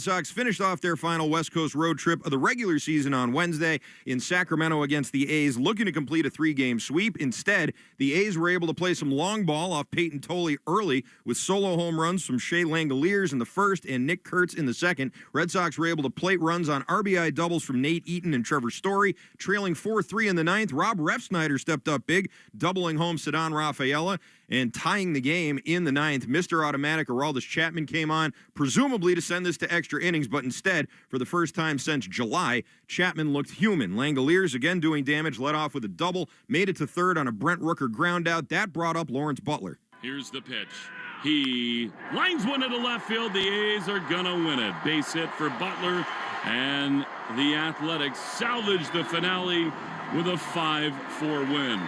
Sox finished off their final West Coast road trip of the regular season on Wednesday in Sacramento against the A's, looking to complete a 3-game sweep. Instead, the A's were able to play some long ball off Peyton Tolley early with solo home runs from Shea Langoliers in the first and Nick Kurtz in the second. Red Sox were able to plate runs on RBI doubles from Nate Eaton and Trevor Story. Trailing 4-3 in the ninth, Rob Refsnyder stepped up big, doubling home Ceddanne Rafaela and tying the game in the ninth. Mr. Automatic Aroldis Chapman came on, presumably to send this to extra innings, but instead, for the first time since July, Chapman looked human. Langoliers again doing damage, led off with a double, made it to third on a Brent Rooker ground out. That brought up Lawrence Butler. Here's the pitch. He lines one into left field. The A's are gonna win it. Base hit for Butler, and the Athletics salvage the finale with a 5-4 win.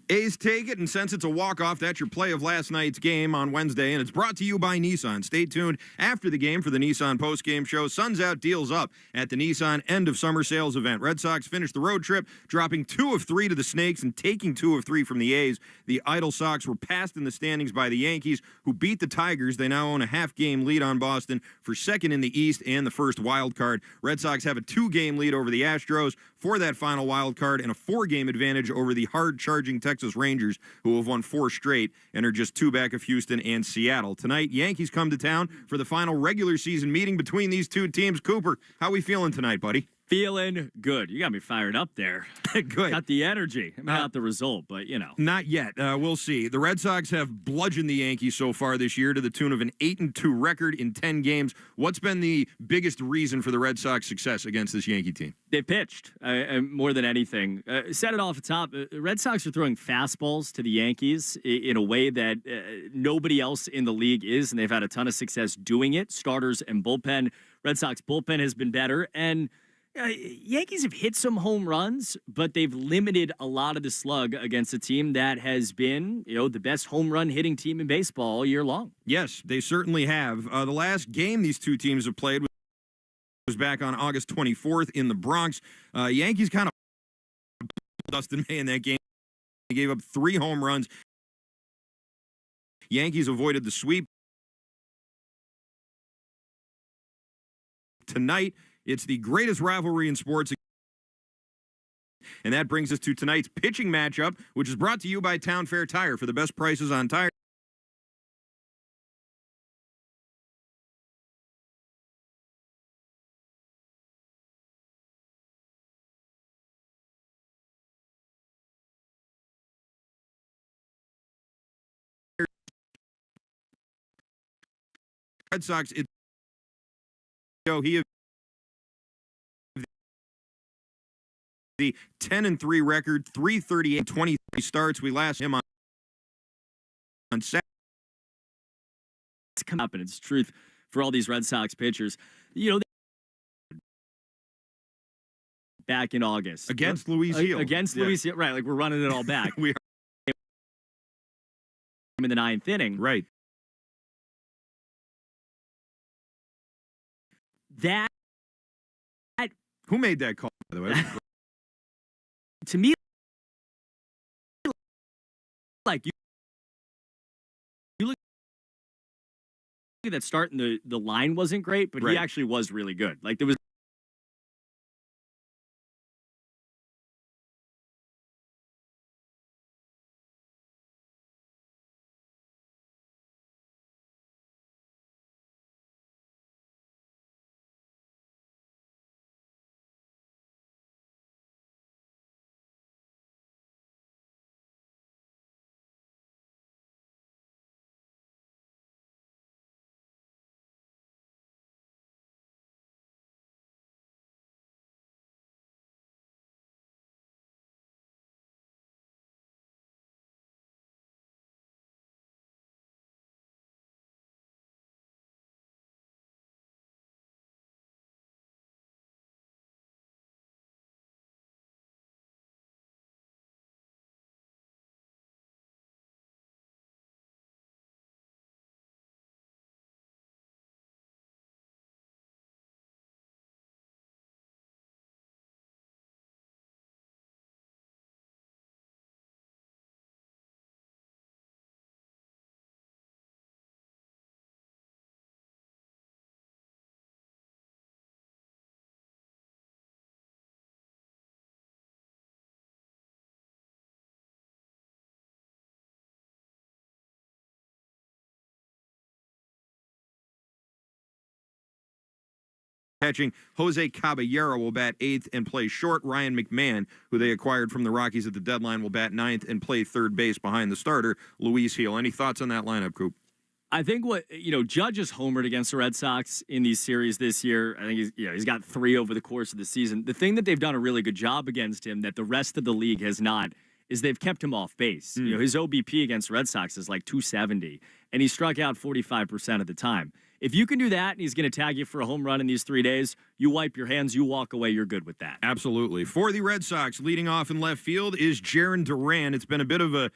A's take it, and since it's a walk-off, that's your play of last night's game on Wednesday, and it's brought to you by Nissan. Stay tuned after the game for the Nissan postgame show. Sun's out, deals up at the Nissan end-of-summer sales event. Red Sox finished the road trip, dropping 2 of 3 to the Snakes and taking 2 of 3 from the A's. The idle Sox were passed in the standings by the Yankees, who beat the Tigers. They now own a half-game lead on Boston for second in the East and the first wild card. Red Sox have a 2-game lead over the Astros for that final wild card and a 4-game advantage over the hard-charging Texas Rangers, who have won 4 straight and are just 2 back of Houston and Seattle. Tonight, Yankees come to town for the final regular season meeting between these two teams. Cooper, how we feeling tonight, buddy? Feeling good. You got me fired up there. Good. Got the energy. Not the result, but you know. Not yet. We'll see. The Red Sox have bludgeoned the Yankees so far this year to the tune of an 8-2 record in 10 games. What's been the biggest reason for the Red Sox success against this Yankee team? They pitched more than anything. Said it off the top. The Red Sox are throwing fastballs to the Yankees in a way that nobody else in the league is, and they've had a ton of success doing it. Starters and bullpen. Red Sox bullpen has been better, and Yankees have hit some home runs, but they've limited a lot of the slug against a team that has been, the best home run hitting team in baseball all year long. Yes, they certainly have. The last game these two teams have played was back on August 24th in the Bronx. Yankees kind of Dustin May in that game. They gave up 3 home runs. Yankees avoided the sweep. Tonight, it's the greatest rivalry in sports. And that brings us to tonight's pitching matchup, which is brought to you by Town Fair Tire. For the best prices on tires, Red Sox, he has the 10-3 record, 338, 23 starts. We last him on Saturday. It's come up, and it's truth for all these Red Sox pitchers. Back in August Against Luis Gil. Against Luis Gil, right? Like we're running it all back. We are in the 9th inning, right. That Who made that call, by the way? to me, like you look at that start, and the line wasn't great, but he actually was really good. Like there was Catching, Jose Caballero will bat 8th and play short. Ryan McMahon, who they acquired from the Rockies at the deadline, will bat 9th and play third base behind the starter, Luis Gil. Any thoughts on that lineup, Coop? I think Judge has homered against the Red Sox in these series this year. I think he's got 3 over the course of the season. The thing that they've done a really good job against him that the rest of the league has not is they've kept him off base. His OBP against Red Sox is like 270, and he struck out 45% of the time. If you can do that and he's going to tag you for a home run in these 3 days, you wipe your hands, you walk away, you're good with that. Absolutely. For the Red Sox, leading off in left field is Jarren Duran. It's been a bit of a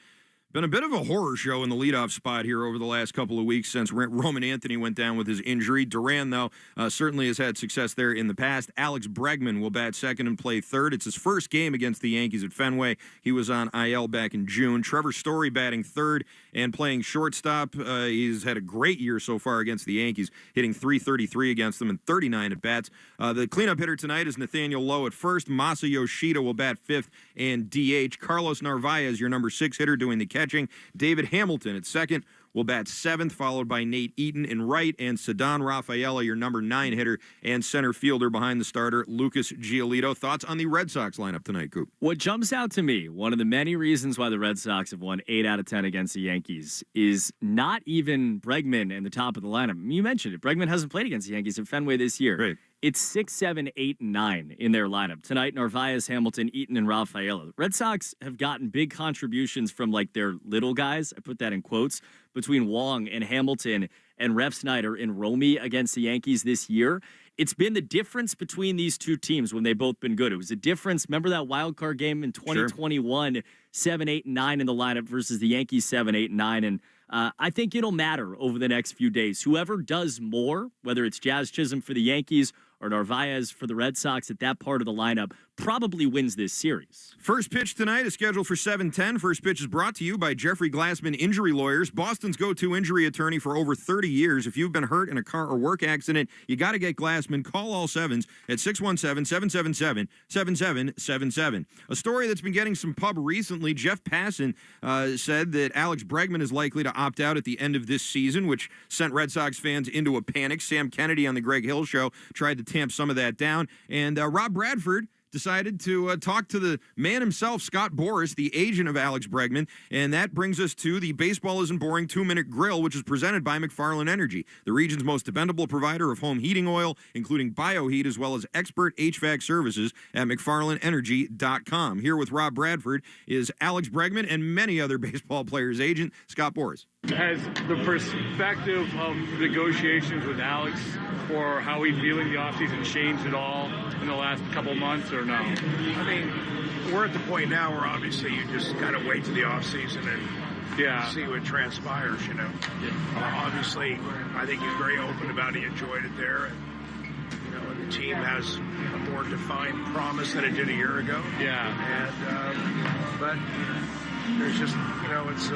horror show in the leadoff spot here over the last couple of weeks since Roman Anthony went down with his injury. Duran, though, certainly has had success there in the past. Alex Bregman will bat second and play third. It's his first game against the Yankees at Fenway. He was on IL back in June. Trevor Story batting third and playing shortstop. He's had a great year so far against the Yankees, hitting .333 against them and 39 at bats. The cleanup hitter tonight is Nathaniel Lowe at first. Masa Yoshida will bat fifth and DH. Carlos Narvaez, your number 6 hitter, doing the catching. David Hamilton at second will bat 7th, followed by Nate Eaton in right, and Ceddanne Rafaela, your number 9 hitter and center fielder behind the starter, Lucas Giolito. Thoughts on the Red Sox lineup tonight, Coop? What jumps out to me, one of the many reasons why the Red Sox have won 8 out of 10 against the Yankees, is not even Bregman in the top of the lineup. You mentioned it. Bregman hasn't played against the Yankees at Fenway this year. Right. It's 6, 7, 8, and 9 in their lineup. Tonight, Narvaez, Hamilton, Eaton, and Rafaela. Red Sox have gotten big contributions from, like, their little guys. I put that in quotes, between Wong and Hamilton and Ref Snyder and Romy against the Yankees this year. It's been the difference between these two teams when they've both been good. It was a difference. Remember that wild card game in 2021, sure. 7, 8, and 9 in the lineup versus the Yankees 7, 8, and 9. And I think it'll matter over the next few days. Whoever does more, whether it's Jazz Chisholm for the Yankees or Narvaez for the Red Sox at that part of the lineup, probably wins this series. First pitch tonight is scheduled for 7:10. First pitch is brought to you by Jeffrey Glassman Injury Lawyers, Boston's go-to injury attorney for over 30 years. If you've been hurt in a car or work accident, you got to get Glassman. Call all sevens at 617-777-7777. A story that's been getting some pub recently, Jeff Passan said that Alex Bregman is likely to opt out at the end of this season, which sent Red Sox fans into a panic. Sam Kennedy on the Greg Hill Show tried to tamp some of that down. And Rob Bradford decided to talk to the man himself, Scott Boras, the agent of Alex Bregman, and that brings us to the Baseball Isn't Boring 2-Minute Grill, which is presented by McFarland Energy, the region's most dependable provider of home heating oil, including BioHeat, as well as expert HVAC services at McFarlandEnergy.com. Here with Rob Bradford is Alex Bregman and many other baseball players' agent, Scott Boras. Has the perspective of negotiations with Alex for how he's viewing the offseason changed at all in the last couple months or no? I mean, we're at the point now where obviously you just kind of wait to the offseason and see what transpires, you know. Obviously, I think he's very open about it. He enjoyed it there. And, you know, the team has a more defined promise than it did a year ago. Yeah. And, but there's just, you know, it's,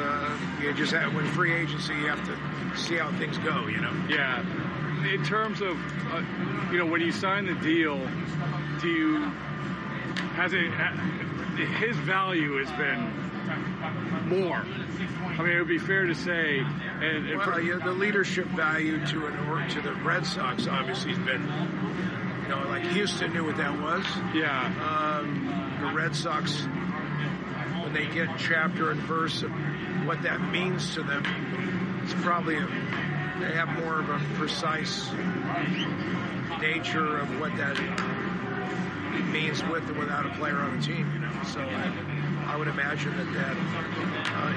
you just have, with free agency, you have to see how things go, you know. Yeah. In terms of, you know, when you sign the deal, his value has been more. I mean, it would be fair to say. The leadership value to the Red Sox obviously has been, you know, like Houston knew what that was. Yeah. The Red Sox, when they get chapter and verse of what that means to them, it's probably they have more of a precise nature of what that means with or without a player on the team, you know. So I would imagine that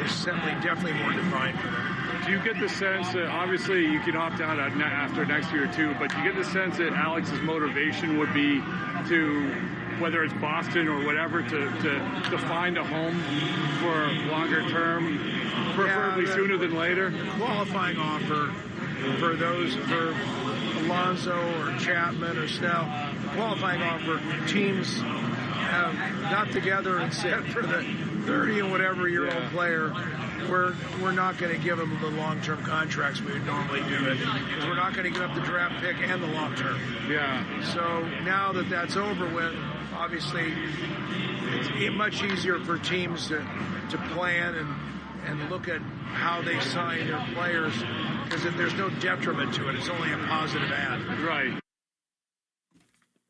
is definitely more defined for them. Do you get the sense that, obviously you can opt out after next year or two, but do you get the sense that Alex's motivation would be to, whether it's Boston or whatever, to find a home for longer term, preferably sooner than later? Qualifying offer for Alonso or Chapman or Snell, qualifying offer, teams have got together and said for the 30 and whatever year old player, we're not going to give them the long-term contracts we would normally do it, because we're not going to give up the draft pick and the long-term. Yeah. So now that that's over with, obviously it's much easier for teams to plan and look at how they sign their players, because if there's no detriment to it, it's only a positive add. Right.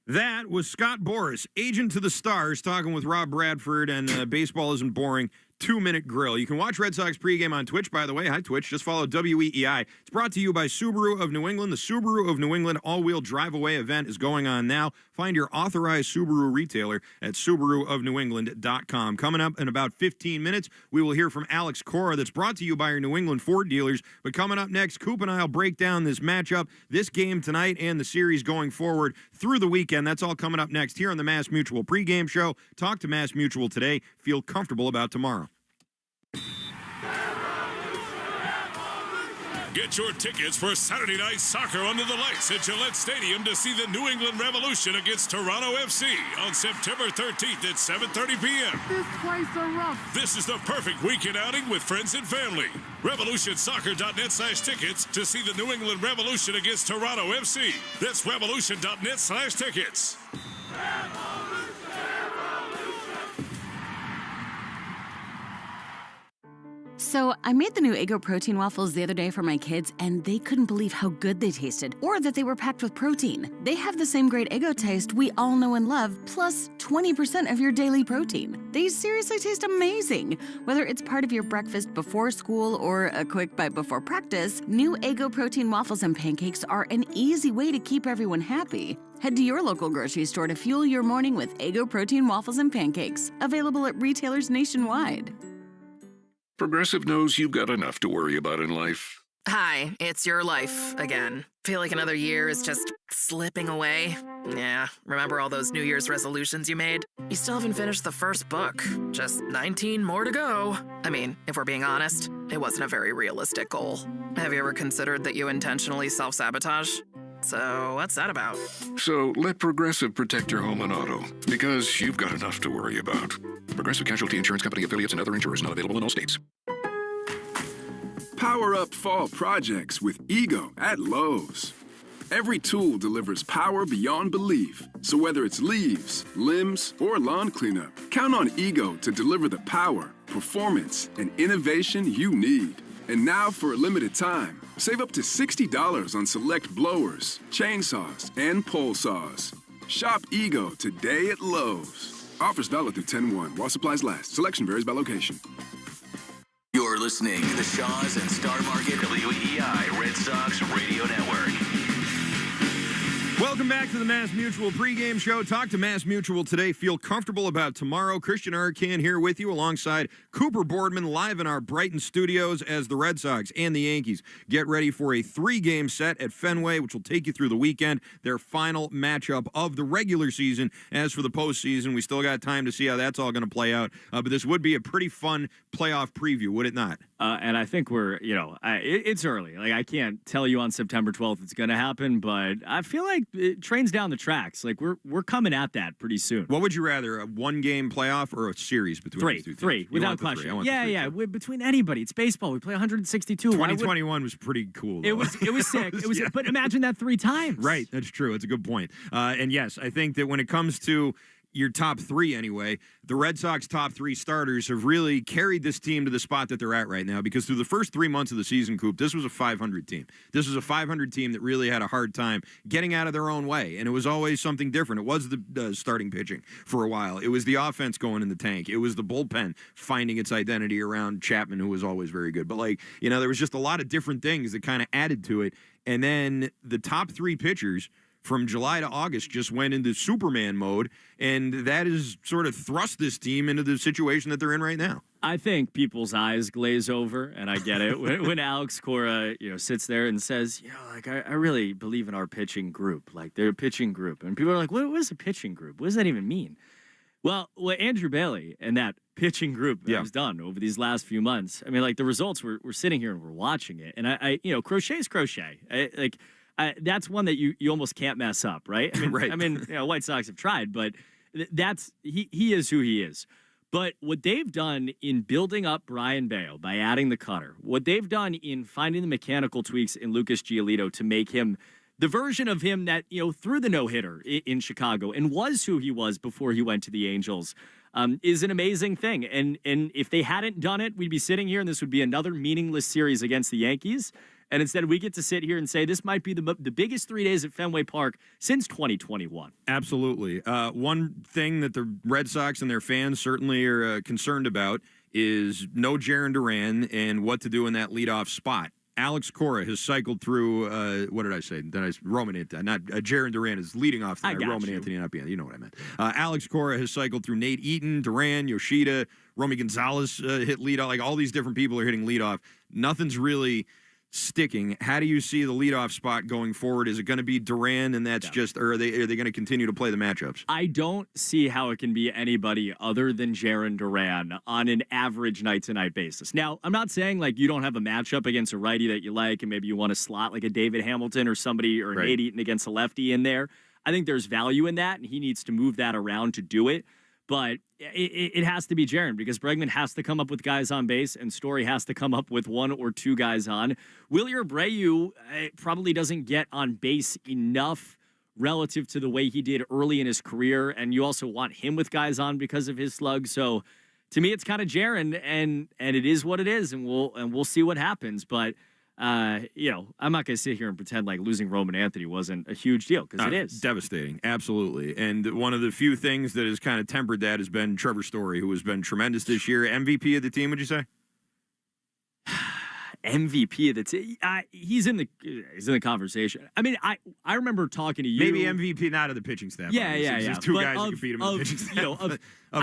That was Scott Boras, agent to the stars, talking with Rob Bradford, and Baseball Isn't Boring 2-minute grill. You can watch Red Sox pregame on Twitch, by the way. Hi, Twitch. Just follow WEEI. It's brought to you by Subaru of New England. The Subaru of New England all-wheel drive-away event is going on now. Find your authorized Subaru retailer at SubaruofNewEngland.com. Coming up in about 15 minutes, we will hear from Alex Cora. That's brought to you by your New England Ford dealers. But coming up next, Coop and I will break down this matchup, this game tonight, and the series going forward through the weekend. That's all coming up next here on the Mass Mutual pregame show. Talk to Mass Mutual today. Feel comfortable about tomorrow. Get your tickets for Saturday night soccer under the lights at Gillette Stadium to see the New England Revolution against Toronto FC on September 13th at 7:30 p.m. This place is rough. This is the perfect weekend outing with friends and family. RevolutionSoccer.net/tickets to see the New England Revolution against Toronto FC. That's Revolution.net/tickets. So I made the new Eggo protein waffles the other day for my kids, and they couldn't believe how good they tasted, or that they were packed with protein. They have the same great Eggo taste we all know and love, plus 20% of your daily protein. They seriously taste amazing. Whether it's part of your breakfast before school or a quick bite before practice, new Eggo protein waffles and pancakes are an easy way to keep everyone happy. Head to your local grocery store to fuel your morning with Eggo protein waffles and pancakes, available at retailers nationwide. Progressive knows you've got enough to worry about in life. Hi, it's your life again. Feel like another year is just slipping away? Yeah, remember all those New Year's resolutions you made? You still haven't finished the first book. Just 19 more to go. I mean, if we're being honest, it wasn't a very realistic goal. Have you ever considered that you intentionally self-sabotage? So, what's that about? So let Progressive protect your home and auto, because you've got enough to worry about. Progressive Casualty Insurance Company affiliates and other insurers not available in all states. Power up fall projects with Ego at Lowe's. Every tool delivers power beyond belief. So whether it's leaves, limbs, or lawn cleanup, count on Ego to deliver the power, performance, and innovation you need. And now for a limited time, save up to $60 on select blowers, chainsaws, and pole saws. Shop Ego today at Lowe's. Offers valid through 10/1 while supplies last. Selection varies by location. You're listening to the Shaws and Star Market WEEI Red Sox Radio Network. Welcome back to the Mass Mutual pregame show. Talk to Mass Mutual today. Feel comfortable about tomorrow. Christian Arcan here with you alongside Cooper Boardman live in our Brighton studios as the Red Sox and the Yankees get ready for a 3-game set at Fenway, which will take you through the weekend, their final matchup of the regular season. As for the postseason, we still got time to see how that's all going to play out. But this would be a pretty fun playoff preview, would it not? And I think we're, it's early. Like, I can't tell you on September 12th it's going to happen, but I feel like it trains down the tracks. Like, we're coming at that pretty soon. What would you rather, a 1-game playoff or a series between these two teams? Three, without question. Yeah. Between anybody. It's baseball. We play 162. 2021 was pretty cool, though. It was sick. It was, yeah. But imagine that 3 times. Right, that's true. It's a good point. And yes, I think that when it comes to your top 3 anyway, the Red Sox top 3 starters have really carried this team to the spot that they're at right now, because through the first 3 months of the season, Coop, this was a 500 team. This was a 500 team that really had a hard time getting out of their own way, and it was always something different. It was the starting pitching for a while. It was the offense going in the tank. It was the bullpen finding its identity around Chapman, who was always very good. But, there was just a lot of different things that kind of added to it, and then the top 3 pitchers from July to August just went into Superman mode, and that has sort of thrust this team into the situation that they're in right now. I think people's eyes glaze over, and I get it. when Alex Cora, sits there and says, I really believe in our pitching group. Like, they're a pitching group. And people are like, what is a pitching group? What does that even mean? Well, what Andrew Bailey and that pitching group that has done over these last few months, I mean, like, the results, we're sitting here and we're watching it. And I crochet's crochet. That's one that you almost can't mess up, right? I mean, right. White Sox have tried, but he is who he is. But what they've done in building up Brian Bayo by adding the cutter, what they've done in finding the mechanical tweaks in Lucas Giolito to make him the version of him that, threw the no-hitter in Chicago and was who he was before he went to the Angels, is an amazing thing. And if they hadn't done it, we'd be sitting here and this would be another meaningless series against the Yankees. And instead, we get to sit here and say this might be the biggest 3 days at Fenway Park since 2021. Absolutely. One thing that the Red Sox and their fans certainly are concerned about is no Jarren Duran and what to do in that leadoff spot. Alex Cora has cycled through, what did I say? Roman Anthony, not Jarren Duran is leading off tonight. Roman Anthony, not being, you know what I meant. Alex Cora has cycled through Nate Eaton, Duran, Yoshida, Romy Gonzalez hit leadoff. Like all these different people are hitting leadoff. Nothing's really sticking. How do you see the leadoff spot going forward? Is it going to be Duran and that's just, or are they going to continue to play the matchups? I don't see how it can be anybody other than Jarren Duran on an average night-to-night basis. Now, I'm not saying like you don't have a matchup against a righty that you like and maybe you want to slot like a David Hamilton or somebody or an Nate Eaton against a lefty in there. I think there's value in that and he needs to move that around to do it. But it has to be Jarren because Bregman has to come up with guys on base and Story has to come up with one or two guys on. Wilyer Abreu probably doesn't get on base enough relative to the way he did early in his career, and you also want him with guys on because of his slug. So to me, it's kind of Jarren, and it is what it is, and we'll see what happens. But I'm not going to sit here and pretend like losing Roman Anthony wasn't a huge deal because it is devastating, absolutely. And one of the few things that has kind of tempered that has been Trevor Story, who has been tremendous this year. MVP of the team, would you say? MVP of the team. He's in the conversation. I mean, I remember talking to you. Maybe MVP, not of the pitching staff. Yeah. There's two guys that can beat him in the pitching staff. Of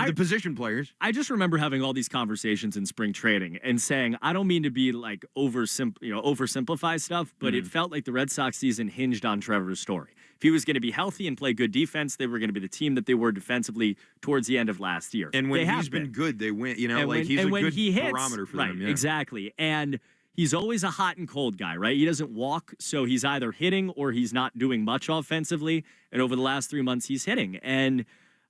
the position players. I just remember having all these conversations in spring training and saying, I don't mean to be like oversimplify stuff, but it felt like the Red Sox season hinged on Trevor Story. If he was going to be healthy and play good defense, they were going to be the team that they were defensively towards the end of last year. And when he's been good, they win. He's a good barometer for them. Yeah. Exactly. And he's always a hot and cold guy, right? He doesn't walk, so he's either hitting or he's not doing much offensively. And over the last 3 months, he's hitting. And,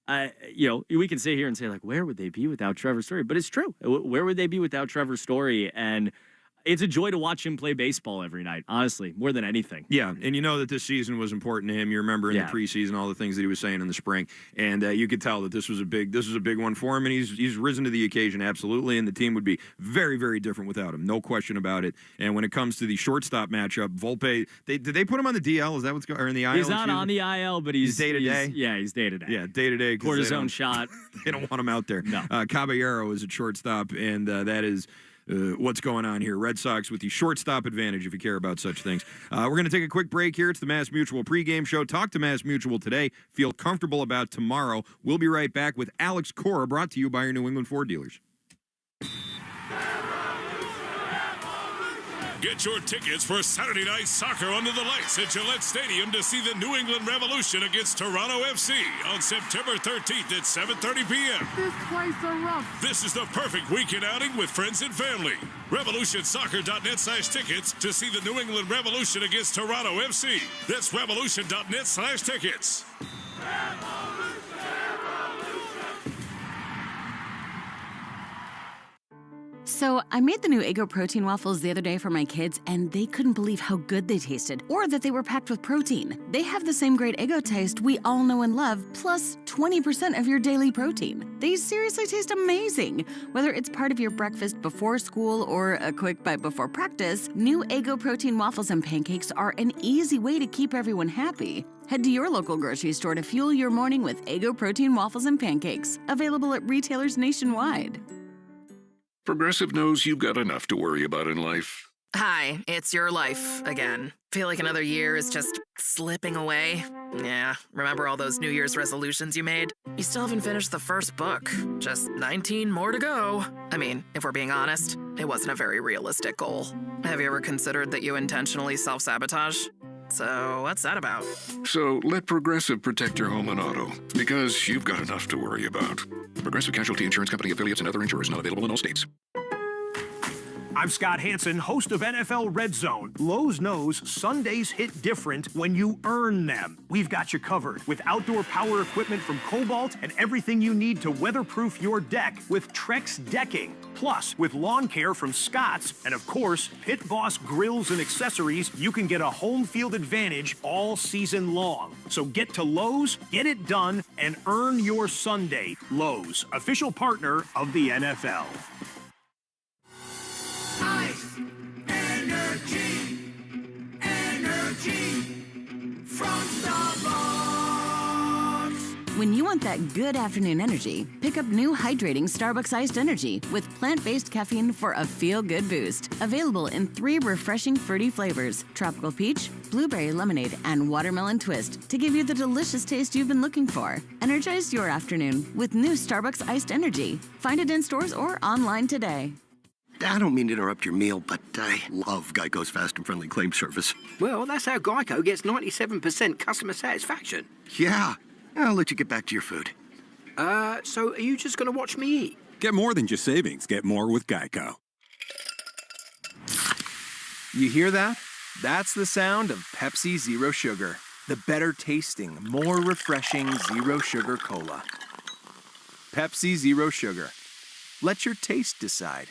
we can sit here and say, like, where would they be without Trevor Story? But it's true. Where would they be without Trevor Story? And it's a joy to watch him play baseball every night, honestly, more than anything. Yeah, and you know that this season was important to him. You remember in the preseason all the things that he was saying in the spring, and you could tell that this was a big one for him, and he's risen to the occasion absolutely. And the team would be very, very different without him, no question about it. And when it comes to the shortstop matchup, Volpe, did they put him on the DL? Is that what's going? Or in the IL? He's not on the IL, but he's day to day. Yeah, he's day to day. Yeah, day to day. Cortisone shot. They don't want him out there. No. Caballero is a shortstop, and that is. What's going on here? Red Sox with the shortstop advantage, if you care about such things. We're going to take a quick break here. It's the Mass Mutual pregame show. Talk to Mass Mutual today. Feel comfortable about tomorrow. We'll be right back with Alex Cora, brought to you by your New England Ford dealers. Get your tickets for Saturday Night Soccer under the lights at Gillette Stadium to see the New England Revolution against Toronto FC on September 13th at 7:30 p.m. This place is rough. This is the perfect weekend outing with friends and family. RevolutionSoccer.net/tickets to see the New England Revolution against Toronto FC. That's Revolution.net/tickets. So I made the new Eggo protein waffles the other day for my kids, and they couldn't believe how good they tasted, or that they were packed with protein. They have the same great Eggo taste we all know and love, plus 20% of your daily protein. They seriously taste amazing. Whether it's part of your breakfast before school or a quick bite before practice, new Eggo protein waffles and pancakes are an easy way to keep everyone happy. Head to your local grocery store to fuel your morning with Eggo protein waffles and pancakes, available at retailers nationwide. Progressive knows you've got enough to worry about in life. Hi, it's your life again. Feel like another year is just slipping away? Yeah, remember all those New Year's resolutions you made? You still haven't finished the first book. Just 19 more to go. I mean, if we're being honest, it wasn't a very realistic goal. Have you ever considered that you intentionally self-sabotage? So what's that about? So let Progressive protect your home and auto, because you've got enough to worry about. Progressive Casualty Insurance Company affiliates and other insurers not available in all states. I'm Scott Hansen, host of NFL Red Zone. Lowe's knows Sundays hit different when you earn them. We've got you covered with outdoor power equipment from Cobalt and everything you need to weatherproof your deck with Trex decking. Plus, with lawn care from Scott's and, of course, Pit Boss grills and accessories, you can get a home field advantage all season long. So get to Lowe's, get it done, and earn your Sunday. Lowe's, official partner of the NFL. Ice, energy, When you want that good afternoon energy, pick up new hydrating Starbucks Iced Energy with plant-based caffeine for a feel-good boost. Available in 3 refreshing fruity flavors: tropical peach, blueberry lemonade, and watermelon twist to give you the delicious taste you've been looking for. Energize your afternoon with new Starbucks Iced Energy. Find it in stores or online today. I don't mean to interrupt your meal, but I love Geico's fast and friendly claim service. Well, that's how Geico gets 97% customer satisfaction. Yeah. I'll let you get back to your food. So are you just going to watch me eat? Get more than just savings. Get more with Geico. You hear that? That's the sound of Pepsi Zero Sugar. The better tasting, more refreshing Zero Sugar Cola. Pepsi Zero Sugar. Let your taste decide.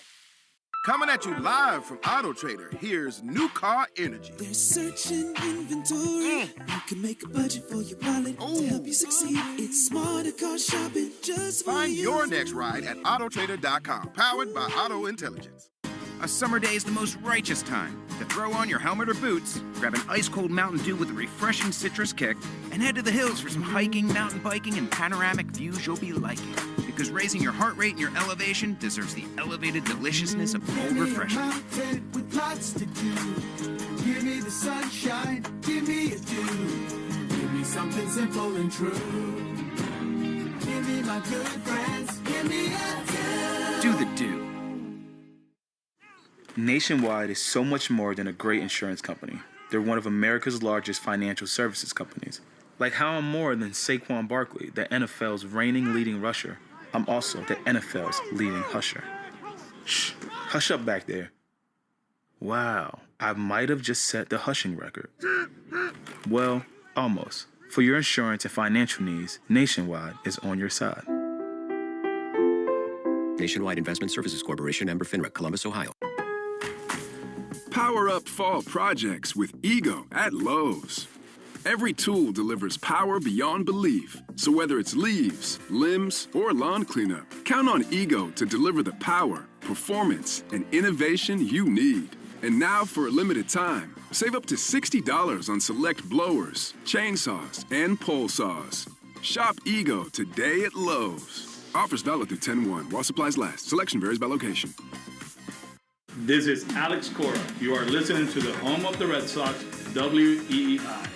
Coming at you live from Auto Trader, here's New Car Energy. They're searching inventory. You can make a budget for your wallet to help you succeed. It's smarter car shopping just for Find you. your next ride at autotrader.com, powered by Auto Intelligence. A summer day is the most righteous time to throw on your helmet or boots, grab an ice-cold Mountain Dew with a refreshing citrus kick, and head to the hills for some hiking, mountain biking, and panoramic views you'll be liking. Because raising your heart rate and your elevation deserves the elevated deliciousness of cold refreshment. With lots to do. Give me the sunshine, give me a dew. Give me something simple and true. Give me my good friends, give me a dew. Do the Dew. Nationwide is so much more than a great insurance company. They're one of America's largest financial services companies. Like how I'm more than Saquon Barkley, the NFL's reigning leading rusher. I'm also the NFL's leading husher. Shh, hush up back there. Wow, I might have just set the hushing record. Well, almost. For your insurance and financial needs, Nationwide is on your side. Nationwide Investment Services Corporation, member FINRA, Columbus, Ohio. Power up fall projects with Ego at Lowe's. Every tool delivers power beyond belief. So whether it's leaves, limbs, or lawn cleanup, count on Ego to deliver the power, performance, and innovation you need. And now for a limited time, save up to $60 on select blowers, chainsaws, and pole saws. Shop Ego today at Lowe's. Offers valid through 10/1 while supplies last. Selection varies by location. This is Alex Cora. You are listening to the home of the Red Sox, WEEI.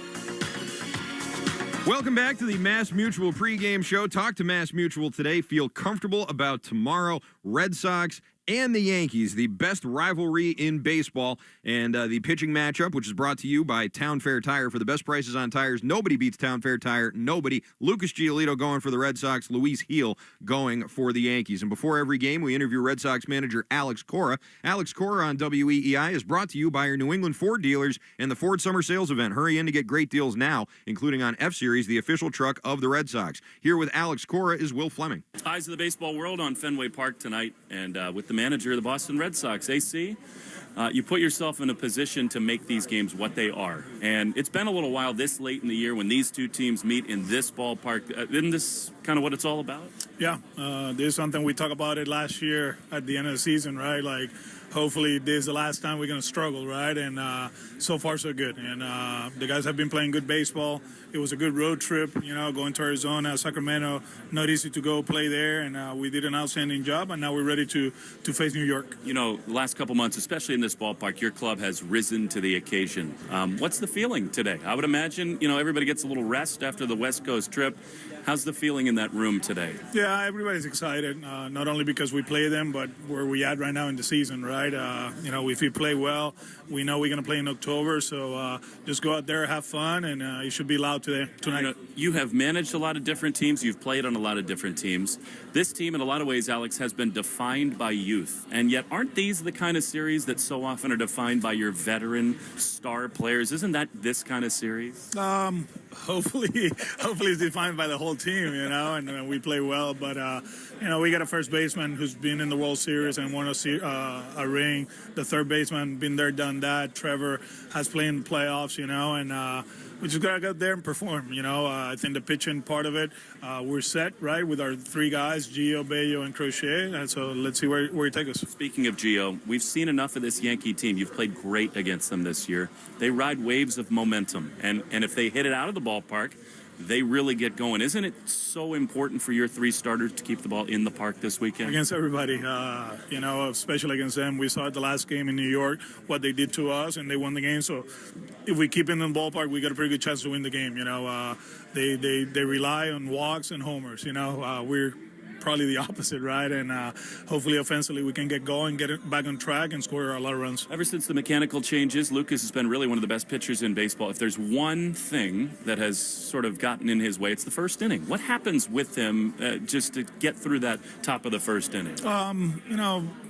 Welcome back to the Mass Mutual pregame show. Talk to Mass Mutual today. Feel comfortable about tomorrow. Red Sox and the Yankees, the best rivalry in baseball, and the pitching matchup, which is brought to you by Town Fair Tire. For the best prices on tires, nobody beats Town Fair Tire. Nobody. Lucas Giolito going for the Red Sox, Luis Heel going for the Yankees. And before every game, we interview Red Sox manager Alex Cora. Alex Cora on WEEI is brought to you by your New England Ford dealers and the Ford Summer Sales Event. Hurry in to get great deals now, including on F-Series, the official truck of the Red Sox. Here with Alex Cora is Will Fleming. Eyes of the baseball world on Fenway Park tonight, and with the manager of the Boston Red Sox, AC. You put yourself in a position to make these games what they are. And it's been a little while this late in the year when these two teams meet in this ballpark. Isn't this kind of what it's all about? Yeah, this is something we talked about it last year at the end of the season, right? Like, hopefully this is the last time we're going to struggle, right? And so far, so good. And the guys have been playing good baseball. It was a good road trip, going to Arizona, Sacramento. Not easy to go play there, and we did an outstanding job, and now we're ready to face New York. The last couple months, especially in this ballpark, your club has risen to the occasion. What's the feeling today? I would imagine, everybody gets a little rest after the West Coast trip. How's the feeling in that room today? Yeah, everybody's excited, not only because we play them, but where we at right now in the season, right? If we play well, we know we're going to play in October, so just go out there, have fun, and it should be loud tonight. You have managed a lot of different teams. You've played on a lot of different teams. This team, in a lot of ways, Alex, has been defined by youth. And yet, aren't these the kind of series that so often are defined by your veteran star players? Isn't that this kind of series? Hopefully it's defined by the whole team, and we play well. But, we got a first baseman who's been in the World Series and won a ring. The third baseman, been there, done that. Trevor has played in playoffs, and we just got to go there and perform, I think the pitching part of it, we're set, right, with our three guys, Gio, Bello, and Crochet, and so let's see where he takes us. Speaking of Gio, we've seen enough of this Yankee team. You've played great against them this year. They ride waves of momentum, and if they hit it out of the ballpark, they really get going. Isn't it so important for your three starters to keep the ball in the park this weekend? Against everybody, especially against them. We saw it the last game in New York, what they did to us, and they won the game. So if we keep in the ballpark, we got a pretty good chance to win the game. They rely on walks and homers. We're probably the opposite, right? And hopefully offensively we can get going, get it back on track, and score a lot of runs. Ever since the mechanical changes, Lucas has been really one of the best pitchers in baseball. If there's one thing that has sort of gotten in his way, it's the first inning. What happens with him just to get through that top of the first inning?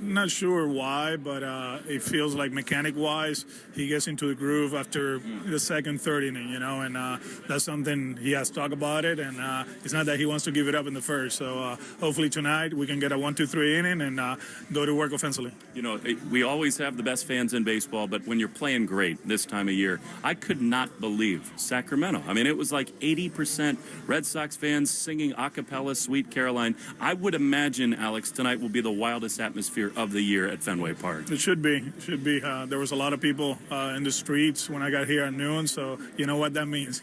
Not sure why, but it feels like mechanic-wise, he gets into the groove after the second, third inning, and that's something he has to talk about it, and it's not that he wants to give it up in the first. So hopefully tonight we can get a 1-2-3 inning and go to work offensively. We always have the best fans in baseball, but when you're playing great this time of year, I could not believe Sacramento. I mean, it was like 80% Red Sox fans singing a cappella Sweet Caroline. I would imagine, Alex, tonight will be the wildest atmosphere of the year at Fenway Park. It should be. There was a lot of people in the streets when I got here at noon, so you know what that means.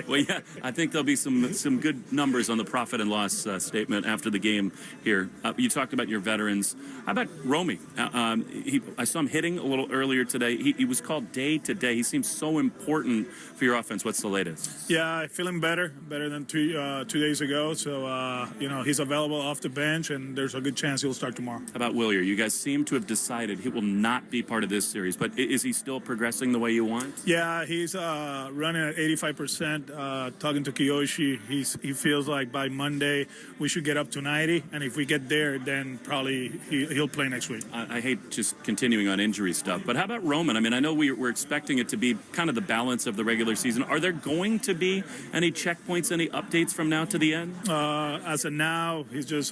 Well, yeah, I think there'll be some good numbers on the profit and loss statement after the game here. You talked about your veterans. How about Romy? I saw him hitting a little earlier today. He was called day to day. He seems so important for your offense. What's the latest? Yeah, feeling better than 2 days ago. So, he's available off the bench, and there's a good chance he'll start tomorrow. How about Willier? You guys seem to have decided he will not be part of this series, but is he still progressing the way you want? Yeah, he's running at 85%. Talking to Kiyoshi, he feels like by Monday we should get up to 90, and if we get there, then probably he'll play next week. I hate just continuing on injury stuff, but how about Roman? I mean, I know we're expecting it to be kind of the balance of the regular season. Are there going to be any checkpoints, any updates from now to the end? As of now, he's just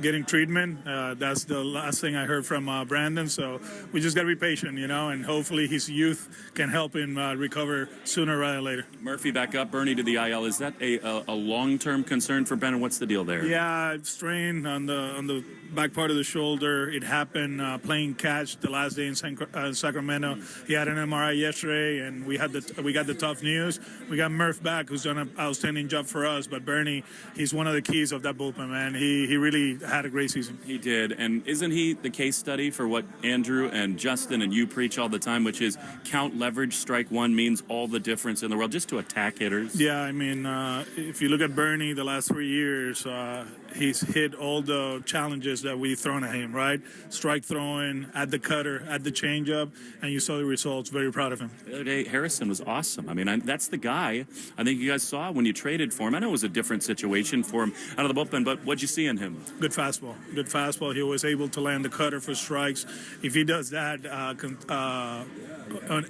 getting treatment. That's the last thing I heard from Brandon. So we just got to be patient, and hopefully his youth can help him recover sooner rather than later. Murphy back up, Bernie to the IL. Is that a long-term concern for Brandon? What's the deal there? Yeah, strain on the back part of the shoulder. It happened playing catch the last day in Sacramento. He had an MRI yesterday, and we got the tough news. We got Murph back, who's done an outstanding job for us. But Bernie, he's one of the keys of that bullpen, man. He really had a great season. He did, and isn't he the case study for what Andrew and Justin and you preach all the time, which is count, leverage, strike one means all the difference in the world, just to attack hitters? Yeah, I mean, if you look at Bernie the last 3 years, he's hit all the challenges that we've thrown at him, right? Strike throwing, at the cutter, at the changeup, and you saw the results. Very proud of him. The other day, Harrison was awesome. I mean, that's the guy I think you guys saw when you traded for him. I know it was a different situation for him out of the bullpen, but what'd you see in him? Good fastball. He was able to land the cutter for strikes. If he does that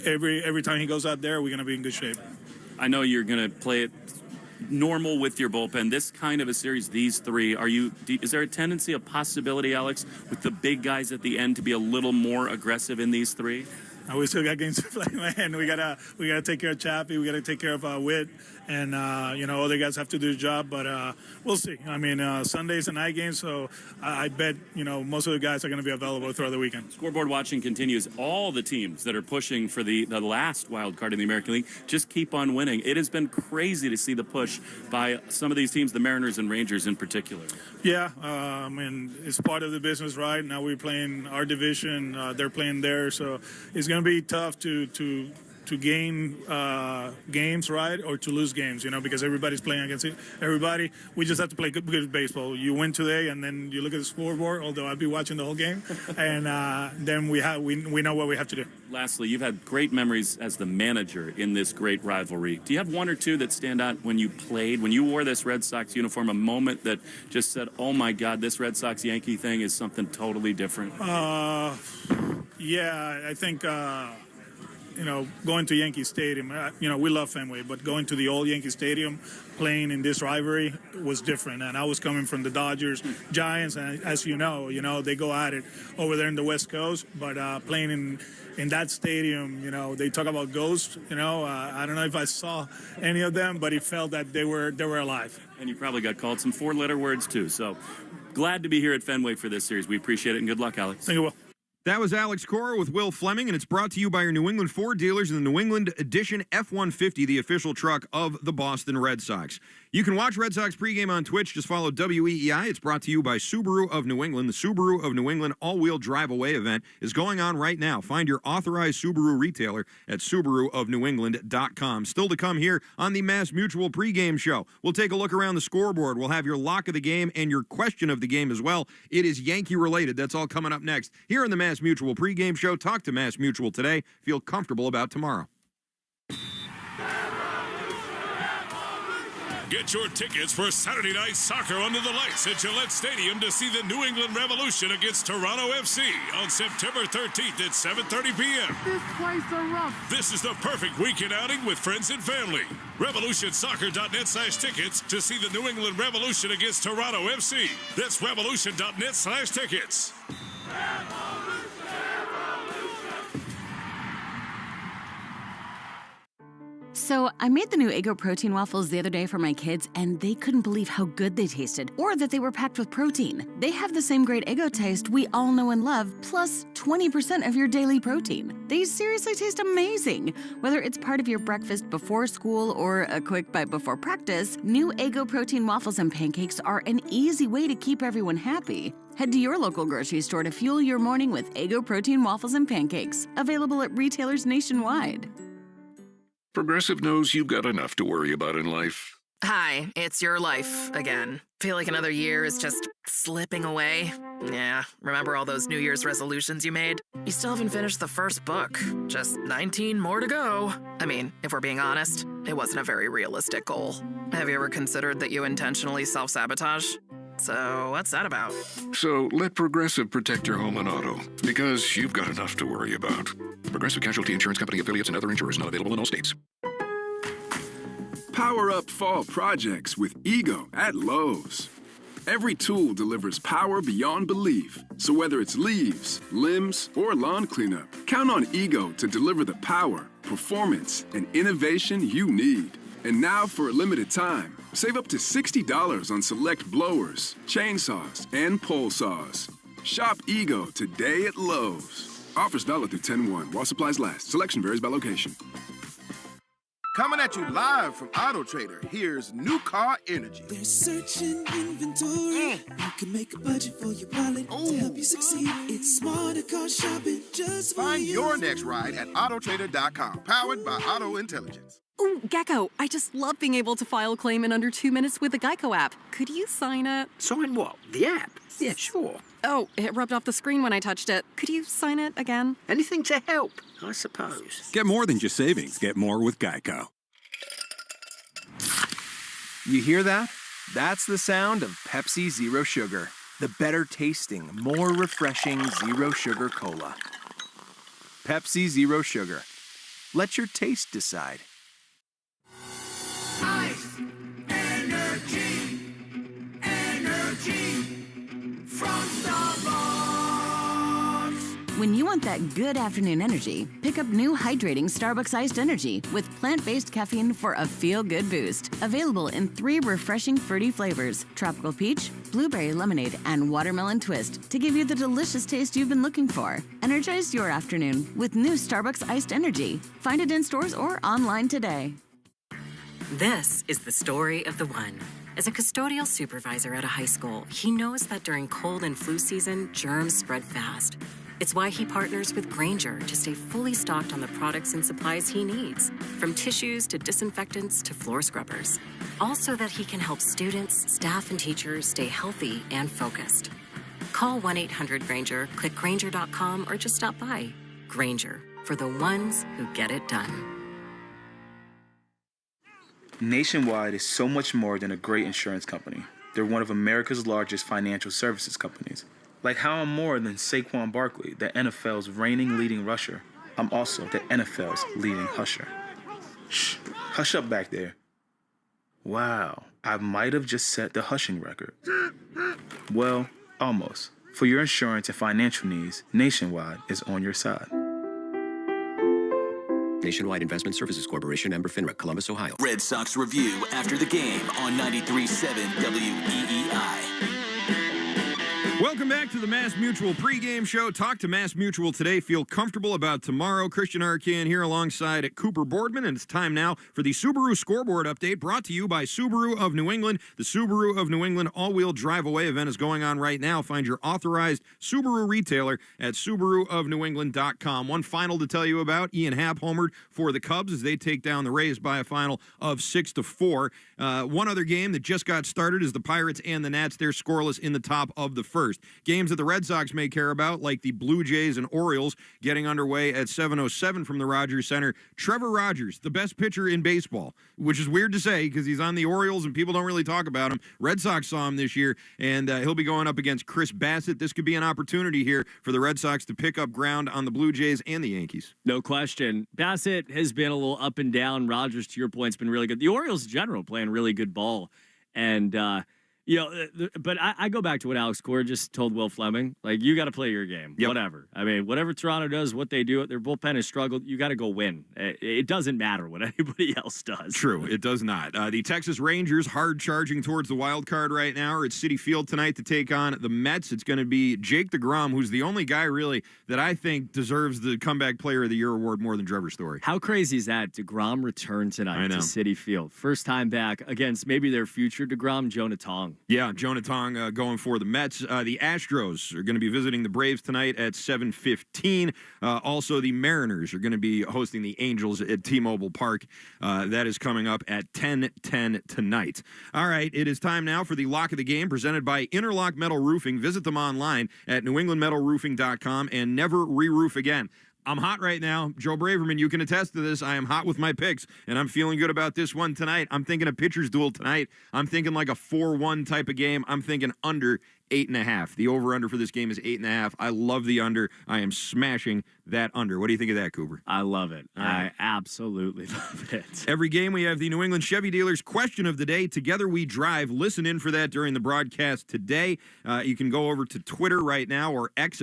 every time he goes out there, we're going to be in good shape. I know you're going to play it normal with your bullpen. This kind of a series, these three, is there a tendency, a possibility, Alex, with the big guys at the end to be a little more aggressive in these three? We still got games to play, man. We gotta take care of Chappie. We gotta take care of Witt, and other guys have to do the job. But we'll see. I mean, Sunday's a night game, so I bet most of the guys are going to be available throughout the weekend. Scoreboard watching continues. All the teams that are pushing for the last wild card in the American League just keep on winning. It has been crazy to see the push by some of these teams, the Mariners and Rangers in particular. Yeah, I mean, it's part of the business, right? Now we're playing our division. They're playing theirs, so it's going to be tough to gain games, right, or to lose games, because everybody's playing against everybody. We just have to play good baseball. You win today, and then you look at the scoreboard, although I'll be watching the whole game, and then we know what we have to do. Lastly, you've had great memories as the manager in this great rivalry. Do you have one or two that stand out when you played, when you wore this Red Sox uniform, a moment that just said, oh, my God, this Red Sox-Yankee thing is something totally different? Yeah, I think going to Yankee Stadium, we love Fenway, but going to the old Yankee Stadium, playing in this rivalry was different. And I was coming from the Dodgers, Giants, and as you know, they go at it over there in the West Coast. But playing in that stadium, they talk about ghosts. I don't know if I saw any of them, but it felt that they were alive. And you probably got called some 4-letter words too. So glad to be here at Fenway for this series. We appreciate it, and good luck, Alex. Thank you, Will. That was Alex Cora with Will Fleming, and it's brought to you by your New England Ford dealers in the New England Edition F-150, the official truck of the Boston Red Sox. You can watch Red Sox pregame on Twitch. Just follow WEEI. It's brought to you by Subaru of New England. The Subaru of New England all-wheel drive away event is going on right now. Find your authorized Subaru retailer at SubaruofNewEngland.com. Still to come here on the Mass Mutual pregame show. We'll take a look around the scoreboard. We'll have your lock of the game and your question of the game as well. It is Yankee-related. That's all coming up next here on the Mass Mutual pregame show. Talk to Mass Mutual today. Feel comfortable about tomorrow. Get your tickets for Saturday Night Soccer under the lights at Gillette Stadium to see the New England Revolution against Toronto FC on September 13th at 7:30 p.m. This place is rough. This is the perfect weekend outing with friends and family. RevolutionSoccer.net/tickets to see the New England Revolution against Toronto FC. That's Revolution.net/tickets. So, I made the new Eggo protein waffles the other day for my kids, and they couldn't believe how good they tasted, or that they were packed with protein. They have the same great Eggo taste we all know and love, plus 20% of your daily protein. They seriously taste amazing. Whether it's part of your breakfast before school or a quick bite before practice, new Eggo protein waffles and pancakes are an easy way to keep everyone happy. Head to your local grocery store to fuel your morning with Eggo protein waffles and pancakes, available at retailers nationwide. Progressive knows you've got enough to worry about in life. Hi, it's your life again. Feel like another year is just slipping away. Yeah, remember all those New Year's resolutions you made? You still haven't finished the first book. Just 19 more to go. I mean, if we're being honest, it wasn't a very realistic goal. Have you ever considered that you intentionally self-sabotage? So, what's that about? So let Progressive protect your home and auto, because you've got enough to worry about. Progressive Casualty Insurance Company affiliates and other insurers not available in all states. Power up fall projects with Ego at Lowe's. Every tool delivers power beyond belief. So whether it's leaves, limbs, or lawn cleanup, count on Ego to deliver the power, performance, and innovation you need. And now for a limited time, save up to $60 on select blowers, chainsaws, and pole saws. Shop Ego today at Lowe's. Offers valid through 10/1 while supplies last. Selection varies by location. Coming at you live from Auto Trader, here's New Car Energy. They're searching inventory. You can make a budget for your wallet to help you succeed. It's smarter car shopping just for Find you. your next ride at autotrader.com, powered by Auto Intelligence. Ooh, Gecko, I just love being able to file a claim in under 2 minutes with the Geico app. Could you sign it? Sign what? The app? Yeah, sure. Oh, it rubbed off the screen when I touched it. Could you sign it again? Anything to help, I suppose. Get more than just savings. Get more with Geico. You hear that? That's the sound of Pepsi Zero Sugar. The better tasting, more refreshing Zero Sugar Cola. Pepsi Zero Sugar. Let your taste decide. Ice, energy, energy from Starbucks. When you want that good afternoon energy, pick up new hydrating Starbucks Iced Energy with plant-based caffeine for a feel-good boost. Available in 3 refreshing fruity flavors: tropical peach, blueberry lemonade, and watermelon twist to give you the delicious taste you've been looking for. Energize your afternoon with new Starbucks Iced Energy. Find it in stores or online today. This is the story of the one. As a custodial supervisor at a high school, he knows that during cold and flu season, germs spread fast. It's why he partners with Grainger to stay fully stocked on the products and supplies he needs, from tissues to disinfectants to floor scrubbers. Also that he can help students, staff, and teachers stay healthy and focused. Call 1-800-GRAINGER, click Grainger.com, or just stop by. Grainger, for the ones who get it done. Nationwide is so much more than a great insurance company. They're one of America's largest financial services companies. Like how I'm more than Saquon Barkley, the NFL's reigning leading rusher. I'm also the NFL's leading husher. Shh, hush up back there. Wow, I might have just set the hushing record. Well, almost. For your insurance and financial needs, Nationwide is on your side. Nationwide Investment Services Corporation, member FINRA, Columbus, Ohio. Red Sox review after the game on 93.7 WEEI. Welcome Welcome back to the Mass Mutual pregame show. Talk to Mass Mutual today. Feel comfortable about tomorrow. Christian Arcand here alongside Cooper Boardman, and it's time now for the Subaru Scoreboard update brought to you by Subaru of New England. The Subaru of New England all-wheel drive-away event is going on right now. Find your authorized Subaru retailer at SubaruofNewEngland.com. One final to tell you about. Ian Happ homered for the Cubs as they take down the Rays by a final of 6-4. One other game that just got started is the Pirates and the Nats. They're scoreless in the top of the first. Games that the Red Sox may care about, like the Blue Jays and Orioles, getting underway at 7:07 from the Rogers Center. Trevor Rogers, the best pitcher in baseball, which is weird to say because he's on the Orioles and people don't really talk about him. Red Sox saw him this year, and he'll be going up against Chris Bassett. This could be an opportunity here for the Red Sox to pick up ground on the Blue Jays and the Yankees. No question. Bassett has been a little up and down. Rogers, to your point, has been really good. The Orioles in general playing really good ball. And, but I go back to what Alex Cora just told Will Fleming. Like, you got to play your game. Yep. Whatever. I mean, whatever Toronto does, what they do, their bullpen has struggled. You got to go win. It doesn't matter what anybody else does. True. It does not. The Texas Rangers hard charging towards the wild card right now are at Citi Field tonight to take on the Mets. It's going to be Jake DeGrom, who's the only guy really that I think deserves the Comeback Player of the Year award more than Trevor Story. How crazy is that? DeGrom returned tonight to Citi Field. First time back against maybe their future DeGrom, Jonah Tong. Yeah, Jonah Tong going for the Mets. The Astros are going to be visiting the Braves tonight at 7:15. Also, the Mariners are going to be hosting the Angels at T-Mobile Park. That is coming up at 10:10 tonight. All right, it is time now for the Lock of the Game presented by Interlock Metal Roofing. Visit them online at newenglandmetalroofing.com and never re-roof again. I'm hot right now. Joe Braverman, you can attest to this. I am hot with my picks, and I'm feeling good about this one tonight. I'm thinking a pitcher's duel tonight. I'm thinking like a 4-1 type of game. I'm thinking under 8.5. The over-under for this game is 8.5. I love the under. I am smashing that under. What do you think of that, Cooper? I love it. I absolutely love it. Every game we have the New England Chevy Dealers question of the day. Together we drive. Listen in for that during the broadcast today. You can go over to Twitter right now, or X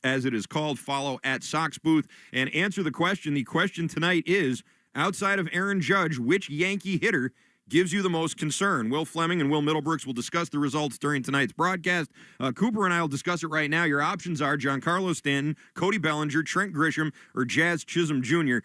as it is called. Follow at Sox Booth and answer the question. The question tonight is, outside of Aaron Judge, which Yankee hitter gives you the most concern? Will Fleming and Will Middlebrooks will discuss the results during tonight's broadcast. Cooper and I will discuss it right now. Your options are Giancarlo Stanton, Cody Bellinger, Trent Grisham, or Jazz Chisholm Jr.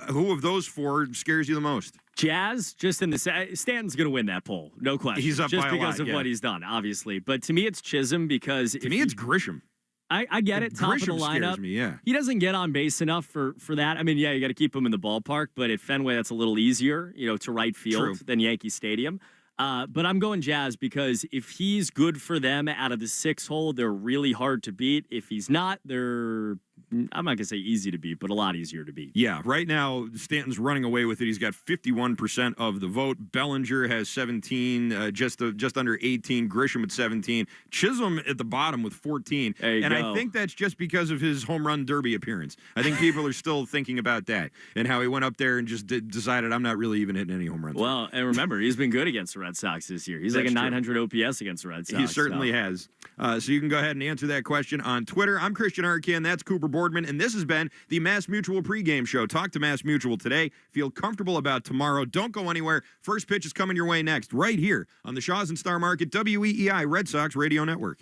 Who of those four scares you the most? Jazz, just in the Stanton's going to win that poll, no question. He's up just by a because lot, of what he's done, obviously. But to me, it's Chisholm because to me, it's Grisham. I get it. Top of the lineup. Scares me, yeah. He doesn't get on base enough for that. I mean, yeah, you got to keep him in the ballpark, but at Fenway, that's a little easier, to right field than Yankee Stadium. But I'm going Jazz because if he's good for them out of the 6 hole, they're really hard to beat. If he's not, they're, I'm not going to say easy to beat, but a lot easier to beat. Yeah, right now, Stanton's running away with it. He's got 51% of the vote. Bellinger has 17, just under 18. Grisham at 17. Chisholm at the bottom with 14. I think that's just because of his home run derby appearance. I think people are still thinking about that and how he went up there and just decided, I'm not really even hitting any home runs. Well, and remember, he's been good against the Red Sox this year. He's That's like a true. 900 OPS against the Red Sox. He certainly has. So you can go ahead and answer that question on Twitter. I'm Christian Arcand. That's Cooper Boardman. And this has been the Mass Mutual pregame show. Talk to Mass Mutual today. Feel comfortable about tomorrow. Don't go anywhere. First pitch is coming your way next, right here on the Shaws and Star Market WEEI Red Sox Radio Network.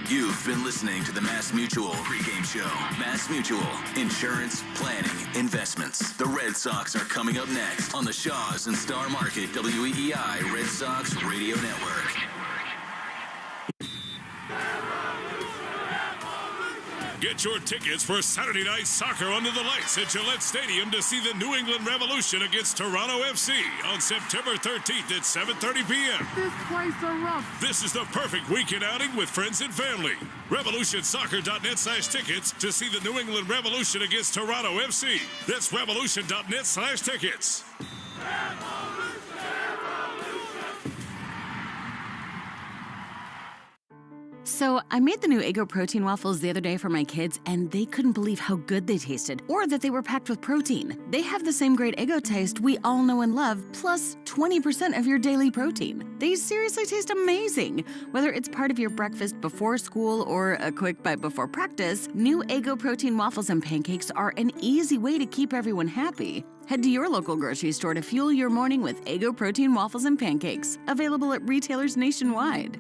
You've been listening to the Mass Mutual pregame show. Mass Mutual, insurance, planning, investments. The Red Sox are coming up next on the Shaws and Star Market WEEI Red Sox Radio Network. Get your tickets for Saturday Night Soccer under the lights at Gillette Stadium to see the New England Revolution against Toronto FC on September 13th at 7:30 p.m. This place is rough. This is the perfect weekend outing with friends and family. RevolutionSoccer.net/tickets to see the New England Revolution against Toronto FC. That's Revolution.net/tickets. So I made the new Eggo protein waffles the other day for my kids, and they couldn't believe how good they tasted, or that they were packed with protein. They have the same great Eggo taste we all know and love, plus 20% of your daily protein. They seriously taste amazing. Whether it's part of your breakfast before school or a quick bite before practice, new Eggo protein waffles and pancakes are an easy way to keep everyone happy. Head to your local grocery store to fuel your morning with Eggo protein waffles and pancakes, available at retailers nationwide.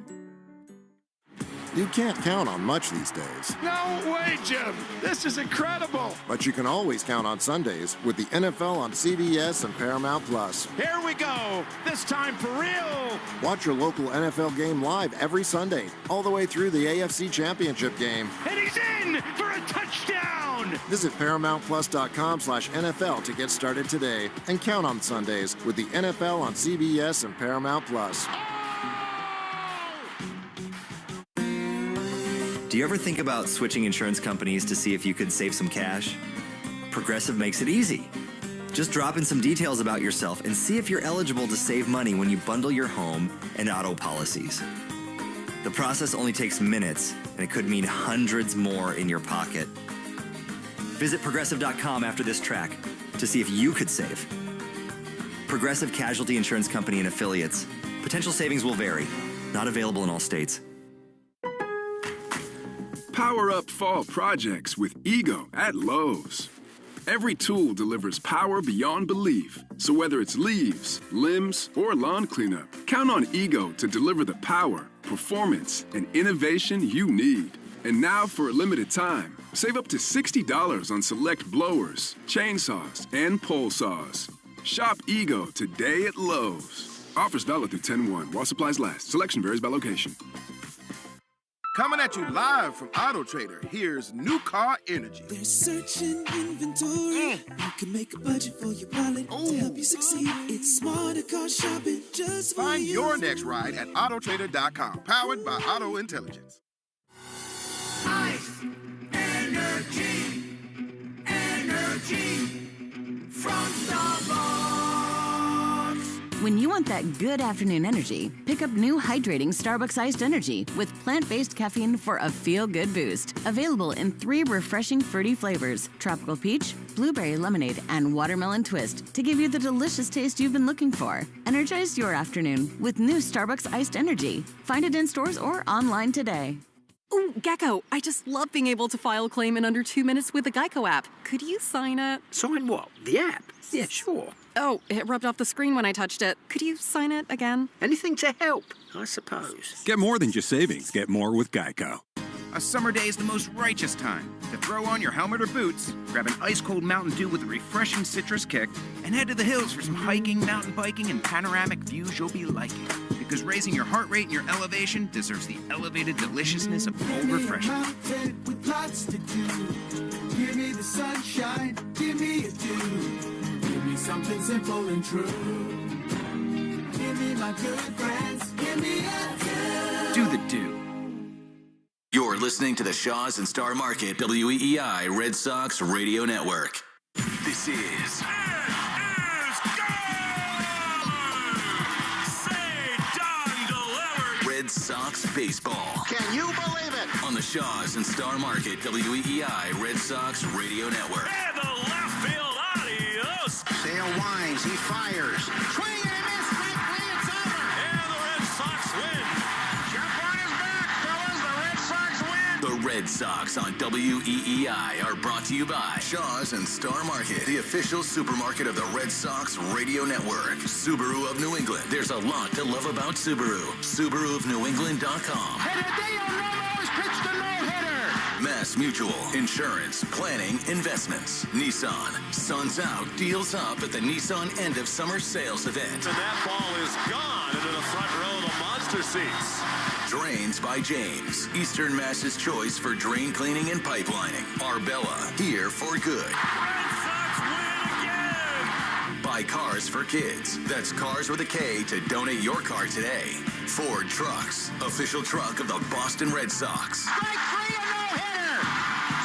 You can't count on much these days. No way, Jim. This is incredible. But you can always count on Sundays with the NFL on CBS and Paramount Plus. Here we go. This time for real. Watch your local NFL game live every Sunday, all the way through the AFC Championship game. And he's in for a touchdown. Visit ParamountPlus.com/NFL to get started today and count on Sundays with the NFL on CBS and Paramount Plus. Do you ever think about switching insurance companies to see if you could save some cash? Progressive makes it easy. Just drop in some details about yourself and see if you're eligible to save money when you bundle your home and auto policies. The process only takes minutes, and it could mean hundreds more in your pocket. Visit Progressive.com after this track to see if you could save. Progressive Casualty Insurance Company and Affiliates. Potential savings will vary. Not available in all states. Power up fall projects with Ego at Lowe's. Every tool delivers power beyond belief. So whether it's leaves, limbs, or lawn cleanup, count on Ego to deliver the power, performance, and innovation you need. And now for a limited time, save up to $60 on select blowers, chainsaws, and pole saws. Shop Ego today at Lowe's. Offers valid through 10/1 while supplies last. Selection varies by location. Coming at you live from Auto Trader, here's New Car Energy. They're searching inventory. You can make a budget for your wallet to help you succeed. It's smarter car shopping just for Find you. your next ride at autotrader.com, powered by Auto Intelligence. Ice, energy, energy from Starbucks. When you want that good afternoon energy, pick up new hydrating Starbucks Iced Energy with plant-based caffeine for a feel-good boost. Available in 3 refreshing fruity flavors: tropical peach, blueberry lemonade, and watermelon twist to give you the delicious taste you've been looking for. Energize your afternoon with new Starbucks Iced Energy. Find it in stores or online today. Ooh, Gecko, I just love being able to file a claim in under 2 minutes with the Geico app. Could you sign it? Sign what? The app? Yeah, sure. Oh, it rubbed off the screen when I touched it. Could you sign it again? Anything to help, I suppose. Get more than just savings. Get more with Geico. A summer day is the most righteous time to throw on your helmet or boots, grab an ice-cold Mountain Dew with a refreshing citrus kick, and head to the hills for some hiking, mountain biking, and panoramic views you'll be liking. Because raising your heart rate and your elevation deserves the elevated deliciousness of cold refreshment. With lots to do. Give me the sunshine, give me a dew. Give me something simple and true. Give me my good friends, give me a dew. Do the Dew. You're listening to the Shaws and Star Market WEEI Red Sox Radio Network. This is Red Sox Baseball. Can you believe it? On the Shaws and Star Market WEEI Red Sox Radio Network. And the left field, adios. Sale winds, he fires. Swing and a miss, strike three, it's over. And the Red Sox win. Jump on his back, fellas, the Red Sox win. The Red Sox on WEEI are brought to you by Shaws and Star Market, the official supermarket of the Red Sox Radio Network. Subaru of New England. There's a lot to love about Subaru. SubaruofNewEngland.com. And Hideo Nomo's pitched a no-hitter. Mass Mutual. Insurance, planning, investments. Nissan. Sun's out, deals up at the Nissan end of summer sales event. And that ball is gone into the front row of the monster seats. Drains by James. Eastern Mass's choice for drain cleaning and pipelining. Arbella, here for good. Red Sox win again. Buy cars for kids. That's Cars with a K to donate your car today. Ford Trucks, official truck of the Boston Red Sox. Strike three, a no-hitter.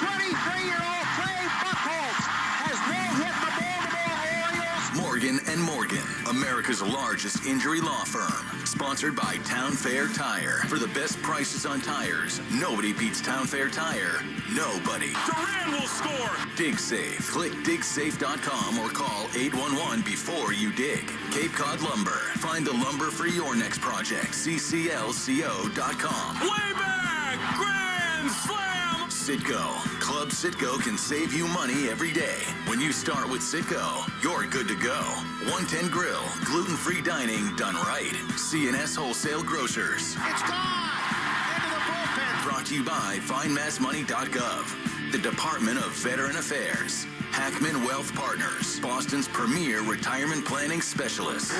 23-year-old Trey Buchholz has no-hit the Baltimore Orioles. Morgan & Morgan, America's largest injury law firm. Sponsored by Town Fair Tire. For the best prices on tires, nobody beats Town Fair Tire. Nobody. Duran will score. Dig Safe. Click digsafe.com or call 811 before you dig. Cape Cod Lumber. Find the lumber for your next project. cclco.com. Way back. Grand slam. Citgo. Club Citgo can save you money every day. When you start with Citgo, you're good to go. 110 Grill. Gluten-free dining done right. C&S Wholesale Grocers. It's gone. Into the bullpen. defense. Brought to you by FindMassMoney.gov, the Department of Veteran Affairs, Hackman Wealth Partners, Boston's premier retirement planning specialist.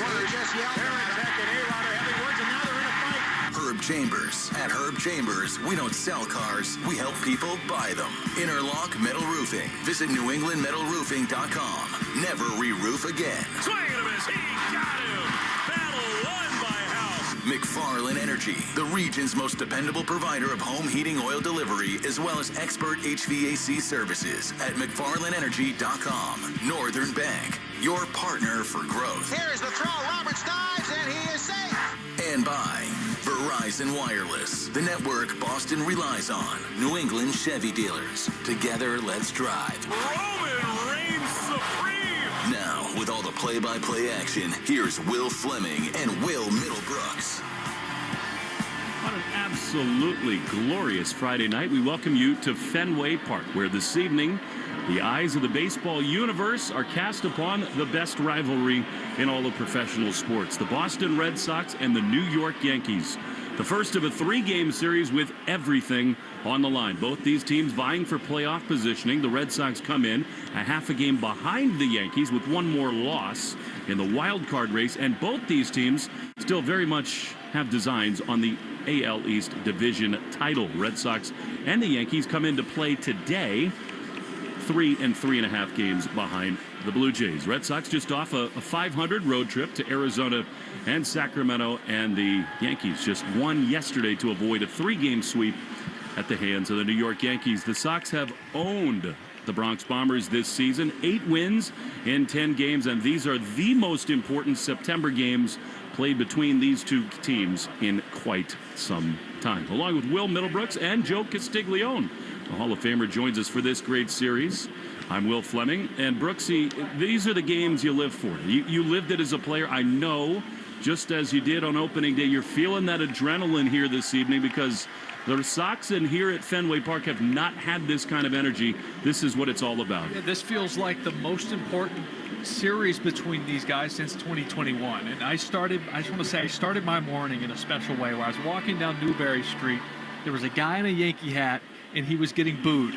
Herb Chambers. At Herb Chambers, we don't sell cars, we help people buy them. Interlock Metal Roofing. Visit NewEnglandMetalRoofing.com. Never re-roof again. Swing and a miss. He got him. Battle won by House. McFarland Energy, the region's most dependable provider of home heating oil delivery, as well as expert HVAC services at McFarlandEnergy.com. Northern Bank, your partner for growth. Here's the throw. Roberts dives, and he is safe. And by Verizon Wireless, the network Boston relies on. New England Chevy dealers. Together, let's drive. Roman reigns supreme. Now, with all the play-by-play action, here's Will Fleming and Will Middlebrooks. On an absolutely glorious Friday night, we welcome you to Fenway Park, where this evening the eyes of the baseball universe are cast upon the best rivalry in all of professional sports, the Boston Red Sox and the New York Yankees. The first of a three-game series with everything on the line. Both these teams vying for playoff positioning. The Red Sox come in a half a game behind the Yankees with one more loss in the wild card race, and both these teams still very much have designs on the AL East division title. Red Sox and the Yankees come into play today, 3 3.5 games behind the Blue Jays. Red Sox just off a 500 road trip to Arizona and Sacramento, and the Yankees just won yesterday to avoid a 3-game sweep at the hands of the New York Yankees. The Sox have owned the Bronx Bombers this season, 8 wins in 10 games, and these are the most important September games played between these two teams in quite some time. Along with Will Middlebrooks and Joe Castiglione, the Hall of Famer, joins us for this great series. I'm Will Fleming. And Brooksy, these are the games you live for. You lived it as a player. I know, just as you did on opening day, you're feeling that adrenaline here this evening because the Sox in here at Fenway Park have not had this kind of energy. This is what it's all about. Yeah, this feels like the most important series between these guys since 2021. And I just want to say I started my morning in a special way where I was walking down Newberry Street. There was a guy in a Yankee hat, and he was getting booed.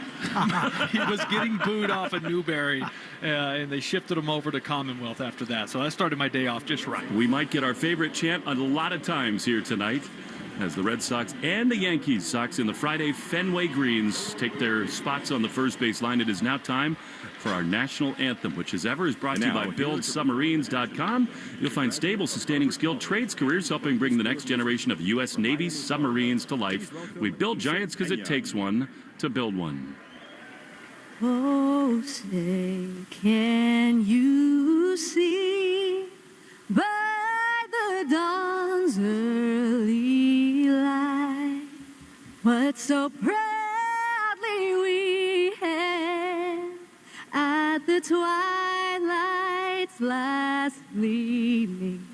He was getting booed off of Newberry, and they shifted him over to Commonwealth after that. So that started my day off just right. We might get our favorite chant a lot of times here tonight as the Red Sox and the Yankees. Sox in the Friday Fenway greens take their spots on the first base line. It is now time for our national anthem, which as ever is brought to you by BuildSubmarines.com. You'll find stable, sustaining, skilled trades careers helping bring the next generation of U.S. Navy submarines to life. We build giants because it takes one to build one. Oh, say, can you see by the dawn's early light what so proudly we had at the twilight's last gleaming,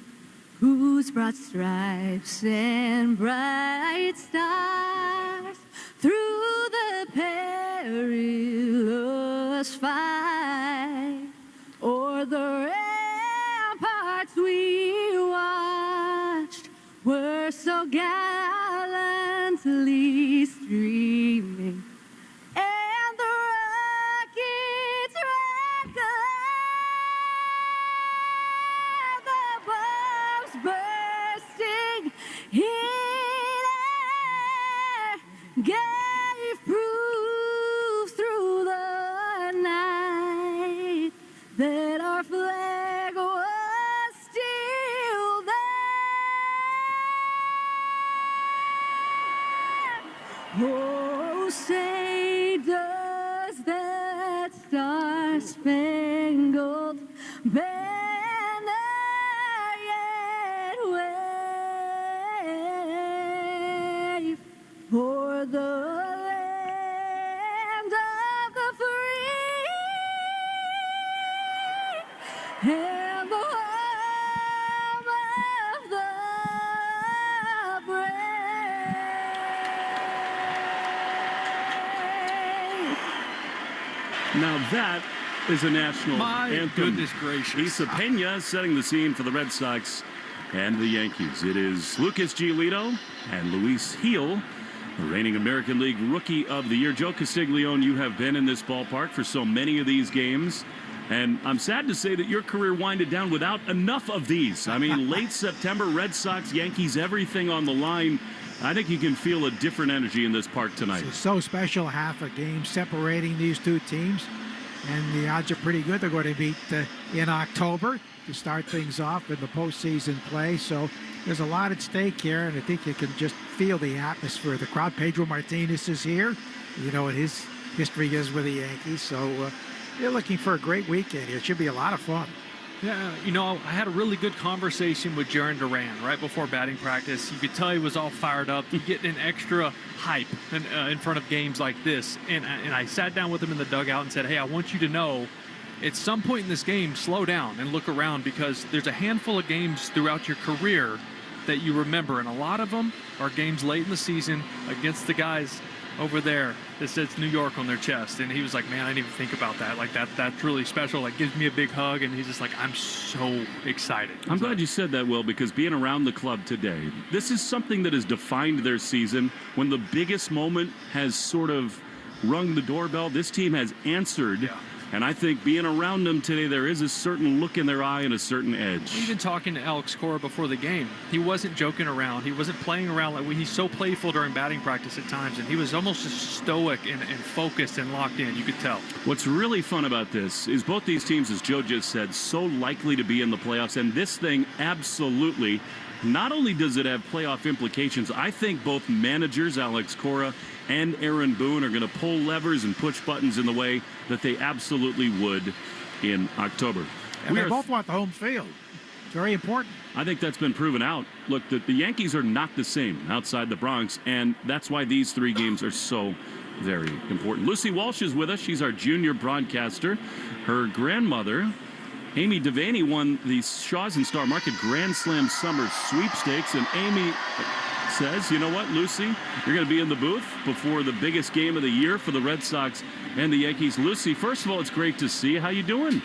whose broad stripes and bright stars through the perilous fight o'er the ramparts we watched were so gallantly streaming, and the rockets red glare, the bombs bursting in air gave proof through the night that our flag was still there. Oh, say does that star-spangled banner yet wave for the land of the free and the home of the brave? Now that is a national My anthem. goodness gracious. Isa Pena setting the scene for the Red Sox and the Yankees. It is Lucas Giolito and Luis Gil The reigning American League Rookie of the Year. Joe Castiglione, you have been in this ballpark for so many of these games. And I'm sad to say that your career winded down without enough of these. I mean, late September, Red Sox, Yankees, everything on the line. I think you can feel a different energy in this park tonight. It's so special, half a game separating these two teams. And the odds are pretty good they're going to meet in October to start things off in the postseason play. So there's a lot at stake here, and I think you can just feel the atmosphere of the crowd. Pedro Martinez is here. You know what his history is with the Yankees. So they're looking for a great weekend here. It should be a lot of fun. Yeah, you know, I had a really good conversation with Jaron Duran right before batting practice. You could tell he was all fired up. You get an extra hype in front of games like this. And I sat down with him in the dugout and said, hey, I want you to know at some point in this game, slow down and look around, because there's a handful of games throughout your career that you remember. And a lot of them are games late in the season against the guys over there that says New York on their chest. And he was like, man, I didn't even think about that. Like, that's really special. Like, gives me a big hug. And he's just like, I'm so excited. I'm glad you said that, Will, because being around the club today, this is something that has defined their season. When the biggest moment has sort of rung the doorbell, this team has answered. Yeah. And I think being around them today, there is a certain look in their eye and a certain edge. Even talking to Alex Cora before the game, he wasn't joking around. He wasn't playing around. Like, he's so playful during batting practice at times, and he was almost just stoic and focused and locked in. You could tell. What's really fun about this is both these teams, as Joe just said, so likely to be in the playoffs. And this thing absolutely, not only does it have playoff implications, I think both managers, Alex Cora and Aaron Boone, are going to pull levers and push buttons in the way that they absolutely would in October. And they both want the home field. It's very important. I think that's been proven out. Look, the Yankees are not the same outside the Bronx, and that's why these three games are so very important. Lucy Walsh is with us. She's our junior broadcaster. Her grandmother, Amy Devaney, won the Shaw's and Star Market Grand Slam Summer Sweepstakes, and Amy says, you know what, Lucy, you're going to be in the booth before the biggest game of the year for the Red Sox and the Yankees. Lucy, first of all, it's great to see you. How you doing?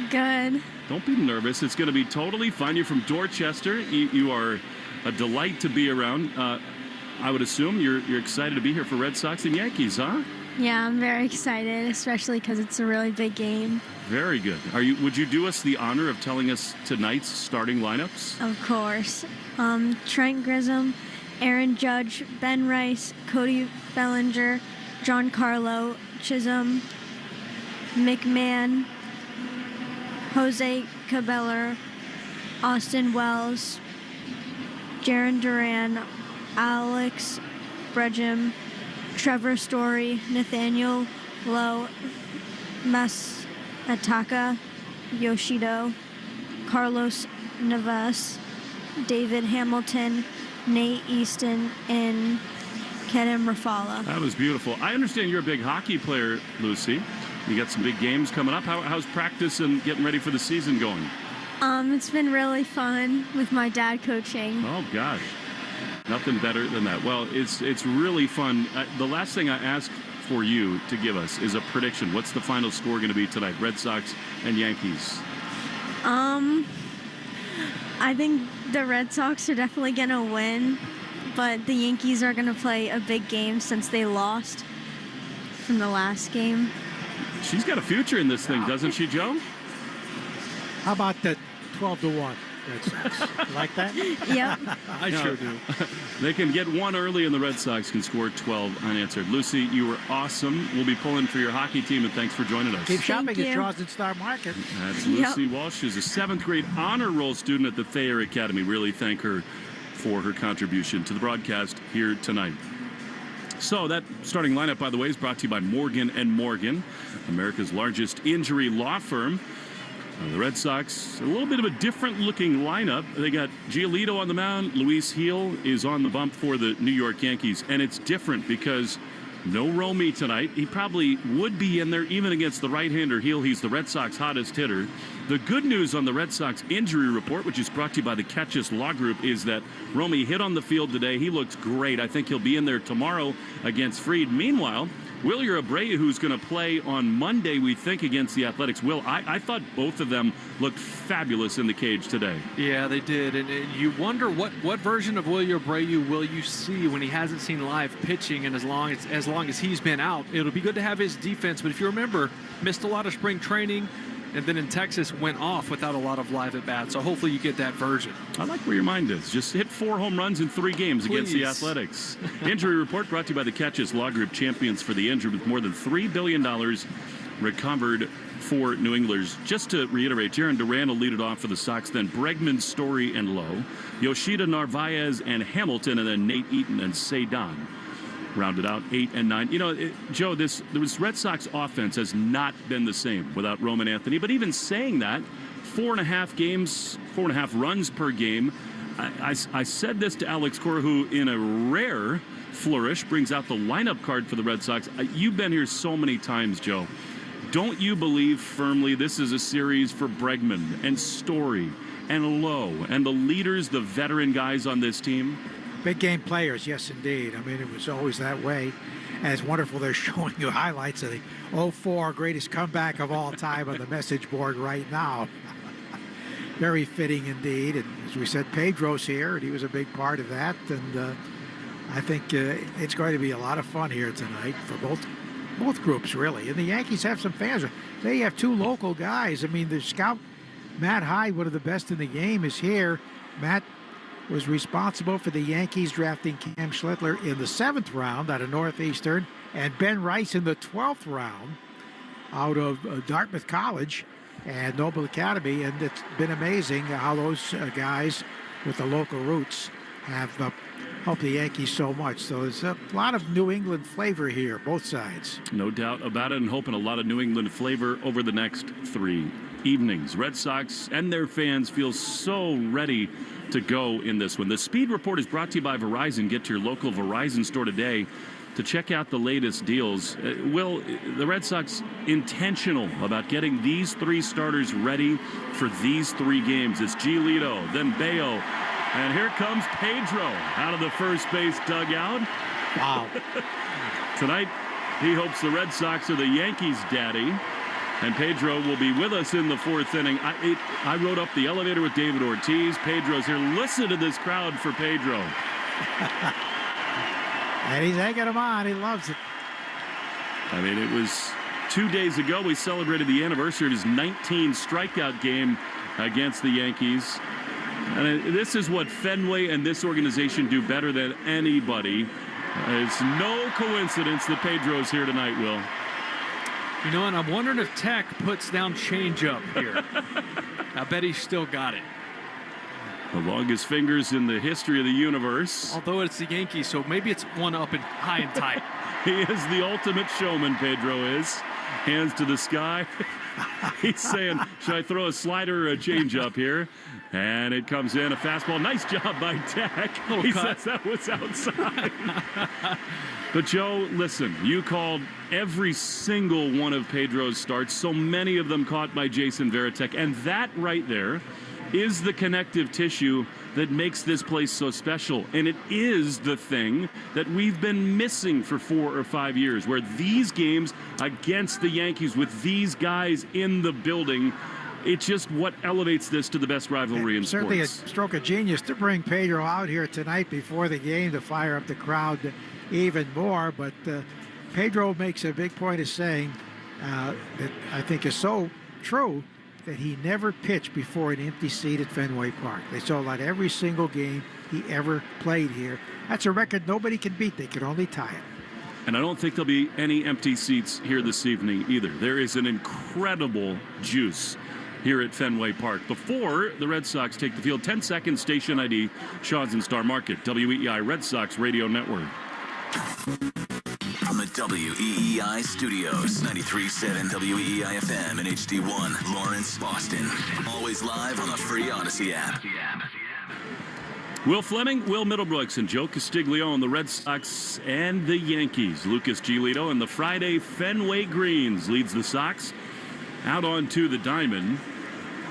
Good. Don't be nervous. It's going to be totally fine. You're from Dorchester. You are a delight to be around. I would assume you're excited to be here for Red Sox and Yankees, huh? Yeah, I'm very excited, especially because it's a really big game. Very good. Would you do us the honor of telling us tonight's starting lineups? Of course. Trent Grisham, Aaron Judge, Ben Rice, Cody Bellinger, Giancarlo Chisholm, McMahon, Jose Cabello, Austin Wells, Jaron Duran, Alex Bregman, Trevor Story, Nathaniel Lowe, Masataka Yoshida, Carlos Navas, David Hamilton, Nate Easton, and Kenan Rafala. That was beautiful. I understand you're a big hockey player, Lucy. You got some big games coming up. How's practice and getting ready for the season going? It's been really fun with my dad coaching. Oh, gosh. Nothing better than that. Well, it's really fun. The last thing I ask for you to give us is a prediction. What's the final score going to be tonight? Red Sox and Yankees. I think the Red Sox are definitely going to win, but the Yankees are going to play a big game since they lost from the last game. She's got a future in this thing, doesn't she, Joe? How about the 12-1 Red Sox? You like that? Yep. I sure do. They can get one early, and the Red Sox can score 12 unanswered. Lucy, you were awesome. We'll be pulling for your hockey team, and thanks for joining us. Keep shopping at Shaw's and Star Market. That's Lucy Walsh. She's a 7th grade honor roll student at the Thayer Academy. Really thank her for her contribution to the broadcast here tonight. So that starting lineup, by the way, is brought to you by Morgan & Morgan, America's largest injury law firm. The Red Sox, a little bit of a different-looking lineup. They got Giolito on the mound. Luis Gil is on the bump for the New York Yankees. And it's different because no Romy tonight. He probably would be in there even against the right-hander Gil. He's the Red Sox hottest hitter. The good news on the Red Sox injury report, which is brought to you by the Catches Law Group, is that Romy hit on the field today. He looks great. I think he'll be in there tomorrow against Fried. Meanwhile, Wilyer Abreu, who's going to play on Monday, we think, against the Athletics. Will, I thought both of them looked fabulous in the cage today. Yeah, they did. And you wonder what version of Wilyer Abreu will you see when he hasn't seen live pitching, and as long as he's been out. It'll be good to have his defense, but if you remember, missed a lot of spring training, and then in Texas went off without a lot of live at-bats. So hopefully you get that version. I like where your mind is. Just hit 4 home runs in 3 games against the Athletics. Injury report brought to you by the Catches Law Group, champions for the injured, with more than $3 billion recovered for New Englanders. Just to reiterate, Jarren Duran will lead it off for the Sox, then Bregman, Story, and Lowe, Yoshida, Narvaez, and Hamilton, and then Nate Eaton and Cedon. Rounded out 8 and 9. You know, Joe, this Red Sox offense has not been the same without Roman Anthony. But even saying that, 4.5 runs per game. I said this to Alex Cora, who in a rare flourish brings out the lineup card for the Red Sox. You've been here so many times, Joe. Don't you believe firmly this is a series for Bregman and Story and Lowe and the leaders, the veteran guys on this team? Big game players, yes, indeed. I mean, it was always that way. And it's wonderful they're showing you highlights of the 0-4 greatest comeback of all time on the message board right now. Very fitting indeed. And as we said, Pedro's here, and he was a big part of that. And I think it's going to be a lot of fun here tonight for both groups, really. And the Yankees have some fans. They have 2 local guys. I mean, the scout, Matt Hyde, one of the best in the game, is here. Matt was responsible for the Yankees drafting Cam Schlittler in the 7th round out of Northeastern, and Ben Rice in the 12th round out of Dartmouth College and Noble Academy. And it's been amazing how those guys with the local roots have helped the Yankees so much. So there's a lot of New England flavor here, both sides. No doubt about it, and hoping a lot of New England flavor over the next 3 evenings. Red Sox and their fans feel so ready to go in this one. The Speed Report is brought to you by Verizon. Get to your local Verizon store today to check out the latest deals. Will, the Red Sox intentional about getting these 3 starters ready for these 3 games? It's Giolito, then Bayo, and here comes Pedro out of the first base dugout. Wow. Tonight, he hopes the Red Sox are the Yankees' daddy. And Pedro will be with us in the 4th inning. I rode up the elevator with David Ortiz. Pedro's here. Listen to this crowd for Pedro. And he's egging him on. He loves it. I mean, it was 2 days ago we celebrated the anniversary of his 19 strikeout game against the Yankees. And this is what Fenway and this organization do better than anybody. It's no coincidence that Pedro's here tonight, Will. You know, and I'm wondering if Tech puts down changeup here. I bet he's still got it. The longest fingers in the history of the universe. Although it's the Yankees, so maybe it's one up and high and tight. He is the ultimate showman, Pedro is. Hands to the sky. He's saying, should I throw a slider or a changeup here? And it comes in, a fastball. Nice job by Tech. He says that was outside. But, Joe, listen, you called every single one of Pedro's starts, so many of them caught by Jason Varitek. And that right there is the connective tissue that makes this place so special. And it is the thing that we've been missing for 4 or 5 years, where these games against the Yankees with these guys in the building, it's just what elevates this to the best rivalry in sports. Certainly a stroke of genius to bring Pedro out here tonight before the game to fire up the crowd even more. But Pedro makes a big point of saying that I think is so true, that he never pitched before an empty seat at Fenway Park. They sold out every single game he ever played here. That's a record nobody can beat. They can only tie it. And I don't think there'll be any empty seats here this evening either. There is an incredible juice here at Fenway Park. Before the Red Sox take the field, 10 seconds, station ID, Shaw's and Star Market, WEEI Red Sox Radio Network. From the WEEI studios, 93.7 WEEI FM and HD1, Lawrence, Boston. Always live on the free Odyssey app. Will Fleming, Will Middlebrooks, and Joe Castiglione, the Red Sox and the Yankees. Lucas Giolito and the Friday Fenway Greens leads the Sox out onto the diamond.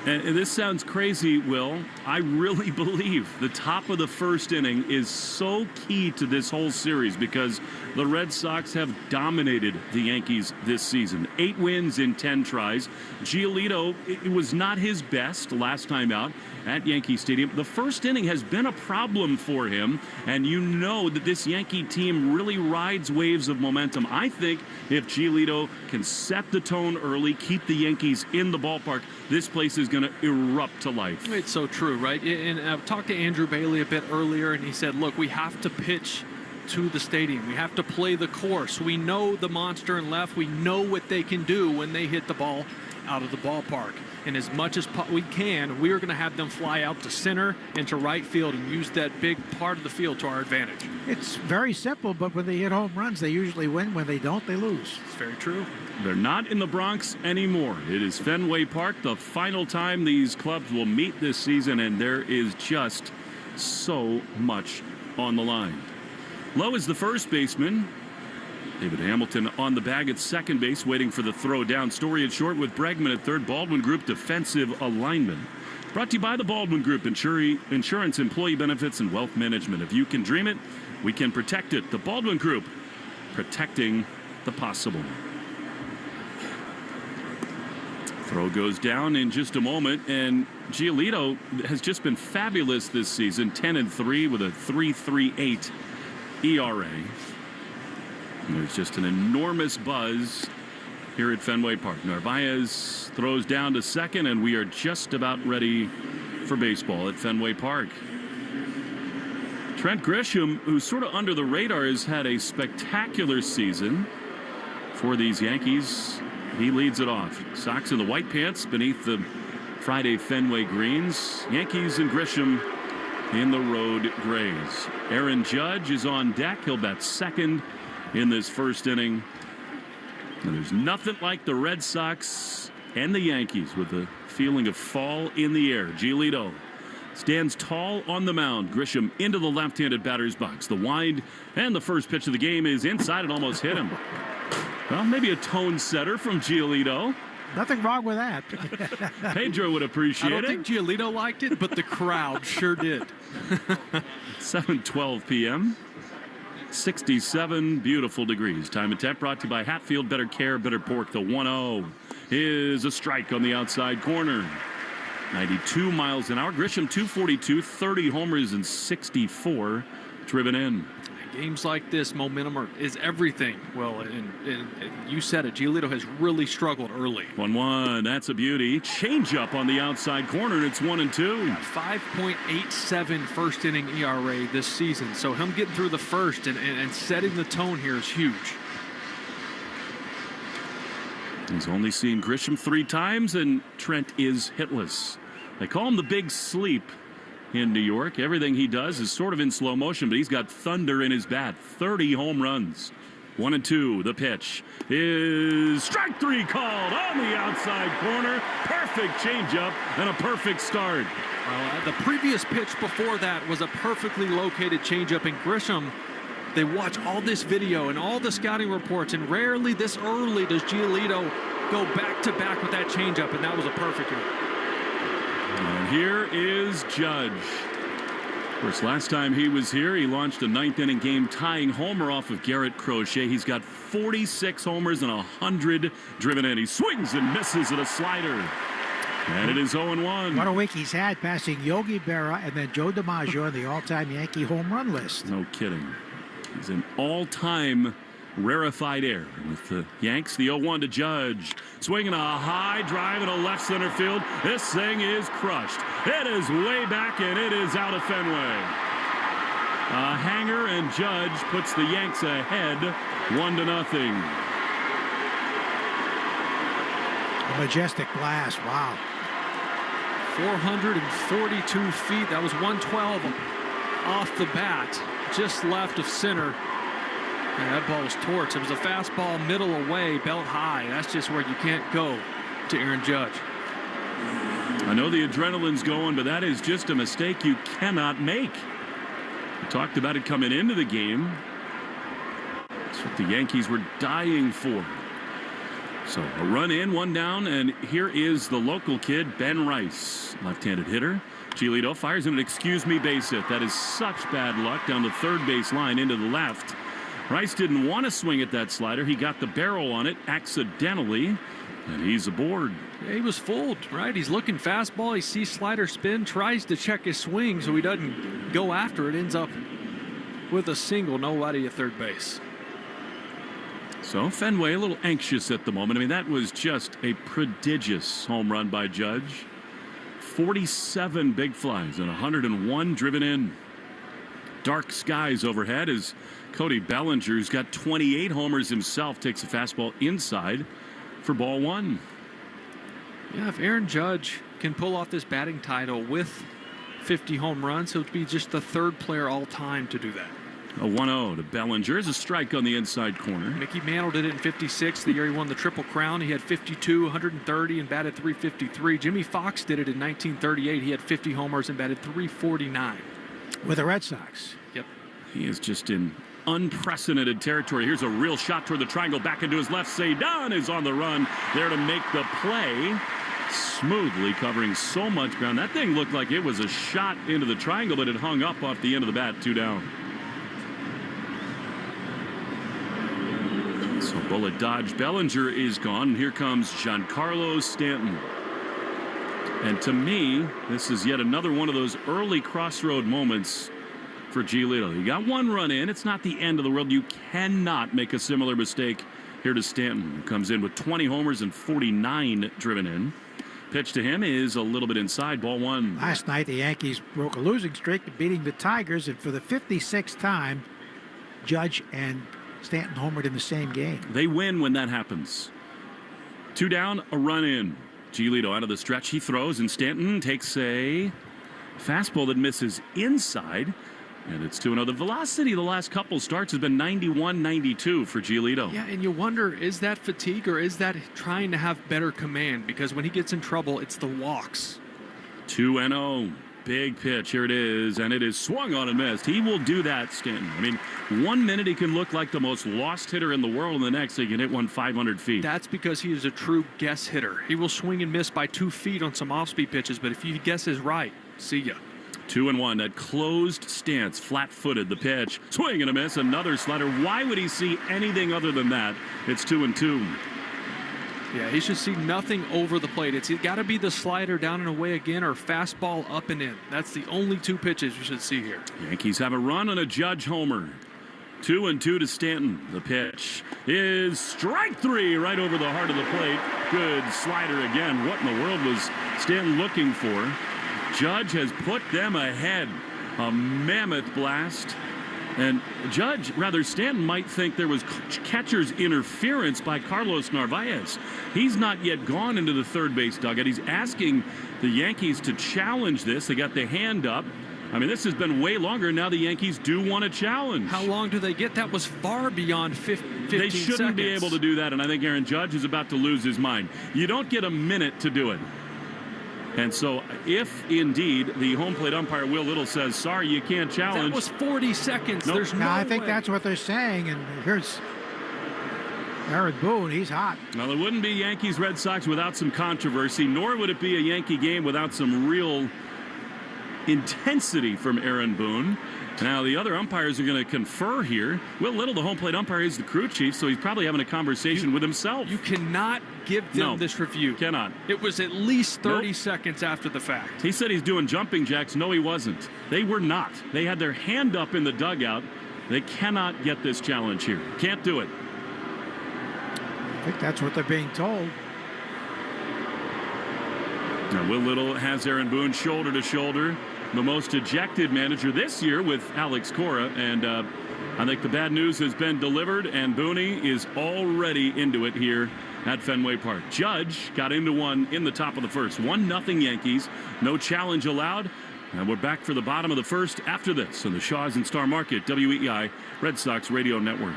And this sounds crazy, Will. I really believe the top of the first inning is so key to this whole series because the Red Sox have dominated the Yankees this season. 8 wins in 10 tries. Giolito, it was not his best last time out at Yankee Stadium. The first inning has been a problem for him, and you know that this Yankee team really rides waves of momentum. I think if Giolito can set the tone early, keep the Yankees in the ballpark, this place is going to erupt to life. It's so true, right? And I've talked to Andrew Bailey a bit earlier, and he said, look, we have to pitch to the stadium. We have to play the course. We know the monster in left. We know what they can do when they hit the ball out of the ballpark. And as much as we can, we are going to have them fly out to center and to right field and use that big part of the field to our advantage. It's very simple, but when they hit home runs, they usually win. When they don't, they lose. It's very true. They're not in the Bronx anymore. It is Fenway Park, the final time these clubs will meet this season, and there is just so much on the line. Lowe is the first baseman. David Hamilton on the bag at second base, waiting for the throw down. Story at short with Bregman at third. Baldwin Group defensive alignment. Brought to you by the Baldwin Group, insurance, employee benefits, and wealth management. If you can dream it, we can protect it. The Baldwin Group, protecting the possible. Throw goes down in just a moment, and Giolito has just been fabulous this season. 10-3 with a 3.38 ERA. And there's just an enormous buzz here at Fenway Park. Narvaez throws down to second, and we are just about ready for baseball at Fenway Park. Trent Grisham, who's sort of under the radar, has had a spectacular season for these Yankees. He leads it off. Sox in the white pants beneath the Friday Fenway greens. Yankees and Grisham in the road grays. Aaron Judge is on deck. He'll bat second in this first inning. And there's nothing like the Red Sox and the Yankees with a feeling of fall in the air. Giolito stands tall on the mound. Grisham into the left-handed batter's box. The wind and the first pitch of the game is inside. It almost hit him. Well, maybe a tone setter from Giolito. Nothing wrong with that. Pedro would appreciate it. I don't think Giolito liked it, but the crowd sure did. 7:12 p.m. 67 beautiful degrees. Time and temp brought to you by Hatfield. Better care, better pork. The 1-0 is a strike on the outside corner. 92 miles an hour. Grisham 242, 30 homers and 64 driven in. Games like this, momentum is everything. Well, and you said it. Giolito has really struggled early. 1-1. That's a beauty. Changeup on the outside corner. It's 1-2. 5.87 first inning ERA this season. So him getting through the first and setting the tone here is huge. He's only seen Grisham 3 times, and Trent is hitless. They call him the Big Sleep in New York. Everything he does is sort of in slow motion, but he's got thunder in his bat. 30 home runs. 1-2. The pitch is strike 3 called on the outside corner. Perfect changeup and a perfect start. The previous pitch before that was a perfectly located changeup, and Grisham, they watch all this video and all the scouting reports, and rarely this early does Giolito go back-to-back with that changeup, and that was a perfect one. And here is Judge. Of course, last time he was here, he launched a 9th inning game tying homer off of Garrett Crochet. He's got 46 homers and 100 driven in. He swings and misses at a slider. And it is 0-1. What a week he's had, passing Yogi Berra and then Joe DiMaggio on the all-time Yankee home run list. No kidding. He's an all-time rarefied air. With the Yanks, the 0-1 to Judge. Swinging a high drive in a left center field. This thing is crushed. It is way back, and it is out of Fenway. A hanger, and Judge puts the Yanks ahead 1-0. A majestic blast. Wow. 442 feet. That was 112 off the bat, just left of center. And that ball was torched. It was a fastball middle away, belt high. That's just where you can't go to Aaron Judge. I know the adrenaline's going, but that is just a mistake you cannot make. We talked about it coming into the game. That's what the Yankees were dying for. So a run in, one down, and here is the local kid, Ben Rice, left-handed hitter. Giolito fires an excuse-me base hit. That is such bad luck down the third base line into the left. Rice didn't want to swing at that slider. He got the barrel on it accidentally, and he's aboard. Yeah, he was fooled, right? He's looking fastball. He sees slider spin, tries to check his swing so he doesn't go after it. Ends up with a single, nobody at third base. So Fenway a little anxious at the moment. I mean, that was just a prodigious home run by Judge. 47 big flies and 101 driven in. Dark skies overhead as Cody Bellinger, who's got 28 homers himself, takes a fastball inside for ball one. Yeah, if Aaron Judge can pull off this batting title with 50 home runs, he'll be just the third player all time to do that. A 1-0 to Bellinger is a strike on the inside corner. Mickey Mantle did it in 56, the year he won the Triple Crown. He had 52, 130, and batted .353. Jimmy Fox did it in 1938. He had 50 homers and batted .349. With the Red Sox. Yep. He is just in unprecedented territory. Here's a real shot toward the triangle. Back into his left. Cedon is on the run there to make the play. Smoothly covering so much ground. That thing looked like it was a shot into the triangle, but it hung up off the end of the bat. 2 down. So bullet dodge. Bellinger is gone. And here comes Giancarlo Stanton. And to me, this is yet another one of those early crossroad moments for Giolito. You got one run in. It's not the end of the world. You cannot make a similar mistake here to Stanton, who comes in with 20 homers and 49 driven in. Pitch to him is a little bit inside, ball one. Last night, the Yankees broke a losing streak, beating the Tigers, and for the 56th time, Judge and Stanton homered in the same game. They win when that happens. 2 down, a run in. Giolito out of the stretch. He throws, and Stanton takes a fastball that misses inside. And it's 2-0. The velocity the last couple starts has been 91, 92 for Giolito. Yeah, and you wonder, is that fatigue or is that trying to have better command? Because when he gets in trouble, it's the walks. 2-0. Big pitch. Here it is. And it is swung on and missed. He will do that, Stanton. I mean, 1 minute he can look like the most lost hitter in the world, and the next he can hit one 500 feet. That's because he is a true guess hitter. He will swing and miss by 2 feet on some off-speed pitches, but if he guesses right, see ya. 2-1. That closed stance, flat-footed. The pitch, swing and a miss. Another slider. Why would he see anything other than that? It's 2-2. Yeah, he should see nothing over the plate. It's got to be the slider down and away again or fastball up and in. That's the only 2 pitches you should see here. Yankees have a run on a Judge homer. 2-2 to Stanton. The pitch is strike 3 right over the heart of the plate. Good slider again. What in the world was Stanton looking for? Judge has put them ahead. A mammoth blast. And Stanton might think there was catcher's interference by Carlos Narvaez. He's not yet gone into the third base dugout. He's asking the Yankees to challenge this. They got the hand up. I mean, this has been way longer. Now the Yankees do want a challenge. How long do they get? That was far beyond 15 They shouldn't seconds. be able to do that, and I think Aaron Judge is about to lose his mind. You don't get a minute to do it. And so if indeed the home plate umpire Will Little says, sorry, you can't challenge. That was 40 seconds. Nope. There's no I think way. that's what they're saying. And here's Aaron Boone. He's hot. Well, it wouldn't be Yankees-Red Sox without some controversy, nor would it be a Yankee game without some real intensity from Aaron Boone. Now, the other umpires are going to confer here. Will Little, the home plate umpire, is the crew chief, so he's probably having a conversation with himself. You cannot give them this review. Cannot. It was at least 30 seconds after the fact. He said he's doing jumping jacks. No, he wasn't. They were not. They had their hand up in the dugout. They cannot get this challenge here. Can't do it. I think that's what they're being told. Now, Will Little has Aaron Boone shoulder to shoulder. The most ejected manager this year with Alex Cora, and I think the bad news has been delivered, and Booney is already into it here at Fenway Park. Judge got into one in the top of the first. 1-0 Yankees. No challenge allowed. And we're back for the bottom of the first after this on the Shaws and Star Market WEEI Red Sox Radio Network.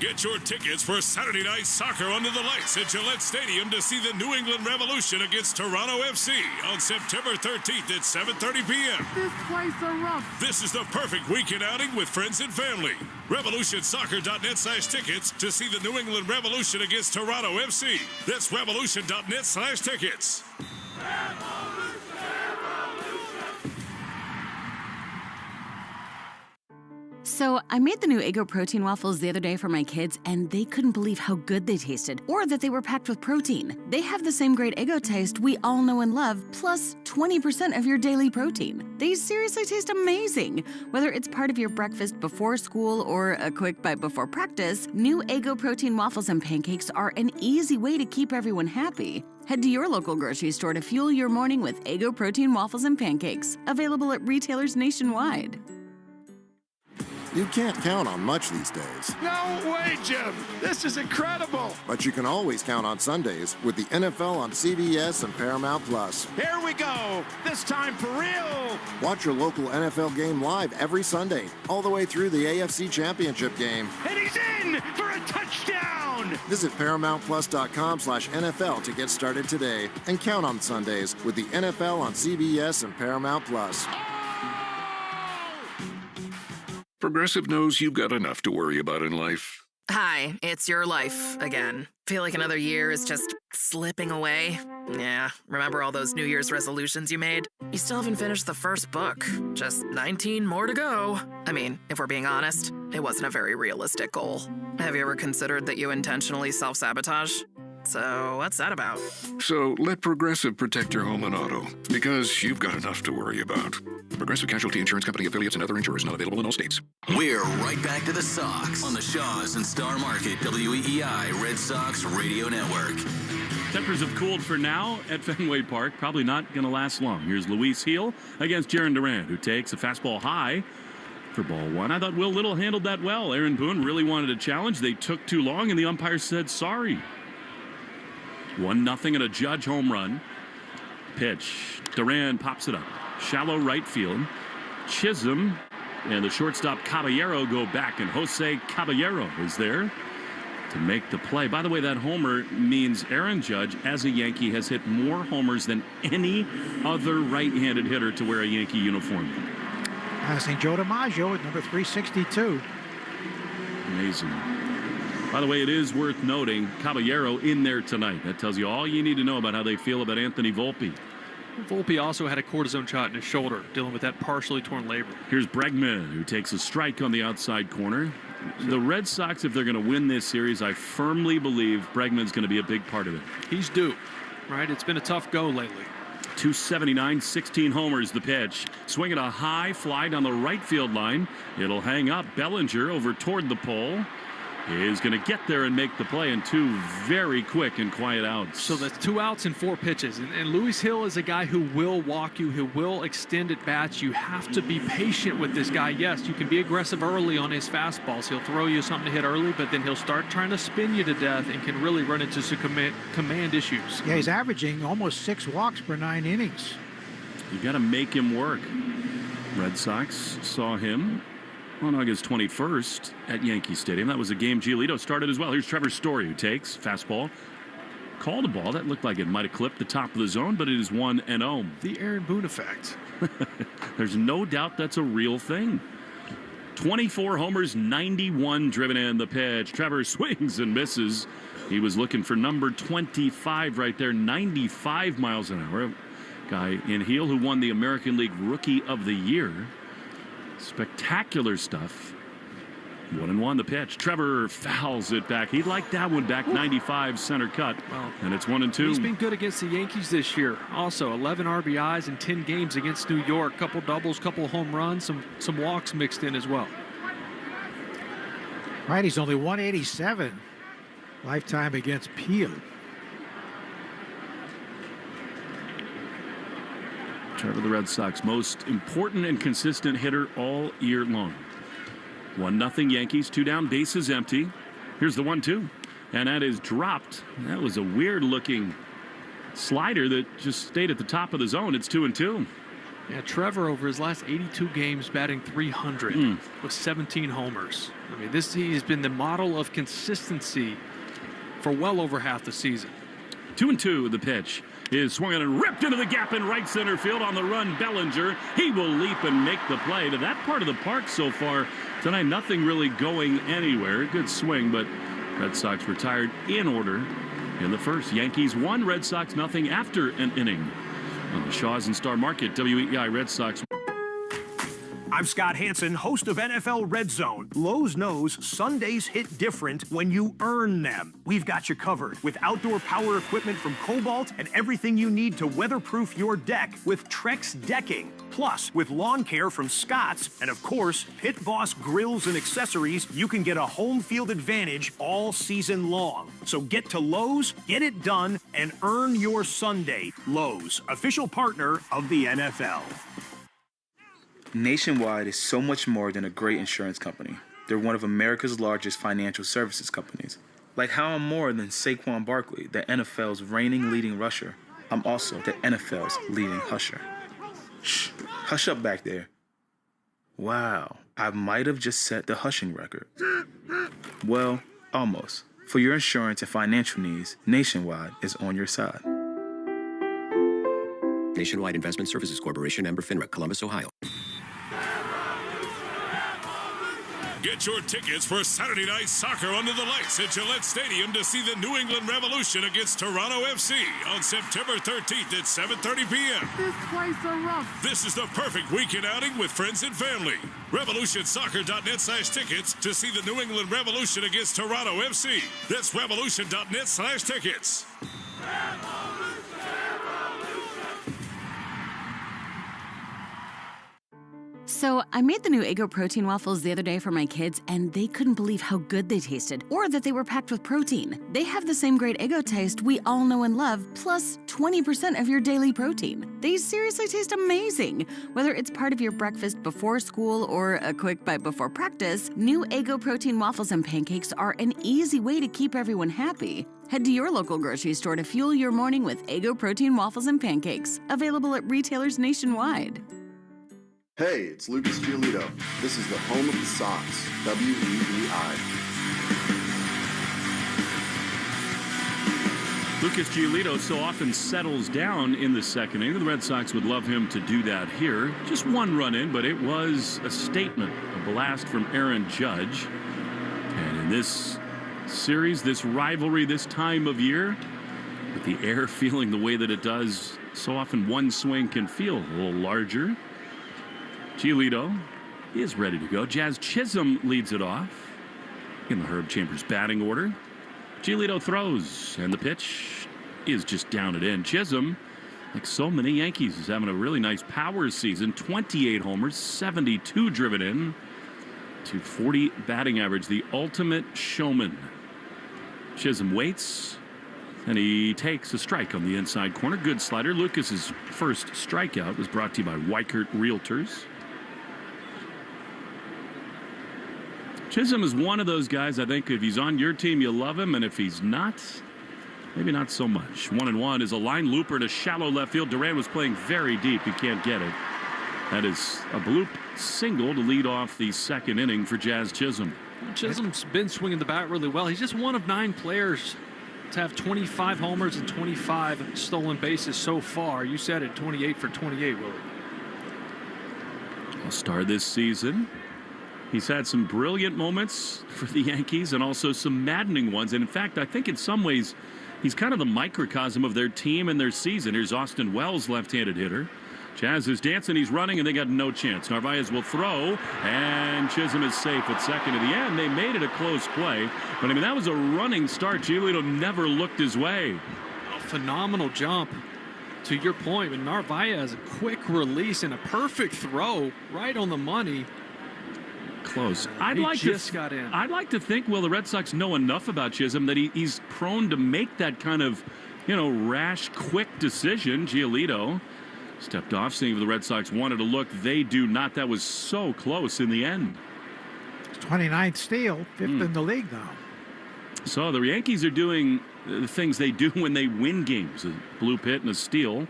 Get your tickets for Saturday Night Soccer under the lights at Gillette Stadium to see the New England Revolution against Toronto FC on September 13th at 7:30 p.m. This place is rough. This is the perfect weekend outing with friends and family. RevolutionSoccer.net/tickets to see the New England Revolution against Toronto FC. That's Revolution.net/tickets. So I made the new Eggo protein waffles the other day for my kids, and they couldn't believe how good they tasted, or that they were packed with protein. They have the same great Eggo taste we all know and love, plus 20% of your daily protein. They seriously taste amazing. Whether it's part of your breakfast before school or a quick bite before practice, new Eggo protein waffles and pancakes are an easy way to keep everyone happy. Head to your local grocery store to fuel your morning with Eggo protein waffles and pancakes, available at retailers nationwide. You can't count on much these days. No way, Jim. This is incredible. But you can always count on Sundays with the NFL on CBS and Paramount Plus. Here we go. This time for real. Watch your local NFL game live every Sunday, all the way through the AFC Championship game. And he's in for a touchdown. Visit ParamountPlus.com/NFL to get started today. And count on Sundays with the NFL on CBS and Paramount Plus. Progressive knows you've got enough to worry about in life. Hi, it's your life again. Feel like another year is just slipping away? Yeah, remember all those New Year's resolutions you made? You still haven't finished the first book. Just 19 more to go. I mean, if we're being honest, it wasn't a very realistic goal. Have you ever considered that you intentionally self-sabotage? So what's that about? So let Progressive protect your home and auto, because you've got enough to worry about. Progressive Casualty Insurance Company affiliates and other insurers not available in all states. We're right back to the Sox on the Shaws and Star Market WEEI Red Sox Radio Network. Tempers have cooled for now at Fenway Park. Probably not going to last long. Here's Luis Gil against Jaron Durant, who takes a fastball high for ball one. I thought Will Little handled that well. Aaron Boone really wanted a challenge. They took too long, and the umpire said sorry. 1-0 and a Judge home run. Pitch. Duran pops it up. Shallow right field. Chisholm and the shortstop Caballero go back, and Jose Caballero is there to make the play. By the way, that homer means Aaron Judge, as a Yankee, has hit more homers than any other right-handed hitter to wear a Yankee uniform. Passing Joe DiMaggio at number 362. Amazing. By the way, it is worth noting Caballero in there tonight. That tells you all you need to know about how they feel about Anthony Volpe. Volpe also had a cortisone shot in his shoulder, dealing with that partially torn labrum. Here's Bregman, who takes a strike on the outside corner. The Red Sox, if they're going to win this series, I firmly believe Bregman's going to be a big part of it. He's due, right? It's been a tough go lately. 279, 16 homers, the pitch. Swinging a high fly down the right field line. It'll hang up. Bellinger over toward the pole is going to get there and make the play in two very quick and quiet outs. So that's 2 outs and 4 pitches. And Luis Gil is a guy who will walk you, who will extend at bats. You have to be patient with this guy. Yes, you can be aggressive early on his fastballs. He'll throw you something to hit early, but then he'll start trying to spin you to death and can really run into some command issues. Yeah, he's averaging almost 6 walks per 9 innings. You got to make him work. Red Sox saw him on August 21st at Yankee Stadium. That was a game Giolito started as well. Here's Trevor Story, who takes fastball. Called a ball that looked like it might have clipped the top of the zone, but it is 1-0. The Aaron Boone effect. There's no doubt that's a real thing. 24 homers, 91 driven in. The pitch. Trevor swings and misses. He was looking for number 25 right there, 95 miles an hour. Guy in Heel who won the American League Rookie of the Year. Spectacular stuff. 1-1 the pitch. Trevor fouls it back. He'd like that one back. 95 center cut. Well, and it's 1-2. He's been good against the Yankees this year. Also 11 RBIs in 10 games against New York. Couple doubles, couple home runs, some walks mixed in as well. Right, he's only 187 lifetime against Peel. Trevor, the Red Sox most important and consistent hitter all year long. 1-0 Yankees, 2 down, bases empty. Here's the 1-2, and that is dropped. That was a weird looking slider that just stayed at the top of the zone. It's 2-2. Yeah, Trevor, over his last 82 games, batting .300 with 17 homers. I mean, he's been the model of consistency for well over half the season. 2-2, the pitch is swung and ripped into the gap in right center field. On the run, Bellinger. He will leap and make the play. To that part of the park so far tonight, nothing really going anywhere. Good swing, but Red Sox retired in order in the first. Yankees 1, Red Sox nothing after an inning. On the Shaw's and Star Market, WEEI Red Sox. I'm Scott Hansen, host of NFL Red Zone. Lowe's knows Sundays hit different when you earn them. We've got you covered with outdoor power equipment from Cobalt and everything you need to weatherproof your deck with Trex decking. Plus, with lawn care from Scott's and, of course, Pit Boss grills and accessories, you can get a home field advantage all season long. So get to Lowe's, get it done, and earn your Sunday. Lowe's, official partner of the NFL. Nationwide is so much more than a great insurance company. They're one of America's largest financial services companies. Like how I'm more than Saquon Barkley, the NFL's reigning leading rusher. I'm also the NFL's leading husher. Shh, hush up back there. Wow, I might have just set the hushing record. Well, almost. For your insurance and financial needs, Nationwide is on your side. Nationwide Investment Services Corporation, member FINRA, Columbus, Ohio. Get your tickets for Saturday Night Soccer under the lights at Gillette Stadium to see the New England Revolution against Toronto FC on September 13th at 7:30 p.m. This place erupts. This is the perfect weekend outing with friends and family. RevolutionSoccer.net/tickets to see the New England Revolution against Toronto FC. That's Revolution.net/tickets. So I made the new Eggo protein waffles the other day for my kids, and they couldn't believe how good they tasted, or that they were packed with protein. They have the same great Eggo taste we all know and love, plus 20% of your daily protein. They seriously taste amazing. Whether it's part of your breakfast before school or a quick bite before practice, new Eggo protein waffles and pancakes are an easy way to keep everyone happy. Head to your local grocery store to fuel your morning with Eggo protein waffles and pancakes, available at retailers nationwide. Hey, it's Lucas Giolito. This is the home of the Sox, WEEI. Lucas Giolito so often settles down in the second inning. The Red Sox would love him to do that here. Just one run in, but it was a statement, a blast from Aaron Judge. And in this series, this rivalry, this time of year, with the air feeling the way that it does, so often one swing can feel a little larger. Giolito is ready to go. Jazz Chisholm leads it off in the Herb Chambers batting order. Giolito throws, and the pitch is just down and in. Chisholm, like so many Yankees, is having a really nice power season. 28 homers, 72 driven in, to 40 batting average. The ultimate showman. Chisholm waits, and he takes a strike on the inside corner. Good slider. Lucas's first strikeout was brought to you by Weichert Realtors. Chisholm is one of those guys, I think, if he's on your team, you love him, and if he's not, maybe not so much. 1-1 is a line looper to shallow left field. Duran was playing very deep. He can't get it. That is a bloop single to lead off the second inning for Jazz Chisholm. Chisholm's been swinging the bat really well. He's just one of 9 players to have 25 homers and 25 stolen bases so far. You said it, 28 for 28, Willie. All-star this season. He's had some brilliant moments for the Yankees and also some maddening ones. And in fact, I think in some ways, he's kind of the microcosm of their team and their season. Here's Austin Wells, left-handed hitter. Jazz is dancing, he's running, and they got no chance. Narvaez will throw, and Chisholm is safe at second. In the end, they made it a close play. But, I mean, that was a running start. Giolito never looked his way. A phenomenal jump. To your point, and Narvaez, a quick release and a perfect throw right on the money. Close. I'd like to think, well, the Red Sox know enough about Chisholm that he's prone to make that kind of, rash, quick decision. Giolito stepped off, seeing if the Red Sox wanted to look. They do not. That was so close in the end. 29th steal, 5th in the league now. So the Yankees are doing the things they do when they win games. A blue pit and a steal.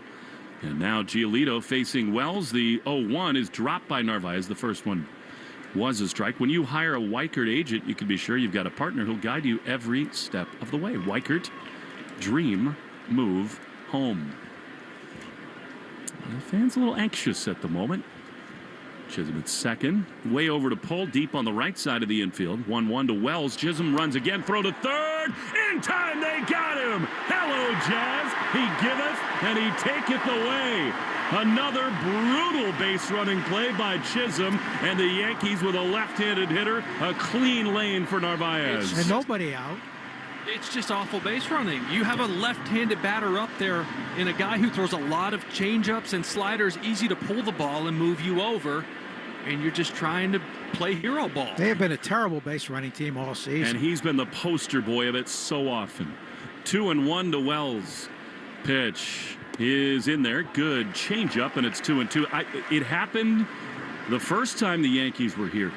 And now Giolito facing Wells. The 0-1 is dropped by Narvaez. The first one was a strike. When you hire a Weichert agent, you can be sure you've got a partner who'll guide you every step of the way. Weichert, dream, move, home. The fans a little anxious at the moment. Chisholm at second. Way over to Pohl, deep on the right side of the infield. 1-1 to Wells. Chisholm runs again. Throw to third. In time, they got him. Hello, Jazz. He giveth and he taketh away. Another brutal base running play by Chisholm, and the Yankees with a left-handed hitter. A clean lane for Narvaez. And nobody out. It's just awful base running. You have a left-handed batter up there and a guy who throws a lot of change-ups and sliders, easy to pull the ball and move you over, and you're just trying to play hero ball. They have been a terrible base running team all season. And he's been the poster boy of it so often. 2-1 to Wells. Pitch is in there. Good changeup, and it's 2-2. It happened the first time the Yankees were here.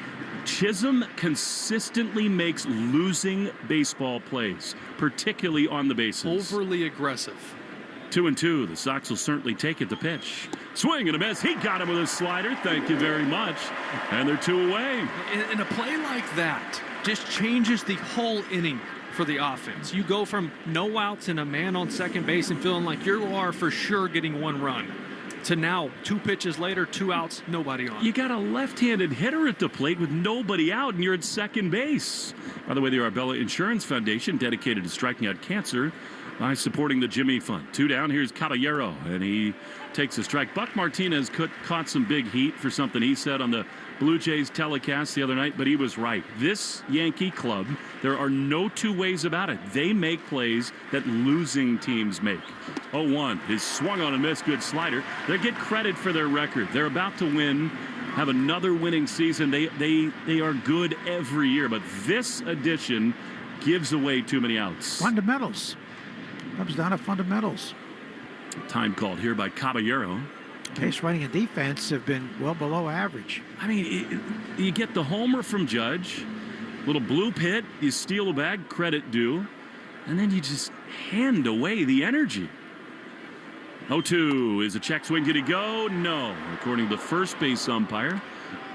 Chisholm consistently makes losing baseball plays, particularly on the bases. Overly aggressive. 2-2. The Sox will certainly take it to pitch. Swing and a miss. He got him with a slider. Thank you very much. And they're 2 away. And a play like that just changes the whole inning for the offense. You go from no outs and a man on second base and feeling like you are for sure getting 1 run, to now 2 pitches later, 2 outs, nobody on. You got a left-handed hitter at the plate with nobody out, and you're at second base. By the way, the Arbella Insurance Foundation, dedicated to striking out cancer by supporting the Jimmy Fund. 2 down. Here's Caballero, and he takes a strike. Buck Martinez caught some big heat for something he said on the Blue Jays telecast the other night, but he was right. This Yankee club, there are no 2 ways about it. They make plays that losing teams make. 0-1 is swung on and missed. Good slider. They get credit for their record. They're about to win, have another winning season. They are good every year, but this edition gives away too many outs. Fundamentals. Comes down to fundamentals. Time called here by Caballero. Base running and defense have been well below average. I mean, you get the homer from Judge, little bloop hit, you steal a bag, credit due, and then you just hand away the energy. 0-2 is a check swing. Did he go? No. According to the first base umpire,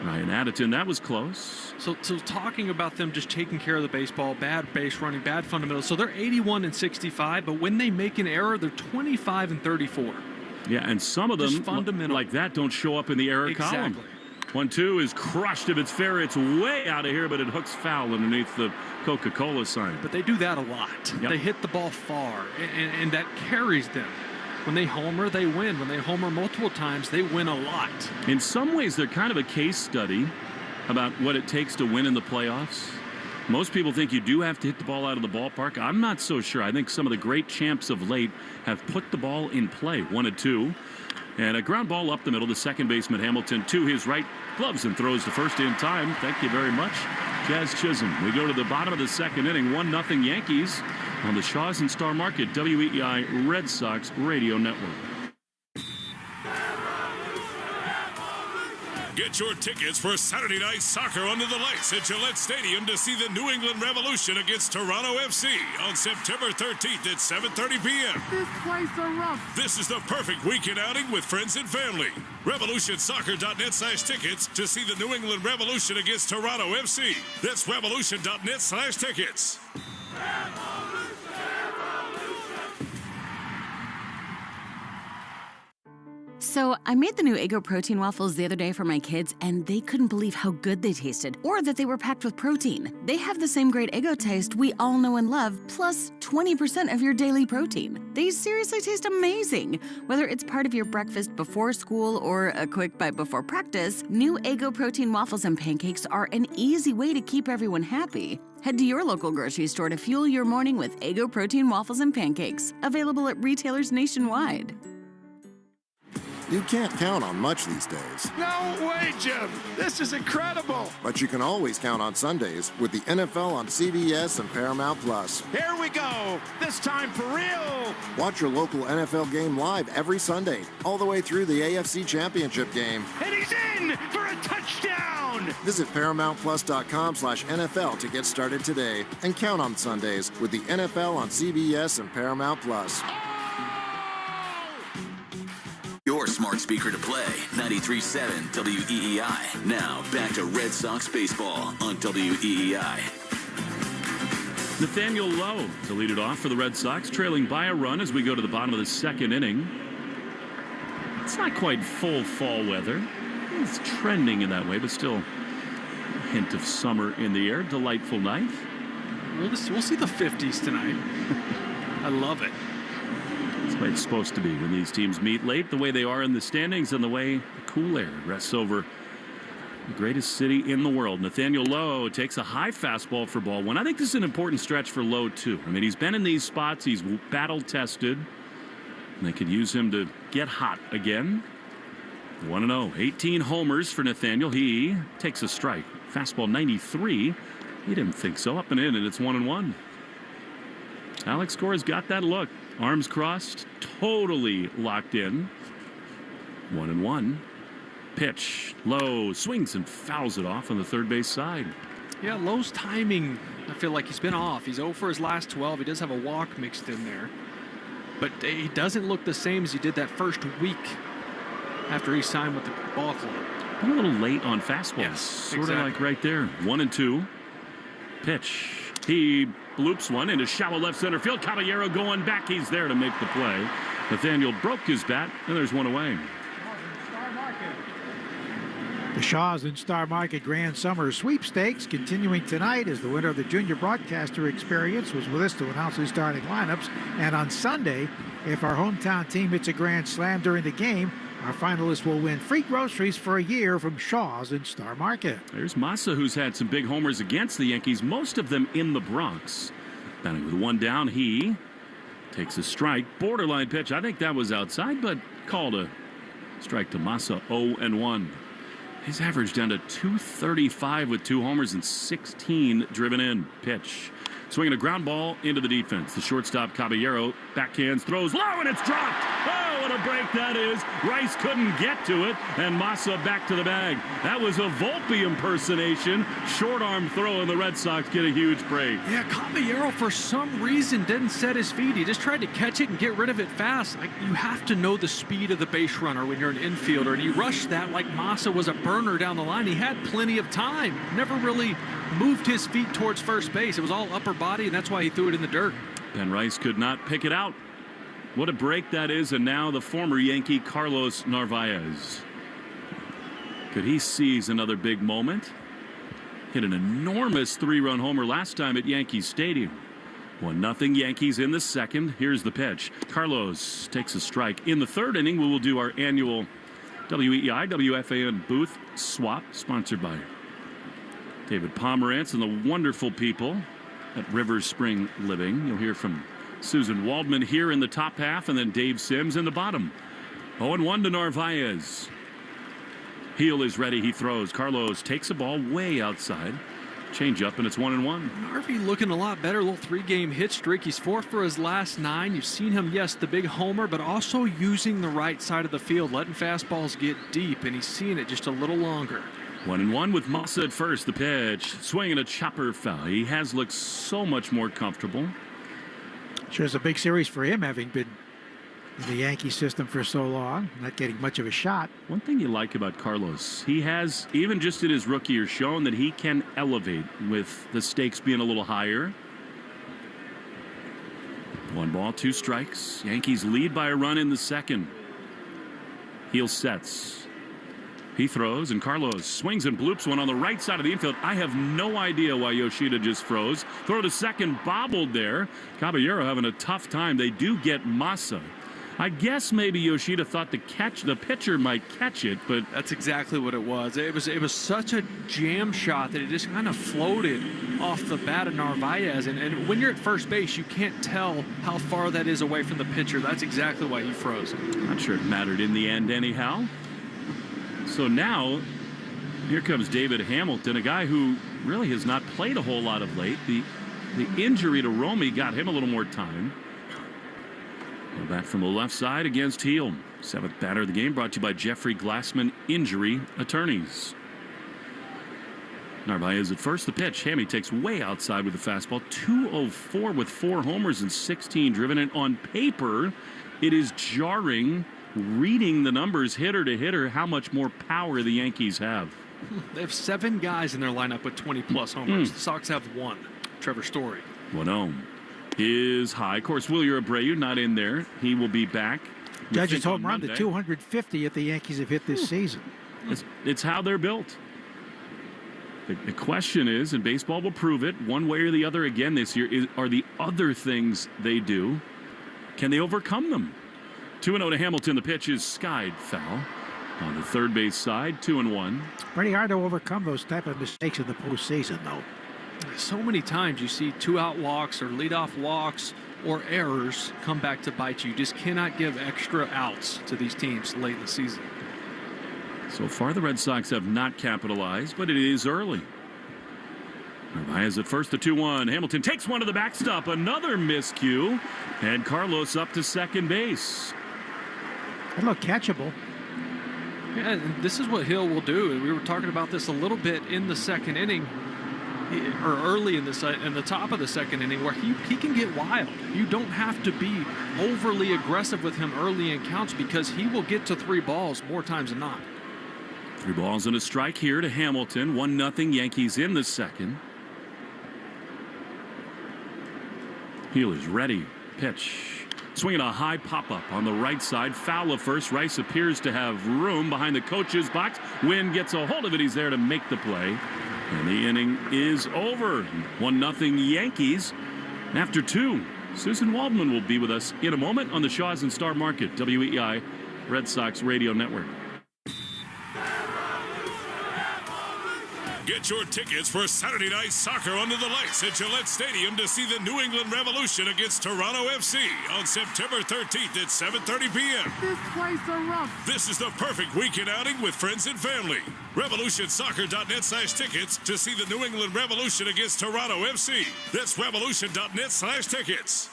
Ryan Addington, that was close. So talking about them just taking care of the baseball, bad base running, bad fundamentals. So they're 81-65, but when they make an error, they're 25-34. Yeah, and some of them, like that, don't show up in the error column. 1-2 is crushed. If it's fair, it's way out of here, but it hooks foul underneath the Coca-Cola sign. But they do that a lot. Yep. They hit the ball far, and that carries them. When they homer, they win. When they homer multiple times, they win a lot. In some ways, they're kind of a case study about what it takes to win in the playoffs. Most people think you do have to hit the ball out of the ballpark. I'm not so sure. I think some of the great champs of late have put the ball in play. 1-2. And a ground ball up the middle to second baseman Hamilton to his right. Gloves and throws to first in time. Thank you very much, Jazz Chisholm. We go to the bottom of the second inning. 1-0 Yankees on the Shaws and Star Market WEEI Red Sox Radio Network. Get your tickets for Saturday Night Soccer under the lights at Gillette Stadium to see the New England Revolution against Toronto FC on September 13th at 7:30 p.m. This place is rough. This is the perfect weekend outing with friends and family. RevolutionSoccer.net/tickets to see the New England Revolution against Toronto FC. That's Revolution.net/tickets. So I made the new Eggo protein waffles the other day for my kids, and they couldn't believe how good they tasted, or that they were packed with protein. They have the same great Eggo taste we all know and love, plus 20% of your daily protein. They seriously taste amazing. Whether it's part of your breakfast before school or a quick bite before practice, new Eggo protein waffles and pancakes are an easy way to keep everyone happy. Head to your local grocery store to fuel your morning with Eggo protein waffles and pancakes, available at retailers nationwide. You can't count on much these days. No way, Jim. This is incredible. But you can always count on Sundays with the NFL on CBS and Paramount Plus. Here we go. This time for real. Watch your local NFL game live every Sunday, all the way through the AFC Championship game. And he's in for a touchdown. Visit ParamountPlus.com/NFL to get started today and count on Sundays with the NFL on CBS and Paramount Plus. smart speaker to play 93.7 WEEI. Now back to Red Sox baseball on WEEI. Nathaniel Lowe to lead it off for the Red Sox, trailing by a run as we go to the bottom of the second inning. It's not quite full fall weather. It's trending in that way, but still a hint of summer in the air. Delightful night. We'll see the 50s tonight. I love it. That's the way it's supposed to be when these teams meet late, the way they are in the standings and the way the cool air rests over the greatest city in the world. Nathaniel Lowe takes a high fastball for ball one. I think this is an important stretch for Lowe, too. I mean, he's been in these spots. He's battle-tested. And they could use him to get hot again. 1-0. 18 homers for Nathaniel. He takes a strike. Fastball 93. He didn't think so. Up and in, and it's 1-1. Alex Cora's got that look. Arms crossed. Totally locked in. 1-1. Pitch. Lowe swings and fouls it off on the third base side. Yeah, Lowe's timing, I feel like he's been off. He's 0 for his last 12. He does have a walk mixed in there. But he doesn't look the same as he did that first week after he signed with the ball club. A little late on fastballs. Yes, sort exactly. of like right there. 1-2. Pitch. He bloops one into shallow left center field. Caballero going back. He's there to make the play. Nathaniel broke his bat, and there's one away. The Shaws and Star Market Grand Summer Sweepstakes continuing tonight as the winner of the Junior Broadcaster Experience was with us to announce the starting lineups. And on Sunday, if our hometown team hits a grand slam during the game, our finalists will win free groceries for a year from Shaws and Star Market. There's Massa, who's had some big homers against the Yankees, most of them in the Bronx. Batting with one down, he takes a strike. Borderline pitch. I think that was outside, but called a strike to Massa. 0-1. His average down to 235 with 2 homers and 16 driven in. Pitch. Swinging a ground ball into the defense. The shortstop Caballero backhands, throws low, and it's dropped. Oh, what a break that is. Rice couldn't get to it, and Massa back to the bag. That was a Volpe impersonation. Short arm throw, and the Red Sox get a huge break. Yeah, Caballero for some reason didn't set his feet. He just tried to catch it and get rid of it fast. You have to know the speed of the base runner when you're an infielder, and he rushed that like Massa was a burner down the line. He had plenty of time. Never really moved his feet towards first base. It was all upper body, and that's why he threw it in the dirt. Ben Rice could not pick it out. What a break that is, and now the former Yankee Carlos Narvaez. Could he seize another big moment? Hit an enormous 3-run homer last time at Yankee Stadium. 1-0 Yankees in the second. Here's the pitch. Carlos takes a strike. In the third inning, we will do our annual WEEI, WFAN booth swap, sponsored by David Pomerantz and the wonderful people at Rivers Spring Living. You'll hear from Susan Waldman here in the top half, and then Dave Sims in the bottom. 0-1 to Narvaez. Heel is ready. He throws. Carlos takes a ball way outside. Change up, and it's 1-1. Narvi looking a lot better. A little 3-game hit streak. He's 4 for his last 9. You've seen him, yes, the big homer, but also using the right side of the field, letting fastballs get deep, and he's seeing it just a little longer. 1-1 with Massa at first. The pitch. Swinging a chopper foul. He has looked so much more comfortable. Sure, it's a big series for him, having been in the Yankee system for so long, not getting much of a shot. One thing you like about Carlos, he has, even just in his rookie year, shown that he can elevate with the stakes being a little higher. 1 ball, 2 strikes. Yankees lead by a run in the second. Heel sets. He throws, and Carlos swings and bloops one on the right side of the infield. I have no idea why Yoshida just froze. Throw to second, bobbled there. Caballero having a tough time. They do get Massa. I guess maybe Yoshida thought the pitcher might catch it, but that's exactly what it was. It was such a jam shot that it just kind of floated off the bat of Narvaez. And when you're at first base, you can't tell how far that is away from the pitcher. That's exactly why he froze. Not sure it mattered in the end anyhow. So now, here comes David Hamilton, a guy who really has not played a whole lot of late. The injury to Romy got him a little more time. Back from the left side against Heel. 7th batter of the game, brought to you by Jeffrey Glassman Injury Attorneys. Narvaez at first. The pitch. Hammy takes way outside with the fastball. 204 with 4 homers and 16 driven in. On paper, it is jarring reading the numbers hitter to hitter, how much more power the Yankees have. They have 7 guys in their lineup with 20-plus homers. The Sox have 1. Trevor Story. 1-0 is high. Of course, Wilyer Abreu not in there. He will be back. Judge's home run, the 250th the Yankees have hit this season. It's how they're built. The question is, and baseball will prove it, one way or the other again this year, are the other things they do, can they overcome them? 2-0 to Hamilton. The pitch is skied foul. On the third base side, 2-1. Pretty hard to overcome those type of mistakes in the postseason, though. So many times you see 2-out walks or leadoff walks or errors come back to bite you. You just cannot give extra outs to these teams late in the season. So far, the Red Sox have not capitalized, but it is early. Narvaez at first, the 2-1. Hamilton takes one to the backstop. Another miscue. And Carlos up to second base. That looked catchable. Yeah, and this is what Hill will do. We were talking about this a little bit in the second inning, or early in the top of the second inning, where he can get wild. You don't have to be overly aggressive with him early in counts because he will get to 3 balls more times than not. 3 balls and a strike here to Hamilton. 1-0 Yankees in the second. Hill is ready. Pitch. Swinging a high pop-up on the right side. Foul of first. Rice appears to have room behind the coach's box. Wynn gets a hold of it. He's there to make the play. And the inning is over. 1-0 Yankees. After 2, Susan Waldman will be with us in a moment on the Shaws and Star Market, WEI Red Sox Radio Network. Get your tickets for Saturday Night Soccer under the lights at Gillette Stadium to see the New England Revolution against Toronto FC on September 13th at 7:30 p.m. This place is rough. This is the perfect weekend outing with friends and family. RevolutionSoccer.net/tickets to see the New England Revolution against Toronto FC. That's Revolution.net/tickets.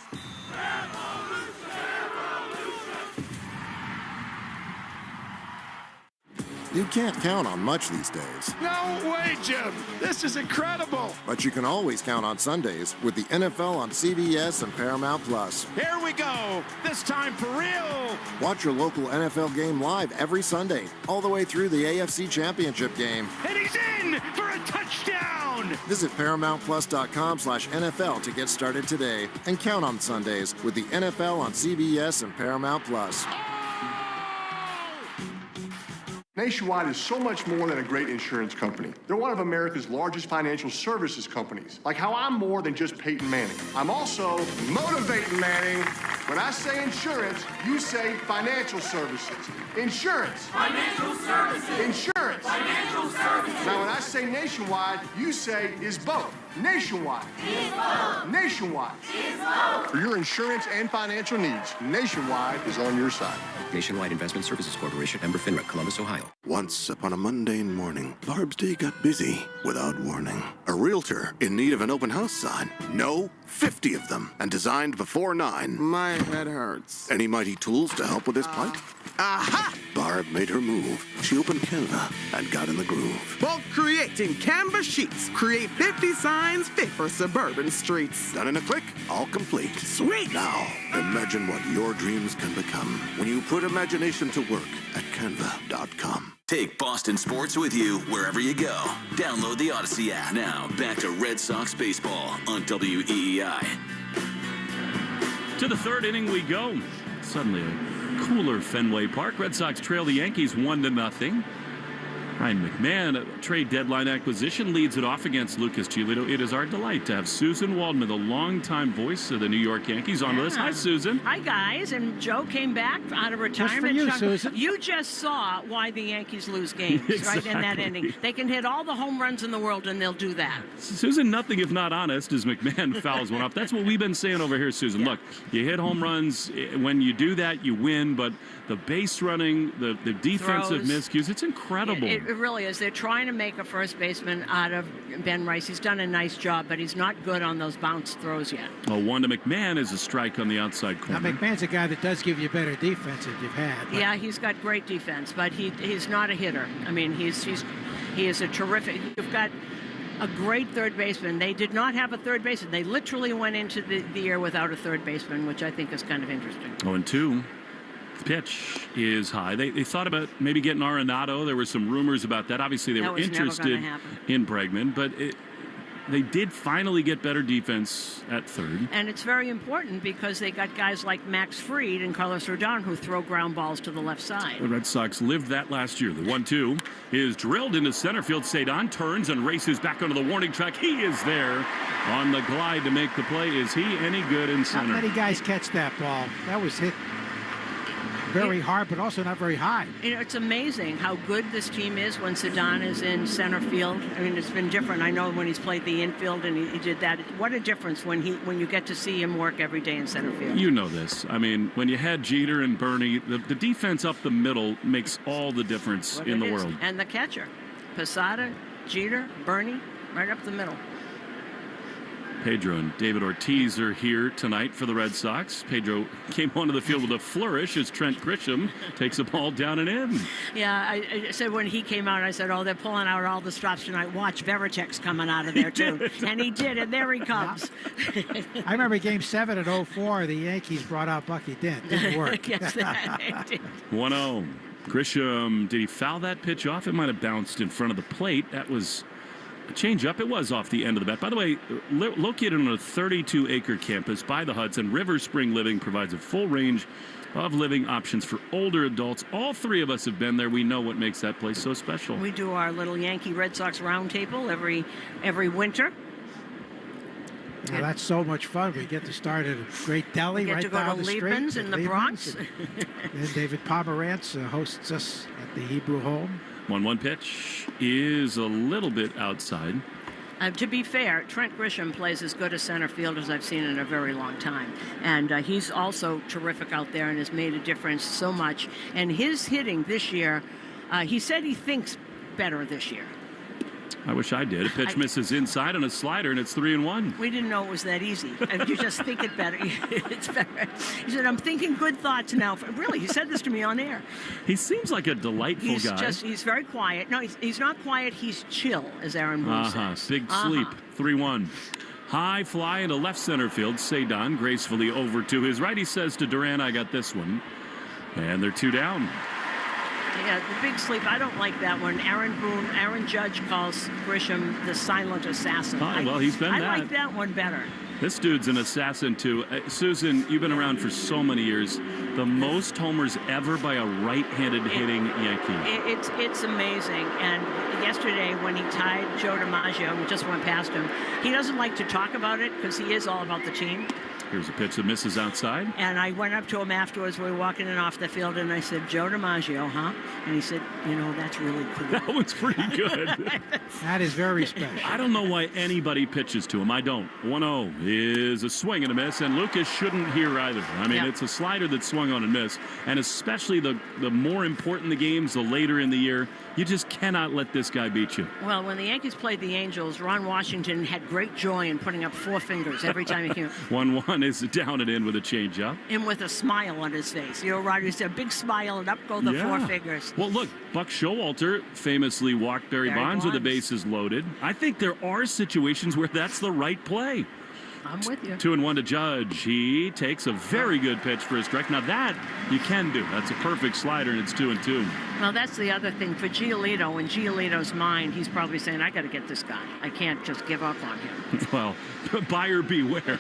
You can't count on much these days. No way, Jim. This is incredible. But you can always count on Sundays with the NFL on CBS and Paramount Plus. Here we go. This time for real. Watch your local NFL game live every Sunday, all the way through the AFC Championship game. And he's in for a touchdown. Visit ParamountPlus.com/NFL to get started today and count on Sundays with the NFL on CBS and Paramount Plus. Nationwide is so much more than a great insurance company. They're one of America's largest financial services companies. Like how I'm more than just Peyton Manning. I'm also motivating Manning. When I say insurance, you say financial services. Insurance. Financial services. Insurance. Financial services. Now when I say nationwide, you say is both. Nationwide. Is both. Nationwide. Is both. For your insurance and financial needs, Nationwide is on your side. Nationwide Investment Services Corporation, member FINRA, Columbus, Ohio. Once upon a mundane morning, Barb's day got busy without warning. A realtor in need of an open house sign. No, 50 of them, and designed before 9. My head hurts. Any mighty tools to help with this plight? Aha! Barb made her move. She opened Canva and got in the groove. Bulk creating Canva sheets. Create 50 signs fit for suburban streets. Done in a click, all complete. Sweet! Now, imagine what your dreams can become when you put imagination to work at Canva.com. Take Boston sports with you wherever you go. Download the Odyssey app. Now, back to Red Sox baseball on WEEI. To the third inning we go. Suddenly a cooler Fenway Park. Red Sox trail the Yankees 1-0. Ryan McMahon, a trade deadline acquisition, leads it off against Lucas Giolito. It is our delight to have Susan Waldman, the longtime voice of the New York Yankees, on with us. Hi, Susan. Hi, guys. And Joe came back out of retirement. Just for you, Susan. You just saw why the Yankees lose games, Exactly. right, in that inning. They can hit all the home runs in the world, and they'll do that. Susan, nothing if not honest, as McMahon fouls one off. That's what we've been saying over here, Susan. Yeah. Look, you hit home runs. When you do that, you win. But the base running, the defensive miscues, it's incredible. It really is. They're trying to make a first baseman out of Ben Rice. He's done a nice job, but he's not good on those bounce throws yet. Well, one to McMahon is a strike on the outside corner. Now, McMahon's a guy that does give you better defense than you've had. Yeah, he's got great defense, but he's not a hitter. I mean, he is a terrific. You've got a great third baseman. They did not have a third baseman. They literally went into the year without a third baseman, which I think is kind of interesting. 0-2. Pitch is high. They thought about maybe getting Arenado. There were some rumors about that. Obviously, they were interested in Bregman, but they did finally get better defense at third. And it's very important because they got guys like Max Fried and Carlos Rodon who throw ground balls to the left side. The Red Sox lived that last year. The 1-2 is drilled into center field. Cedon turns and races back onto the warning track. He is there on the glide to make the play. Is he any good in center? Not many guys catch that ball. That was hit very hard, but also not very high. It's amazing how good this team is when Cedon is in center field. I mean, it's been different. I know when he's played the infield and he did that. What a difference when you get to see him work every day in center field. You know this. I mean, when you had Jeter and Bernie, the defense up the middle makes all the difference in the world. And the catcher, Posada, Jeter, Bernie, right up the middle. Pedro and David Ortiz are here tonight for the Red Sox. Pedro came onto the field with a flourish as Trent Grisham takes a ball down and in. Yeah, I said when he came out, I said, oh, they're pulling out all the stops tonight. Watch, Veritek's coming out of there, too. And he did, and there he comes. I remember Game 7 at 04, the Yankees brought out Bucky Dent. Didn't work. Yes, they did. 1-0. Grisham, did he foul that pitch off? It might have bounced in front of the plate. That was a change up. It was off the end of the bat. By the way, located on a 32-acre campus by the Hudson, River Spring Living provides a full range of living options for older adults. All three of us have been there. We know what makes that place so special. We do our little Yankee-Red Sox roundtable every winter. Now, that's so much fun. We get to start at a great deli right down the street. We get to go to Liebman's in the Bronx. Then David Pomerantz hosts us at the Hebrew home. 1-1 pitch is a little bit outside. To be fair, Trent Grisham plays as good a center field as I've seen in a very long time. And he's also terrific out there and has made a difference so much. And his hitting this year, he said he thinks better this year. I wish I did. A pitch misses inside on a slider, and it's 3-1. We didn't know it was that easy. You just think it better. It's better. He said, I'm thinking good thoughts now. Really, he said this to me on air. He seems like a delightful guy. He's very quiet. No, he's not quiet. He's chill, as Aaron Boone says. Big sleep. 3-1. High fly into left center field. Cedon gracefully over to his right. He says to Duran, I got this one. And they're 2 down. Yeah, the big sleep. I don't like that one. Aaron Judge calls Grisham the silent assassin. Well, he's been I like that one better. This dude's an assassin, too. Susan, you've been around for so many years. The most homers ever by a right-handed hitting Yankee. It's amazing. And yesterday when he tied Joe DiMaggio, we just went past him, he doesn't like to talk about it because he is all about the team. Here's a pitch that misses outside. And I went up to him afterwards. We were walking in off the field, and I said, Joe DiMaggio, huh? And he said, that's really cool. That was pretty good. That is very special. I don't know why anybody pitches to him. I don't. 1-0 is a swing and a miss, and Lucas shouldn't hear either. I mean, It's a slider that swung on and missed, and especially the more important the games, the later in the year, you just cannot let this guy beat you. Well, when the Yankees played the Angels, Ron Washington had great joy in putting up 4 fingers every time he came. 1-1 is down and in with a changeup. And with a smile on his face. Roger said, a big smile, and up go the 4 fingers. Well, look, Buck Showalter famously walked Barry Bonds with the bases loaded. I think there are situations where that's the right play. I'm with you. 2-1 to Judge. He takes a very good pitch for a strike. Now that you can do. That's a perfect slider, and it's 2-2. Well, that's the other thing for Giolito. In Giolito's mind, he's probably saying, I got to get this guy. I can't just give up on him. Well, buyer beware.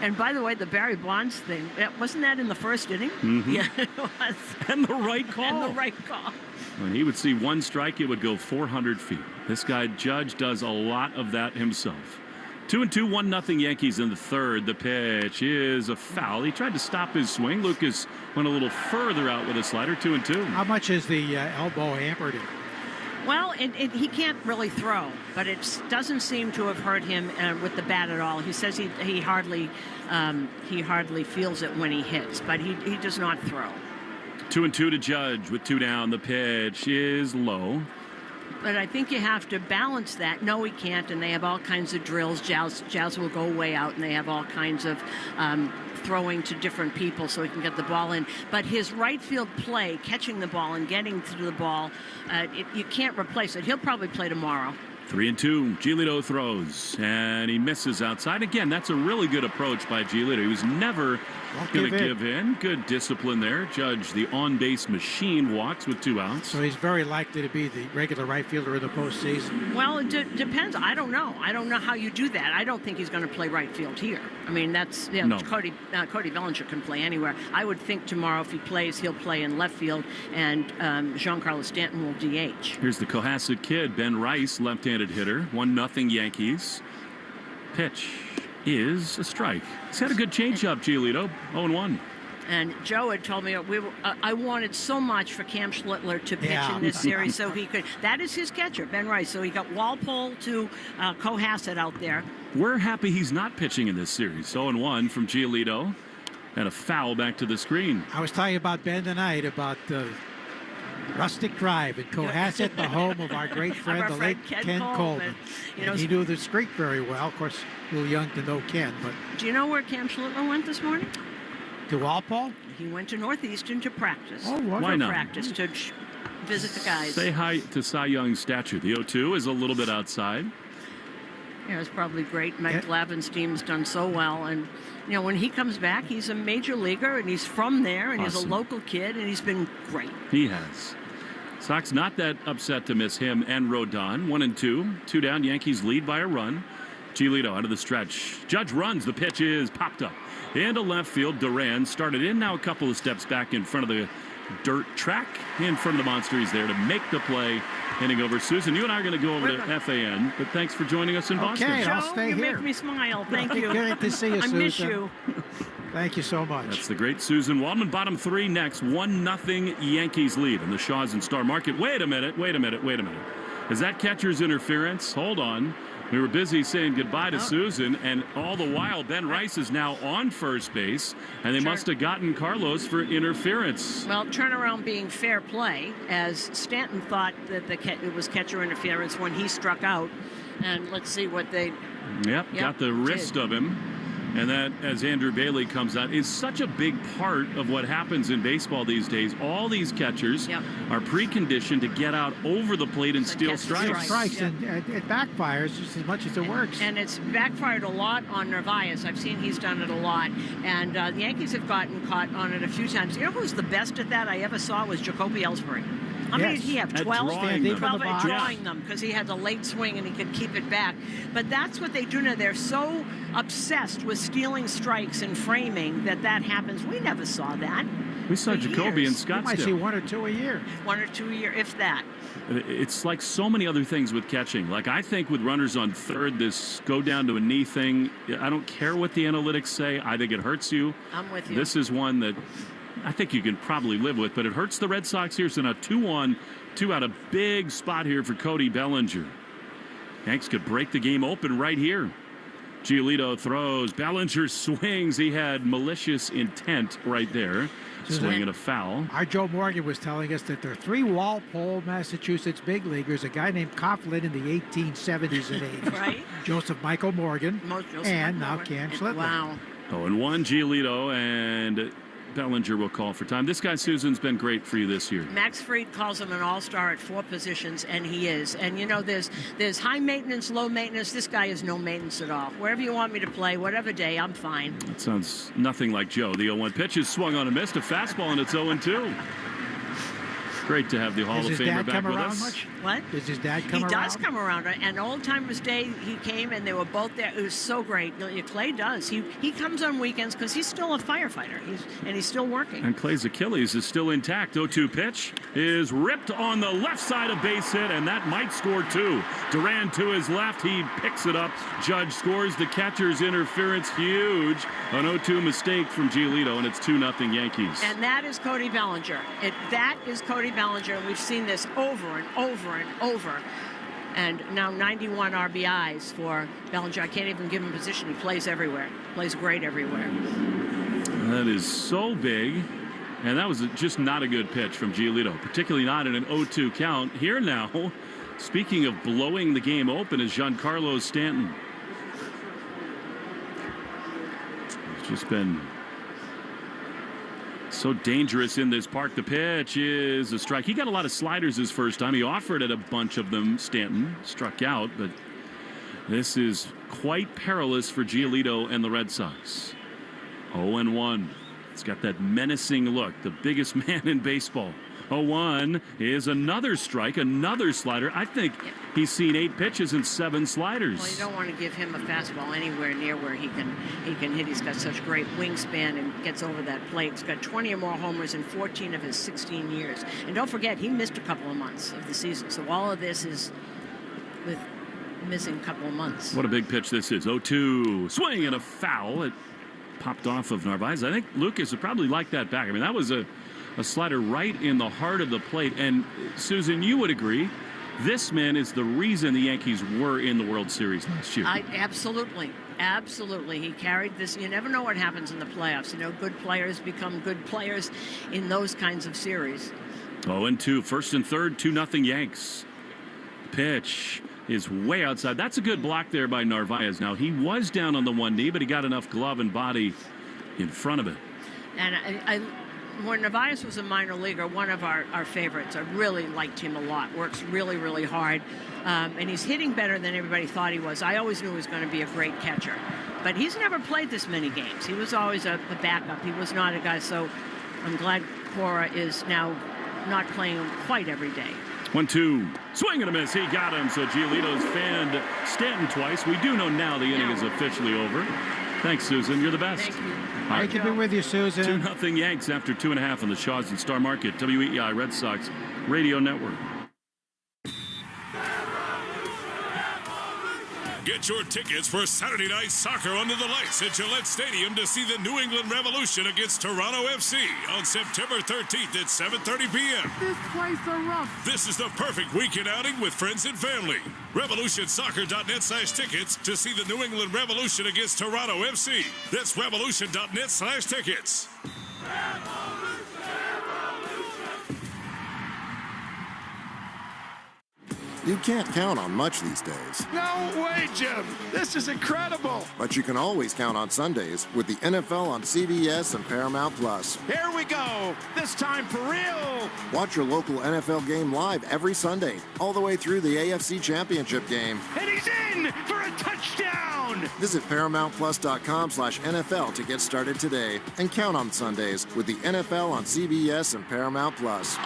And by the way, the Barry Bonds thing, wasn't that in the first inning? Mm-hmm. Yeah, it was. And the right call. And the right call. When he would see one strike, it would go 400 feet. This guy, Judge, does a lot of that himself. 2-2, 1-0 Yankees in the third. The pitch is a foul. He tried to stop his swing. Lucas went a little further out with a slider. 2-2. How much is the elbow hampered him? Well, he can't really throw, but it doesn't seem to have hurt him with the bat at all. He says he hardly feels it when he hits, but he does not throw. 2-2 to Judge with 2 down. The pitch is low. But I think you have to balance that. No, he can't, and they have all kinds of drills. Jazz will go way out, and they have all kinds of throwing to different people so he can get the ball in. But his right field play, catching the ball and getting to the ball, you can't replace it. He'll probably play tomorrow. 3-2. Giolito throws, and he misses outside. Again, that's a really good approach by Giolito. He was never going to give in. Good discipline there. Judge, the on-base machine, walks with 2 outs. So he's very likely to be the regular right fielder in the postseason. Well, it depends. I don't know. I don't know how you do that. I don't think he's going to play right field here. I mean, that's No. Cody Bellinger can play anywhere. I would think tomorrow if he plays, he'll play in left field, and Giancarlo Stanton will DH. Here's the Cohasset kid, Ben Rice, left-handed hitter. 1-0 Yankees. Pitch is a strike. He's had a good changeup, Giolito. 0-1. And Joe had told me I wanted so much for Cam Schlittler to pitch in this series so he could. That is his catcher, Ben Rice. So he got Walpole to Cohasset out there. We're happy he's not pitching in this series. 0-1 from Giolito. And a foul back to the screen. I was telling you about Ben tonight, about Rustic Drive in Cohasset, the home of our great friend, the late Ken Coleman. And he knew the street very well. Of course, a little young to know Ken. But do you know where Cam Schlittler went this morning? To Walpole? He went to Northeastern to practice. Oh, wonderful. Why not? Practice to visit the guys. Say hi to Cy Young's statue. The 0-2 is a little bit outside. Yeah, it's probably great. Mike Lavin's team's done so well. And, you know, when he comes back, he's a major leaguer, and he's from there, and he's a local kid, and he's been great. He has. Sox not that upset to miss him and Rodon. 1-2. 2 down. Yankees lead by a run. Giolito out of the stretch. Judge runs. The pitch is popped up into left field. Duran started in, now a couple of steps back in front of the dirt track. In front of the monster. He's there to make the play. Hitting over. Susan, you and I are going to go over to FAN, but thanks for joining us in Boston. Okay, I'll stay you here. Make me smile. Thank you. Great to see you, Susan. I miss you. Thank you so much. That's the great Susan Waldman. Bottom 3 next. 1-0 Yankees lead in the Shaws and Star Market. Wait a minute. Is that catcher's interference? Hold on. We were busy saying goodbye to Susan, and all the while, Ben Rice is now on first base, and they must have gotten Carlos for interference. Well, turnaround being fair play, as Stanton thought that it was catcher interference when he struck out. And let's see what they... Yep, got the wrist of him. And that, as Andrew Bailey comes out, is such a big part of what happens in baseball these days. All these catchers are preconditioned to get out over the plate and steal strikes. And it backfires just as much as it works. And it's backfired a lot on Narvaez. I've seen he's done it a lot. And the Yankees have gotten caught on it a few times. You know who's the best at that I ever saw was Jacoby Ellsbury. How many did he have? 12? 12 at drawing them because he had the late swing and he could keep it back. But that's what they do now. They're so obsessed with stealing strikes and framing that happens. We never saw that. We saw Jacoby in Scottsdale. You might see 1 or 2 a year. 1 or 2 a year, if that. It's like so many other things with catching. Like, I think with runners on third, this go down to a knee thing, I don't care what the analytics say. I think it hurts you. I'm with you. This is one that I think you can probably live with, but it hurts the Red Sox here. So now 2-1, 2 out, a big spot here for Cody Bellinger. Yanks could break the game open right here. Giolito throws. Bellinger swings. He had malicious intent right there. Swing and a foul. Our Joe Morgan was telling us that there are 3 Walpole, Massachusetts big leaguers, a guy named Coughlin in the 1870s and 80s. Right. Joseph Michael Morgan, and now Cam Schlittler. Wow. 0-1 Giolito, and Bellinger will call for time. This guy, Susan's been great for you this year. Max Fried calls him an all-star at 4 positions, and he is. And, you know, there's high maintenance, low maintenance. This guy is no maintenance at all. Wherever you want me to play, whatever day, I'm fine. That sounds nothing like Joe. The 0-1 pitch is swung on and missed. A fastball, and it's 0-2. Great to have the Hall of Famer back with us. Much? What? Does his dad come around? He does come around. And Old Timers Day, he came, and they were both there. It was so great. Clay does. He comes on weekends because he's still a firefighter, and he's still working. And Clay's Achilles is still intact. 0-2 pitch is ripped on the left side of base hit, and that might score 2. Duran to his left. He picks it up. Judge scores. The catcher's interference. Huge. An 0-2 mistake from Giolito, and it's 2-0 Yankees. And that is Cody Bellinger. That is Cody Bellinger, and we've seen this over and over and over. And now 91 RBIs for Bellinger. I can't even give him position. He plays everywhere. Plays great everywhere. That is so big. And that was just not a good pitch from Giolito, particularly not in an 0-2 count. Here now, speaking of blowing the game open, is Giancarlo Stanton. He's just been So dangerous in this park. The pitch is a strike. He got a lot of sliders his first time. He offered at a bunch of them. Stanton struck out, but this is quite perilous for Giolito and the Red Sox. 0-1. It's got that menacing look. The biggest man in baseball. 0-1 is another strike, another slider. I think he's seen 8 pitches and 7 sliders. Well, you don't want to give him a fastball anywhere near where he can hit. He's got such great wingspan and gets over that plate. He's got 20 or more homers in 14 of his 16 years. And don't forget, he missed a couple of months of the season. So all of this is with missing a couple of months. What a big pitch this is. 0-2. Swing and a foul. It popped off of Narvaez. I think Lucas would probably like that back. I mean, that was a slider right in the heart of the plate. And Susan, you would agree, this man is the reason the Yankees were in the World Series last year. Absolutely. He carried this. You never know what happens in the playoffs. You know, good players become good players in those kinds of series. 0-2. First and third, 2-0 Yanks. Pitch is way outside. That's a good block there by Narvaez. Now, he was down on the one knee, but he got enough glove and body in front of it. And when Narvaez was a minor leaguer, one of our favorites, I really liked him a lot. Works really, really hard. And he's hitting better than everybody thought he was. I always knew he was going to be a great catcher. But he's never played this many games. He was always a backup. He was not a guy. So I'm glad Cora is now not playing him quite every day. 1-2. Swing and a miss. He got him. So Giolito's fanned Stanton twice. We do know now the inning is officially over. Thanks, Susan. You're the best. Thank you. Great to be with you, Susan. 2-0 Yanks after 2.5 on the Shaws and Star Market. WEEI Red Sox Radio Network. Get your tickets for Saturday Night Soccer under the lights at Gillette Stadium to see the New England Revolution against Toronto FC on September 13th at 7:30 p.m. This place is rough. This is the perfect weekend outing with friends and family. RevolutionSoccer.net/tickets to see the New England Revolution against Toronto FC. That's Revolution.net/tickets. You can't count on much these days. No way, Jim. This is incredible. But you can always count on Sundays with the NFL on CBS and Paramount Plus. Here we go. This time for real. Watch your local NFL game live every Sunday, all the way through the AFC Championship game. And he's in for a touchdown. Visit ParamountPlus.com/NFL to get started today and count on Sundays with the NFL on CBS and Paramount Plus.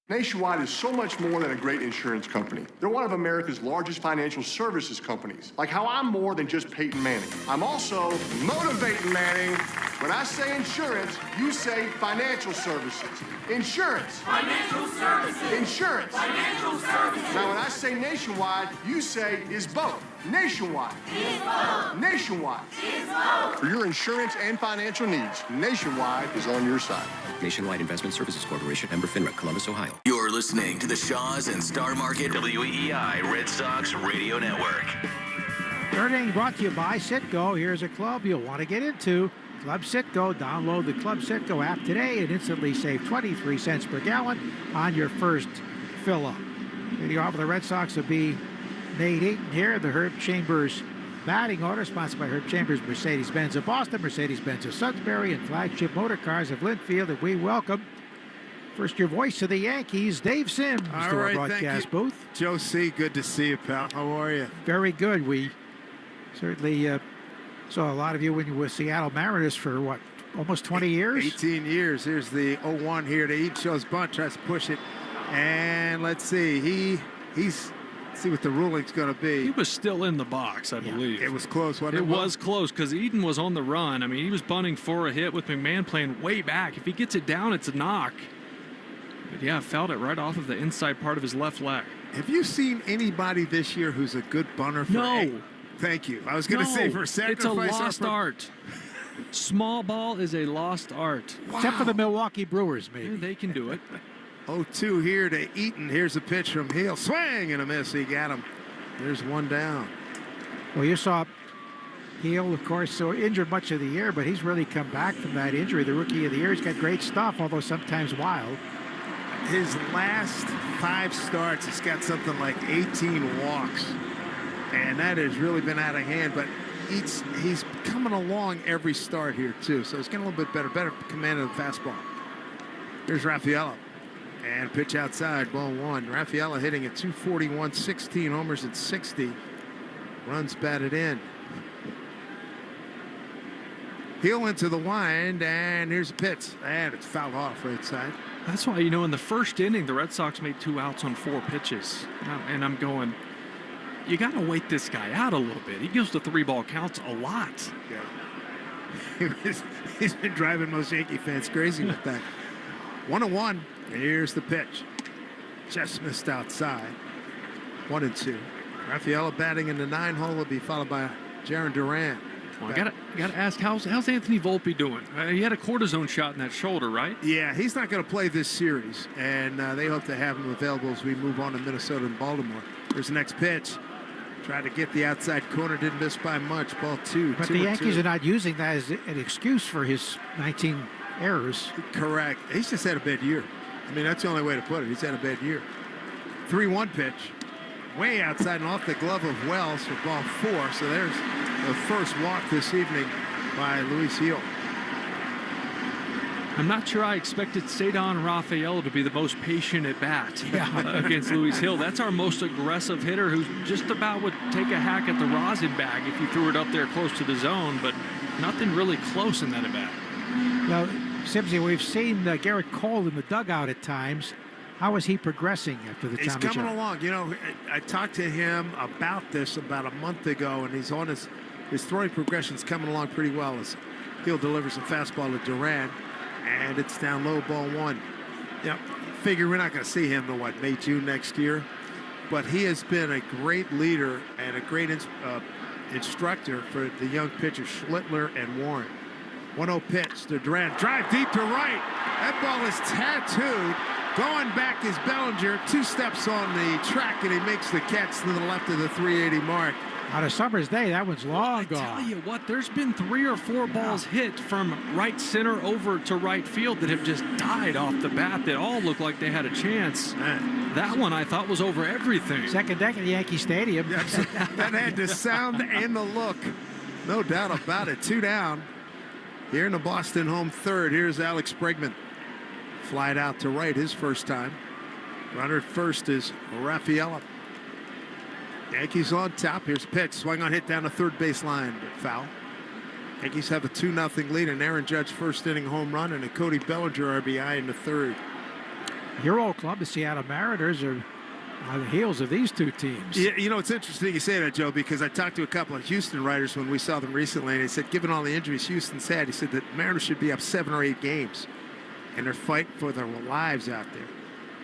Nationwide is so much more than a great insurance company. They're one of America's largest financial services companies. Like how I'm more than just Peyton Manning. I'm also motivating Manning. When I say insurance, you say financial services. Insurance. Financial services. Insurance. Financial services. Now when I say nationwide, you say is both. Nationwide. Is both. Nationwide. Is both. For your insurance and financial needs, Nationwide is on your side. Nationwide Investment Services Corporation, member FINRA, Columbus, Ohio. You're listening to the Shaws and Star Market WEEI Red Sox Radio Network. Third inning brought to you by Citgo. Here's a club you'll want to get into. Club Citgo. Download the Club Citgo app today and instantly save 23 cents per gallon on your first fill-up. Leading off for the Red Sox will be Nate Eaton here. The Herb Chambers batting order, sponsored by Herb Chambers, Mercedes-Benz of Boston, Mercedes-Benz of Sudbury, and Flagship Motor Cars of Linfield. And we welcome first-year voice of the Yankees, Dave Sims, to our broadcast booth. Joe C., good to see you, pal. How are you? Very good. We certainly saw a lot of you when you were Seattle Mariners for, what, almost 20 years? 18 years. Here's the 0-1 here to Eaton. Shows bunt, tries to push it. And let's see. He's see what the ruling's going to be. He was still in the box, I believe. It was close, wasn't it? It was close because Eaton was on the run. I mean, he was bunting for a hit with McMahon playing way back. If he gets it down, it's a knock. But yeah, felt it right off of the inside part of his left leg. Have you seen anybody this year who's a good bunter? No. Thank you. I was going to say for sacrifice. It's a lost art. Small ball is a lost art. Wow. Except for the Milwaukee Brewers, maybe. Yeah, they can do it. 0-2 here to Eaton. Here's a pitch from Hill. Swing and a miss. He got him. There's one down. Well, you saw Hill, of course, so injured much of the year, but he's really come back from that injury. The Rookie of the Year. He's got great stuff, although sometimes wild. His last 5 starts, he's got something like 18 walks. And that has really been out of hand. But he's coming along every start here, too. So he's getting a little bit better command of the fastball. Here's Raffaello. And pitch outside, ball one. Raffaello hitting at 241, 16 homers at 60. Runs batted in. Heel into the wind, and here's a pitch. And it's fouled off right side. That's why, in the first inning, the Red Sox made 2 outs on 4 pitches. And I'm going, you got to wait this guy out a little bit. He gives the 3-ball counts a lot. Yeah. He's been driving most Yankee fans crazy with that. 1-1. Here's the pitch. Just missed outside. 1-2. Raffaello batting in the 9-hole will be followed by Jaron Duran. Well, I gotta ask, how's Anthony Volpe doing? He had a cortisone shot in that shoulder, right? Yeah, he's not going to play this series, and they hope to have him available as we move on to Minnesota and Baltimore. Here's the next pitch. Tried to get the outside corner, didn't miss by much. Ball 2. But the Yankees are not using that as an excuse for his 19 errors. Correct. He's just had a bad year. I mean, that's the only way to put it. He's had a bad year. 3-1 pitch. Way outside and off the glove of Wells for ball 4. So there's the first walk this evening by Luis Gil. I'm not sure I expected Cedar Rafael to be the most patient at bat against Luis Gil. That's our most aggressive hitter who just about would take a hack at the rosin bag if you threw it up there close to the zone, but nothing really close in that at bat. Now, Sibsy, we've seen Garrett Cole in the dugout at times. How is he progressing after the He's Tommy coming John? along. I talked to him about this about a month ago, and he's on his throwing progression's coming along pretty well as Gil delivers a fastball to Duran, and it's down low, ball 1. Figure we're not going to see him till May, June next year, but he has been a great leader and a great instructor for the young pitchers Schlittler and Warren. 1-0 pitch to Duran. Drive deep to right. That ball is tattooed. Going back is Bellinger. 2 steps on the track, and he makes the catch to the left of the 380 mark. On a summer's day, that one's long gone. I tell you what, there's been 3 or 4 balls hit from right center over to right field that have just died off the bat that all look like they had a chance. That one I thought was over everything. Second deck at Yankee Stadium. That had the sound and the look. No doubt about it. 2 down. Here in the Boston home third, here's Alex Bregman. Flied out to right his first time. Runner at first is Raffaello. Yankees on top. Here's a pitch. Swung on, hit down the third base line, but foul. Yankees have a 2-0 lead. An Aaron Judge first inning home run and a Cody Bellinger RBI in the third. Your old club, the Seattle Mariners, are on the heels of these 2 teams. Yeah, it's interesting you say that, Joe, because I talked to a couple of Houston writers when we saw them recently, and they said, given all the injuries Houston's had, he said that Mariners should be up 7 or 8 games, and they're fighting for their lives out there.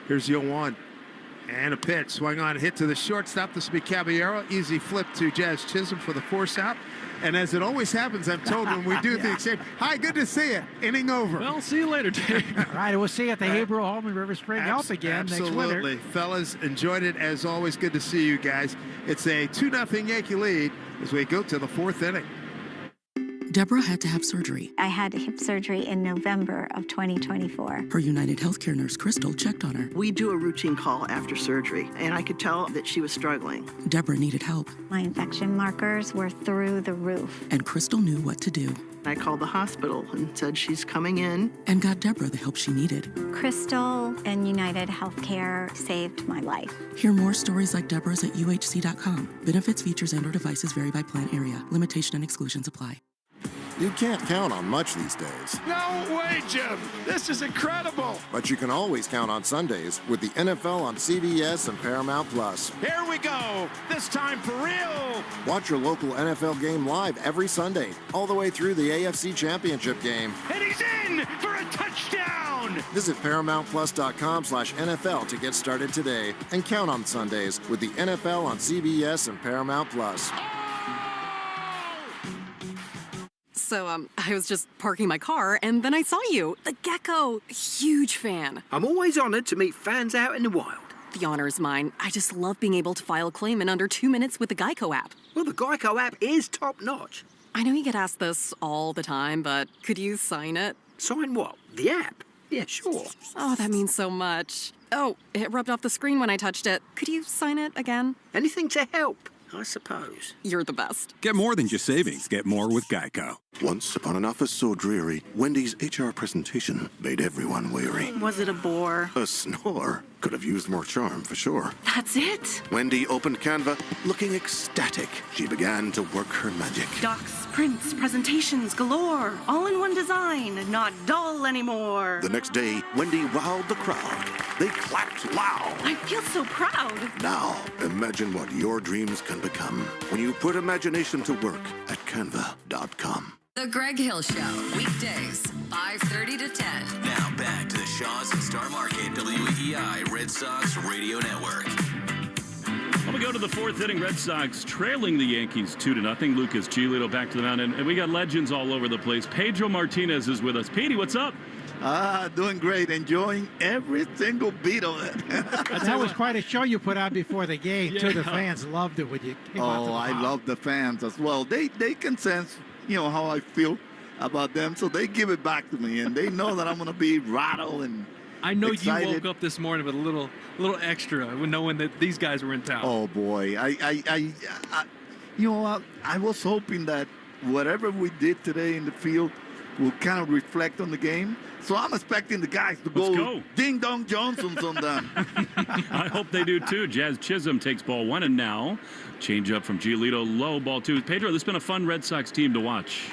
Here's 0-1. And a pitch. Swung on, hit to the shortstop. This will be Caballero. Easy flip to Jazz Chisholm for the force out. And as it always happens, I'm told when we do the exchange, hi, good to see you. Inning over. Well, see you later, Dave. All right, we'll see you at the Hebrew home in River Spring Health again next winter. Absolutely. Fellas, enjoyed it as always. Good to see you guys. It's a 2-0 Yankee lead as we go to the 4th inning. Deborah had to have surgery. I had hip surgery in November of 2024. Her United Healthcare nurse, Crystal, checked on her. We do a routine call after surgery, and I could tell that she was struggling. Deborah needed help. My infection markers were through the roof. And Crystal knew what to do. I called the hospital and said she's coming in. And got Deborah the help she needed. Crystal and United Healthcare saved my life. Hear more stories like Deborah's at uhc.com. Benefits, features, and/or devices vary by plan area. Limitation and exclusions apply. You can't count on much these days. No way, Jim! This is incredible! But you can always count on Sundays with the NFL on CBS and Paramount Plus. Here we go! This time for real! Watch your local NFL game live every Sunday, all the way through the AFC Championship game. And he's in for a touchdown! Visit ParamountPlus.com/NFL to get started today and count on Sundays with the NFL on CBS and Paramount Plus. So, I was just parking my car, and then I saw you, the gecko. Huge fan. I'm always honored to meet fans out in the wild. The honor is mine. I just love being able to file a claim in under 2 minutes with the Geico app. Well, the Geico app is top-notch. I know you get asked this all the time, but could you sign it? Sign what? The app? Yeah, sure. Oh, that means so much. Oh, it rubbed off the screen when I touched it. Could you sign it again? Anything to help. I suppose. You're the best. Get more than just savings. Get more with Geico. Once upon an office so dreary, Wendy's HR presentation made everyone weary. Was it a bore? A snore could have used more charm, for sure. That's it? Wendy opened Canva, looking ecstatic. She began to work her magic. Docs, prints, presentations galore. All in one design, not dull anymore. The next day, Wendy wowed the crowd. They clapped loud. I feel so proud. Now, imagine what your dreams can become when you put imagination to work at canva.com. The Greg Hill Show, weekdays, 5:30 to 10. Now back to the Shaws and Star Market WEEI Red Sox Radio Network. Well, we go to the fourth inning. Red Sox trailing the Yankees 2-0. Lucas Giolito back to the mound, and we got legends all over the place. Pedro Martinez is with us. Petey, what's up? Doing great. Enjoying every single beat of it. That was quite a show you put on before the game, too. The fans loved it when you came out to the I mound. love the fans as well. They can sense, how I feel about them, so they give it back to me, and they know that I'm going to be rattled and I know excited. you woke up this morning with a little extra when knowing that these guys were in town. Oh boy, I was hoping that whatever we did today in the field will kind of reflect on the game. So I'm expecting the guys to go Ding Dong Johnsons on them. I hope they do too. Jazz Chisholm takes ball one, and now change up from Giolito, low, ball two. Pedro, this has been a fun Red Sox team to watch.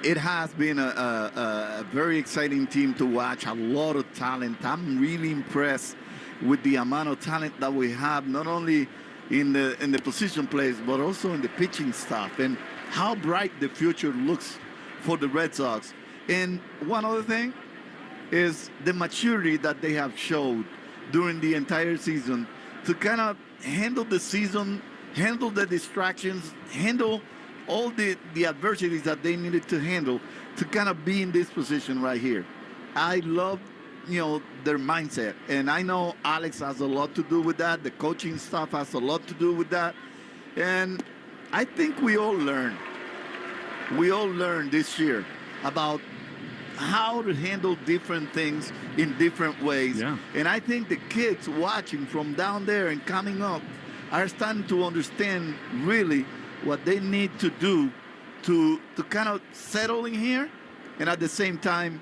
It has been a very exciting team to watch. A lot of talent. I'm really impressed with the amount of talent that we have, not only in the position plays, but also in the pitching staff, and how bright the future looks for the Red Sox. And one other thing is the maturity that they have showed during the entire season to kind of handle the season, handle the distractions, handle all the adversities that they needed to handle to kind of be in this position right here. I love, their mindset. And I know Alex has a lot to do with that. The coaching staff has a lot to do with that. And I think we all learned this year about how to handle different things in different ways. Yeah. And I think the kids watching from down there and coming up are starting to understand really what they need to do to kind of settle in here and at the same time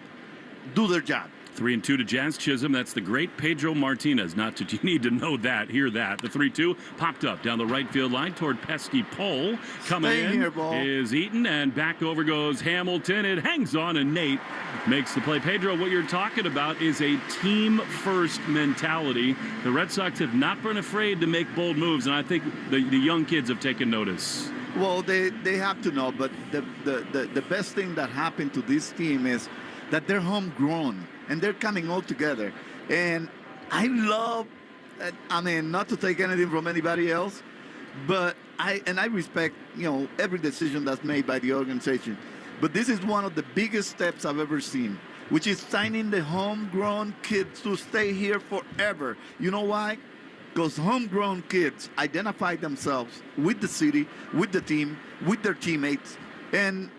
do their job. 3-2 to Jazz Chisholm. That's the great Pedro Martinez. Not that you need to know that, hear that. The 3-2 popped up down the right field line toward pesky Pole. Coming in is Eaton, and back over goes Hamilton. It hangs on, and Nate makes the play. Pedro, what you're talking about is a team-first mentality. The Red Sox have not been afraid to make bold moves, and I think the young kids have taken notice. Well, they have to know, but the best thing that happened to this team is that they're homegrown. And they're coming all together. And I love, not to take anything from anybody else, but I respect, every decision that's made by the organization. But this is one of the biggest steps I've ever seen, which is signing the homegrown kids to stay here forever. You know why? Because homegrown kids identify themselves with the city, with the team, with their teammates, and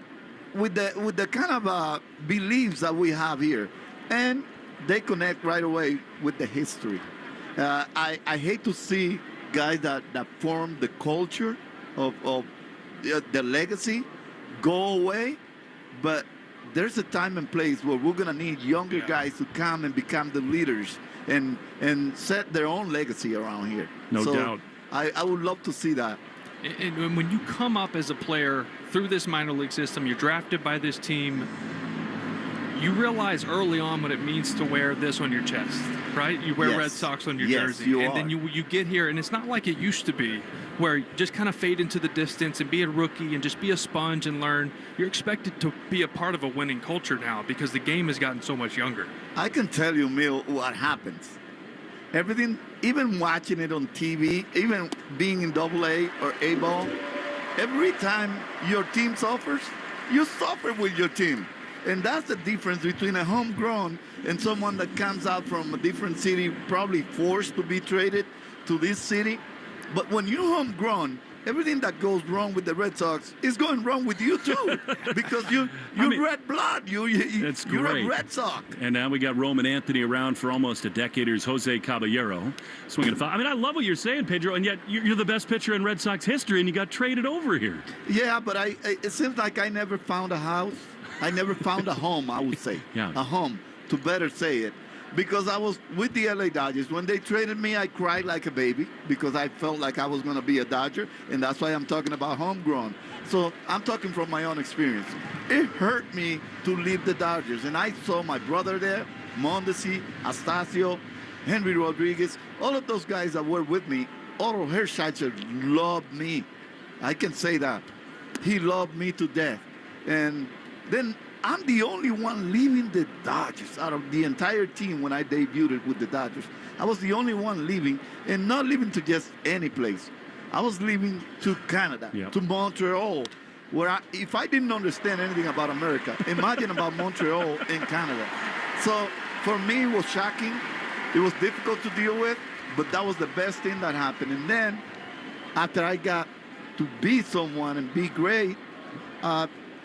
with the kind of beliefs that we have here. And they connect right away with the history. I hate to see guys that form the culture of the legacy go away, but there's a time and place where we're going to need younger guys to come and become the leaders and set their own legacy around here. No doubt. I would love to see that. And when you come up as a player through this minor league system, you're drafted by this team, you realize early on what it means to wear this on your chest, right? You wear Red Sox on your jersey. And then you get here, and it's not like it used to be, where you just kind of fade into the distance and be a rookie and just be a sponge and learn. You're expected to be a part of a winning culture now because the game has gotten so much younger. I can tell you, Mil, what happens. Everything, even watching it on TV, even being in AA or A ball, every time your team suffers, you suffer with your team. And that's the difference between a homegrown and someone that comes out from a different city, probably forced to be traded to this city. But when you're homegrown, everything that goes wrong with the Red Sox is going wrong with you too, because you're red blood. You're a Red Sox. And now we got Roman Anthony around for almost a decade. Here's Jose Caballero swinging a foul. I mean, I love what you're saying, Pedro, and yet you're the best pitcher in Red Sox history, and you got traded over here. Yeah, but it seems like I never found a house. I never found a home, I would say. Yeah. A home, to better say it. Because I was with the LA Dodgers. When they traded me, I cried like a baby because I felt like I was going to be a Dodger, and that's why I'm talking about homegrown. So I'm talking from my own experience. It hurt me to leave the Dodgers, and I saw my brother there, Mondesi, Astacio, Henry Rodriguez, all of those guys that were with me. Otto Hershiser loved me. I can say that. He loved me to death. And then I'm the only one leaving the Dodgers out of the entire team when I debuted with the Dodgers. I was the only one leaving, and not leaving to just any place. I was leaving to Canada, to Montreal, where if I didn't understand anything about America, imagine about Montreal in Canada. So for me, it was shocking. It was difficult to deal with, but that was the best thing that happened. And then after I got to be someone and be great,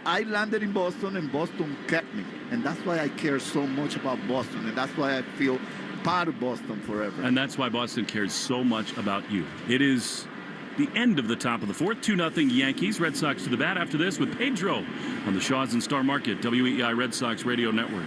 I landed in Boston, and Boston kept me. And that's why I care so much about Boston, and that's why I feel part of Boston forever. And that's why Boston cares so much about you. It is the end of the top of the fourth. 2-0 Yankees. Red Sox to the bat after this with Pedro on the Shaws and Star Market, WEEI Red Sox Radio Network.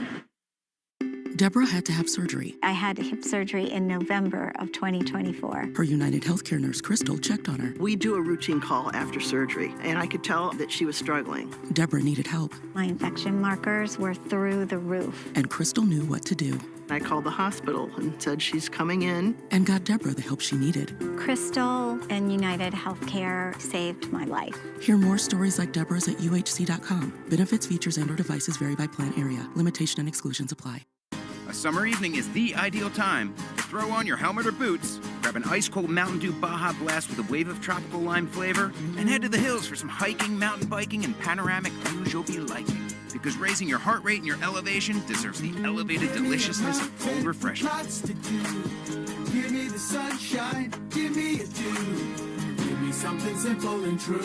Deborah had to have surgery. I had hip surgery in November of 2024. Her United Healthcare nurse, Crystal, checked on her. We do a routine call after surgery, and I could tell that she was struggling. Deborah needed help. My infection markers were through the roof. And Crystal knew what to do. I called the hospital and said she's coming in. And got Deborah the help she needed. Crystal and United Healthcare saved my life. Hear more stories like Deborah's at UHC.com. Benefits, features, and/or devices vary by plan area. Limitation and exclusions apply. A summer evening is the ideal time to throw on your helmet or boots, grab an ice-cold Mountain Dew Baja Blast with a wave of tropical lime flavor, and head to the hills for some hiking, mountain biking, and panoramic views you'll be liking. Because raising your heart rate and your elevation deserves the elevated deliciousness of cold refreshment. Give me the sunshine, give me a dew. Give me something simple and true.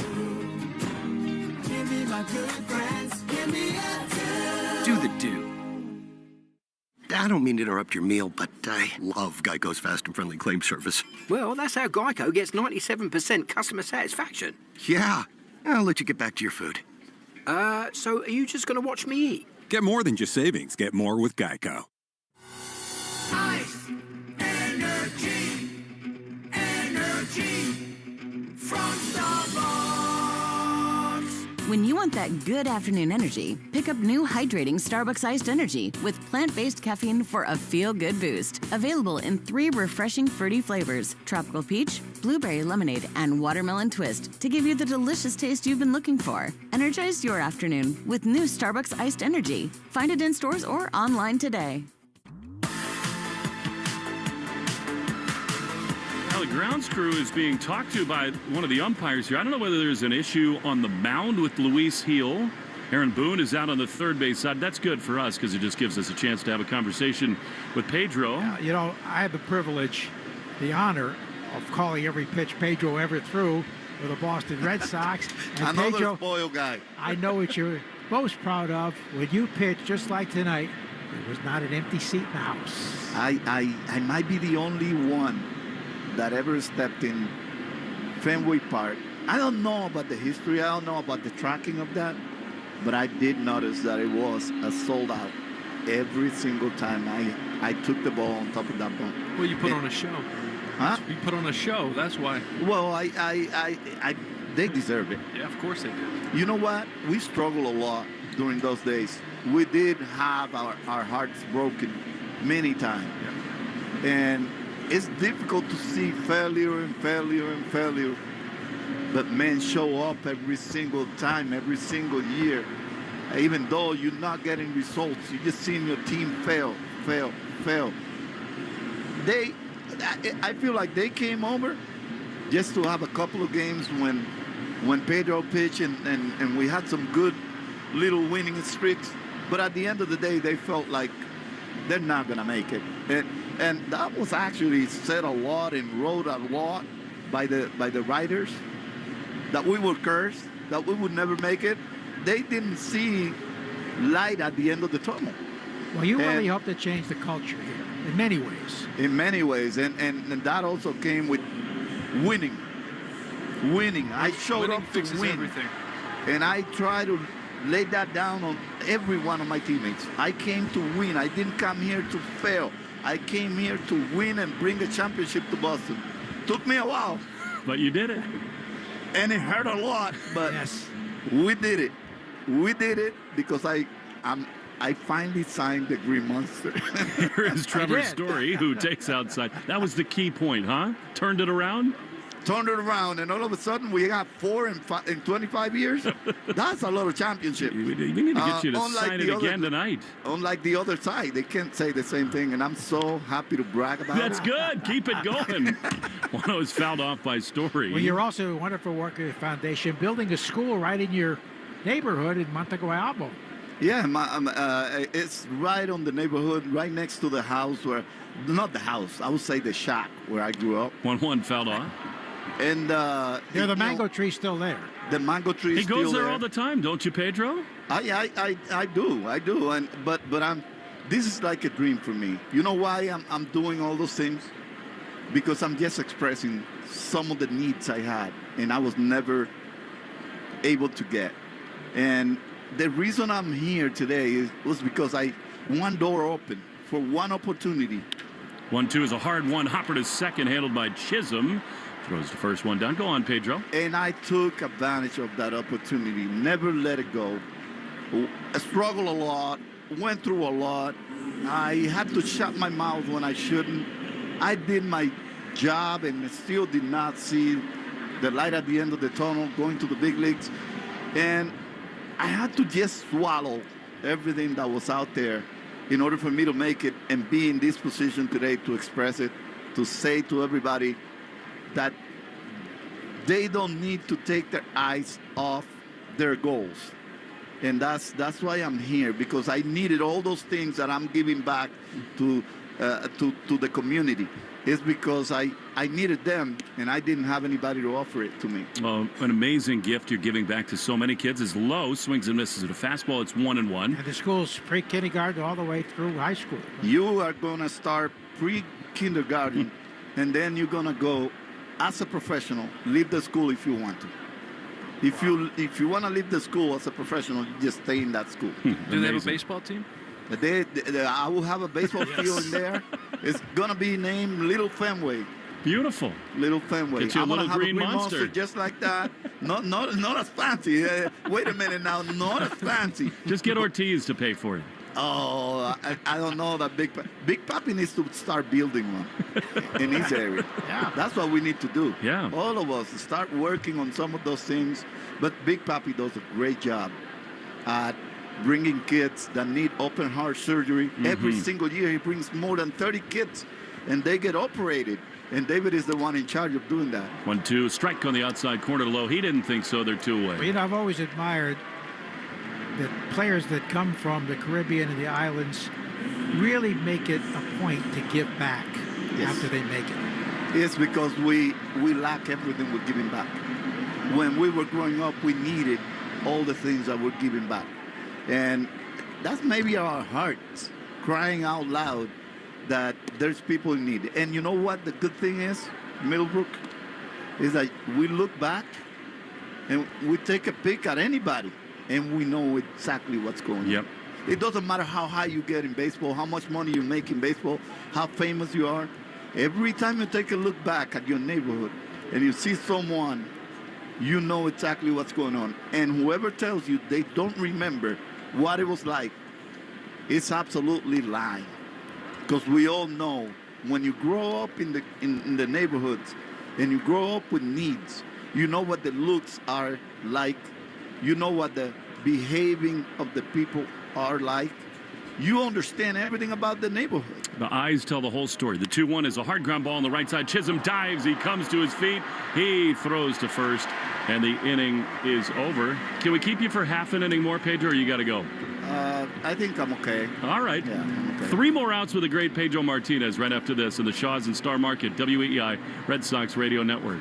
Give me my good friends, give me a dew. Do the Dew. I don't mean to interrupt your meal, but I love Geico's fast and friendly claim service. Well, that's how Geico gets 97% customer satisfaction. Yeah. I'll let you get back to your food. So are you just going to watch me eat? Get more than just savings. Get more with Geico. Ice, energy, energy from Starbucks. When you want that good afternoon energy, pick up new hydrating Starbucks Iced Energy with plant-based caffeine for a feel-good boost. Available in 3 refreshing fruity flavors: tropical peach, blueberry lemonade, and watermelon twist to give you the delicious taste you've been looking for. Energize your afternoon with new Starbucks Iced Energy. Find it in stores or online today. Now, the grounds crew is being talked to by one of the umpires here. I don't know whether there's an issue on the mound with Luis Heel. Aaron Boone is out on the third base side. That's good for us because it just gives us a chance to have a conversation with Pedro. You know, I had the privilege, the honor of calling every pitch Pedro ever threw with the Boston Red Sox. And Another Pedro, spoiled guy. I know what you're most proud of when you pitch just like tonight. There was not an empty seat in the house. I might be the only one that ever stepped in Fenway Park. I don't know about the history. I don't know about the tracking of that. But I did notice that it was a sold out every single time I took the ball on top of that ball. Well, you put on a show. Huh? You put on a show, that's why. Well, they deserve it. Yeah, of course they did. You know what? We struggled a lot during those days. We did have our hearts broken many times. Yeah. And it's difficult to see failure and failure and failure. But men show up every single time, every single year. Even though you're not getting results, you're just seeing your team fail. I feel like they came over just to have a couple of games when Pedro pitched and we had some good little winning streaks. But at the end of the day, they felt like they're not going to make it. And that was actually said a lot and wrote a lot by the writers. that we were cursed, that we would never make it. They didn't see light at the end of the tunnel. Well, you really hope to change the culture here in many ways. In many ways, and that also came with winning. I showed up to win, everything. and I try to lay that down on every one of my teammates. I came to win. I didn't come here to fail. I came here to win and bring a championship to Boston. Took me a while, but you did it, and it hurt a lot. But we did it. We did it because I finally signed the Green Monster. Here is Trevor Story, who takes outside. That was the key point, huh? Turned it around? Turned it around, and all of a sudden we got 4 in 25 years. That's a lot of championship. We need to get you to sign it again tonight. Unlike the other side, they can't say the same thing, and I'm so happy to brag about That's good. Keep it going. One was fouled off by Story. Well, you're also a wonderful worker at the foundation, building a school right in your neighborhood in Monteguayabo. Yeah, it's right on the neighborhood, right next to the house where, not the house, I would say the shack where I grew up. 1-1 fouled off. And the mango tree's still there. The mango tree is still there. He goes there all the time, don't you, Pedro? I do. And but this is like a dream for me. You know why I'm doing all those things? Because I'm just expressing some of the needs I had, and I was never able to get. And the reason I'm here today was because one door opened for one opportunity. 1-2 is a hard one. Hopper to second, handled by Chisholm. Throws the first one down. Go on, Pedro. And I took advantage of that opportunity. Never let it go. I struggled a lot. Went through a lot. I had to shut my mouth when I shouldn't. I did my job and still did not see the light at the end of the tunnel going to the big leagues. And I had to just swallow everything that was out there in order for me to make it and be in this position today to express it, to say to everybody that they don't need to take their eyes off their goals. And that's why I'm here, because I needed all those things that I'm giving back to the community. It's because I needed them, and I didn't have anybody to offer it to me. An amazing gift you're giving back to so many kids. Is Low swings and misses at a fastball. It's 1-1. And the school's pre-kindergarten all the way through high school. You are going to start pre-kindergarten, and then you're going to go as a professional. Leave the school if you want to. If you want to leave the school as a professional, you just stay in that school. Do they have a baseball team? I will have a baseball field in there. It's going to be named Little Fenway. Beautiful. Little Fenway. Get you a little green monster. Just like that. Not as fancy. Wait a minute now. Not as fancy. Just get Ortiz to pay for it. Oh, I don't know that Big Papi needs to start building one in his area. Yeah. That's what we need to do. Yeah. All of us start working on some of those things. But Big Papi does a great job at bringing kids that need open heart surgery. Every single year he brings more than 30 kids, and they get operated. And David is the one in charge of doing that. 1-2, strike on the outside corner to Low. He didn't think so. They're 2 away. Well, you know, I've always admired that players that come from the Caribbean and the islands really make it a point to give back after they make it. It's because we lack everything we're giving back. When we were growing up, we needed all the things that we're giving back. And that's maybe our hearts crying out loud that there's people in need. And you know what the good thing is, Middlebrook, is that we look back and we take a peek at anybody and we know exactly what's going on. It doesn't matter how high you get in baseball, how much money you make in baseball, how famous you are. Every time you take a look back at your neighborhood and you see someone, you know exactly what's going on. And whoever tells you they don't remember what it was like, it's absolutely lying. Because we all know when you grow up in the neighborhoods and you grow up with needs, you know what the looks are like. You know what the behaving of the people are like. You understand everything about the neighborhood. The eyes tell the whole story. The 2-1 is a hard ground ball on the right side. Chisholm dives. He comes to his feet. He throws to first, and the inning is over. Can we keep you for half an inning more, Pedro, or you got to go? I think I'm okay. All right. Yeah, I'm okay. 3 more outs with the great Pedro Martinez right after this in the Shaws and Star Market, WEEI Red Sox Radio Network.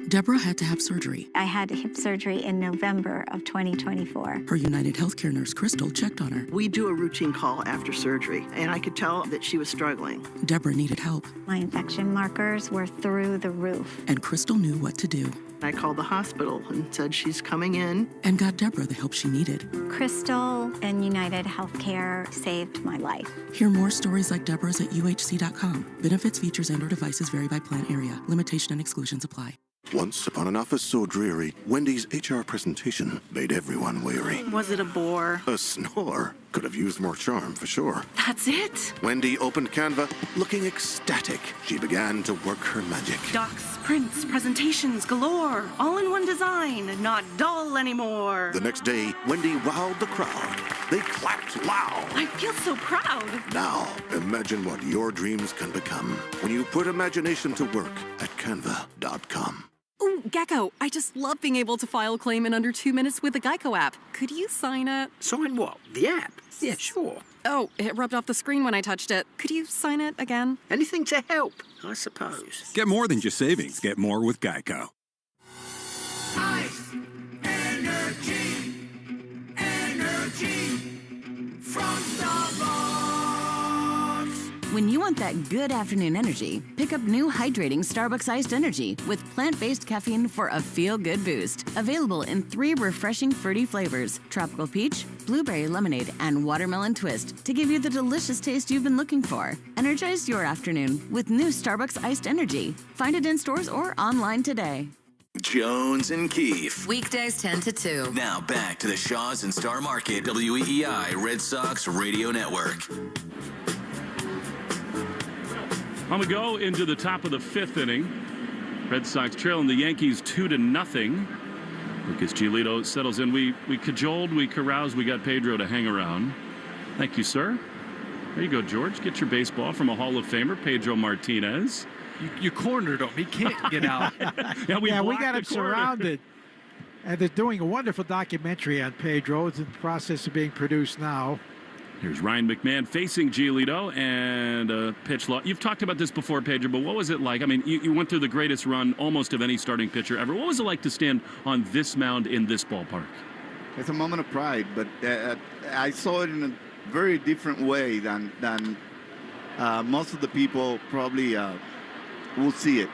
Deborah had to have surgery. I had hip surgery in November of 2024. Her United Healthcare nurse, Crystal, checked on her. We do a routine call after surgery, and I could tell that she was struggling. Deborah needed help. My infection markers were through the roof. And Crystal knew what to do. I called the hospital and said she's coming in. And got Deborah the help she needed. Crystal and United Healthcare saved my life. Hear more stories like Deborah's at UHC.com. Benefits, features, and/or devices vary by plan area. Limitation and exclusions apply. Once upon an office so dreary, Wendy's HR presentation made everyone weary. Was it a bore? A snore could have used more charm, for sure. That's it? Wendy opened Canva, looking ecstatic. She began to work her magic. Docs, prints, presentations galore. All in one design, not dull anymore. The next day, Wendy wowed the crowd. They clapped loud. I feel so proud. Now, imagine what your dreams can become when you put imagination to work at canva.com. Ooh, Gecko, I just love being able to file a claim in under 2 minutes with the Geico app. Could you sign it? Sign what? The app? Yeah, sure. Oh, it rubbed off the screen when I touched it. Could you sign it again? Anything to help, I suppose. Get more than just savings. Get more with Geico. Ice, energy, energy from Starbucks. When you want that good afternoon energy, pick up new hydrating Starbucks iced energy with plant-based caffeine for a feel-good boost. Available in 3 refreshing fruity flavors: tropical peach, blueberry lemonade, and watermelon twist, to give you the delicious taste you've been looking for. Energize your afternoon with new Starbucks iced energy. Find it in stores or online today. Jones and Keefe. Weekdays 10 to 2. Now back to the Shaws and Star Market WEEI Red Sox Radio Network. On we go into the top of the 5th inning. Red Sox trailing the Yankees 2-0. Lucas Giolito settles in. We cajoled, we caroused, we got Pedro to hang around. Thank you, sir. There you go, George. Get your baseball from a Hall of Famer, Pedro Martinez. You cornered him. He can't get out. we got him surrounded. And they're doing a wonderful documentary on Pedro. It's in the process of being produced now. Here's Ryan McMahon facing Giolito and a pitch law. You've talked about this before, Pedro, but what was it like? I mean, you went through the greatest run almost of any starting pitcher ever. What was it like to stand on this mound in this ballpark? It's a moment of pride, but I saw it in a very different way than most of the people probably will see it.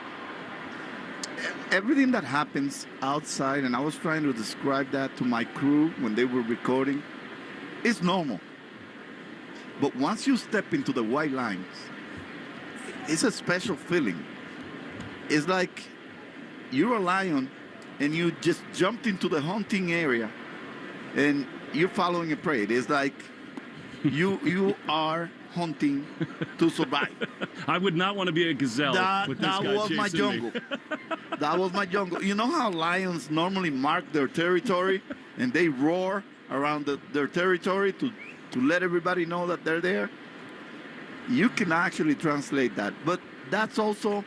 Everything that happens outside, and I was trying to describe that to my crew when they were recording, is normal. But once you step into the white lines, it's a special feeling. It's like you're a lion and you just jumped into the hunting area and you're following a prey. It's like you are hunting to survive. I would not want to be a gazelle with this guy That was my chasing jungle. me. That was my jungle. You know how lions normally mark their territory and they roar around their territory to let everybody know that they're there? You can actually translate that. But that's also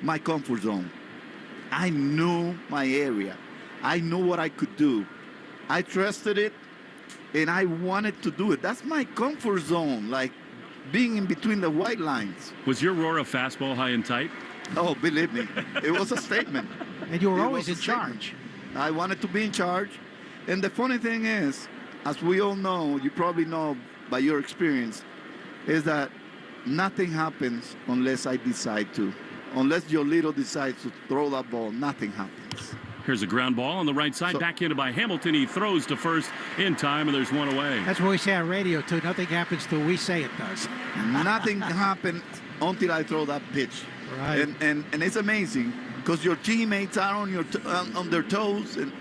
my comfort zone. I knew my area. I knew what I could do. I trusted it, and I wanted to do it. That's my comfort zone, like being in between the white lines. Was your roar a fastball high and tight? Oh, believe me, it was a statement. And you were always in charge. I wanted to be in charge. And the funny thing is, as we all know, you probably know by your experience, is that nothing happens unless I decide to. Unless Giolito decides to throw that ball, nothing happens. Here's a ground ball on the right side, backhanded by Hamilton. He throws to first in time, and there's one away. That's what we say on radio, too. Nothing happens till we say it does. Nothing happens until I throw that pitch. Right. And it's amazing because your teammates are on their toes. And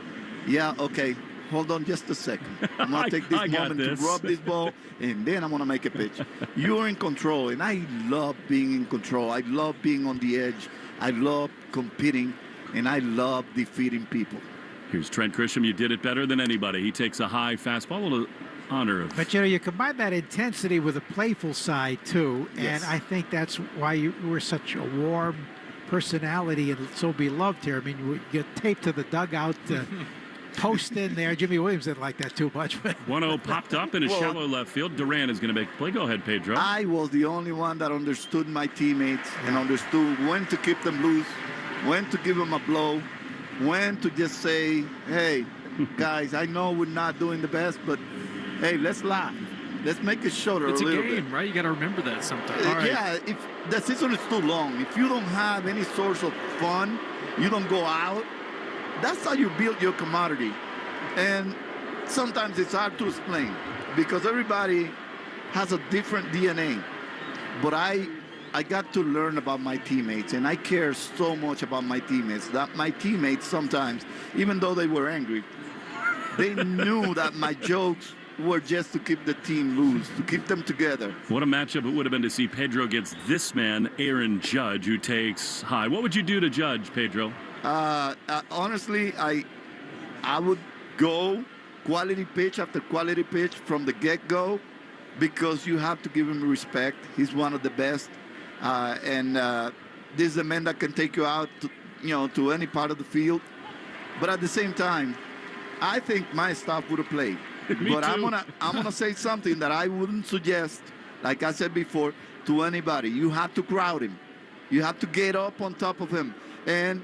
yeah, okay. Hold on just a second. I'm going to take this moment to rub this ball, and then I'm going to make a pitch. You're in control, and I love being in control. I love being on the edge. I love competing, and I love defeating people. Here's Trent Grisham. You did it better than anybody. He takes a high fastball to honor of. But, you combine that intensity with a playful side, too, and I think that's why you were such a warm personality and so beloved here. I mean, you get taped to the dugout, post in there. Jimmy Williams didn't like that too much. 1-0 popped up in a shallow left field. Duran is going to make a play. Go ahead, Pedro. I was the only one that understood my teammates and understood when to keep them loose, when to give them a blow, when to just say, hey, guys, I know we're not doing the best, but hey, let's laugh. Let's make it shorter It's a little game, bit. right? You got to remember that sometimes. All right. Yeah, if the season is too long, if you don't have any source of fun, you don't go out, that's how you build your commodity. And sometimes it's hard to explain because everybody has a different DNA. But I got to learn about my teammates, and I care so much about my teammates that my teammates sometimes, even though they were angry, they knew that my jokes were just to keep the team loose, to keep them together. What a matchup it would have been to see Pedro against this man, Aaron Judge, who takes high. What would you do to Judge, Pedro? Honestly, I would go quality pitch after quality pitch from the get-go because you have to give him respect. He's one of the best. And this is a man that can take you out to any part of the field. But at the same time, I think my staff would have played. But I'm gonna say something that I wouldn't suggest, like I said before, to anybody. You have to crowd him. You have to get up on top of him. And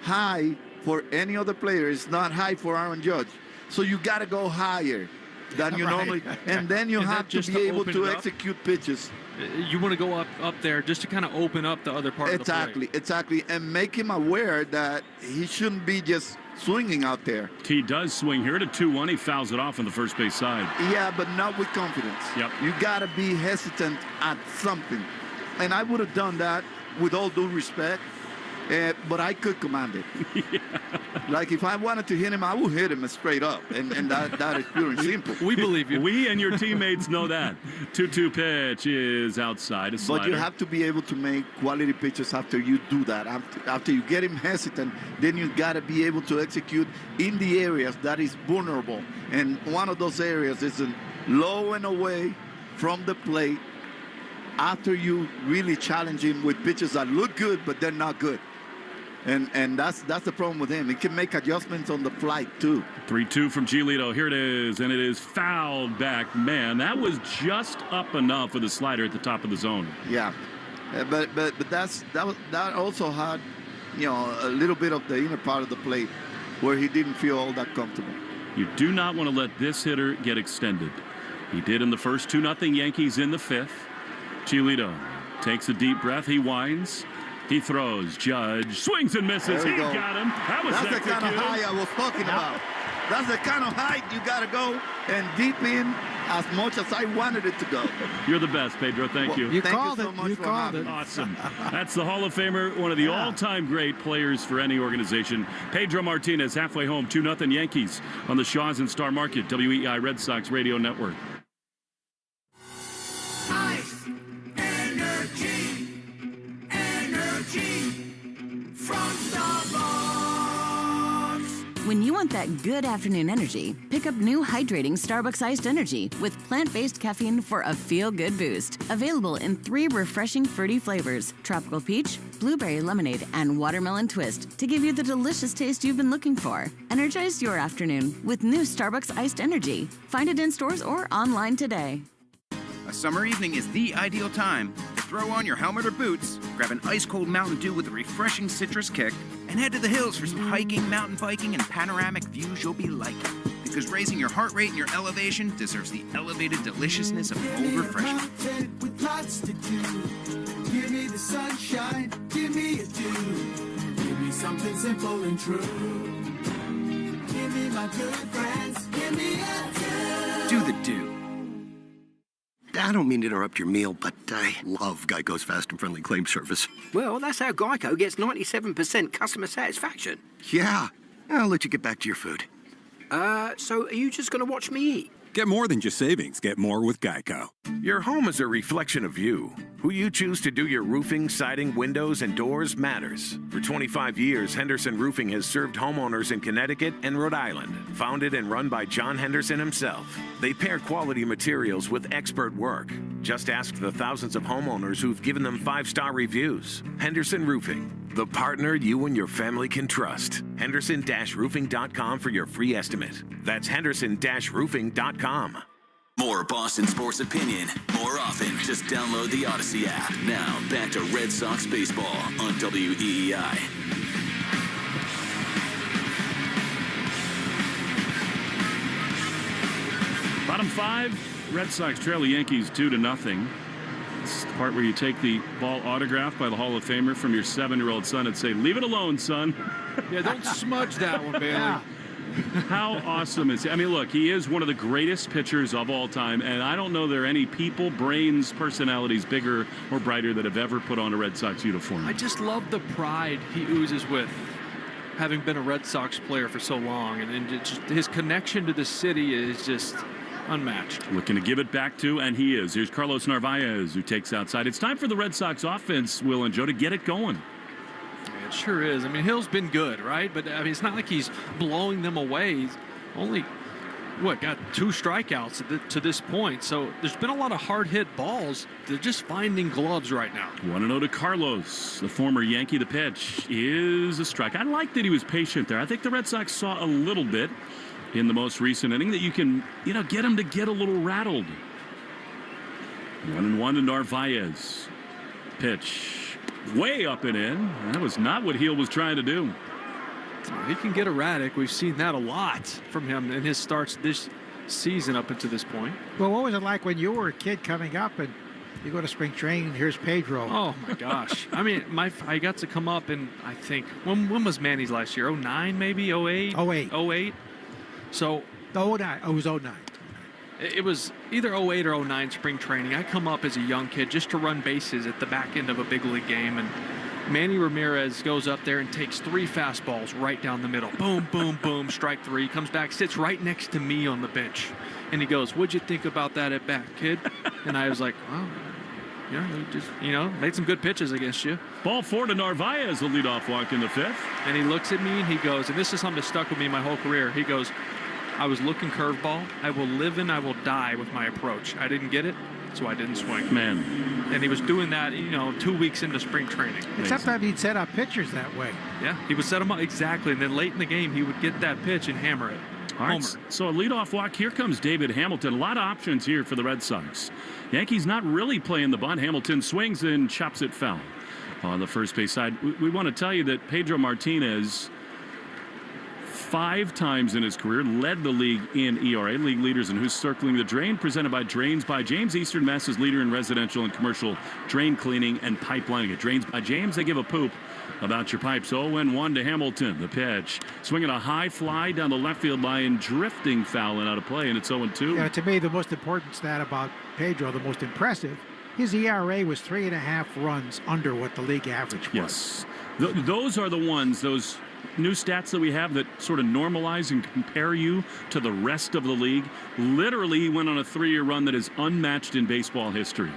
high for any other player is not high for Aaron Judge. So you got to go higher than you normally. And then you have to be able to execute pitches. You want to go up there just to kind of open up the other part of the play. Exactly. And make him aware that he shouldn't be just swinging out there. He does swing here to 2-1. He fouls it off on the first base side. Yeah, but not with confidence. Yep. You got to be hesitant at something. And I would have done that with all due respect. But I could command it. Yeah. Like if I wanted to hit him, I would hit him straight up. And that is pure and simple. We believe you. We and your teammates know that. 2-2 pitch is outside. A slider. But you have to be able to make quality pitches after you do that. After you get him hesitant, then you got to be able to execute in the areas that is vulnerable. And one of those areas is low and away from the plate after you really challenge him with pitches that look good, but they're not good. And that's the problem with him. He can make adjustments on the flight, too. 3-2 from Giolito. Here it is, and it is fouled back. Man, that was just up enough with a slider at the top of the zone. Yeah, but that also had, a little bit of the inner part of the plate where he didn't feel all that comfortable. You do not want to let this hitter get extended. He did in the first. 2-0 Yankees in the fifth. Giolito takes a deep breath. He winds. He throws. Judge swings and misses. He got him. That's the kind of high I was talking about. That's the kind of height you got to go and deep in as much as I wanted it to go. You're the best, Pedro. Thank you. You Thank called you so it. much You for called having it. me. Awesome. That's the Hall of Famer, one of the all-time great players for any organization. Pedro Martinez, halfway home, 2-0 Yankees on the Shaws and Star Market, WEI Red Sox Radio Network. Ice, energy from Starbucks. When you want that good afternoon energy, pick up new hydrating Starbucks iced energy with plant-based caffeine for a feel-good boost. Available in 3 refreshing fruity flavors: tropical peach, blueberry lemonade, and watermelon twist to give you the delicious taste you've been looking for. Energize your afternoon with new Starbucks iced energy. Find it in stores or online today. A summer evening is the ideal time to throw on your helmet or boots, grab an ice-cold Mountain Dew with a refreshing citrus kick, and head to the hills for some hiking, mountain biking, and panoramic views you'll be liking. Because raising your heart rate and your elevation deserves the elevated deliciousness of cold refreshment. With lots to do. Give me the sunshine, give me a dew. Give me something simple and true. Give me my good friends, give me a dew. Do the dew. I don't mean to interrupt your meal, but I love Geico's fast and friendly claim service. Well, that's how Geico gets 97% customer satisfaction. Yeah. I'll let you get back to your food. So are you just going to watch me eat? Get more than just savings. Get more with Geico. Your home is a reflection of you. Who you choose to do your roofing, siding, windows, and doors matters. For 25 years, Henderson Roofing has served homeowners in Connecticut and Rhode Island. Founded and run by John Henderson himself. They pair quality materials with expert work. Just ask the thousands of homeowners who've given them 5-star reviews. Henderson Roofing, the partner you and your family can trust. Henderson-roofing.com for your free estimate. That's Henderson-roofing.com. More Boston sports opinion, more often. Just download the Odyssey app. Now, back to Red Sox baseball on WEEI. Bottom 5, Red Sox trail the Yankees 2-0. This is the part where you take the ball autographed by the Hall of Famer from your 7-year-old son and say, "Leave it alone, son." Yeah, don't smudge that one, Bailey. How awesome is he? I mean, look, he is one of the greatest pitchers of all time, and I don't know there are any people, brains, personalities bigger or brighter that have ever put on a Red Sox uniform. I just love the pride he oozes with having been a Red Sox player for so long, and just his connection to the city is just unmatched. Looking to give it back to, and he is. Here's Carlos Narvaez, who takes outside. It's time for the Red Sox offense, Will and Joe, to get it going. It sure is. I mean, Hill's been good, right? But I mean, it's not like he's blowing them away. He's only, got 2 strikeouts to this point. So there's been a lot of hard-hit balls. They're just finding gloves right now. 1-0 to Carlos, the former Yankee. The pitch is a strike. I like that he was patient there. I think the Red Sox saw a little bit in the most recent inning that you can, get him to get a little rattled. 1-1 to Narvaez. Pitch. Way up and in. That was not what Hill was trying to do. He can get erratic. We've seen that a lot from him in his starts this season up until this point. Well, what was it like when you were a kid coming up and you go to spring training and here's Pedro? Oh, my gosh. I mean, I got to come up in, I think, when was Manny's last year? 09 maybe? 08? 08. So. 09. Oh, it was 09. It was either 08 or 09 spring training. I come up as a young kid just to run bases at the back end of a big league game, and Manny Ramirez goes up there and takes 3 fastballs right down the middle. Boom, boom, boom, strike 3. Comes back, sits right next to me on the bench, and he goes, "What'd you think about that at bat, kid?" And I was like, "Well, just made some good pitches against you." Ball 4 to Narvaez, the leadoff walk in the 5th. And he looks at me and he goes, and this is something that stuck with me my whole career. He goes, "I was looking curveball. I will live and I will die with my approach. I didn't get it, so I didn't swing." Man. And he was doing that, 2 weeks into spring training. And sometimes he'd set up pitchers that way. Yeah, he would set them up exactly, and then late in the game he would get that pitch and hammer it. All right, so a leadoff walk. Here comes David Hamilton. A lot of options here for the Red Sox. Yankees not really playing the bunt. Hamilton swings and chops it foul on the first base side. We want to tell you that Pedro Martinez, 5 times in his career, led the league in ERA. League leaders in Who's Circling the Drain, presented by Drains by James, Eastern Mass's leader in residential and commercial drain cleaning and pipelining. At Drains by James, they give a poop about your pipes. 0-1 to Hamilton. The pitch. Swinging a high fly down the left field line, drifting foul and out of play, and it's 0-2. Yeah, to me, the most important stat about Pedro, the most impressive, his ERA was 3.5 runs under what the league average was. Yes. Those are the ones, those new stats that we have that sort of normalize and compare you to the rest of the league. Literally, he went on a 3-year run that is unmatched in baseball history.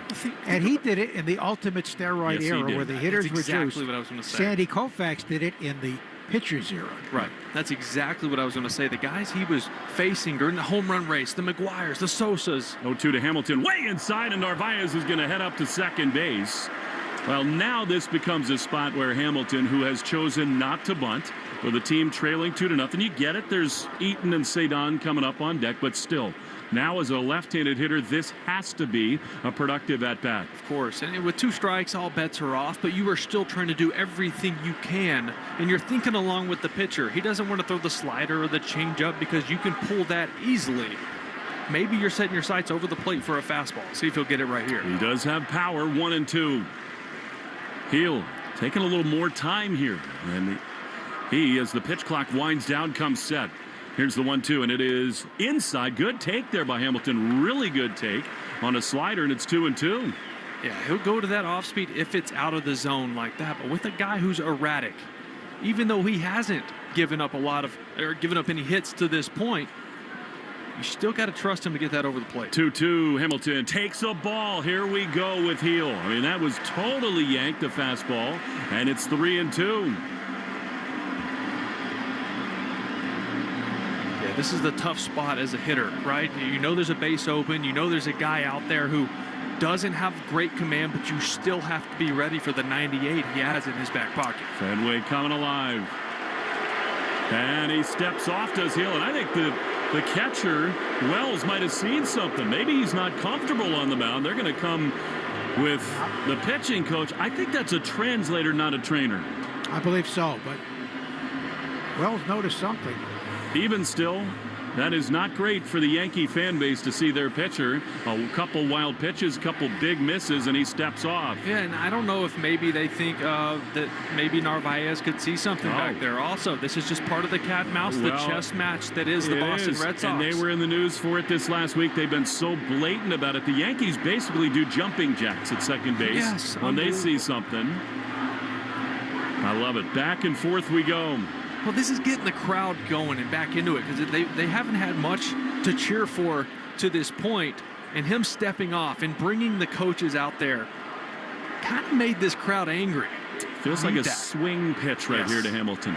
And he did it in the ultimate steroid era where the hitters were exactly what I was going to say. Sandy Koufax did it in the pitchers era. Right. That's exactly what I was going to say. The guys he was facing during the home run race, the McGuires, the Sosas. 0-2 to Hamilton. Way inside, and Narvaez is going to head up to second base. Well, now this becomes a spot where Hamilton, who has chosen not to bunt, with the team trailing 2-0. You get it. There's Eaton and Cedon coming up on deck, but still, now as a left-handed hitter, this has to be a productive at-bat. Of course, and with 2 strikes, all bets are off, but you are still trying to do everything you can, and you're thinking along with the pitcher. He doesn't want to throw the slider or the changeup because you can pull that easily. Maybe you're setting your sights over the plate for a fastball. See if he'll get it right here. He does have power, 1-2. Heel taking a little more time here, and he, as the pitch clock winds down, comes set. Here's the 1-2, and it is inside. Good take there by Hamilton. Really good take on a slider, and it's 2-2. Yeah, he'll go to that off speed if it's out of the zone like that. But with a guy who's erratic, even though he hasn't given up any hits to this point, you still got to trust him to get that over the plate. 2-2. Hamilton takes a ball. Here we go with Heel. I mean, that was totally yanked, a fastball, and it's 3-2. This is the tough spot as a hitter, right? You know there's a base open. You know there's a guy out there who doesn't have great command, but you still have to be ready for the 98 he has in his back pocket. Fenway coming alive. And he steps off, does Hill. And I think the catcher, Wells, might have seen something. Maybe he's not comfortable on the mound. They're going to come with the pitching coach. I think that's a translator, not a trainer. I believe so, but Wells noticed something. Even still, That is not great for the Yankee fan base to see their pitcher. A couple wild pitches, a couple big misses, and he steps off. Yeah, and I don't know if maybe they think that maybe Narvaez could see something back there. Also, this is just part of the cat and mouse, the chess match that is the Boston Red Sox. And they were in the news for it this last week. They've been so blatant about it. The Yankees basically do jumping jacks at second base when they see something. I love it. Back and forth we go. Well, this is getting the crowd going and back into it because they haven't had much to cheer for to this point, and him stepping off and bringing the coaches out there kind of made this crowd angry. Feels like a swing pitch right here to Hamilton.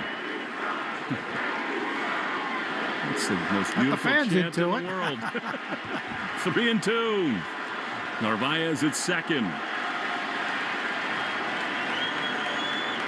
It's the most beautiful chant in the world. 3-2. Narvaez at second.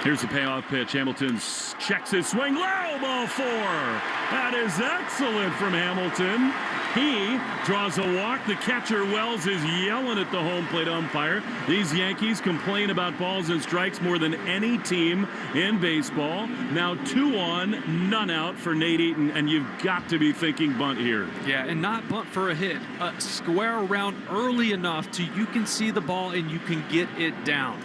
Here's the payoff pitch. Hamilton checks his swing. Low, ball 4. That is excellent from Hamilton. He draws a walk. The catcher, Wells, is yelling at the home plate umpire. These Yankees complain about balls and strikes more than any team in baseball. Now 2 on, none out for Nate Eaton, and you've got to be thinking bunt here. Yeah, and not bunt for a hit. Square around early enough so you can see the ball and you can get it down.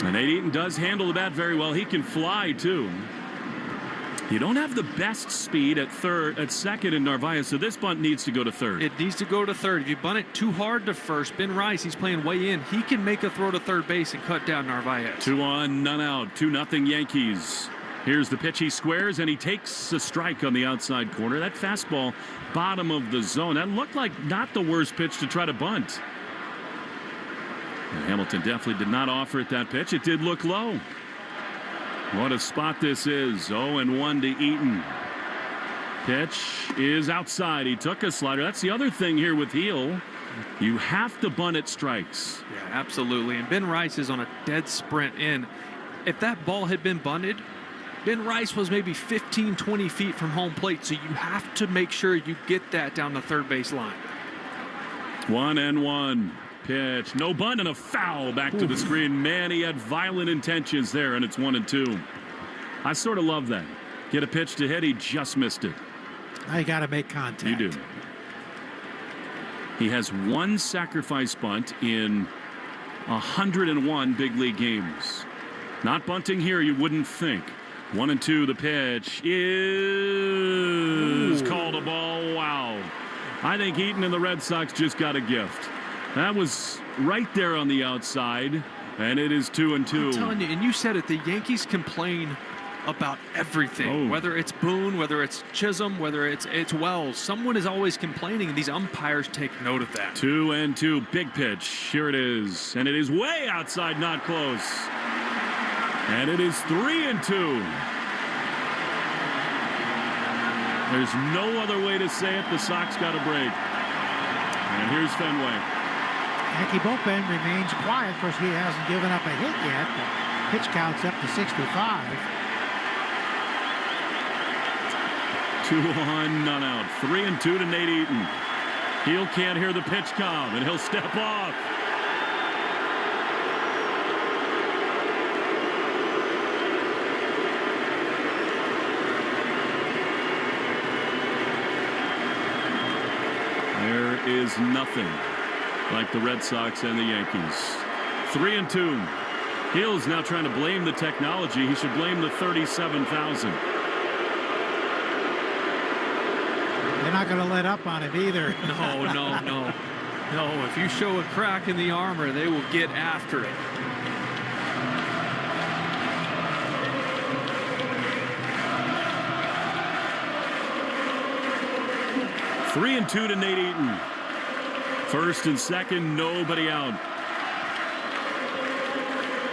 And Nate Eaton does handle the bat very well. He can fly, too. You don't have the best speed at second in Narvaez, so this bunt needs to go to third. It needs to go to third. If you bunt it too hard to first, Ben Rice, he's playing way in. He can make a throw to third base and cut down Narvaez. 2 on, none out. 2-0 Yankees. Here's the pitch. He squares, and he takes a strike on the outside corner. That fastball, bottom of the zone. That looked like not the worst pitch to try to bunt. And Hamilton definitely did not offer it that pitch. It did look low. What a spot this is. 0-1 to Eaton. Pitch is outside. He took a slider. That's the other thing here with Heel. You have to bunt at strikes. Yeah, absolutely. And Ben Rice is on a dead sprint in. If that ball had been bunted, Ben Rice was maybe 15, 20 feet from home plate. So you have to make sure you get that down the third base line. 1-1. Pitch, no bunt, and a foul back to the screen. Man, he had violent intentions there, and it's 1-2. I sort of love that. Get a pitch to hit, he just missed it. Now you got to make contact. You do. He has 1 sacrifice bunt in 101 big league games. Not bunting here, you wouldn't think. 1-2, the pitch is called a ball. Wow. I think Eaton and the Red Sox just got a gift. That was right there on the outside, and it is 2-2. I'm telling you, and you said it, the Yankees complain about everything, whether it's Boone, whether it's Chisholm, whether it's Wells. Someone is always complaining, and these umpires take note of that. 2-2, big pitch. Here it is, and it is way outside, not close. And it is 3-2. There's no other way to say it. The Sox got a break. And here's Fenway. Yankee bullpen remains quiet. Of course, he hasn't given up a hit yet. The pitch count's up to 65. 2 on, none out. 3-2 to Nate Eaton. Heel can't hear the pitch come, and he'll step off. There is nothing like the Red Sox and the Yankees. 3-2. Hill's now trying to blame the technology. He should blame the 37,000. They're not going to let up on him either. No. If you show a crack in the armor, they will get after it. Three and 2 to Nate Eaton. First and second, nobody out.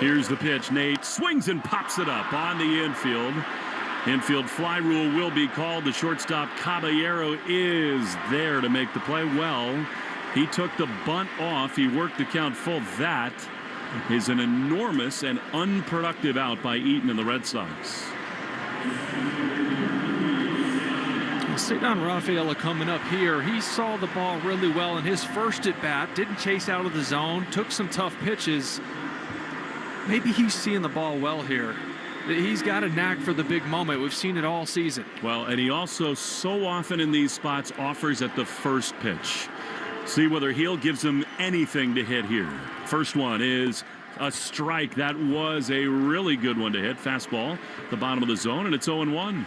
Here's the pitch. Nate swings and pops it up on the infield. Infield fly rule will be called. The shortstop Caballero is there to make the play. Well, he took the bunt off. He worked the count full. That is an enormous and unproductive out by Eaton and the Red Sox. Cedar Rafaela coming up here. He saw the ball really well in his first at bat. Didn't chase out of the zone. Took some tough pitches. Maybe he's seeing the ball well here. He's got a knack for the big moment. We've seen it all season. Well, and he also so often in these spots offers at the first pitch. See whether Heel gives him anything to hit here. First one is a strike. That was a really good one to hit. Fastball, the bottom of the zone, and it's 0-1.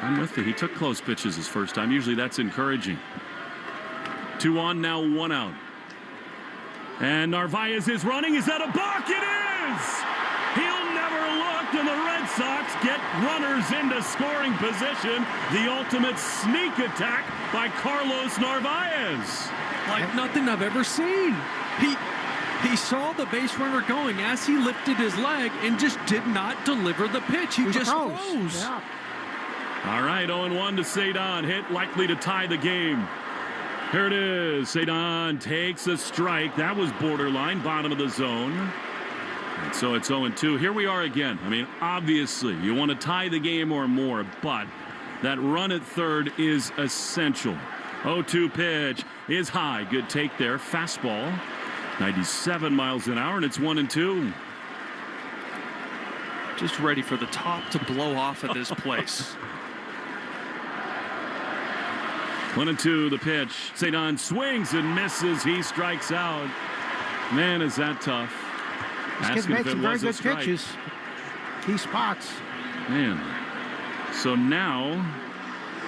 I'm with you. He took close pitches his first time. Usually that's encouraging. 2 on, now 1 out. And Narvaez is running. Is that a balk? It is! He'll never look, and the Red Sox get runners into scoring position. The ultimate sneak attack by Carlos Narvaez. Like nothing I've ever seen. He saw the base runner going as he lifted his leg and just did not deliver the pitch. He just froze. Yeah. All right, 0-1 to Cedon. Hit likely to tie the game. Here it is. Cedon takes a strike. That was borderline, bottom of the zone. And so it's 0-2. Here we are again. I mean, obviously, you want to tie the game or more, but that run at third is essential. 0-2 pitch is high. Good take there. Fastball, 97 miles an hour, and it's 1-2. Just ready for the top to blow off at this place. 1-2 the pitch. Cedon swings and misses. He strikes out. Man, is that tough. This kid makes some very good pitches. Key spots. Man. So now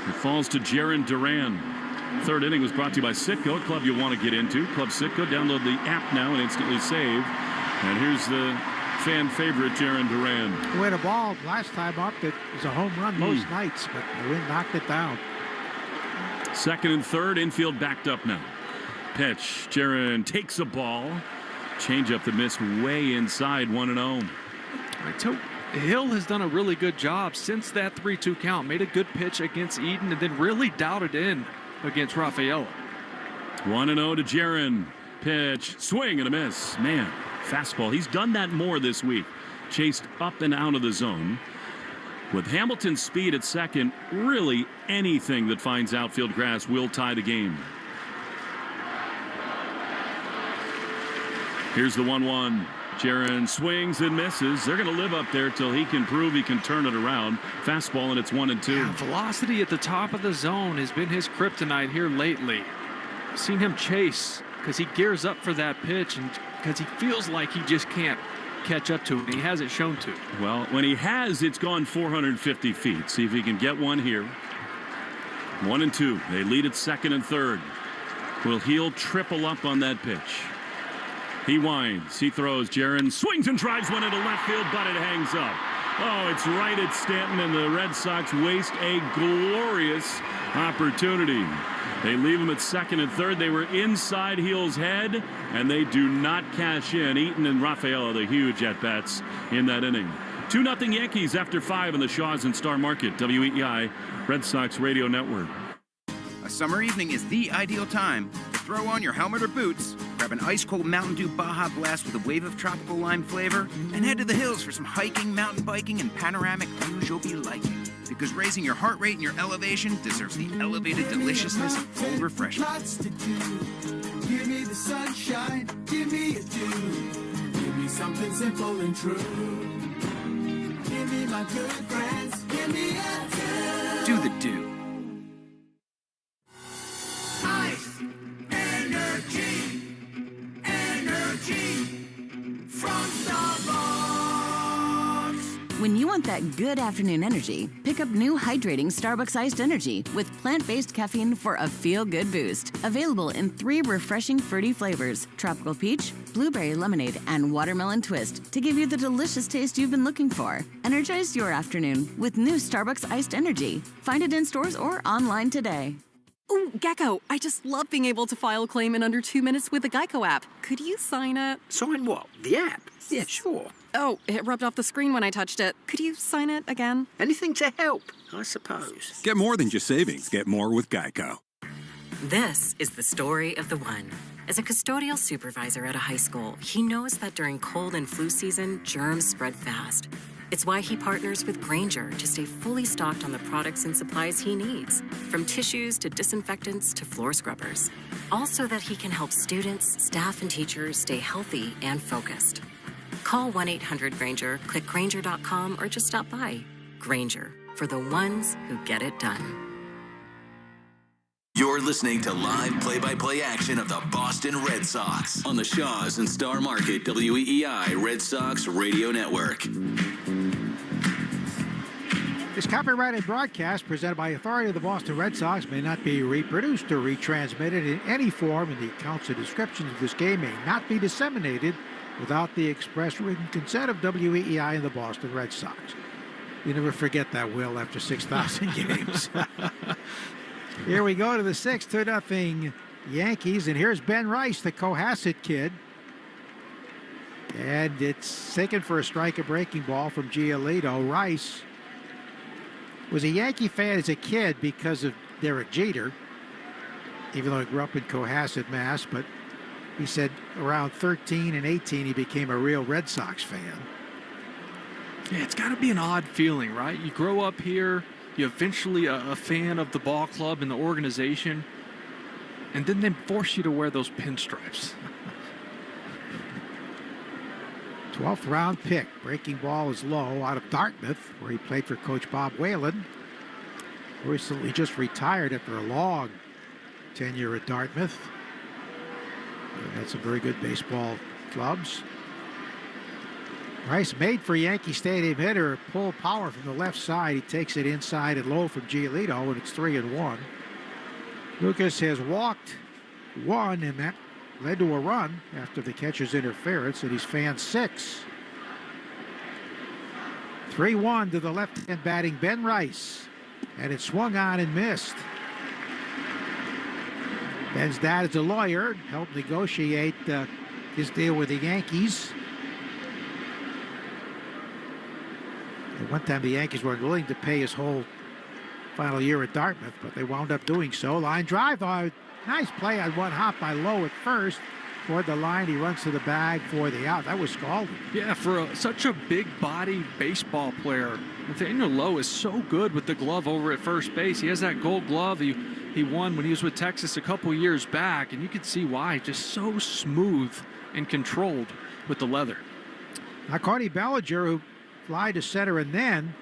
it falls to Jarren Duran. Third inning was brought to you by Citgo, a club you want to get into. Club Citgo. Download the app now and instantly save. And here's the fan favorite, Jarren Duran. He had a ball last time up that was a home run most nights, but the wind knocked it down. Second and third, infield backed up now. Pitch, Jarren takes a ball. Changeup that missed way inside, 1-0. Hill has done a really good job since that 3-2 count. Made a good pitch against Eaton and then really dialed it in against Rafaela. 1-0 to Jarren. Pitch, swing and a miss. Man, fastball. He's done that more this week. Chased up and out of the zone. With Hamilton's speed at second, really anything that finds outfield grass will tie the game. Here's the 1-1. Jarren swings and misses. They're going to live up there till he can prove he can turn it around. Fastball, and it's 1-2. Yeah, velocity at the top of the zone has been his kryptonite here lately. I've seen him chase because he gears up for that pitch and because he feels like he just can't catch up to it, and he hasn't shown to. Well, when he has, it's gone 450 feet. See if he can get one here. 1-2. They lead at second and third. Will Heel triple up on that pitch? He winds. He throws. Jarren swings and drives one into left field, but it hangs up. Oh, it's right at Stanton, and the Red Sox waste a glorious opportunity. They leave him at second and third. They were inside Heel's head, and they do not cash in. Eaton and Rafaela, the huge at-bats in that inning. 2-0 Yankees after 5 in the Shaws and Star Market. WEEI Red Sox Radio Network. A summer evening is the ideal time to throw on your helmet or boots, grab an ice-cold Mountain Dew Baja Blast with a wave of tropical lime flavor, and head to the hills for some hiking, mountain biking, and panoramic views you'll be liking. Because raising your heart rate and your elevation deserves the elevated deliciousness of cold refreshment. Lots to do. Give me the sunshine, give me a dew. Give me something simple and true. Give me my good friends, give me a dew. Do the dew. Ice, energy, energy from Starbucks. When you want that good afternoon energy, pick up new hydrating Starbucks iced energy with plant-based caffeine for a feel-good boost. Available in 3 refreshing fruity flavors: tropical peach, blueberry lemonade, and watermelon twist to give you the delicious taste you've been looking for. Energize your afternoon with new Starbucks iced energy. Find it in stores or online today. Ooh, Gecko, I just love being able to file a claim in under 2 minutes with the Geico app. Could you sign it? Sign what? The app? Yeah, sure. Oh, it rubbed off the screen when I touched it. Could you sign it again? Anything to help, I suppose. Get more than just savings. Get more with Geico. This is the story of the one. As a custodial supervisor at a high school, he knows that during cold and flu season, germs spread fast. It's why he partners with Grainger to stay fully stocked on the products and supplies he needs, from tissues to disinfectants to floor scrubbers. All so that he can help students, staff, and teachers stay healthy and focused. Call 1-800-GRANGER, click Granger.com, or just stop by. Granger, for the ones who get it done. You're listening to live play-by-play action of the Boston Red Sox on the Shaws and Star Market WEEI Red Sox Radio Network. This copyrighted broadcast presented by authority of the Boston Red Sox may not be reproduced or retransmitted in any form, and the accounts and descriptions of this game may not be disseminated without the express written consent of WEEI and the Boston Red Sox. You never forget that, Will, after 6,000 games. Here we go to the 6-2 Yankees, and here's Ben Rice, the Cohasset kid. And it's taken for a strike, a breaking ball from Giolito. Rice was a Yankee fan as a kid because of Derek Jeter, even though he grew up in Cohasset, Mass. But he said around 13 and 18, he became a real Red Sox fan. Yeah, it's got to be an odd feeling, right? You grow up here, you're eventually a fan of the ball club and the organization, and then they force you to wear those pinstripes. 12th round pick. Breaking ball is low out of Dartmouth, where he played for Coach Bob Whalen. Recently just retired after a long tenure at Dartmouth. Had some very good baseball clubs. Rice made for Yankee Stadium hitter, pull power from the left side. He takes it inside and low from Giolito, and it's 3-1. Lucas has walked one, and that led to a run after the catcher's interference, and he's fanned 6. 3-1 to the left-hand batting Ben Rice, and it swung on and missed. Ben's dad is a lawyer, helped negotiate his deal with the Yankees. At one time, the Yankees weren't willing to pay his whole final year at Dartmouth, but they wound up doing so. Line drive, nice play on one hop by Lowe at first. Toward the line, he runs to the bag for the out. That was scalding. Yeah, for such a big-body baseball player, Nathaniel Lowe is so good with the glove over at first base. He has that gold glove he won when he was with Texas a couple years back, and you can see why. Just so smooth and controlled with the leather. Now, Cody Bellinger, who fly to center, and then,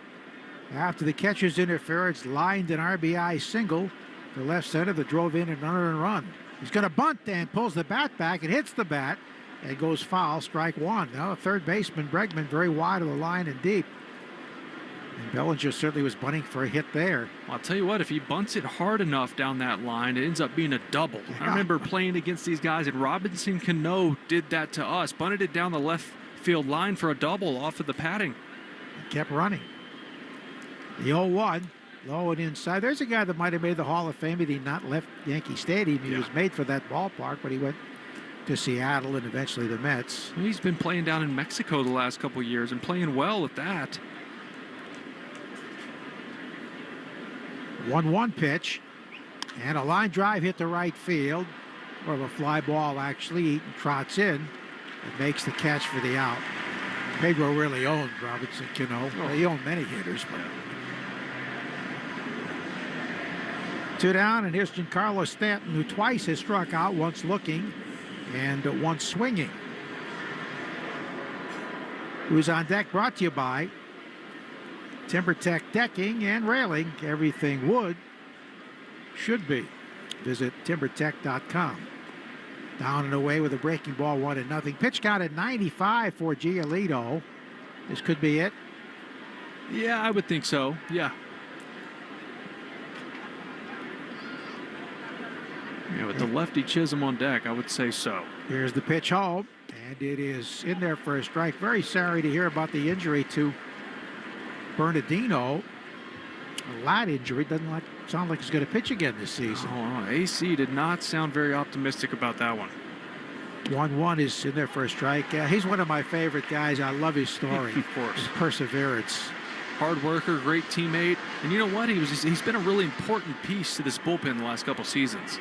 after the catcher's interference, lined an RBI single to left center that drove in an unearned run. He's going to bunt and pulls the bat back and hits the bat and goes foul, strike one. Now, third baseman Bregman very wide of the line and deep. And Bellinger certainly was bunting for a hit there. Well, I'll tell you what, if he bunts it hard enough down that line, it ends up being a double. Yeah. I remember playing against these guys, and Robinson Cano did that to us. Bunted it down the left field line for a double off of the padding. He kept running. The 0-1, low and inside. There's a guy that might have made the Hall of Fame had he not left Yankee Stadium. He was made for that ballpark, but he went to Seattle and eventually the Mets. He's been playing down in Mexico the last couple of years and playing well at that. 1-1 pitch, and a line drive hit to right field, or a fly ball actually. Eaton trots in and makes the catch for the out. Pedro really owned Robinson Cano. Well, he owned many hitters, but 2 down, and here's Giancarlo Stanton, who twice has struck out, once looking and once swinging. Who's on deck, brought to you by TimberTech Decking and Railing. Everything wood should be. Visit timbertech.com. Down and away with a breaking ball, 1-0. Pitch count at 95 for Giolito. This could be it. Yeah, I would think so. Yeah. Yeah, with the lefty Chisholm on deck, I would say so. Here's the pitch home, and it is in there for a strike. Very sorry to hear about the injury to Bernardino. A lat injury. Doesn't sound like he's going to pitch again this season. Oh, AC did not sound very optimistic about that one. 1-1 is in there for a strike. He's one of my favorite guys. I love his story. Of course. His perseverance. Hard worker, great teammate. And you know what? He's been a really important piece to this bullpen the last couple seasons.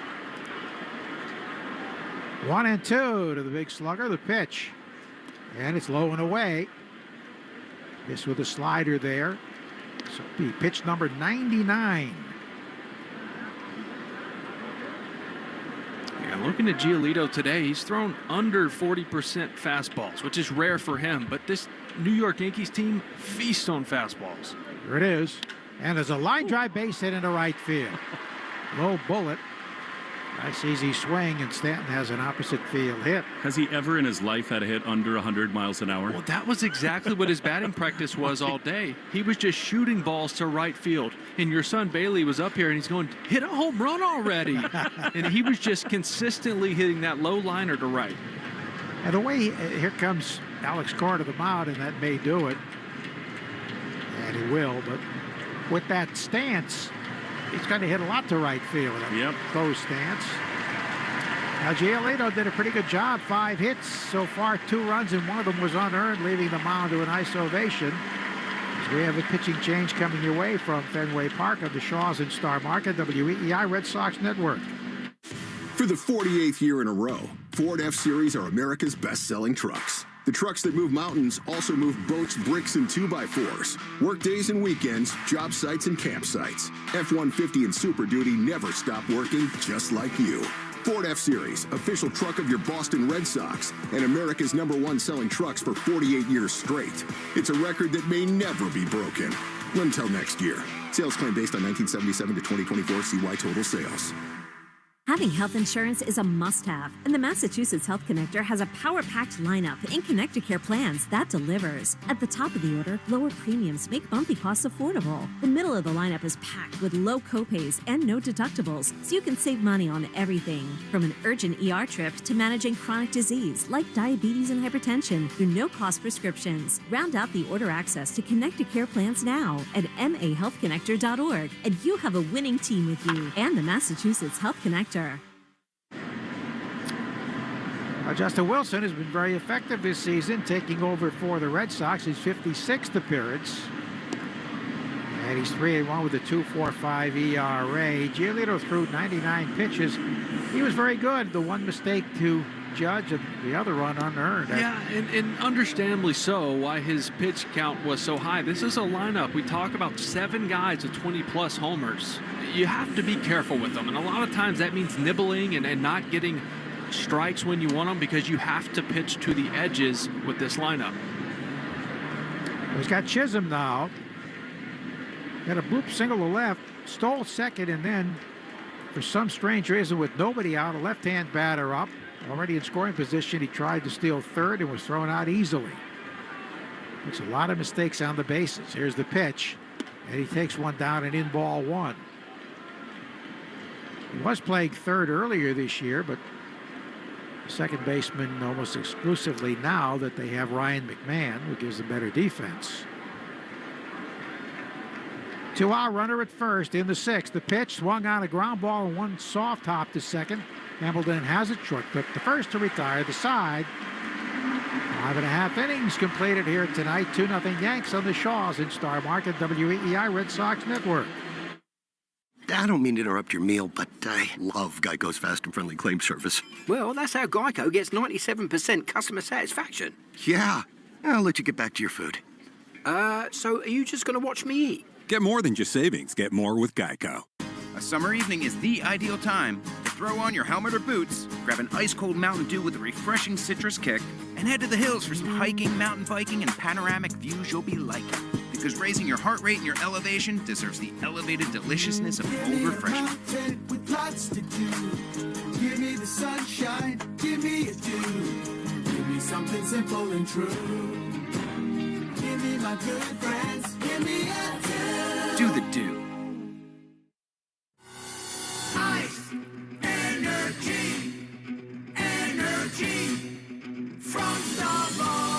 1-2 to the big slugger. The pitch. And it's low and away. This with a slider there. So be pitch number 99. Yeah, And looking at Giolito today, he's thrown under 40% fastballs, which is rare for him. But this New York Yankees team feasts on fastballs. Here it is. And there's a line drive base hit into right field. Low bullet. Nice easy swing, and Stanton has an opposite field hit. Has he ever in his life had a hit under 100 miles an hour? Well, that was exactly what his batting practice was all day. He was just shooting balls to right field. And your son Bailey was up here, and he's going, hit a home run already. And he was just consistently hitting that low liner to right. And the way, here comes Alex Cora to the mound, and that may do it. And he will, but with that stance, he's going to hit a lot to right field. Yep. Close stance. Now, Giolito did a pretty good job. 5 hits so far, 2 runs, and one of them was unearned, leaving the mound to a nice ovation. As we have a pitching change coming your way from Fenway Park of the Shaws and Star Market, WEEI Red Sox Network. For the 48th year in a row, Ford F-Series are America's best-selling trucks. The trucks that move mountains also move boats, bricks, and 2x4s. Work days and weekends, job sites and campsites. F-150 and Super Duty never stop working, just like you. Ford F-Series, official truck of your Boston Red Sox, and America's #1 selling trucks for 48 years straight. It's a record that may never be broken. Until next year. Sales claim based on 1977 to 2024 CY total sales. Having health insurance is a must-have, and the Massachusetts Health Connector has a power-packed lineup in Connector plans that delivers. At the top of the order, lower premiums make monthly costs affordable. The middle of the lineup is packed with low copays and no deductibles, so you can save money on everything. From an urgent ER trip to managing chronic disease like diabetes and hypertension through no-cost prescriptions. Round out the order access to Connector plans now at mahealthconnector.org, and you have a winning team with you and the Massachusetts Health Connector. Justin Wilson has been very effective this season, taking over for the Red Sox, his 56th appearance. And he's 3-1 with a 2.45 ERA. Giolito threw 99 pitches. He was very good. The one mistake to Judge and the other run unearned. Yeah, and understandably so, why his pitch count was so high. This is a lineup. We talk about 7 guys with 20-plus homers. You have to be careful with them, and a lot of times that means nibbling and not getting strikes when you want them, because you have to pitch to the edges with this lineup. He's got Chisholm now. Got a bloop single to left, stole second, and then for some strange reason, with nobody out, a left-hand batter up, already in scoring position, he tried to steal third and was thrown out easily. Makes a lot of mistakes on the bases. Here's the pitch, and he takes one down and in ball 1. He was playing third earlier this year, but second baseman almost exclusively now that they have Ryan McMahon, who gives them better defense. 2-out runner at first in the 6th. The pitch swung on a ground ball and one soft hop to second. Hamilton has it short clip the first to retire the side. 5.5 innings completed here tonight. 2-0 Yanks on the Shaws in Star Market, WEEI Red Sox Network. I don't mean to interrupt your meal, but I love Geico's fast and friendly claim service. Well, that's how Geico gets 97% customer satisfaction. Yeah. I'll let you get back to your food. So are you just going to watch me eat? Get more than just savings. Get more with Geico. A summer evening is the ideal time to throw on your helmet or boots, grab an ice-cold Mountain Dew with a refreshing citrus kick, and head to the hills for some hiking, mountain biking, and panoramic views you'll be liking. Because raising your heart rate and your elevation deserves the elevated deliciousness of cold refreshment. With lots to do. Give me the sunshine, give me a dew. Give me something simple and true. Give me my good friends, give me a dew. Do the dew. Ice, energy, energy from Starbucks.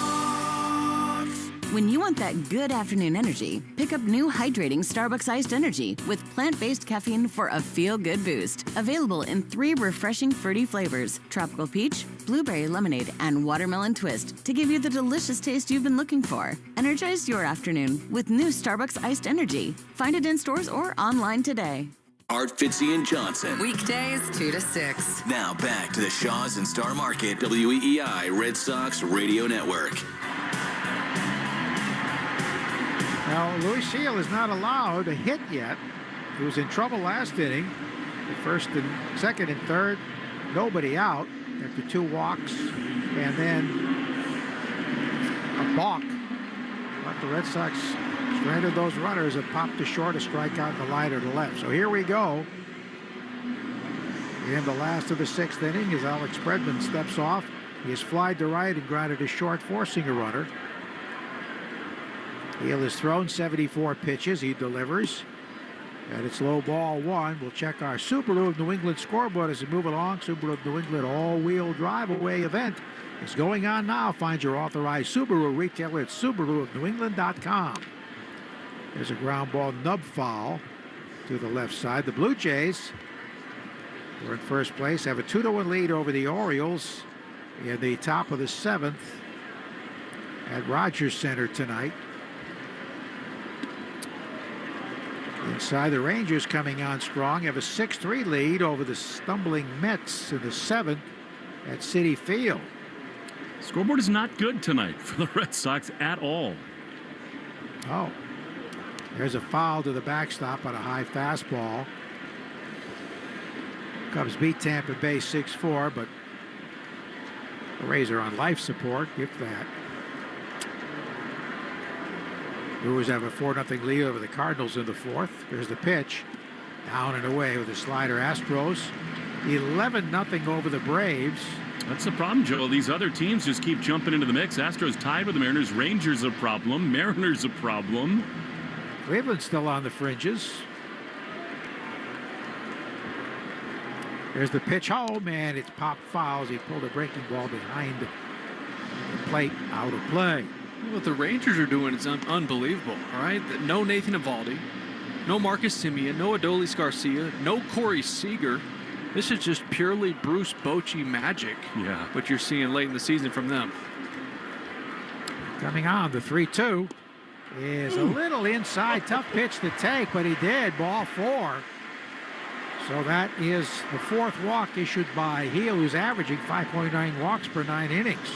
When you want that good afternoon energy, pick up new hydrating Starbucks iced energy with plant-based caffeine for a feel-good boost. Available in 3 refreshing fruity flavors: tropical peach, blueberry lemonade, and watermelon twist, to give you the delicious taste you've been looking for. Energize your afternoon with new Starbucks iced energy. Find it in stores or online today. Art Fitzy and Johnson. Weekdays 2 to 6. Now back to the Shaws and Star Market WEEI Red Sox Radio Network. Now, Luis Seal is not allowed a hit yet. He was in trouble last inning. The first and second and third nobody out after 2 walks, and then a balk. But the Red Sox stranded those runners and popped to short, a strikeout in the line to the left. So here we go. In the last of the 6th inning, as Alex Bregman steps off, he has flied to right and grounded to short, forcing a runner. Hill has thrown 74 pitches. He delivers. And it's low ball 1. We'll check our Subaru of New England scoreboard as we move along. Subaru of New England all-wheel drive away event is going on now. Find your authorized Subaru retailer at SubaruofNewEngland.com. There's a ground ball nub foul to the left side. The Blue Jays are in first place, have a 2-1 lead over the Orioles in the top of the 7th at Rogers Center tonight. Inside, the Rangers coming on strong, have a 6-3 lead over the stumbling Mets in the 7th at Citi Field. Scoreboard is not good tonight for the Red Sox at all. Oh, there's a foul to the backstop on a high fastball. Cubs beat Tampa Bay 6-4, but the Rays are on life support, if that. Brewers have a 4-0 lead over the Cardinals in the 4th. There's the pitch. Down and away with a slider. Astros 11-0 over the Braves. That's the problem, Joe. These other teams just keep jumping into the mix. Astros tied with the Mariners. Rangers a problem. Mariners a problem. Cleveland's still on the fringes. There's the pitch. Oh, man, it's popped fouls. He pulled a breaking ball behind the plate, out of play. What the Rangers are doing is unbelievable, all right? No Nathan Eovaldi, no Marcus Semien, no Adolis Garcia, no Corey Seager. This is just purely Bruce Bochy magic. Yeah. What you're seeing late in the season from them. Coming on, the 3-2 is a little inside. Tough pitch to take, but he did. Ball 4. So that is the 4th walk issued by Heel, who's averaging 5.9 walks per 9 innings.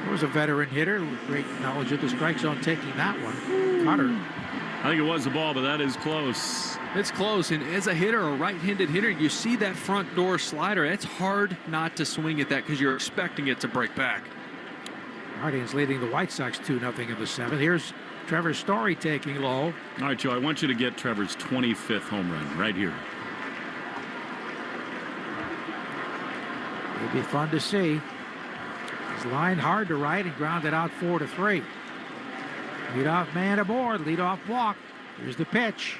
There was a veteran hitter with great knowledge of the strike zone taking that one. Cutter. I think it was the ball, but that is close. It's close, and as a hitter, a right-handed hitter, you see that front door slider. It's hard not to swing at that because you're expecting it to break back. Guardians leading the White Sox 2-0 in the 7th. Here's Trevor Story taking low. All right, Joe, I want you to get Trevor's 25th home run right here. It'd be fun to see. He's lined hard to right and grounded out 4-3. Leadoff man aboard, leadoff walk. Here's the pitch.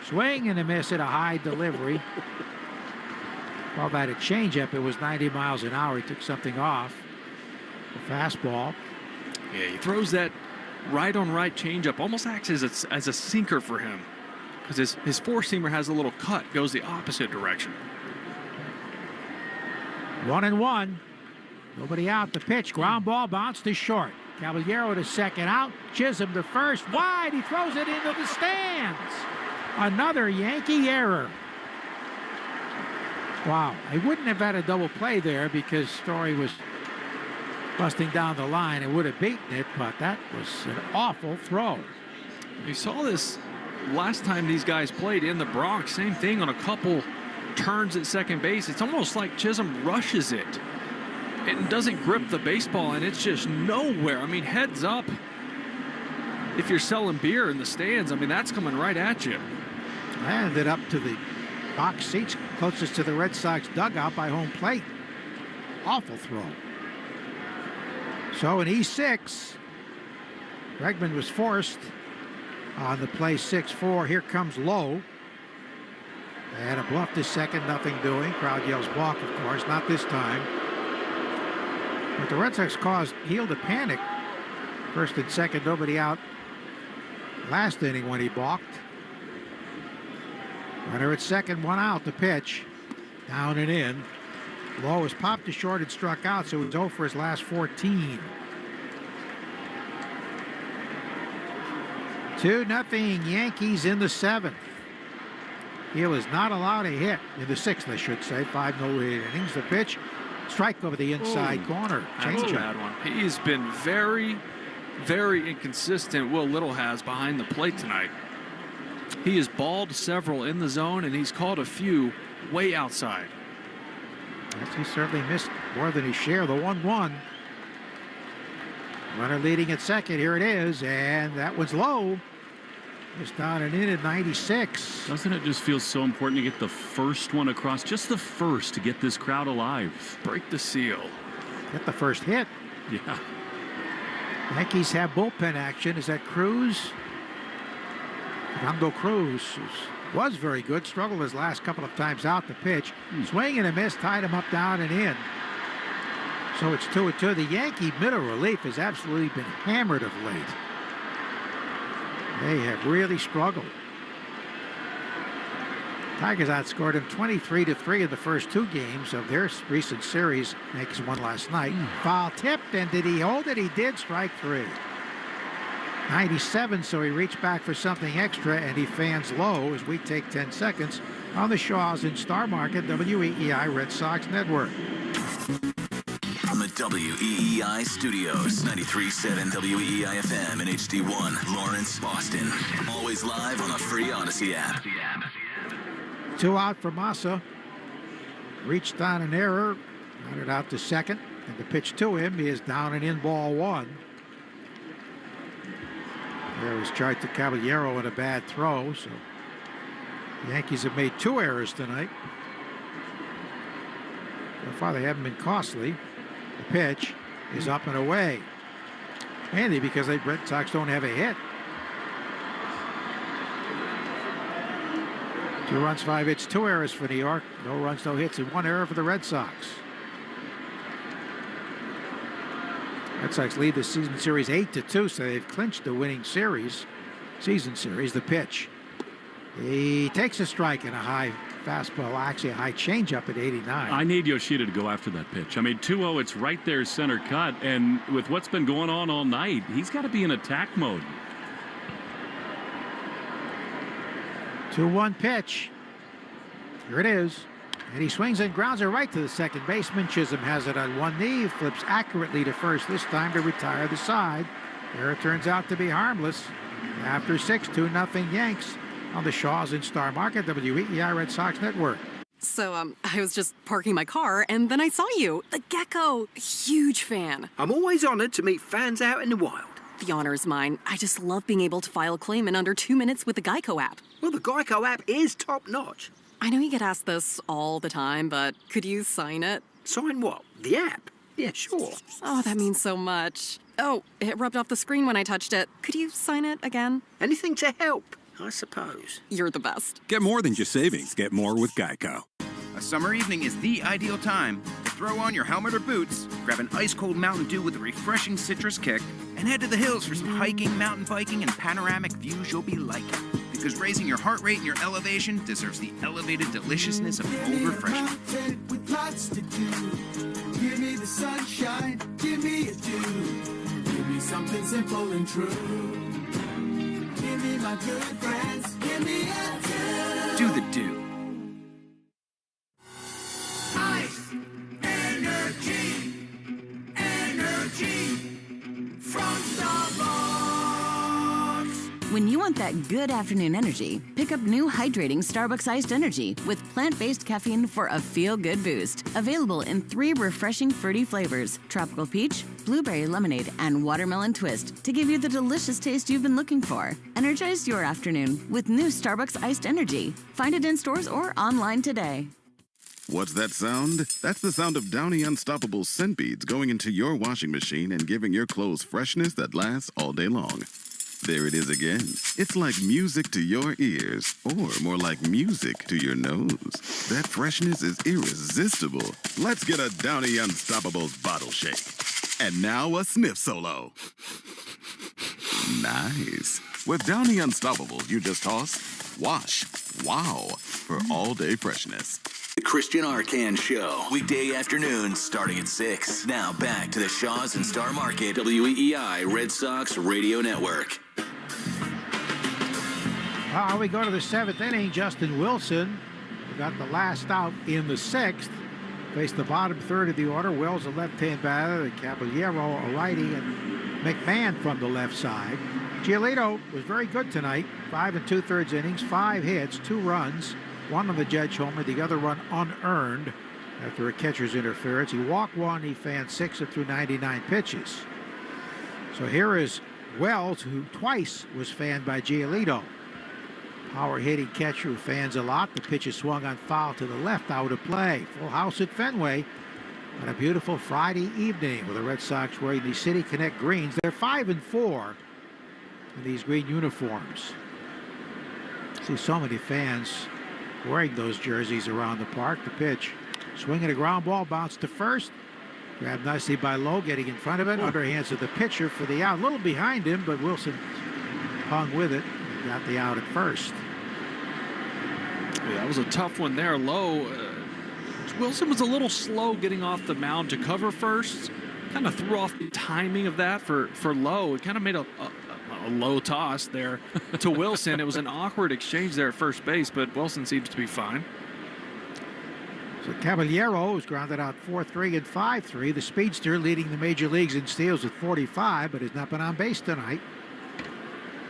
Swing and a miss at a high delivery. Call that a changeup. It was 90 miles an hour. He took something off. The fastball. Yeah, he throws that right-on-right changeup. Almost acts as a sinker for him. Because his four-seamer has a little cut. Goes the opposite direction. 1-1. Nobody out. The pitch. Ground ball bounced to short. Caballero to second out. Chisholm to first. Wide. He throws it into the stands. Another Yankee error. Wow. I wouldn't have had a double play there because Story was busting down the line and would have beaten it, but that was an awful throw. You saw this last time these guys played in the Bronx. Same thing on a couple turns at second base. It's almost like Chisholm rushes it and doesn't grip the baseball, and it's just nowhere. I mean, heads up. If you're selling beer in the stands, I mean, that's coming right at you. I ended up to the box seats closest to the Red Sox dugout by home plate. Awful throw. So in E6, Bregman was forced on the play 6-4. Here comes Lowe. And a bluff to second, nothing doing. Crowd yells balk, of course, not this time. But the Red Sox caused Heel to panic. First and second, nobody out. Last inning when he balked. Runner at second, one out. The pitch. Down and in. Lowe was popped to short and struck out, so he's 0 for his last 14. 2-0 Yankees in the 7th. Heel is not allowed a hit in the 6th, I should say. 5 no-hit innings. The pitch, strike over the inside corner. That's a bad one. He's been very, very inconsistent. Will Little has behind the plate tonight. He has balled several in the zone, and he's called a few way outside. Yes, he certainly missed more than his share. The 1-1. Runner leading at second. Here it is, and that one's low. It's down and in at 96. Doesn't it just feel so important to get the first one across? Just the first to get this crowd alive. Break the seal. Get the first hit. Yeah. Yankees have bullpen action. Is that Cruz? Fernando Cruz was very good. Struggled his last couple of times out the pitch. Swing and a miss. Tied him up, down, and in. So it's 2-2. The Yankee middle relief has absolutely been hammered of late. They have really struggled. Tigers outscored him 23-3 in the first 2 games of their recent series. Yankees won last night. Foul tipped, and did he hold it? He did. Strike 3. 97, so he reached back for something extra, and he fans low as we take 10 seconds on the Shaws in Star Market, WEEI Red Sox Network. From the WEEI studios, 93.7 WEEI FM and HD1, Lawrence, Boston. Always live on the free Odyssey app. 2 out for Massa. Reached on an error. Got it out to second. And the pitch to him is down and in, ball 1. There was charged to Caballero in a bad throw. So the Yankees have made 2 errors tonight. So far they haven't been costly. The pitch is up and away. Mainly because the Red Sox don't have a hit. 2 runs, 5 hits, 2 errors for New York. No runs, no hits, and 1 error for the Red Sox. Red Sox lead the season series 8-2, so they've clinched the winning season series. The pitch. He takes a strike and a high fastball, actually a high changeup at 89. I need Yoshida to go after that pitch. I mean, 2-0, it's right there, center cut, and with what's been going on all night, he's got to be in attack mode. 2-1 pitch. Here it is. And he swings and grounds it right to the second baseman. Chisholm has it on one knee, flips accurately to first this time to retire the side. Error turns out to be harmless. After 6, 2-0 Yanks on the Shaws in Star Market, WEEI Red Sox Network. So, I was just parking my car, and then I saw you. The gecko. Huge fan. I'm always honored to meet fans out in the wild. The honor is mine. I just love being able to file a claim in under 2 minutes with the Geico app. Well, the Geico app is top-notch. I know you get asked this all the time, but could you sign it? Sign what? The app? Yeah, sure. Oh, that means so much. Oh, it rubbed off the screen when I touched it. Could you sign it again? Anything to help, I suppose. You're the best. Get more than just savings. Get more with Geico. A summer evening is the ideal time to throw on your helmet or boots, grab an ice-cold Mountain Dew with a refreshing citrus kick, and head to the hills for some hiking, mountain biking, and panoramic views you'll be liking. Because raising your heart rate and your elevation deserves the elevated deliciousness of cold refreshment. With lots to do. Give me the sunshine, give me a dew. Give me something simple and true. Give me my good friends, give me a dew. Do the dew. Ice, energy, energy from Starbucks. When you want that good afternoon energy, pick up new hydrating Starbucks Iced Energy with plant-based caffeine for a feel-good boost. Available in 3 refreshing fruity flavors: tropical peach, blueberry lemonade, and watermelon twist to give you the delicious taste you've been looking for. Energize your afternoon with new Starbucks Iced Energy. Find it in stores or online today. What's that sound? That's the sound of Downy Unstoppable scent beads going into your washing machine and giving your clothes freshness that lasts all day long. There it is again. It's like music to your ears, or more like music to your nose. That freshness is irresistible. Let's get a Downy Unstoppables bottle shake. And now a sniff solo. Nice. With Downy Unstoppables, you just toss, wash, wow, for all-day freshness. The Christian Arcan Show, weekday afternoons starting at 6. Now back to the Shaws and Star Market, WEEI Red Sox Radio Network. We go to the 7th inning. Justin Wilson got the last out in the 6th. Faced the bottom third of the order. Wells, a left-hand batter, Caballero, a righty, and McMahon from the left side. Giolito was very good tonight. 5 2/3 innings, 5 hits, 2 runs. 1 on the Judge homer, the other run unearned. after a catcher's interference. He walked one, he fanned 6 and threw 99 pitches. So here is Wells, who twice was fanned by Giolito. Power hitting catcher who fans a lot. The pitch is swung on foul to the left, out of play. Full house at Fenway on a beautiful Friday evening with the Red Sox wearing the City Connect greens. They're 5-4 in these green uniforms. See so many fans wearing those jerseys around the park. The pitch, swinging a ground ball, bounced to first. Grabbed nicely by Lowe, getting in front of it. Underhands of the pitcher for the out. A little behind him, but Wilson hung with it. Got the out at first. Yeah, that was a tough one there. Lowe. Wilson was a little slow getting off the mound to cover first. Kind of threw off the timing of that for Lowe. It kind of made a low toss there to Wilson. It was an awkward exchange there at first base, but Wilson seems to be fine. So Caballero was grounded out 4-3 and 5-3. The speedster leading the major leagues in steals with 45, but has not been on base tonight.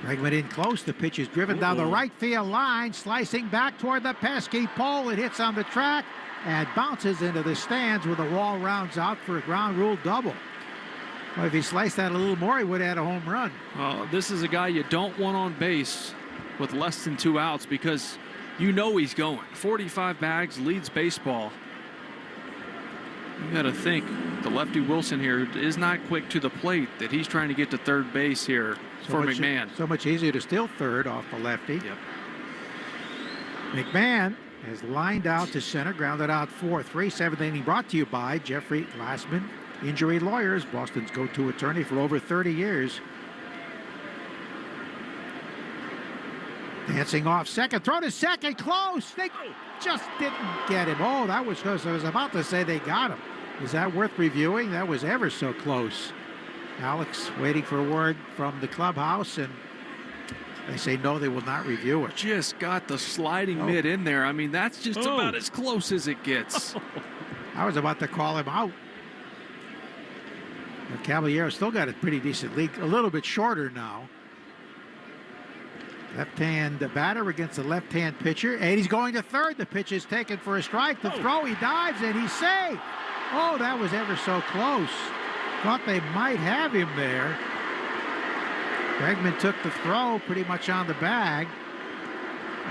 Bregman in close. The pitch is driven down the right field line, slicing back toward the pesky pole. It hits on the track and bounces into the stands where the wall rounds out for a ground rule double. Well, if he sliced that a little more, he would have had a home run. This is a guy you don't want on base with less than 2 outs because you know he's going. 45 bags, leads baseball. You got to think the lefty Wilson here is not quick to the plate, that he's trying to get to third base here for McMahon. So much easier to steal third off the lefty. Yep. McMahon has lined out to center, grounded out 4-3. Seventh inning brought to you by Jeffrey Glassman, Injury Lawyers, Boston's go-to attorney for over 30 years. Dancing off second, throw to second, close. They just didn't get him. Oh, that was close. I was about to say they got him. Is that worth reviewing? That was ever so close. Alex waiting for a word from the clubhouse, and they say no, they will not review it. Just got the sliding mid in there. I mean, that's just about as close as it gets. I was about to call him out. But Caballero still got a pretty decent lead, a little bit shorter now. Left-hand batter against the left-hand pitcher, and he's going to third. The pitch is taken for a strike. The throw, he dives, and he's safe. Oh, that was ever so close. Thought they might have him there. Bregman took the throw pretty much on the bag.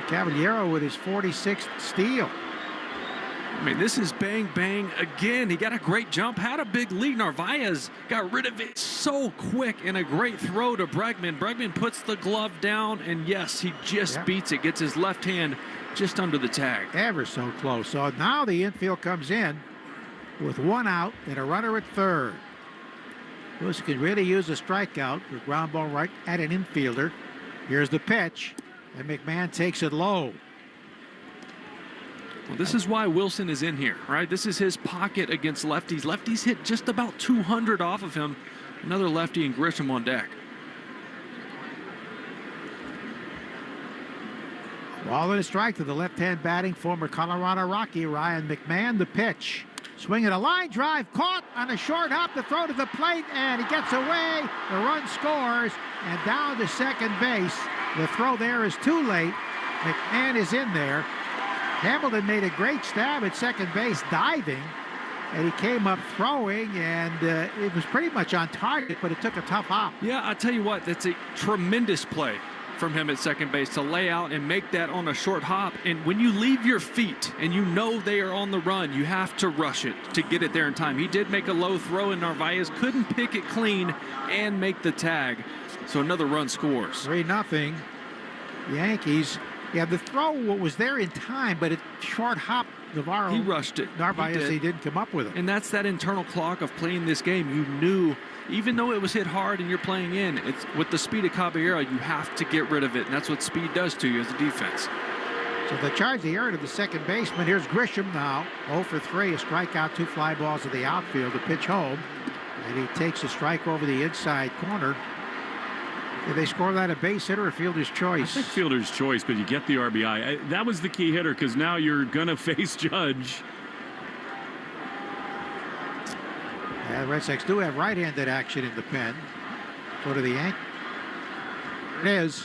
Caballero with his 46th steal. I mean, this is bang, bang again. He got a great jump, had a big lead. Narvaez got rid of it so quick, and a great throw to Bregman. Bregman puts the glove down, and yes, he just beats it. Gets his left hand just under the tag. Ever so close. So now the infield comes in with 1 out and a runner at third. Lewis can really use a strikeout with ground ball right at an infielder. Here's the pitch, and McMahon takes it low. Well, this is why Wilson is in here, right? This is his pocket against lefties. Lefties hit just about 200 off of him. Another lefty and Grisham on deck. Ball and a strike to the left-hand batting former Colorado Rocky Ryan McMahon. The pitch. Swinging a line drive, caught on a short hop, the throw to the plate, and he gets away. The run scores, and down to second base. The throw there is too late. McMahon is in there. Hamilton made a great stab at second base, diving, and he came up throwing, and it was pretty much on target, but it took a tough hop. Yeah, I tell you what, that's a tremendous play from him at second base to lay out and make that on a short hop. And when you leave your feet and you know they are on the run, you have to rush it to get it there in time. He did make a low throw, and Narvaez couldn't pick it clean and make the tag. So another run scores. 3-0 Yankees. Yeah, the throw was there in time, but it short hop. Navarro, he rushed it. Narvaez, he didn't come up with it. And that's that internal clock of playing this game. You knew, even though it was hit hard and you're playing in, it's with the speed of Caballero, you have to get rid of it. And that's what speed does to you as a defense. So they charge the error to the second baseman. Here's Grisham now, 0 for 3, a strikeout, 2 fly balls to the outfield, a pitch home. And he takes a strike over the inside corner. Did they score that a base hit or a fielder's choice? I think fielder's choice, but you get the RBI. That was the key hitter, because now you're going to face Judge. Yeah, the Red Sox do have right-handed action in the pen. So do the Yankees. It is.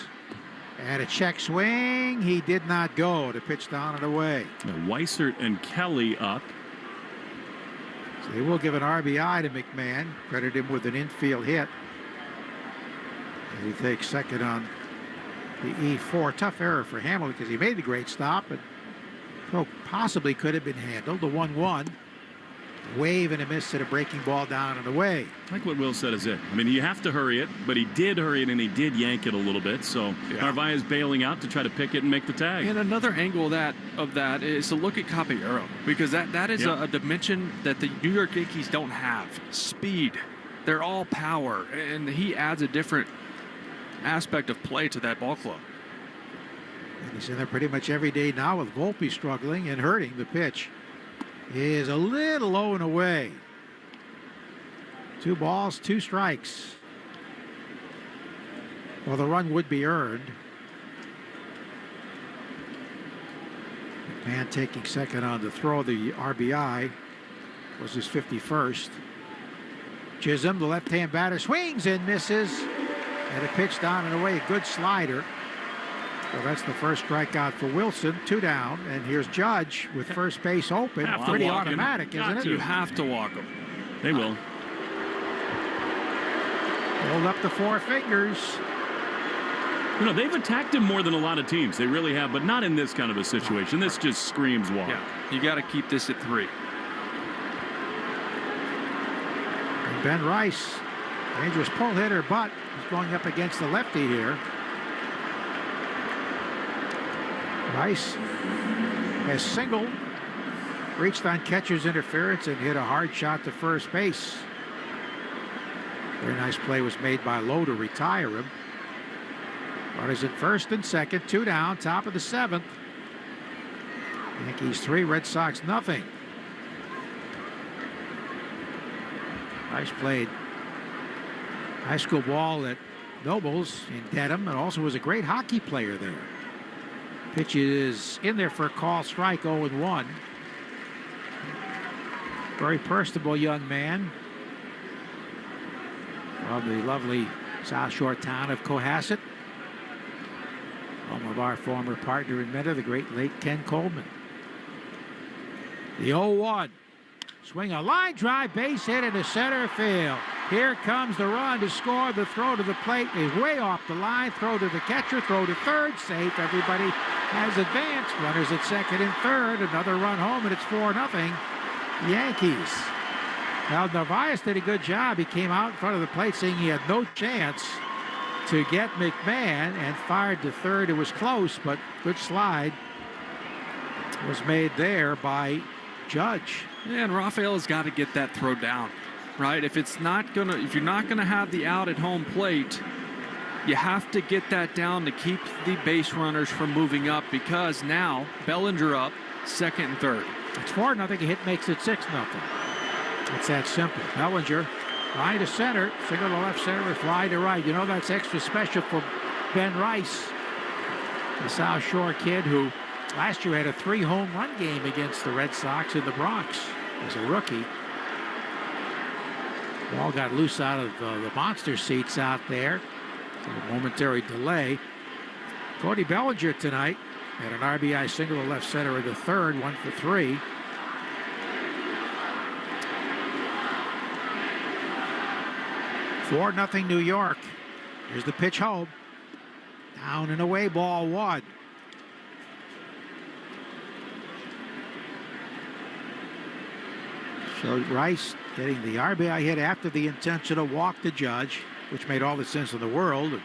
And a check swing. He did not go. The pitch down and away. Now, Weissert and Kelly up. So they will give an RBI to McMahon. Credit him with an infield hit. And he takes second on the E4. Tough error for Hamilton because he made the great stop, and possibly could have been handled. The 1-1. Wave and a miss at a breaking ball down and away. I think what Will said is it. I mean, you have to hurry it, but he did hurry it and he did yank it a little bit. So Narvaez bailing out to try to pick it and make the tag. And another angle of that is to look at Caballero, because that is a dimension that the New York Yankees don't have. Speed. They're all power, and he adds a different aspect of play to that ball club. And he's in there pretty much every day now with Volpe struggling and hurting. The pitch is a little low and away. 2 balls, 2 strikes. Well, the run would be earned. McMahon taking second on the throw. The RBI was his 51st. Chisholm, the left-hand batter, swings and misses. And a pitch down and away. A good slider. So that's the first strikeout for Wilson. 2 down, and here's Judge with first base open. Pretty automatic, isn't it? You have to walk him. They will. Hold up to 4 fingers. You know, they've attacked him more than a lot of teams. They really have, but not in this kind of a situation. This just screams walk. Yeah, you got to keep this at 3. And Ben Rice, dangerous pull hitter, but he's going up against the lefty here. Rice has singled, reached on catcher's interference, and hit a hard shot to first base. Very nice play was made by Lowe to retire him. Runners at first and second, 2 down, top of the 7th. Yankees 3, Red Sox nothing. Rice played high school ball at Nobles in Dedham and also was a great hockey player there. Pitch is in there for a call strike, 0-1. Very personable young man from the lovely South Shore town of Cohasset. Home of our former partner in Meta, the great late Ken Coleman. The 0-1. Swing a line drive, base hit into center field. Here comes the run to score. The throw to the plate is way off the line. Throw to the catcher, throw to third, safe. Everybody has advanced. Runners at second and third. Another run home, and it's 4-0 Yankees. Now, Narvaez did a good job. He came out in front of the plate saying he had no chance to get McMahon and fired to third. It was close, but good slide was made there by Judge. Yeah, and Rafael has got to get that throw down, right? If you're not gonna have the out at home plate, you have to get that down to keep the base runners from moving up, because now Bellinger up second and third. It's 4-0. A hit makes it 6-0. It's that simple. Bellinger, line to center, single to left center with fly to right. You know that's extra special for Ben Rice, the South Shore kid who last year had a 3-home run game against the Red Sox in the Bronx as a rookie. Ball got loose out of the monster seats out there. A momentary delay. Cody Bellinger tonight had an RBI single to left center in the third, 1 for 3. Nothing New York. Here's the pitch home. Down and away, ball 1. So Rice getting the RBI hit after the intentional walk to Judge, which made all the sense in the world.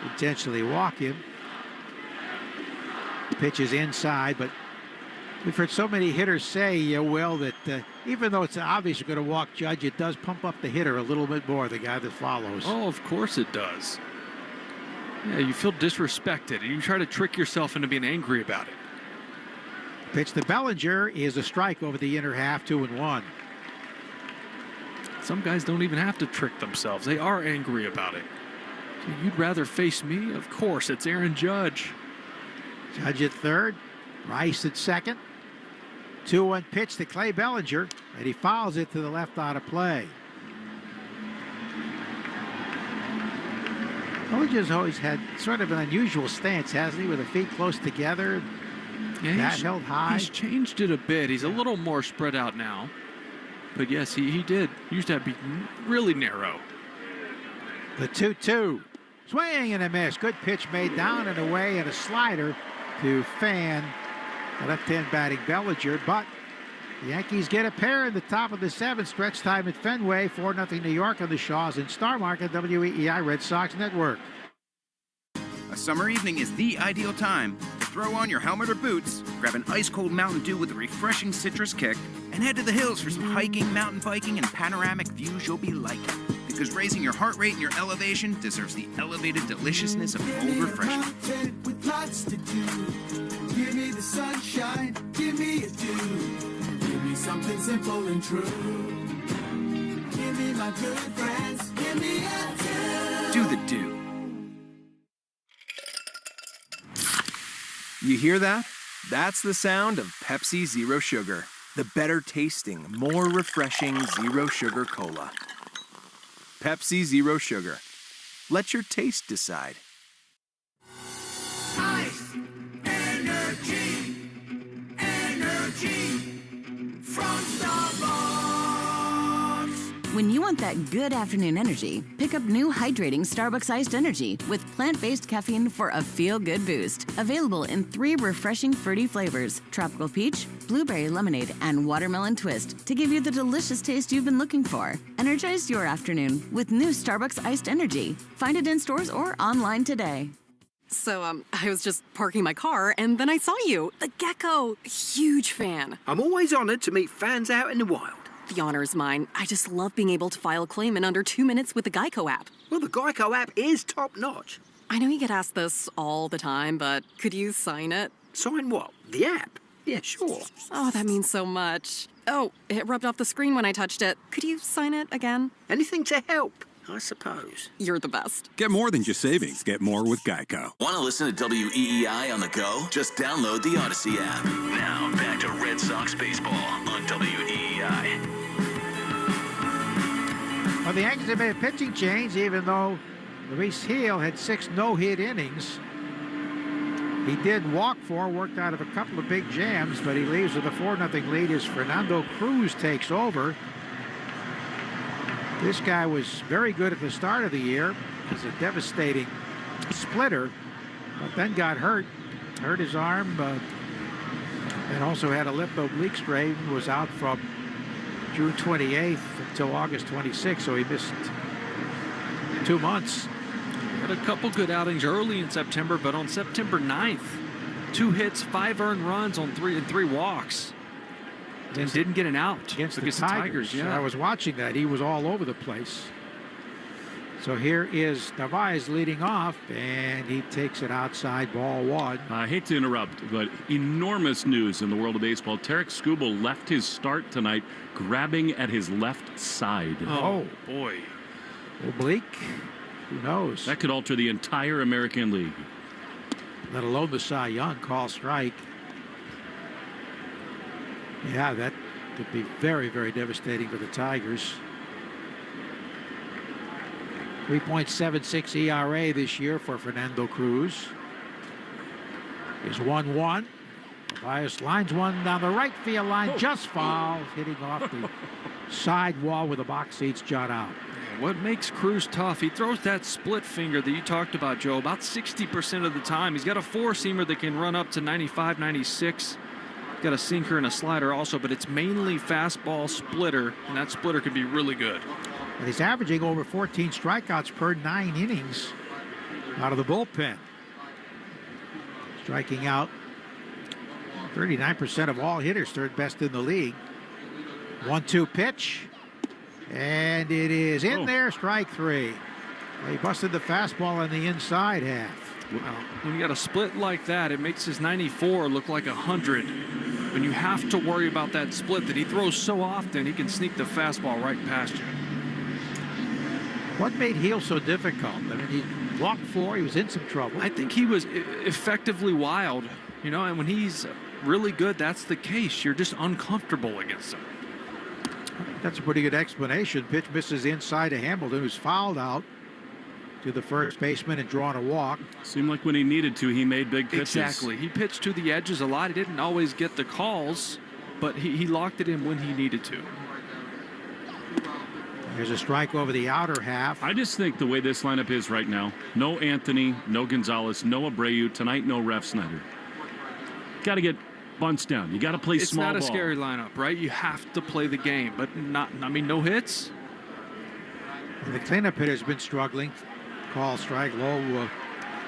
Intentionally walk him. The pitch is inside, but we've heard so many hitters say, Will, that even though it's obvious you're going to walk Judge, it does pump up the hitter a little bit more, the guy that follows. Oh, of course it does. Yeah, you feel disrespected, and you try to trick yourself into being angry about it. Pitch to Bellinger is a strike over the inner half, 2-1. Some guys don't even have to trick themselves. They are angry about it. So you'd rather face me? Of course, it's Aaron Judge. Judge at third, Rice at second. 2-1 pitch to Clay Bellinger, and he fouls it to the left out of play. Bellinger's always had sort of an unusual stance, hasn't he, with the feet close together, yeah, bat held high. He's changed it a bit. He's a little more spread out now. But yes, he did. He used to be really narrow. The 2-2. Swing and a miss. Good pitch made down and away, and a slider to fan the left-hand batting Bellinger. But the Yankees get a pair in the top of the 7th. Stretch time at Fenway. 4-0 New York on the Shaws in Star Market, WEEI Red Sox Network. A summer evening is the ideal time to throw on your helmet or boots, grab an ice-cold Mountain Dew with a refreshing citrus kick, and head to the hills for some hiking, mountain biking, and panoramic views you'll be liking. Because raising your heart rate and your elevation deserves the elevated deliciousness of cold refreshment. With lots to do. Give me the sunshine, give me a dew. Give me something simple and true. Give me my good friends, give me a dew. Do the dew. You hear that? That's the sound of Pepsi Zero Sugar. The better tasting, more refreshing Zero Sugar Cola. Pepsi Zero Sugar. Let your taste decide. Ice, energy, energy from Starbucks. When you want that good afternoon energy, pick up new hydrating Starbucks Iced Energy with plant-based caffeine for a feel-good boost. Available in 3 refreshing fruity flavors: tropical peach, blueberry lemonade, and watermelon twist to give you the delicious taste you've been looking for. Energize your afternoon with new Starbucks Iced Energy. Find it in stores or online today. So, I was just parking my car, and then I saw you. The gecko. Huge fan. I'm always honored to meet fans out in the wild. The honor is mine. I just love being able to file a claim in under 2 minutes with the Geico app. Well, the Geico app is top-notch. I know you get asked this all the time, but could you sign it? Sign what? The app? Yeah, sure. Oh, that means so much. Oh, it rubbed off the screen when I touched it. Could you sign it again? Anything to help, I suppose. You're the best. Get more than just savings. Get more with Geico. Want to listen to WEEI on the go? Just download the Odyssey app. Now, back to Red Sox baseball on WEEI. Well, the Yankees have made a pitching change, even though Luis Gil had 6 no-hit innings. He did walk 4, worked out of a couple of big jams, but he leaves with a 4-0 lead as Fernando Cruz takes over. This guy was very good at the start of the year. He's a devastating splitter, but then got hurt his arm, and also had a lip oblique strain, was out from June 28th until August 26th, so he missed 2 months. Had a couple good outings early in September, but on September 9th, 2 hits, 5 earned runs on 3 walks. And didn't get an out against the Tigers. Yeah. I was watching that. He was all over the place. So here is Narvaez leading off, and he takes it outside, ball 1. I hate to interrupt, but enormous news in the world of baseball. Tarek Skubal left his start tonight, grabbing at his left side. Oh boy. Oblique? Who knows? That could alter the entire American League. Let alone the Cy Young. Call strike. Yeah, that could be very, very devastating for the Tigers. 3.76 ERA this year for Fernando Cruz. Is 1-1. Bias lines one down the right field line, just foul, hitting off the side wall where the box seats jut out. What makes Cruz tough? He throws that split finger that you talked about, Joe, about 60% of the time. He's got a 4-seamer that can run up to 95, 96. Got a sinker and a slider also, but it's mainly fastball splitter, and that splitter can be really good. And he's averaging over 14 strikeouts per 9 innings out of the bullpen. Striking out 39% of all hitters, 3rd best in the league. 1-2 pitch. And it is in there, strike 3. He busted the fastball on the inside half. Wow. When you got a split like that, it makes his 94 look like 100. When you have to worry about that split that he throws so often, he can sneak the fastball right past you. What made Gil so difficult? I mean, he walked 4, he was in some trouble. I think he was effectively wild, you know, and when he's really good, that's the case. You're just uncomfortable against him. That's a pretty good explanation. Pitch misses inside to Hamilton, who's fouled out to the first baseman and drawn a walk. Seemed like when he needed to, he made big pitches. Exactly. He pitched to the edges a lot. He didn't always get the calls, but he locked it in when he needed to. There's a strike over the outer half. I just think the way this lineup is right now, no Anthony, no Gonzalez, no Abreu. Tonight, no Ref Snyder. Got to get bunts down. You got to play small ball. It's not a scary lineup, right? You have to play the game, but no hits. And the cleanup hitter's been struggling. Call strike low.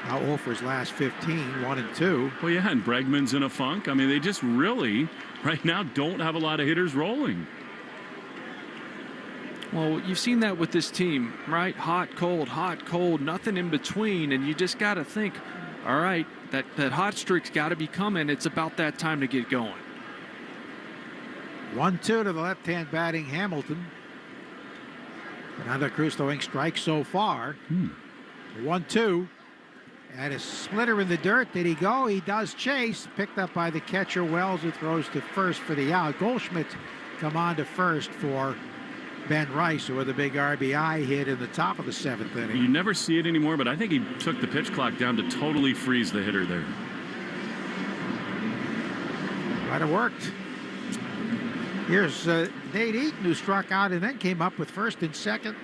Now 0 for his last 15, 1 and 2. Well, yeah, and Bregman's in a funk. I mean, they just really, right now, don't have a lot of hitters rolling. Well, you've seen that with this team, right? Hot, cold, nothing in between. And you just got to think, all right, that hot streak's got to be coming. It's about that time to get going. 1-2 to the left-hand batting Hamilton. Fernando Cruz throwing strikes so far. 1-2. And a splitter in the dirt. Did he go? He does chase. Picked up by the catcher Wells, who throws to first for the out. Goldschmidt come on to first for Ben Rice, who had the big RBI hit in the top of the 7th inning. You never see it anymore, but I think he took the pitch clock down to totally freeze the hitter there. Might have worked. Here's Nate Eaton, who struck out and then came up with first and second.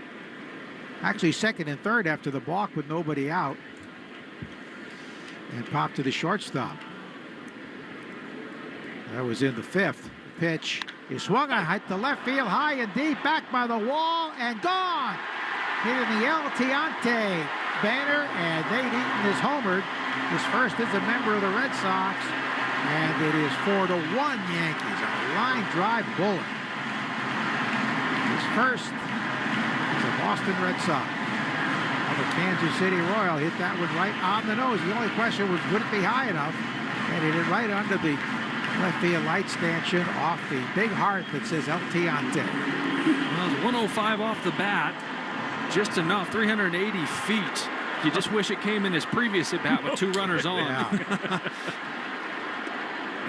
Actually, second and third after the balk with nobody out. And popped to the shortstop. That was in the 5th. Pitch is swung on hit the left field, high and deep, back by the wall and gone. Hit in the El Tiante banner, and Nate Eaton is homered. His first as a member of the Red Sox, and it is 4-1 Yankees. A line drive bullet. His first is a Boston Red Sox. The Kansas City Royal hit that one right on the nose. The only question was, would it be high enough? And it hit right under the left field light stanchion off the big heart that says El Tiante. Well, it was 105 off the bat. Just enough, 380 feet. You just wish it came in his previous at bat with 2 runners on.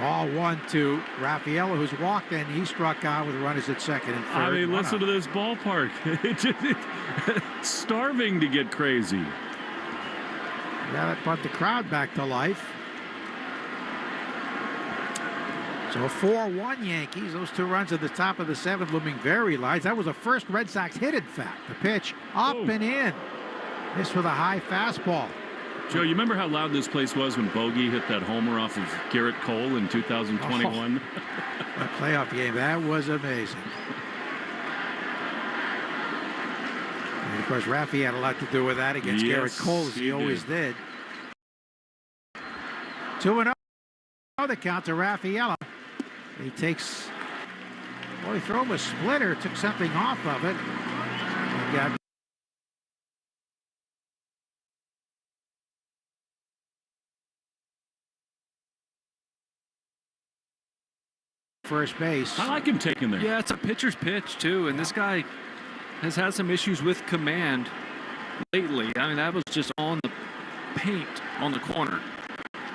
Ball 1 to Raffaello, who's walked in. He struck out with runners at second and third. I mean, listen to this ballpark. It's starving to get crazy. Yeah, that brought the crowd back to life. So 4-1 Yankees. Those 2 runs at the top of the 7th looming very large. That was the first Red Sox hit, in fact. The pitch up and in. This with a high fastball. Joe, you remember how loud this place was when Bogey hit that homer off of Garrett Cole in 2021? A playoff game. That was amazing. And of course, Raffy had a lot to do with that against Garrett Cole, as he always did. 2-0. The count to Raffaello. He takes, well, he threw him a splitter, took something off of it. And got first base. I like him taking there. Yeah, it's a pitcher's pitch, too. And this guy has had some issues with command lately. I mean, that was just on the paint on the corner.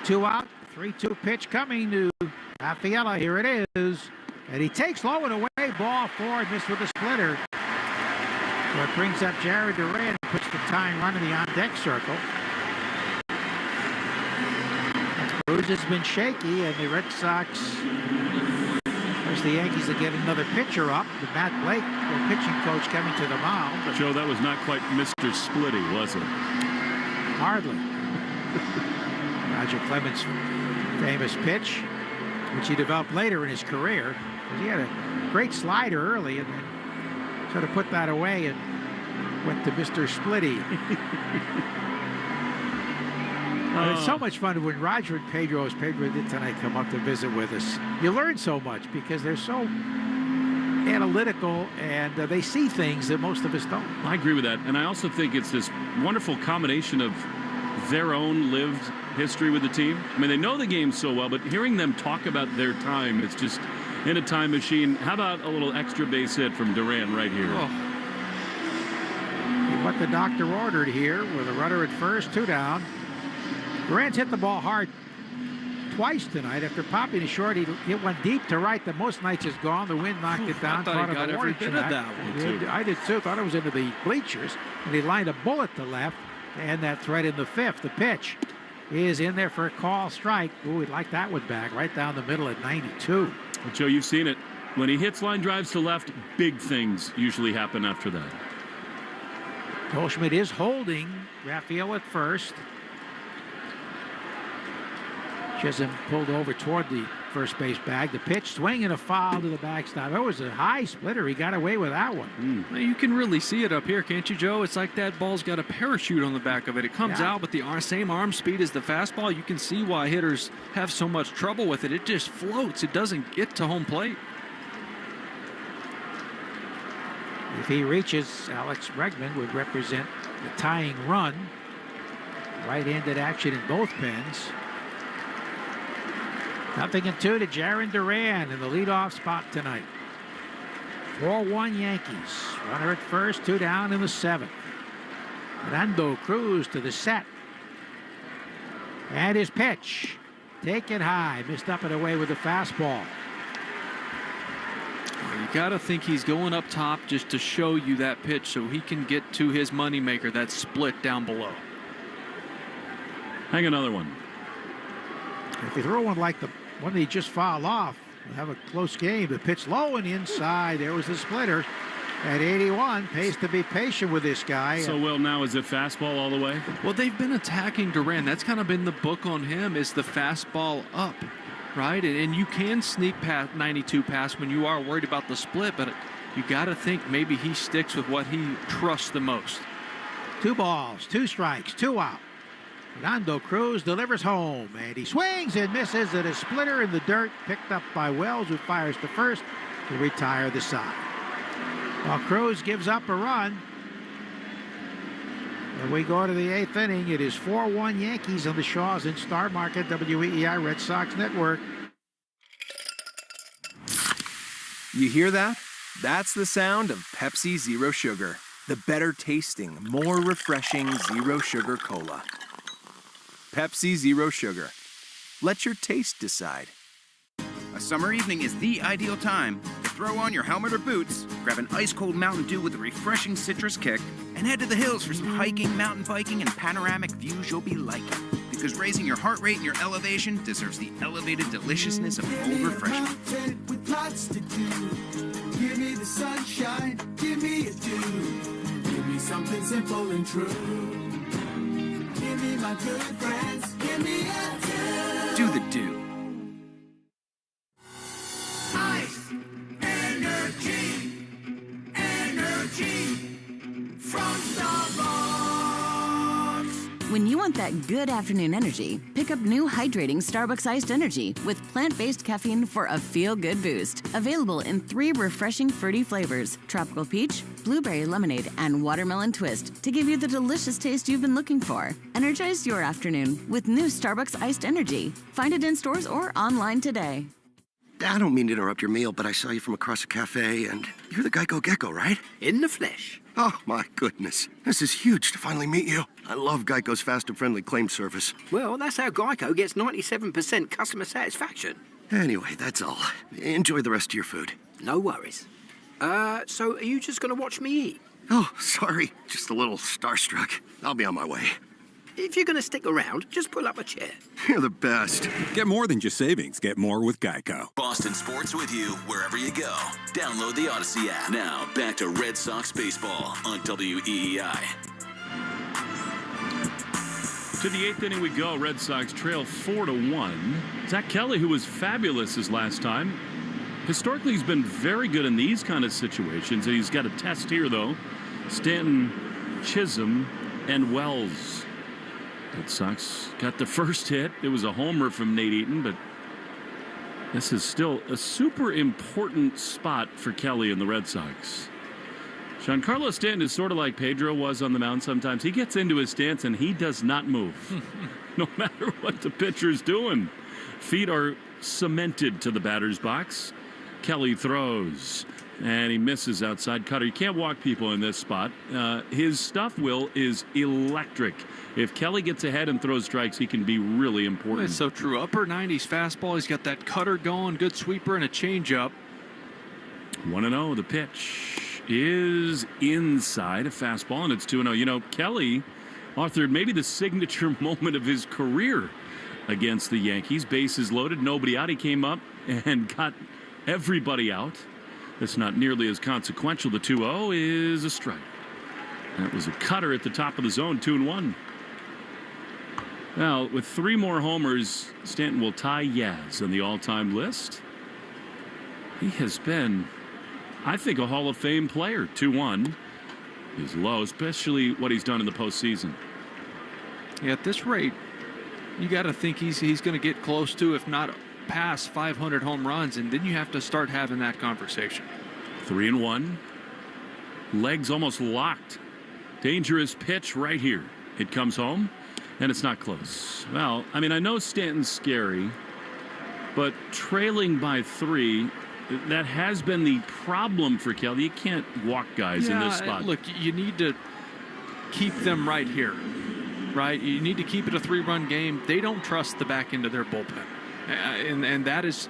2 out, 3-2 pitch coming to Raffaello. Here it is. And he takes low and away. Ball forward, missed with a splitter. So it brings up Jared Duran and puts the tying run in the on-deck circle. Cruz has been shaky, and the Red Sox, there's the Yankees that get another pitcher up. The Matt Blake, their pitching coach, coming to the mound. But Joe, that was not quite Mr. Splitty, was it? hardly. Roger Clemens' famous pitch, which he developed later in his career. He had a great slider early and then sort of put that away and went to Mr. Splitty. It's so much fun when Roger and Pedro, as Pedro did tonight, come up to visit with us. You learn so much because they're so analytical and they see things that most of us don't. I agree with that. And I also think it's this wonderful combination of their own lived history with the team. I mean, they know the game so well, but hearing them talk about their time, it's just in a time machine. How about a little extra base hit from Duran right here? What the doctor ordered here with a runner at first, 2 down. Duran's hit the ball hard twice tonight. After popping it short, he hit one deep to right that most nights is gone. The wind knocked it down. I thought he got every bit of that one, too. I did too. Thought it was into the bleachers. And he lined a bullet to left. And that thread in the 5th. The pitch is in there for a call strike. Ooh, we'd like that one back. Right down the middle at 92. Well, Joe, you've seen it. When he hits line drives to left, big things usually happen after that. Goldschmidt is holding Raphael at first. Chisholm pulled over toward the first base bag. The pitch, swing and a foul to the backstop. It was a high splitter. He got away with that one. You can really see it up here, can't you, Joe? It's like that ball's got a parachute on the back of it. It comes out with the same arm speed as the fastball. You can see why hitters have so much trouble with it. It just floats. It doesn't get to home plate. If he reaches, Alex Bregman would represent the tying run. Right-handed action in both pens. 0-2 to Jarren Duran in the leadoff spot tonight. 4-1 Yankees. Runner at first, 2 down in the 7th. Fernando Cruz to the set. And his pitch. Taken high. Missed up and away with the fastball. You got to think he's going up top just to show you that pitch so he can get to his moneymaker, that split down below. Hang another one. If you throw one like the one that he just fouled off, we'll have a close game. The pitch low and inside. There was the splitter at 81. Pays to be patient with this guy. So, Will, now is it fastball all the way? Well, they've been attacking Duran. That's kind of been the book on him, is the fastball up. Right, and you can sneak past 92 past when you are worried about the split, but you got to think maybe he sticks with what he trusts the most. 2 balls, 2 strikes, 2 out. Fernando Cruz delivers home, and he swings and misses at a splitter in the dirt, picked up by Wells, who fires to first to retire the side. While Cruz gives up a run, and we go to the 8th inning. It is 4-1 Yankees on the Shaws in Star Market, WEEI Red Sox Network. You hear that? That's the sound of Pepsi Zero Sugar. The better tasting, more refreshing Zero Sugar Cola. Pepsi Zero Sugar. Let your taste decide. A summer evening is the ideal time to throw on your helmet or boots, grab an ice-cold Mountain Dew with a refreshing citrus kick, and head to the hills for some hiking, mountain biking, and panoramic views you'll be liking. Because raising your heart rate and your elevation deserves the elevated deliciousness of cold refreshment. With lots to do. Give me the sunshine, give me a dew. Give me something simple and true. Give me my good friends, give me a dew. Do the dew. Ice, energy, energy from Starbucks. When you want that good afternoon energy, pick up new hydrating Starbucks iced energy with plant-based caffeine for a feel-good boost. Available in 3 refreshing fruity flavors: tropical peach, blueberry lemonade, and watermelon twist, to give you the delicious taste you've been looking for. Energize your afternoon with new Starbucks iced energy. Find it in stores or online today. I don't mean to interrupt your meal, but I saw you from across the cafe, and you're the Geico Gecko, right? In the flesh. Oh, my goodness. This is huge to finally meet you. I love Geico's fast and friendly claim service. Well, that's how Geico gets 97% customer satisfaction. Anyway, that's all. Enjoy the rest of your food. No worries. So are you just going to watch me eat? Oh, sorry. Just a little starstruck. I'll be on my way. If you're going to stick around, just pull up a chair. You're the best. Get more than just savings. Get more with Geico. Boston sports with you wherever you go. Download the Odyssey app. Now, back to Red Sox baseball on WEEI. To the 8th inning we go. Red Sox trail 4-1. Zach Kelly, who was fabulous his last time. Historically, he's been very good in these kind of situations. He's got a test here, though. Stanton, Chisholm, and Wells. Red Sox got the first hit. It was a homer from Nate Eaton, but this is still a super important spot for Kelly and the Red Sox. Giancarlo Stanton is sort of like Pedro was on the mound sometimes. He gets into his stance and he does not move, no matter what the pitcher's doing. Feet are cemented to the batter's box. Kelly throws, and he misses outside cutter. You can't walk people in this spot. His stuff, Will, is electric. If Kelly gets ahead and throws strikes, he can be really important. It's so true. Upper 90s fastball. He's got that cutter going, good sweeper, and a changeup. 1-0. The pitch is inside a fastball, and it's 2-0. You know, Kelly authored maybe the signature moment of his career against the Yankees. Bases loaded, nobody out. He came up and got everybody out. That's not nearly as consequential. The 2-0 is a strike. That was a cutter at the top of the zone, 2-1. Now, with 3 more homers, Stanton will tie Yaz on the all-time list. He has been, I think, a Hall of Fame player. 2-1 is low, especially what he's done in the postseason. Yeah, at this rate, you got to think he's going to get close to, if not past, 500 home runs, and then you have to start having that conversation. 3-1. Legs almost locked. Dangerous pitch right here. It comes home, and it's not close. Well, I mean, I know Stanton's scary, but trailing by 3, that has been the problem for Kelly. You can't walk guys in this spot. Look, you need to keep them right here, right? You need to keep it a 3-run game. They don't trust the back end of their bullpen. And that is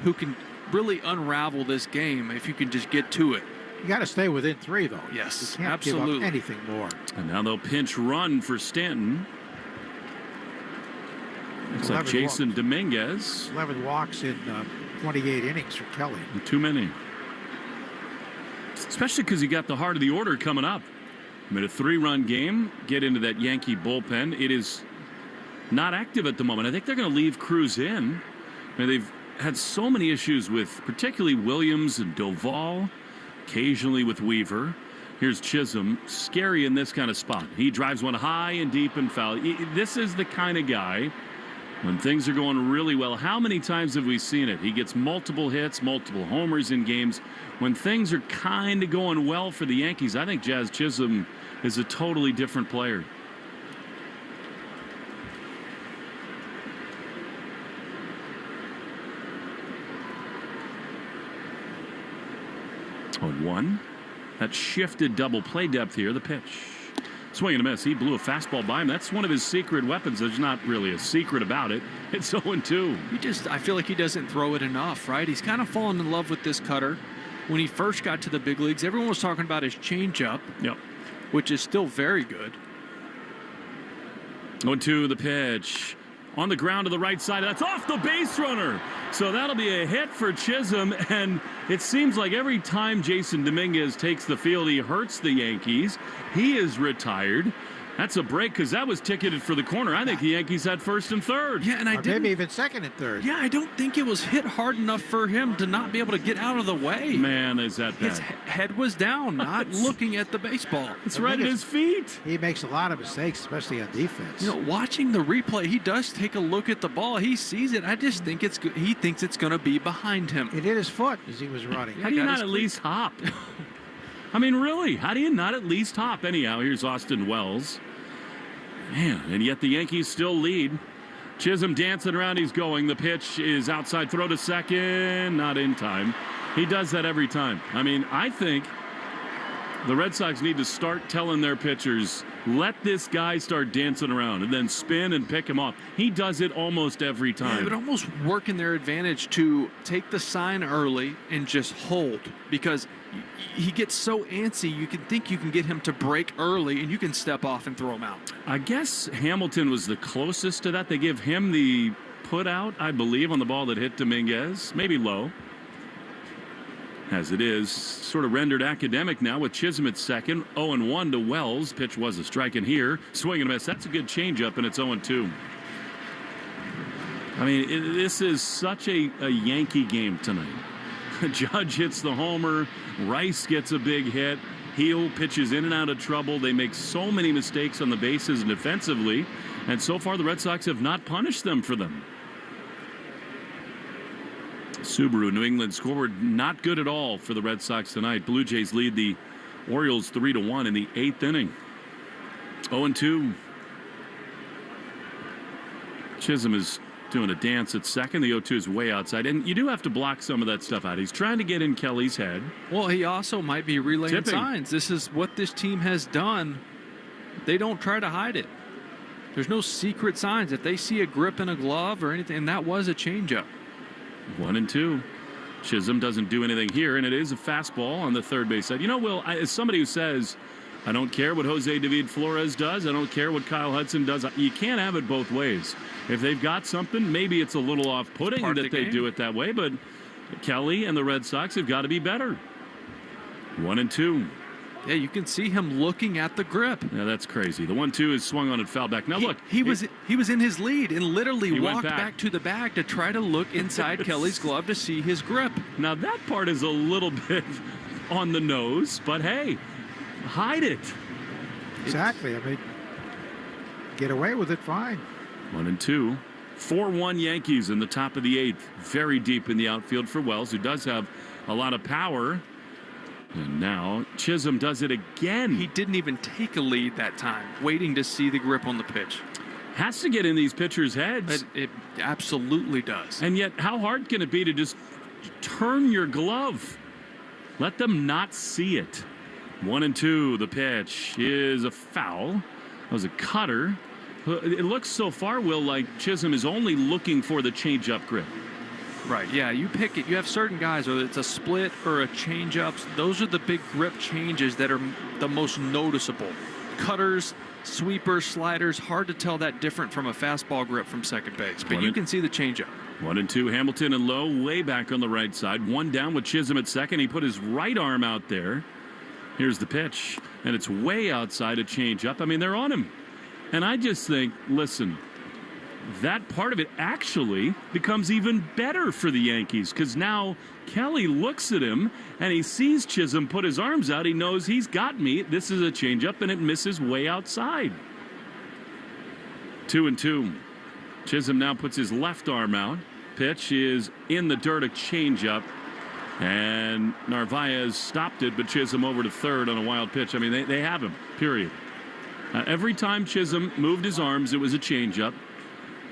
who can really unravel this game if you can just get to it. You got to stay within 3, though. Yes, you can't absolutely. give up anything more. And now they'll pinch run for Stanton. Looks like Jason Dominguez. 11 walks in 28 innings for Kelly. Too many. Especially because you got the heart of the order coming up. I mean, a 3-run game, get into that Yankee bullpen. It is not active at the moment. I think they're going to leave Cruz in. I mean, they've had so many issues with particularly Williams and Doval, occasionally with Weaver. Here's Chisholm, scary in this kind of spot. He drives one high and deep and foul. This is the kind of guy, when things are going really well, how many times have we seen it? He gets multiple hits, multiple homers in games. When things are kind of going well for the Yankees, I think Jazz Chisholm is a totally different player. On 1. That shifted double play depth here. The pitch. Swing and a miss. He blew a fastball by him. That's one of his secret weapons. There's not really a secret about it. It's 0-2. I feel like he doesn't throw it enough, right? He's kind of fallen in love with this cutter. When he first got to the big leagues, everyone was talking about his changeup, which is still very good. 0-2 the pitch. On the ground to the right side. That's off the base runner. So that'll be a hit for Chisholm. And it seems like every time Jason Dominguez takes the field, he hurts the Yankees. He is retired. That's a break because that was ticketed for the corner. I think the Yankees had first and third. Yeah, and maybe even second and third. Yeah, I don't think it was hit hard enough for him to not be able to get out of the way. Man, is that bad. His head was down, not looking at the baseball. It's right at his feet. He makes a lot of mistakes, especially on defense. You know, watching the replay, he does take a look at the ball. He sees it. I just think it's good. He thinks it's going to be behind him. It hit his foot as he was running. How do you not at least hop? I mean, really, how do you not at least hop? Anyhow, here's Austin Wells. Man, and yet the Yankees still lead. Chisholm dancing around, he's going. The pitch is outside, throw to second, not in time. He does that every time. I mean, I think the Red Sox need to start telling their pitchers, let this guy start dancing around and then spin and pick him off. He does it almost every time. Yeah, it would almost work in their advantage to take the sign early and just hold, because he gets so antsy, you can think you can get him to break early and you can step off and throw him out. I guess Hamilton was the closest to that. They give him the put out, I believe, on the ball that hit Dominguez, maybe low. As it is, sort of rendered academic now with Chisholm at second. 0-1 to Wells. Pitch was a strike in here. Swing and a miss. That's a good changeup, and it's 0-2. I mean, this is such a Yankee game tonight. Judge hits the homer. Rice gets a big hit. Heel pitches in and out of trouble. They make so many mistakes on the bases and defensively, and so far the Red Sox have not punished them for them. Subaru, New England scoreboard, not good at all for the Red Sox tonight. Blue Jays lead the Orioles 3-1 in the 8th inning. 0-2. Chisholm is doing a dance at second. The 0-2 is way outside, and you do have to block some of that stuff out. He's trying to get in Kelly's head. Well, he also might be relaying Tipping. signs. This is what this team has done. They don't try to hide it. There's no secret signs. If they see a grip in a glove or anything, and that was a changeup. 1-2. Chisholm doesn't do anything here, and it is a fastball on the third base side. You know, Will, as somebody who says, I don't care what Jose David Flores does, I don't care what Kyle Hudson does, you can't have it both ways. If they've got something, maybe it's a little off-putting that they do it that way, but Kelly and the Red Sox have got to be better. 1-2. Yeah, you can see him looking at the grip. Yeah, that's crazy. The 1-2 is swung on and foul back. Now look, he was in his lead and literally walked back. back to the bag to try to look inside Kelly's glove to see his grip. Now that part is a little bit on the nose, but hey, hide it. Exactly. I mean, get away with it, fine. 1-2. 4-1 Yankees in the top of the 8th. Very deep in the outfield for Wells, who does have a lot of power. And now Chisholm does it again. He didn't even take a lead that time, waiting to see the grip on the pitch. Has to get in these pitchers' heads. It absolutely does. And yet, how hard can it be to just turn your glove? Let them not see it. 1-2. The pitch is a foul. That was a cutter. It looks so far, Will, like Chisholm is only looking for the changeup grip. Right, yeah, you pick it. You have certain guys, whether it's a split or a changeups, those are the big grip changes that are the most noticeable. Cutters, sweepers, sliders, hard to tell that different from a fastball grip from second base. But you can see the changeup. 1-2. Hamilton and Lowe way back on the right side. One down with Chisholm at second. He put his right arm out there. Here's the pitch, and it's way outside a changeup. I mean, they're on him. And I just think, listen, that part of it actually becomes even better for the Yankees because now Kelly looks at him and he sees Chisholm put his arms out. He knows he's got me. This is a changeup, and it misses way outside. 2-2. Chisholm now puts his left arm out. Pitch is in the dirt, a changeup. And Narvaez stopped it, but Chisholm over to third on a wild pitch. I mean, they have him, period. Every time Chisholm moved his arms, it was a changeup.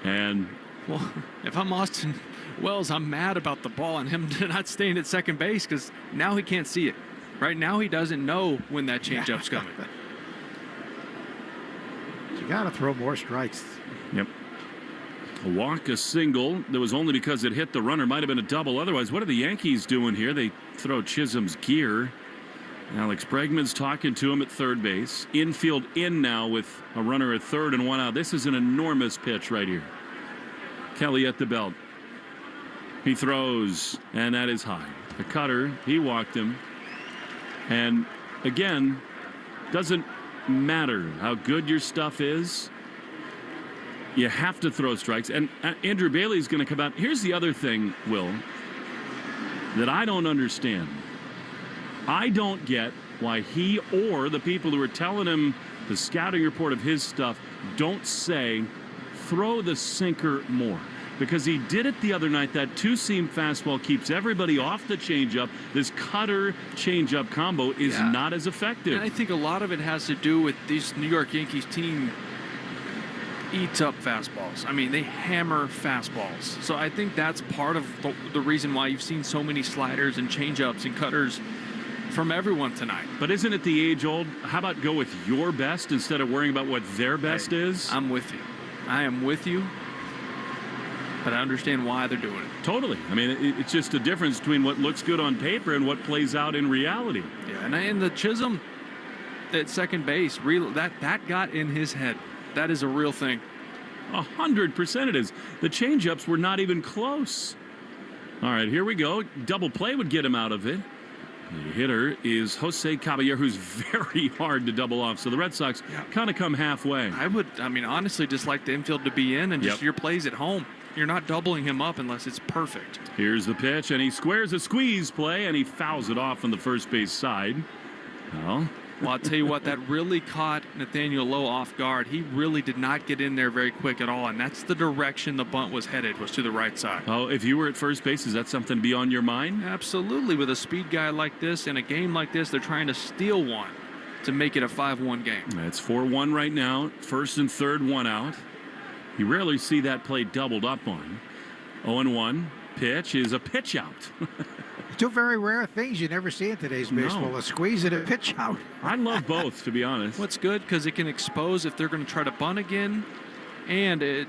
And well, if I'm Austin Wells, I'm mad about the ball and him not staying at second base because now he can't see it. Right now he doesn't know when that changeup's coming. You got to throw more strikes. Yep. A walk, a single. That was only because it hit the runner. Might have been a double. Otherwise, what are the Yankees doing here? They throw Chisholm's gear. Alex Bregman's talking to him at third base. Infield in now with a runner at third and one out. This is an enormous pitch right here. Kelly at the belt. He throws, and that is high. The cutter, he walked him. And again, doesn't matter how good your stuff is. You have to throw strikes. And Andrew Bailey's going to come out. Here's the other thing, Will, that I don't understand. I don't get why he or the people who are telling him the scouting report of his stuff don't say throw the sinker more. Because he did it the other night. That two-seam fastball keeps everybody off the changeup. This cutter-changeup combo is not as effective. And I think a lot of it has to do with this New York Yankees team eats up fastballs. I mean, they hammer fastballs. So I think that's part of the reason why you've seen so many sliders and changeups and cutters from everyone tonight. But isn't it the age-old, how about go with your best instead of worrying about what their best is? I'm with you. I am with you. But I understand why they're doing it. Totally. I mean, it's just a difference between what looks good on paper and what plays out in reality. Yeah, and the Chisholm at second base, that got in his head. That is a real thing. 100% it is. The changeups were not even close. All right, here we go. Double play would get him out of it. The hitter is Jose Caballero, who's very hard to double off. So the Red Sox kind of come halfway. I mean, honestly, just like the infield to be in and just your plays at home. You're not doubling him up unless it's perfect. Here's the pitch, and he squares a squeeze play, and he fouls it off on the first base side. Well, I'll tell you what, that really caught Nathaniel Lowe off guard. He really did not get in there very quick at all, and that's the direction the bunt was headed, was to the right side. Oh, if you were at first base, is that something to be on your mind? Absolutely. With a speed guy like this, in a game like this, they're trying to steal one to make it a 5-1 game. It's 4-1 right now. First and third, one out. You rarely see that play doubled up on. 0-1. Pitch is a pitch out. Two very rare things you never see in today's baseball, a squeeze and a pitch out. I love both, to be honest. What's good, because it can expose if they're going to try to bunt again. And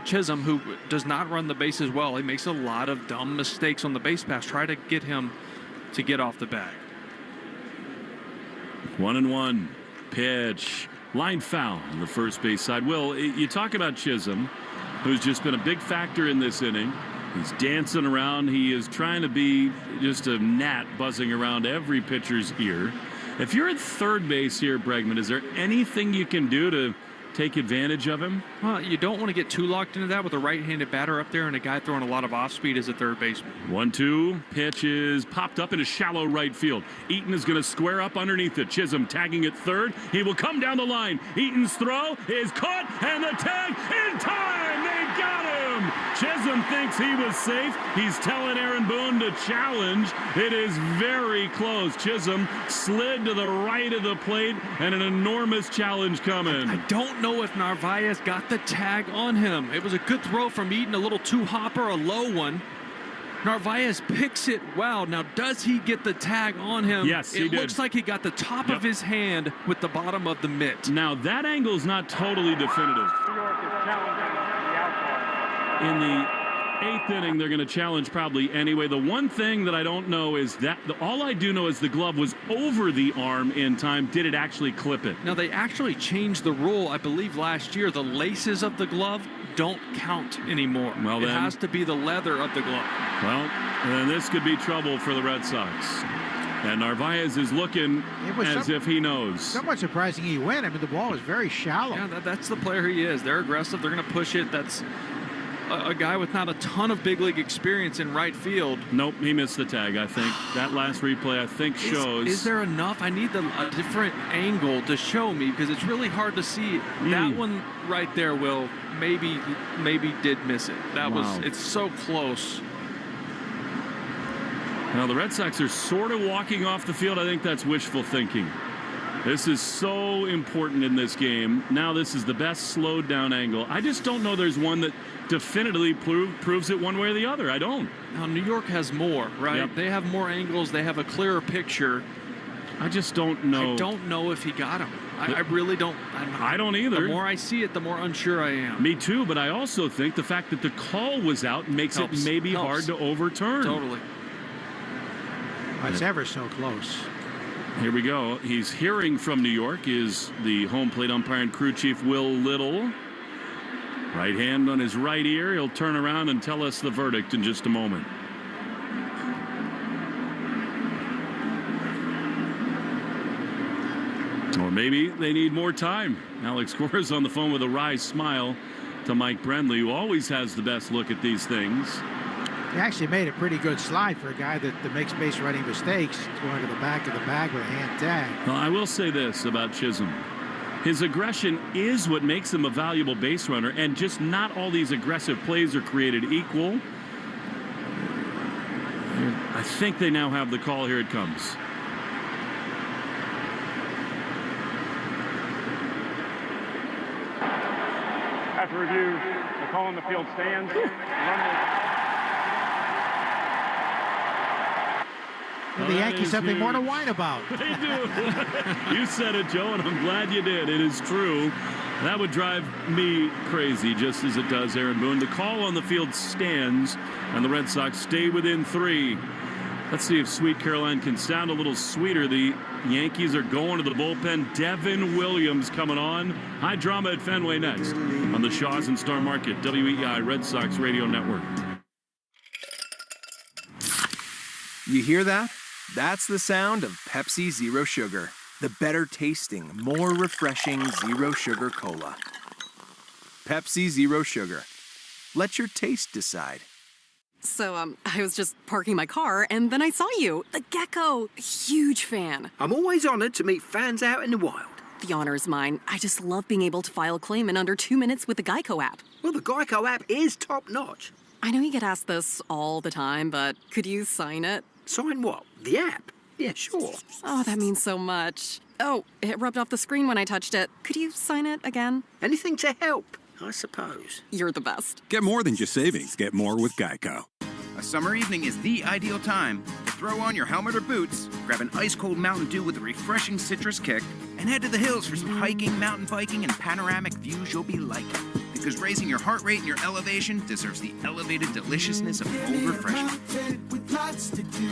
Chisholm, who does not run the bases well, he makes a lot of dumb mistakes on the base pass. Try to get him to get off the bag. 1-1. Pitch. Line foul on the first base side. Will, you talk about Chisholm, who's just been a big factor in this inning. He's dancing around. He is trying to be just a gnat buzzing around every pitcher's ear. If you're at third base here, Bregman, is there anything you can do to take advantage of him? Well, you don't want to get too locked into that with a right-handed batter up there and a guy throwing a lot of off-speed as a third baseman. 1-2. Pitch is popped up into shallow right field. Eaton is going to square up underneath it. Chisholm tagging at third. He will come down the line. Eaton's throw is caught, and the tag in time. They got him. Chisholm thinks he was safe. He's telling Aaron Boone to challenge. It is very close. Chisholm slid to the right of the plate, and an enormous challenge coming. I don't know if Narvaez got the tag on him. It was a good throw from Eaton, a little two-hopper, a low one. Narvaez picks it well. Now, does he get the tag on him? Yes, he did. It looks like he got the top of his hand with the bottom of the mitt. Now, that angle is not totally definitive. In the 8th inning, they're going to challenge probably anyway. The one thing that I don't know is that all I do know is the glove was over the arm in time. Did it actually clip it? Now, they actually changed the rule, I believe, last year. The laces of the glove don't count anymore. Well, it has to be the leather of the glove. Well, then this could be trouble for the Red Sox. And Narvaez is looking as if he knows. Somewhat surprising he went. I mean, the ball was very shallow. Yeah, that's the player he is. They're aggressive. They're going to push it. That's a guy with not a ton of big league experience in right field. Nope, he missed the tag, I think. That last replay, I think, shows. Is there enough? I need a different angle to show me because it's really hard to see. That one right there, Will, maybe did miss it. That was, it's so close. Now, the Red Sox are sort of walking off the field. I think that's wishful thinking. This is so important in this game. Now this is the best slowed down angle. I just don't know there's one that definitively proves it one way or the other. I don't. Now, New York has more, right? Yep. They have more angles. They have a clearer picture. I just don't know. I don't know if he got him. I really don't. I don't either. The more I see it, the more unsure I am. Me too, but I also think the fact that the call was out makes it maybe hard to overturn. Totally. It's ever so close. Here we go. He's hearing from New York is the home plate umpire and crew chief Will Little. Right hand on his right ear. He'll turn around and tell us the verdict in just a moment. Or maybe they need more time. Alex Cora's on the phone with a wry smile to Mike Brenly, who always has the best look at these things. He actually made a pretty good slide for a guy that makes base running mistakes, going to the back of the bag with a hand tag. Well, I will say this about Chisholm. His aggression is what makes him a valuable base runner, and just not all these aggressive plays are created equal. I think they now have the call. Here it comes. After review, the call on the field stands. The Yankees something more to whine about. They do. You said it, Joe, and I'm glad you did. It is true. That would drive me crazy, just as it does Aaron Boone. The call on the field stands, and the Red Sox stay within 3. Let's see if Sweet Caroline can sound a little sweeter. The Yankees are going to the bullpen. Devin Williams coming on. High drama at Fenway next on the Shaws and Star Market WEI Red Sox Radio Network. You hear that? That's the sound of Pepsi Zero Sugar. The better tasting, more refreshing Zero Sugar Cola. Pepsi Zero Sugar. Let your taste decide. So, I was just parking my car, and then I saw you. The gecko. Huge fan. I'm always honored to meet fans out in the wild. The honor is mine. I just love being able to file a claim in under 2 minutes with the Geico app. Well, the Geico app is top-notch. I know you get asked this all the time, but could you sign it? Sign what? The app? Yeah, sure. Oh, that means so much. Oh, it rubbed off the screen when I touched it. Could you sign it again? Anything to help, I suppose. You're the best. Get more than just savings. Get more with Geico. A summer evening is the ideal time to throw on your helmet or boots, grab an ice-cold Mountain Dew with a refreshing citrus kick, and head to the hills for some hiking, mountain biking, and panoramic views you'll be liking. Because raising your heart rate and your elevation deserves the elevated deliciousness of cold refreshment. With lots to do.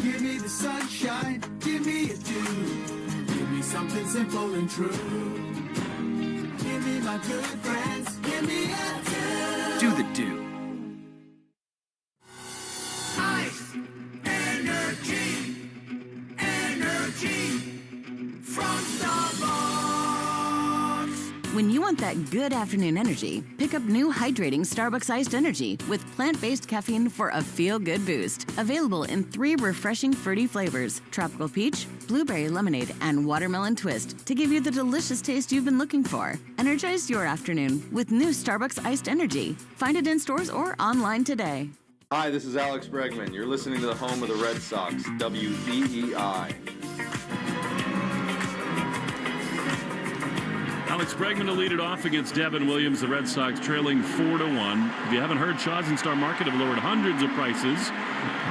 Give me the sunshine, give me a dew. Give me something simple and true. Give me my good friends, give me a dew. Do the dew. When you want that good afternoon energy, pick up new hydrating Starbucks iced energy with plant-based caffeine for a feel-good boost. Available in 3 refreshing fruity flavors: tropical peach, blueberry lemonade, and watermelon twist, to give you the delicious taste you've been looking for. Energize your afternoon with new Starbucks iced energy. Find it in stores or online today. Hi, this is Alex Bregman. You're listening to the home of the Red Sox, WEEI. Alex Bregman to lead it off against Devin Williams. The Red Sox trailing 4-1. If you haven't heard, Shaw's and Star Market have lowered hundreds of prices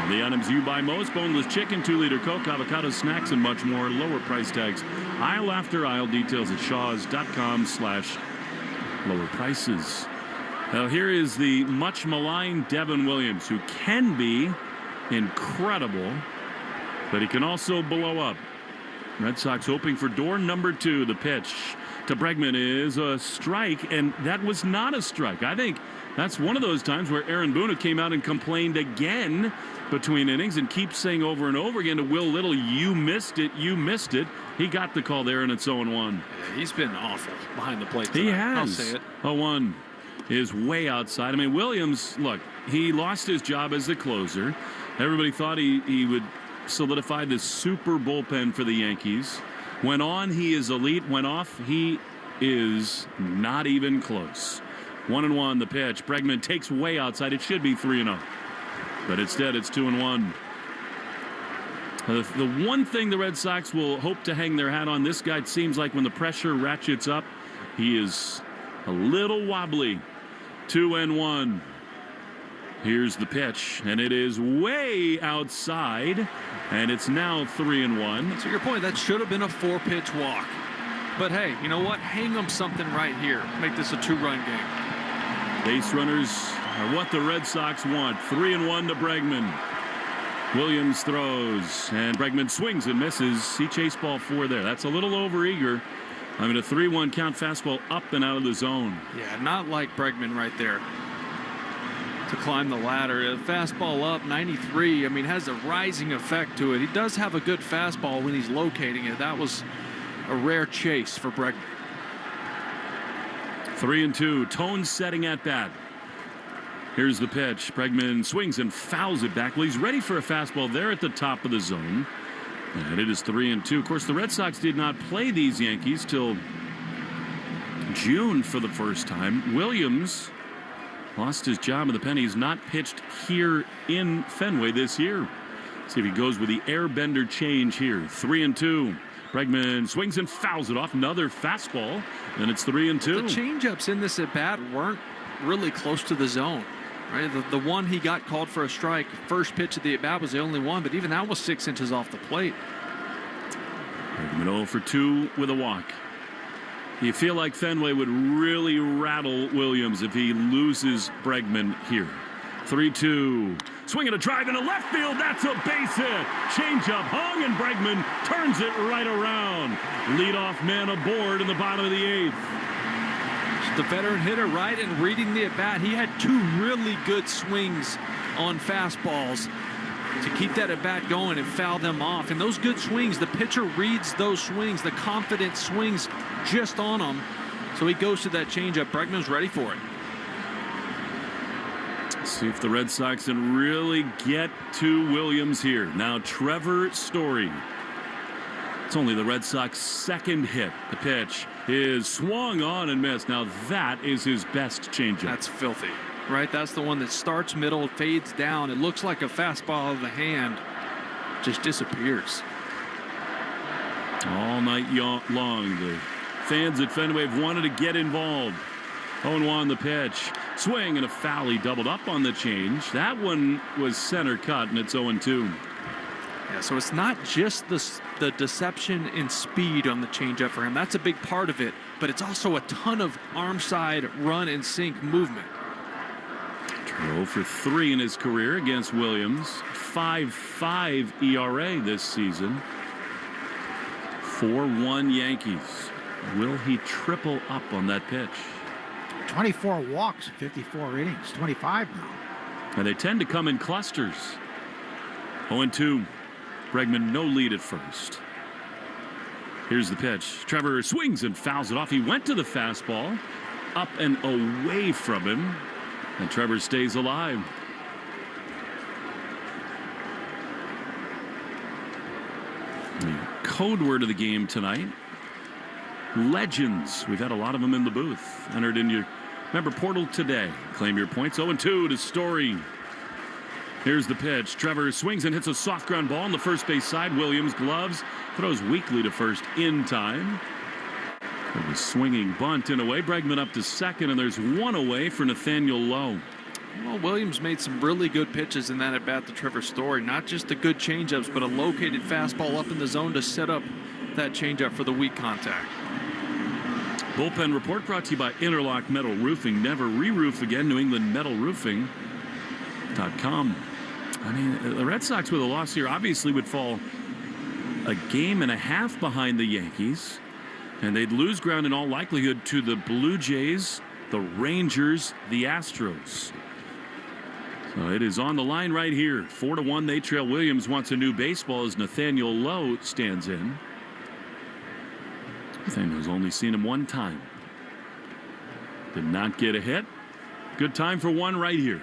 on the items you buy most: boneless chicken, 2-liter Coke, avocado snacks, and much more. Lower price tags aisle after aisle. Details at shaws.com/lower prices. Now here is the much maligned Devin Williams, who can be incredible, but he can also blow up. Red Sox hoping for door number 2. The pitch to Bregman is a strike, and that was not a strike. I think that's one of those times where Aaron Boone came out and complained again between innings and keeps saying over and over again to Will Little, "You missed it, you missed it." He got the call there, and it's 0-1. Yeah, he's been awful behind the plate tonight. He has. I'll say it. 0-1 is way outside. I mean, Williams, look, he lost his job as the closer. Everybody thought he would solidify this super bullpen for the Yankees. Went on, he is elite. Went off, he is not even close. 1-1 the pitch. Bregman takes way outside. It should be 3-0. But instead, it's 2-1. The one thing the Red Sox will hope to hang their hat on, this guy, it seems like when the pressure ratchets up, he is a little wobbly. 2-1. Here's the pitch, and it is way outside, and it's now 3-1. To your point, that should have been a 4-pitch walk. But hey, you know what? Hang them something right here. Make this a 2-run game. Base runners are what the Red Sox want. 3-1 to Bregman. Williams throws, and Bregman swings and misses. He chased ball 4 there. That's a little overeager. I mean, a 3-1 count, fastball up and out of the zone. Yeah, not like Bregman right there. To climb the ladder. A fastball up, 93. I mean, has a rising effect to it. He does have a good fastball when he's locating it. That was a rare chase for Bregman. 3-2. Tone setting at bat. Here's the pitch. Bregman swings and fouls it back. Well, he's ready for a fastball there at the top of the zone. And it is 3-2. Of course, the Red Sox did not play these Yankees till June for the first time. Williams lost his job in the pen. He's not pitched here in Fenway this year. See if he goes with the airbender change here. 3-2. Bregman swings and fouls it off. Another fastball, and it's 3-2. The changeups in this at bat weren't really close to the zone. Right, the one he got called for a strike, first pitch of the at bat was the only one, but even that was 6 inches off the plate. Bregman 0 for 2 with a walk. You feel like Fenway would really rattle Williams if he loses Bregman here. 3-2. Swinging a drive into left field. That's a base hit. Changeup hung, and Bregman turns it right around. Leadoff man aboard in the bottom of the 8th. The veteran hitter, right, and reading the at bat. He had 2 really good swings on fastballs to keep that at bat going and foul them off. And those good swings, the pitcher reads those swings, the confident swings just on them. So he goes to that changeup. Bregman's ready for it. Let's see if the Red Sox can really get to Williams here. Now Trevor Story. It's only the Red Sox 2nd hit. The pitch is swung on and missed. Now that is his best changeup. That's filthy, right? That's the one that starts middle, fades down. It looks like a fastball of the hand. Just disappears. All night long, the fans at Fenway have wanted to get involved. 0-1 the pitch. Swing and a foul. He doubled up on the change. That one was center cut, and it's 0-2. Yeah, so it's not just the deception and speed on the changeup for him. That's a big part of it, but it's also a ton of arm side run and sink movement. 0 for 3 in his career against Williams. 5.5 ERA this season. 4-1 Yankees. Will he triple up on that pitch? 24 walks, 54 innings, 25 now. And they tend to come in clusters. 0-2. Bregman no lead at first. Here's the pitch. Trevor swings and fouls it off. He went to the fastball, up and away from him, and Trevor stays alive. The code word of the game tonight, legends. We've had a lot of them in the booth. Entered in your member portal today. Claim your points. 0-2 to Story. Here's the pitch. Trevor swings and hits a soft ground ball on the first base side. Williams gloves, throws weakly to first in time. A swinging bunt in away. Bregman up to second, and there's one away for Nathaniel Lowe. Well, Williams made some really good pitches in that at bat to Trevor Story. Not just the good changeups, but a located fastball up in the zone to set up that changeup for the weak contact. Bullpen report brought to you by Interlock Metal Roofing. Never re-roof again. New England Metal Roofing.com. I mean, the Red Sox with a loss here obviously would fall a game and a half behind the Yankees, and they'd lose ground in all likelihood to the Blue Jays, the Rangers, the Astros. So it is on the line right here. 4-1, they trail. Williams wants a new baseball as Nathaniel Lowe stands in. Nathaniel's only seen him one time. Did not get a hit. Good time for one right here.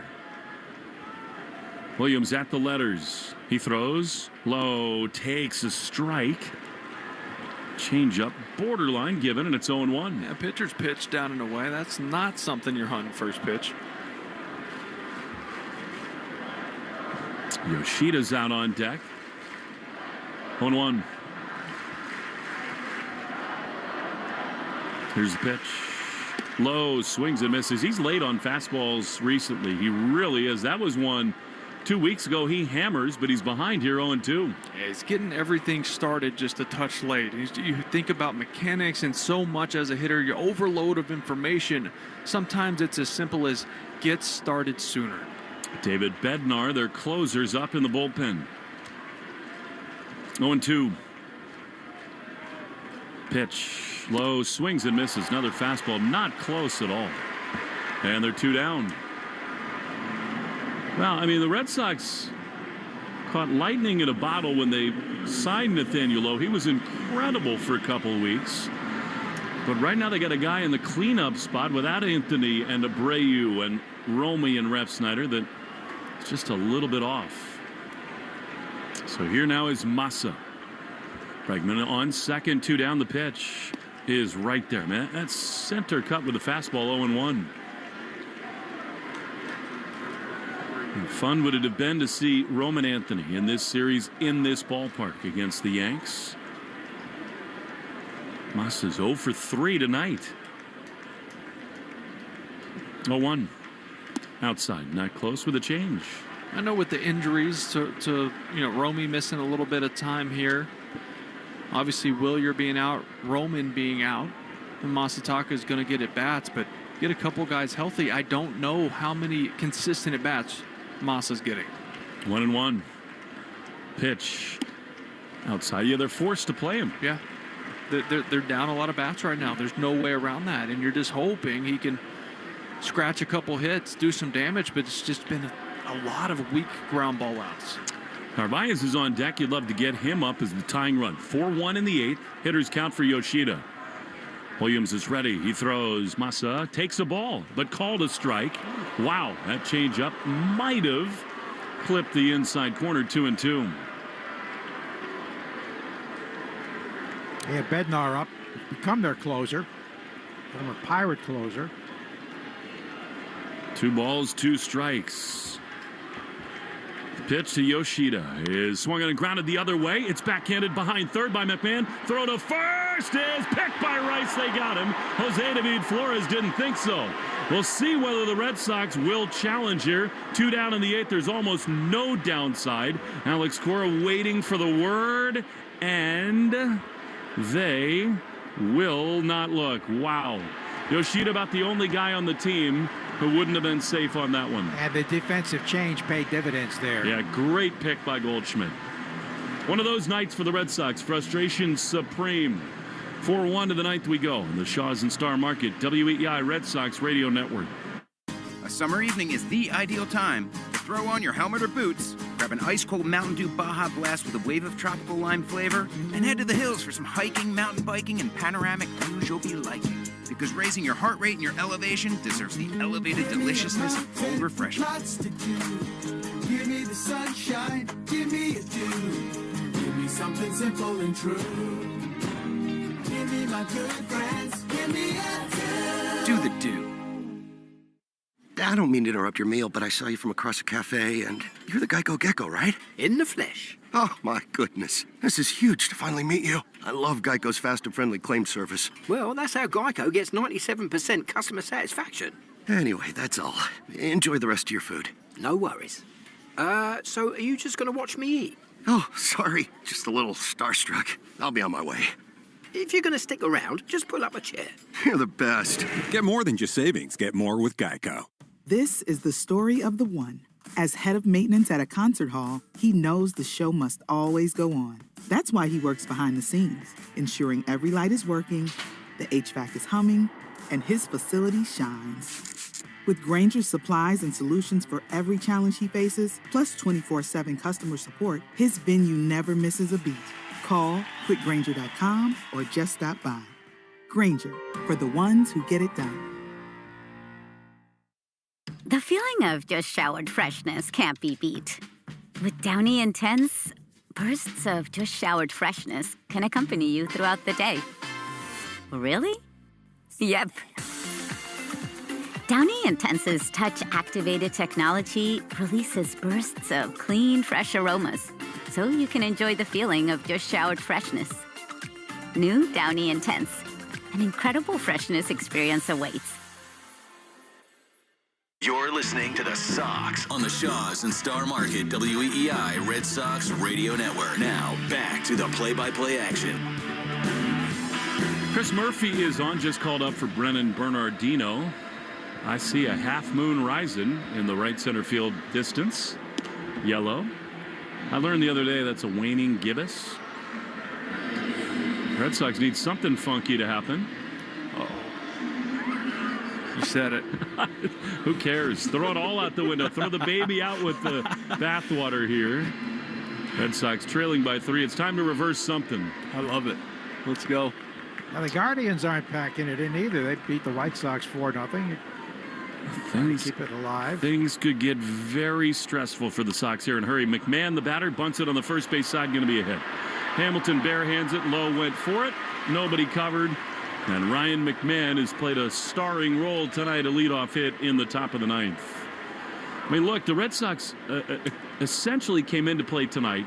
Williams at the letters. He throws. Lowe takes a strike. Changeup, borderline given, and it's 0-1. Yeah, pitcher's pitch down and away. That's not something you're hunting first pitch. Yoshida's out on deck. 0-1. Here's the pitch. Lowe swings and misses. He's late on fastballs recently. He really is. That was one 2 weeks ago. He hammers, but he's behind here 0-2. Yeah, he's getting everything started just a touch late. You think about mechanics and so much as a hitter, your overload of information. Sometimes it's as simple as get started sooner. David Bednar, their closers, up in the bullpen. 0-2. Pitch. Lowe swings and misses. Another fastball, not close at all. And they're 2 down. Well, I mean, the Red Sox caught lightning in a bottle when they signed Nathaniel Lowe. He was incredible for a couple of weeks. But right now they got a guy in the cleanup spot without Anthony and Abreu and Romy and Ref Snyder that's just a little bit off. So here now is Massa. Bregman on second, 2 down. The pitch is right there, man. That's center cut with a fastball, 0-1. Fun would it have been to see Roman Anthony in this series in this ballpark against the Yanks. Massa's 0 for 3 tonight. 0-1. Outside, not close with a change. I know with the injuries to Romy missing a little bit of time here. Obviously, Willier being out, Roman being out, and Masataka is going to get at bats, but get a couple guys healthy. I don't know how many consistent at bats Massa's getting. 1-1. Pitch outside. Yeah, they're forced to play him. Yeah, they're down a lot of bats right now. There's no way around that, and you're just hoping he can scratch a couple hits, do some damage, but it's just been a lot of weak ground ball outs. Narvaez is on deck. You'd love to get him up as the tying run. 4-1 in the 8th. Hitters count for Yoshida. Williams is ready. He throws. Massa takes a ball, but called a strike. Wow, that changeup might have clipped the inside corner. 2-2. Yeah, Bednar up, become their closer, former Pirate closer. 2 balls, 2 strikes. Pitch to Yoshida is swung and grounded the other way. It's backhanded behind third by McMahon. Throw to first is picked by Rice. They got him. Jose David Flores didn't think so. We'll see whether the Red Sox will challenge here. 2 down in the 8th. There's almost no downside. Alex Cora waiting for the word, and they will not look. Wow. Yoshida about the only guy on the team who wouldn't have been safe on that one. And the defensive change paid dividends there. Yeah, great pick by Goldschmidt. One of those nights for the Red Sox. Frustration supreme. 4-1 to the 9th we go. In the Shaw's and Star Market, WEEI Red Sox Radio Network. A summer evening is the ideal time to throw on your helmet or boots, Grab an ice-cold Mountain Dew Baja Blast with a wave of tropical lime flavor, and head to the hills for some hiking, mountain biking, and panoramic views you'll be liking. Because raising your heart rate and your elevation deserves the elevated deliciousness of cold refreshment. Lots to do. Give me the sunshine, give me a dew. Give me something simple and true. Give me my good friends, give me a dew. Do the dew. I don't mean to interrupt your meal, but I saw you from across a cafe, and you're the Geico Gecko, right? In the flesh. Oh, my goodness. This is huge to finally meet you. I love Geico's fast and friendly claim service. Well, that's how Geico gets 97% customer satisfaction. Anyway, that's all. Enjoy the rest of your food. No worries. So are you just going to watch me eat? Oh, sorry. Just a little starstruck. I'll be on my way. If you're going to stick around, just pull up a chair. You're the best. Get more than just savings. Get more with Geico. This is the story of the one. As head of maintenance at a concert hall, he knows the show must always go on. That's why he works behind the scenes, ensuring every light is working, the HVAC is humming, and his facility shines. With Grainger's supplies and solutions for every challenge he faces, plus 24/7 customer support, his venue never misses a beat. Call quickgrainger.com or just stop by. Grainger, for the ones who get it done. The feeling of just showered freshness can't be beat. With Downy Intense, bursts of just showered freshness can accompany you throughout the day. Really? Yep. Downy Intense's touch-activated technology releases bursts of clean, fresh aromas, so you can enjoy the feeling of just showered freshness. New Downy Intense. An incredible freshness experience awaits. You're listening to the Sox on the Shaws and Star Market WEEI Red Sox Radio Network. Now, back to the play-by-play action. Chris Murphy is on, just called up for Brennan Bernardino. I see a half moon rising in the right center field distance. Yellow. I learned the other day that's a waning gibbous. Red Sox need something funky to happen. You said it. Who cares? Throw it all out the window. Throw the baby out with the bathwater here. Red Sox trailing by 3. It's time to reverse something. I love it. Let's go. Now, the Guardians aren't packing it in either. They beat the White Sox 4-0. Things, keep it alive. Things could get very stressful for the Sox here in a hurry. McMahon, the batter, bunts it on the first base side. Going to be a hit. Hamilton barehands it. Lowe went for it. Nobody covered. And Ryan McMahon has played a starring role tonight, a leadoff hit in the top of the 9th. I mean, look, the Red Sox essentially came into play tonight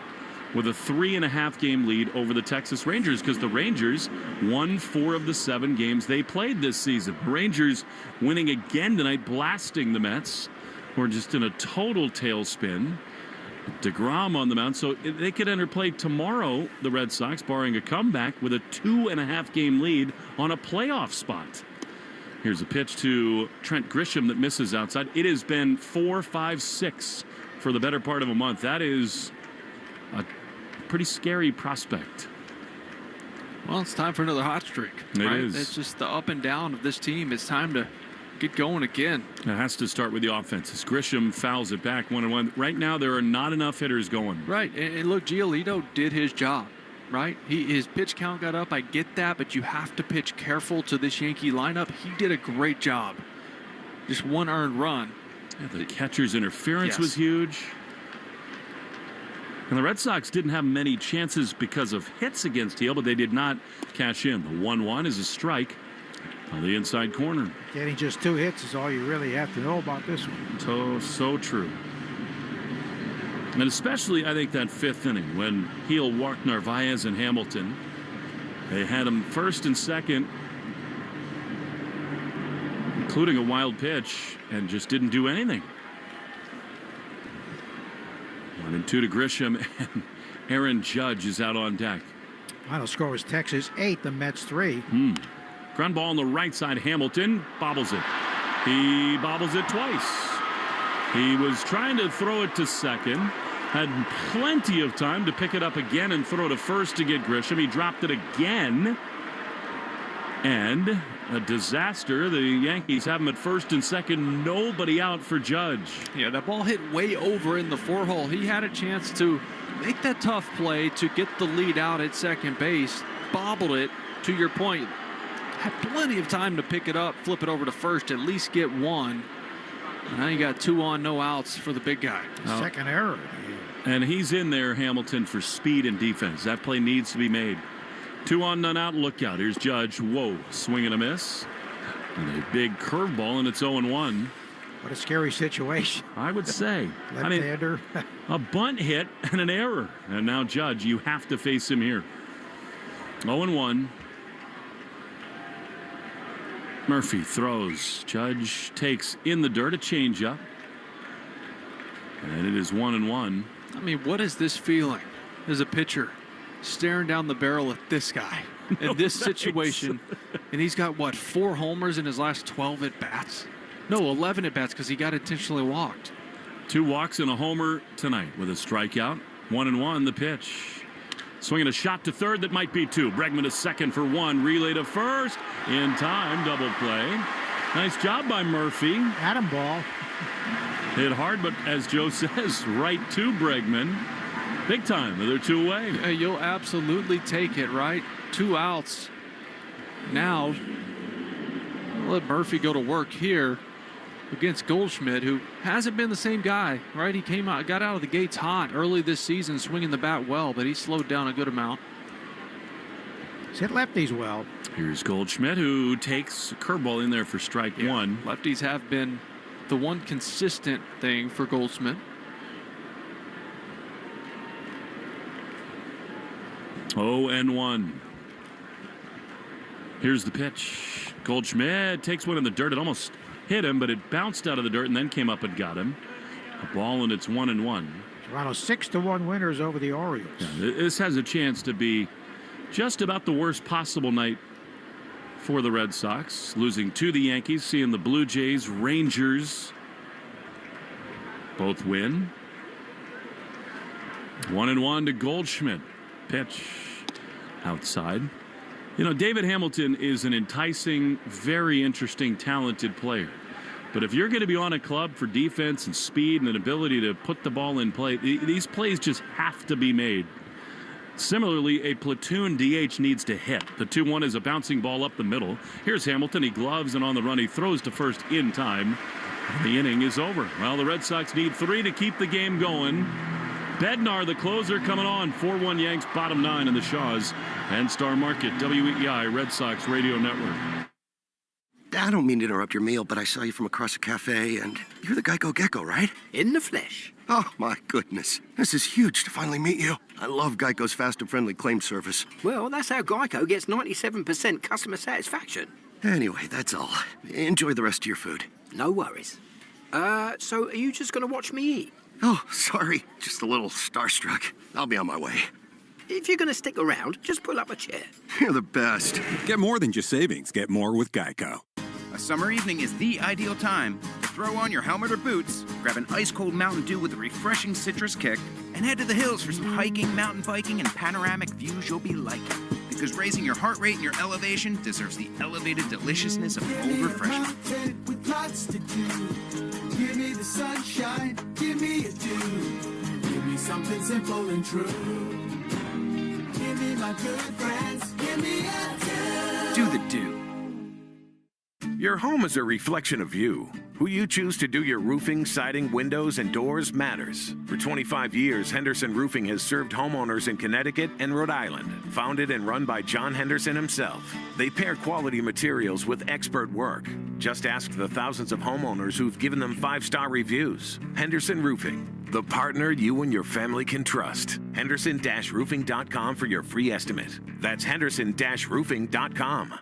with a 3.5 game lead over the Texas Rangers because the Rangers won 4 of the 7 games they played this season. The Rangers winning again tonight, blasting the Mets, who are just in a total tailspin. DeGrom on the mound, so they could enter play tomorrow, the Red Sox, barring a comeback, with a 2.5 game lead on a playoff spot. Here's a pitch to Trent Grisham that misses outside. It has been 4, 5, 6 for the better part of a month. That is a pretty scary prospect. Well, it's time for another hot streak. It right? is. It's just the up and down of this team. It's time to get going again. It has to start with the offense. As Grisham fouls it back 1-1. Right now, there are not enough hitters going. Right, and look, Giolito did his job, right? His pitch count got up. I get that, but you have to pitch careful to this Yankee lineup. He did a great job. Just 1 earned run. Yeah, the catcher's interference was huge. And the Red Sox didn't have many chances because of hits against Teal, but they did not cash in. The 1-1 is a strike on the inside corner. Getting just 2 hits is all you really have to know about this one. So true. And especially, I think, that 5th inning when Heel walked Narvaez and Hamilton. They had him first and second, including a wild pitch, and just didn't do anything. 1-2 to Grisham, and Aaron Judge is out on deck. Final score was Texas 8, the Mets 3. Ground ball on the right side. Hamilton bobbles it. He bobbles it twice. He was trying to throw it to second. Had plenty of time to pick it up again and throw to first to get Grisham. He dropped it again. And a disaster. The Yankees have him at first and second. Nobody out for Judge. Yeah, that ball hit way over in the 4-hole. He had a chance to make that tough play to get the lead out at second base. Bobbled it, to your point. Had plenty of time to pick it up, flip it over to first, at least get one. And now you got 2 on, no outs for the big guy. Second error. And he's in there, Hamilton, for speed and defense. That play needs to be made. 2 on, none out, look out. Here's Judge. Whoa, swing and a miss. And a big curveball, and it's 0-1. What a scary situation. I would say. Left-hander. A bunt hit and an error. And now Judge, you have to face him here. 0-1. Murphy throws. Judge takes in the dirt, a changeup. And it is 1-1. I mean, what is this feeling as a pitcher? Staring down the barrel at this guy in this situation. And he's got, what, 4 homers in his last 12 at-bats? No, 11 at-bats because he got intentionally walked. 2 walks and a homer tonight with a strikeout. 1-1, the pitch. Swinging a shot to third that might be 2. Bregman to second for 1. Relay to first. In time, double play. Nice job by Murphy. Atom ball. Hit hard, but as Joe says, right to Bregman. Big time. They're 2 away. Yeah, you'll absolutely take it, right? 2 outs. Now, let Murphy go to work here against Goldschmidt, who hasn't been the same guy, right? He got out of the gates hot early this season, swinging the bat well, but he slowed down a good amount. He's hit lefties well. Here's Goldschmidt, who takes a curveball in there for strike 1. Lefties have been the one consistent thing for Goldschmidt. 0-1. Here's the pitch. Goldschmidt takes one in the dirt. It almost hit him, but it bounced out of the dirt and then came up and got him. A ball, and it's 1-1. Toronto 6-1 winners over the Orioles. Yeah, this has a chance to be just about the worst possible night for the Red Sox. Losing to the Yankees, seeing the Blue Jays, Rangers both win. 1-1 to Goldschmidt. Pitch outside. You know, David Hamilton is an enticing, very interesting, talented player. But if you're going to be on a club for defense and speed and an ability to put the ball in play, these plays just have to be made. Similarly, a platoon DH needs to hit. The 2-1 is a bouncing ball up the middle. Here's Hamilton. He gloves, and on the run, he throws to first in time. The inning is over. Well, the Red Sox need 3 to keep the game going. Bednar, the closer, coming on. 4-1 Yanks, bottom 9 in the Shaws and Star Market, WEEI, Red Sox Radio Network. I don't mean to interrupt your meal, but I saw you from across a cafe, and you're the Geico Gecko, right? In the flesh. Oh, my goodness. This is huge to finally meet you. I love Geico's fast and friendly claim service. Well, that's how Geico gets 97% customer satisfaction. Anyway, that's all. Enjoy the rest of your food. No worries. So are you just going to watch me eat? Oh, sorry. Just a little starstruck. I'll be on my way. If you're going to stick around, just pull up a chair. You're the best. Get more than just savings. Get more with Geico. A summer evening is the ideal time to throw on your helmet or boots, grab an ice-cold Mountain Dew with a refreshing citrus kick, and head to the hills for some hiking, mountain biking, and panoramic views you'll be liking. Because raising your heart rate and your elevation deserves the elevated deliciousness of cold refreshment. With lots to do. Give me the sunshine, give me a dew. Give me something simple and true. Give me my good friends, give me a dew. Do the dew. Your home is a reflection of you. Who you choose to do your roofing, siding, windows, and doors matters. For 25 years, Henderson Roofing has served homeowners in Connecticut and Rhode Island. Founded and run by John Henderson himself, they pair quality materials with expert work. Just ask the thousands of homeowners who've given them 5-star reviews. Henderson Roofing, the partner you and your family can trust. Henderson-roofing.com for your free estimate. That's Henderson-roofing.com.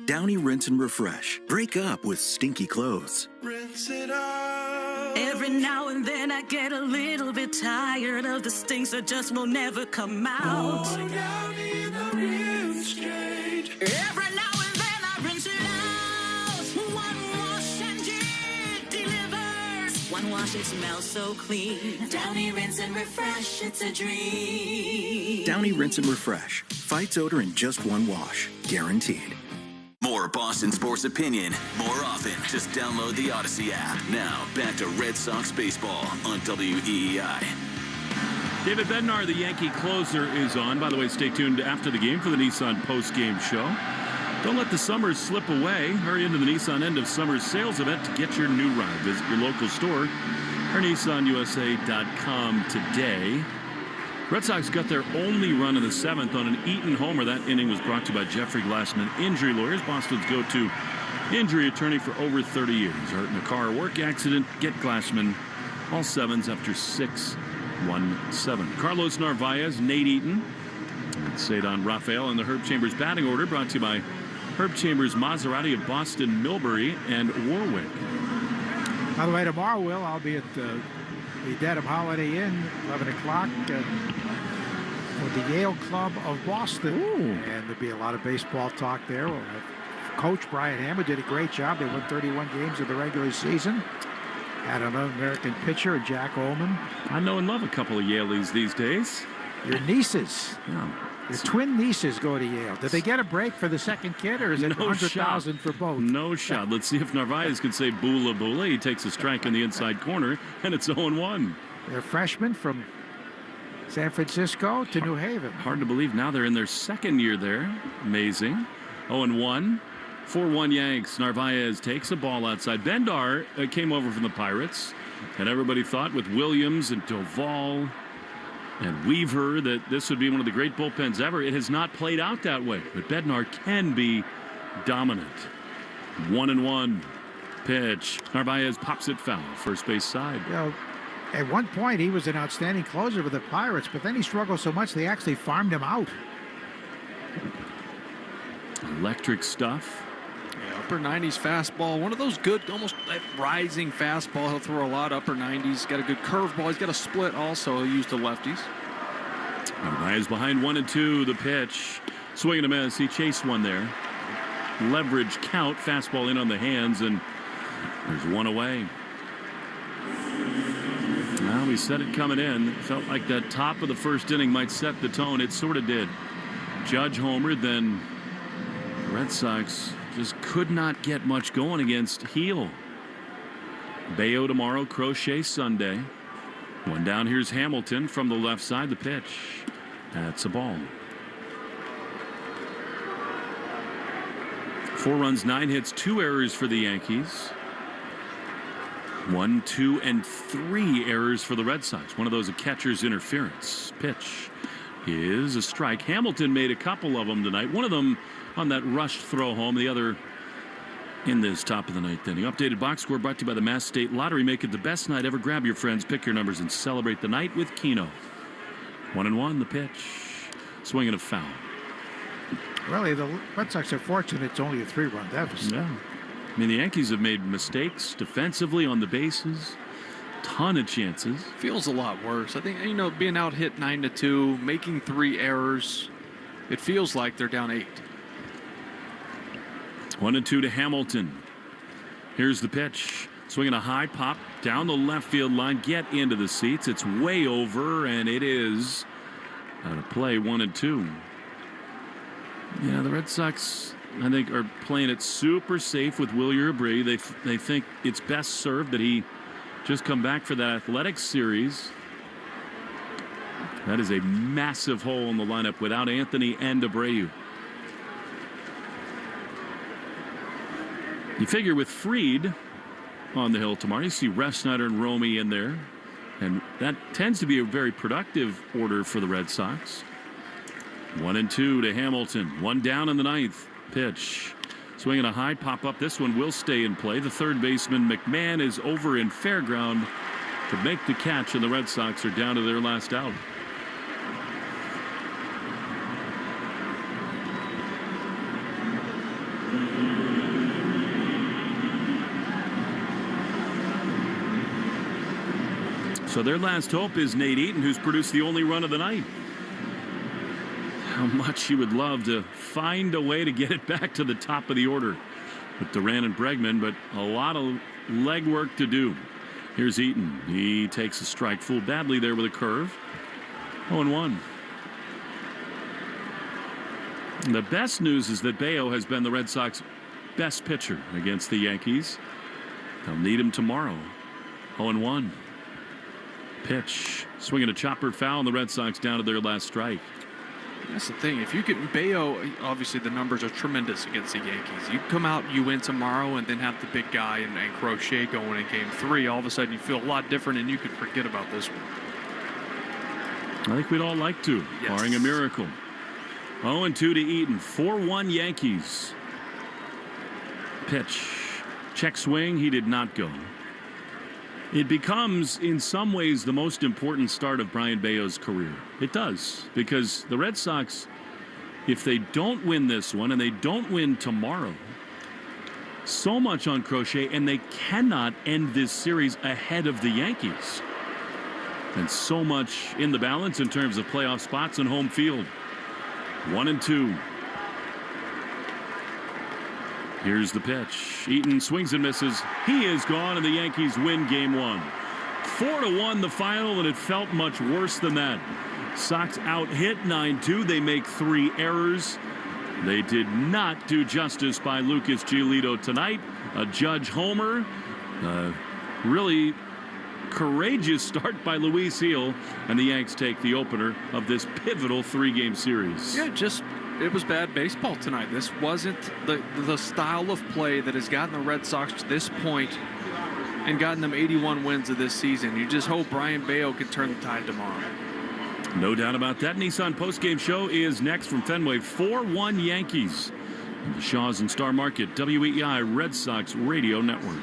Downy Rinse and Refresh. Break up with stinky clothes. Rinse it out. Every now and then I get a little bit tired of the stinks that just will never come out. Going down in the rinse straight. Every now and then I rinse it out. One wash and it delivers. One wash, it smells so clean. Downy Rinse and Refresh, it's a dream. Downy Rinse and Refresh. Fights odor in just one wash. Guaranteed. More Boston sports opinion, more often. Just download the Odyssey app. Now, back to Red Sox baseball on WEEI. David Bednar, the Yankee closer, is on. By the way, stay tuned after the game for the Nissan postgame show. Don't let the summer slip away. Hurry into the Nissan end of summer sales event to get your new ride. Visit your local store or NissanUSA.com today. Red Sox got their only run in the 7th on an Eaton homer. That inning was brought to you by Jeffrey Glassman Injury Lawyers, Boston's go-to injury attorney for over 30 years. Hurt in a car or work accident, get Glassman. All 7s after 6-1-7. Carlos Narvaez, Nate Eaton, and Cedon Rafael in the Herb Chambers batting order, brought to you by Herb Chambers Maserati of Boston, Millbury, and Warwick. By the way, tomorrow, Will, I'll be at the Dedham Holiday Inn, 11 o'clock, for the Yale Club of Boston. Ooh. And there'll be a lot of baseball talk there. We'll have Coach Brian Hammer did a great job. They won 31 games of the regular season. Had another American pitcher, Jack Ullman. I know and love a couple of Yaleys these days. Your nieces. Yeah. Your twin nieces go to Yale. Did they get a break for the second kid, or is it 100,000 for both? No shot. Let's see if Narvaez can say boola boola. He takes a strike in the inside corner, and it's 0-1. They're freshmen from San Francisco to New Haven. Hard to believe now they're in their second year there. Amazing. 0-1. 4-1 Yanks. Narvaez takes a ball outside. Bendar came over from the Pirates, and everybody thought with Williams and Doval and Weaver that this would be one of the great bullpens ever. It has not played out that way, but Bednar can be dominant. 1-1 pitch. Narvaez pops it foul, first base side. You know, at one point he was an outstanding closer with the Pirates, but then he struggled so much they actually farmed him out. Electric stuff. Yeah, upper 90s fastball. One of those good, almost rising fastball. He'll throw a lot upper 90s. Got a good curveball. He's got a split also. He'll use the lefties. Narvaez behind 1-2. The pitch. Swing and a miss. He chased one there. Leverage count. Fastball in on the hands, and there's one away. Well, we said it coming in. Felt like that top of the first inning might set the tone. It sort of did. Judge homered, then Red Sox just could not get much going against Heel. Bayo tomorrow, Crochet Sunday. One down. Here's Hamilton from the left side. The pitch. That's a ball. 4 runs, 9 hits, 2 errors for the Yankees. 1, 2, and 3 errors for the Red Sox. One of those a catcher's interference. Pitch is a strike. Hamilton made a couple of them tonight. One of them on that rushed throw home. The other in this top of the ninth inning. Updated box score brought to you by the Mass State Lottery. Make it the best night ever. Grab your friends, pick your numbers, and celebrate the night with Keno. 1-1 the pitch. Swing and a foul. Really, the Red Sox are fortunate it's only a 3-run deficit. Yeah. I mean, the Yankees have made mistakes defensively on the bases. Ton of chances. Feels a lot worse. I think, you know, being out hit 9-2, making 3 errors, it feels like they're down 8. 1-2 to Hamilton. Here's the pitch. Swinging a high pop down the left field line. Get into the seats. It's way over, and it is out of play. 1-2. Yeah, the Red Sox, I think, are playing it super safe with Will Urabri. They think it's best served that he just come back for that Athletics series. That is a massive hole in the lineup without Anthony and Abreu. You figure with Fried on the hill tomorrow, you see Refsnyder and Romy in there, and that tends to be a very productive order for the Red Sox. 1-2 to Hamilton. 1 down in the 9th. Pitch. Swinging a high pop up. This one will stay in play. The third baseman McMahon is over in fair ground to make the catch, and the Red Sox are down to their last out. So their last hope is Nate Eaton, who's produced the only run of the night. How much he would love to find a way to get it back to the top of the order with Duran and Bregman, but a lot of legwork to do. Here's Eaton. He takes a strike. Fooled badly there with a curve. 0-1. The best news is that Bayo has been the Red Sox best pitcher against the Yankees. They'll need him tomorrow. 0-1. Pitch. Swinging a chopper foul, and the Red Sox down to their last strike. That's the thing. If you get Bayo, obviously the numbers are tremendous against the Yankees. You come out, you win tomorrow, and then have the big guy and Crochet going in game 3. All of a sudden, you feel a lot different, and you could forget about this one. I think we'd all like to, barring a miracle. 0-2 to Eaton. 4-1 Yankees. Pitch. Check swing. He did not go. It becomes, in some ways, the most important start of Brian Bayo's career. It does, because the Red Sox, if they don't win this one and they don't win tomorrow, so much on Crochet, and they cannot end this series ahead of the Yankees. And so much in the balance in terms of playoff spots and home field. 1-2. Here's the pitch. Eaton swings and misses. He is gone, and the Yankees win game 1. 4-1 the final, and it felt much worse than that. Sox out hit 9-2. They make 3 errors. They did not do justice by Lucas Giolito tonight. A Judge homer. Really courageous start by Luis Gil, and the Yanks take the opener of this pivotal 3-game series. Yeah, it was bad baseball tonight. This wasn't the style of play that has gotten the Red Sox to this point and gotten them 81 wins of this season. You just hope Brian Bayo can turn the tide tomorrow. No doubt about that. Nissan Postgame Show is next from Fenway. 4-1 Yankees. The Shaws and Star Market, WEI Red Sox Radio Network.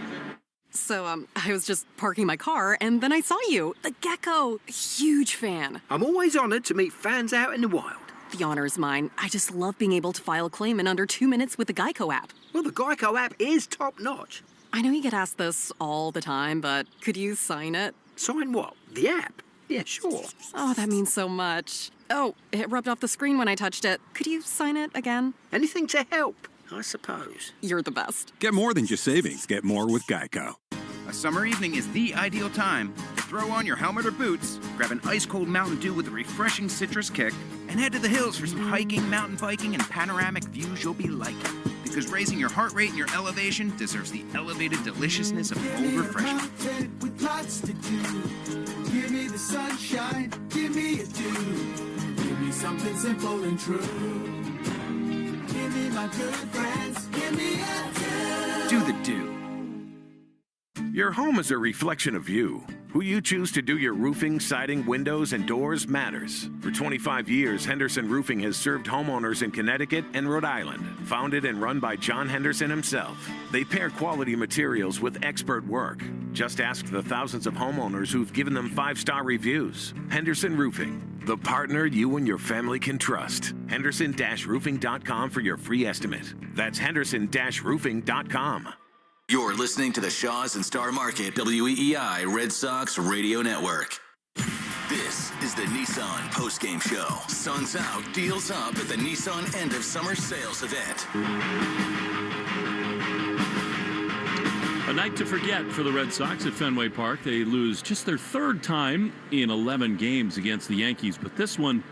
So, I was just parking my car, and then I saw you. The gecko. Huge fan. I'm always honored to meet fans out in the wild. The honor is mine. I just love being able to file a claim in under 2 minutes with the Geico app. Well, the Geico app is top-notch. I know you get asked this all the time, but could you sign it? Sign what? The app? Yeah, sure. Oh, that means so much. Oh, it rubbed off the screen when I touched it. Could you sign it again? Anything to help, I suppose. You're the best. Get more than just savings. Get more with Geico. A summer evening is the ideal time to throw on your helmet or boots, grab an ice-cold Mountain Dew with a refreshing citrus kick, and head to the hills for some hiking, mountain biking, and panoramic views you'll be liking. Because raising your heart rate and your elevation deserves the elevated deliciousness of cold refreshment. With lots to do. Give me the sunshine, give me a dew. Give me something simple and true. Give me my good friends, give me a dew. Do the dew. Your home is a reflection of you. Who you choose to do your roofing, siding, windows, and doors matters. For 25 years, Henderson Roofing has served homeowners in Connecticut and Rhode Island. Founded and run by John Henderson himself. They pair quality materials with expert work. Just ask the thousands of homeowners who've given them 5-star reviews. Henderson Roofing, the partner you and your family can trust. Henderson-roofing.com for your free estimate. That's Henderson-roofing.com. You're listening to the Shaws and Star Market WEEI Red Sox Radio Network. This is the Nissan Postgame Show. Sun's out, deals up at the Nissan end of summer sales event. A night to forget for the Red Sox at Fenway Park. They lose just their 3rd time in 11 games against the Yankees, but this one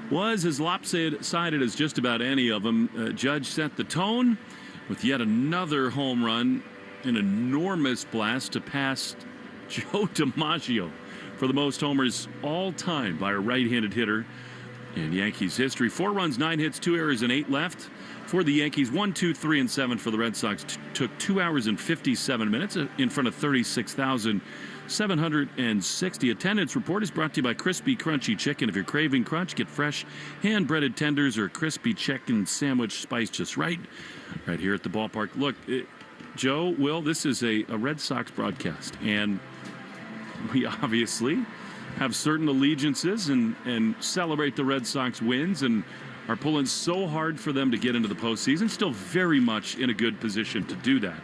was as lopsided as just about any of them. Judge set the tone with yet another home run, an enormous blast to pass Joe DiMaggio for the most homers all time by a right-handed hitter in Yankees history. 4 runs, 9 hits, 2 errors, and 8 left for the Yankees. 1, 2, 3, and 7 for the Red Sox. Took 2 hours and 57 minutes in front of 36,760. Attendance report is brought to you by Crispy Crunchy Chicken. If you're craving crunch, get fresh hand-breaded tenders or crispy chicken sandwich spiced just right here at the ballpark. Look, Joe, Will, this is a Red Sox broadcast, and we obviously have certain allegiances and celebrate the Red Sox wins and are pulling so hard for them to get into the postseason. Still very much in a good position to do that.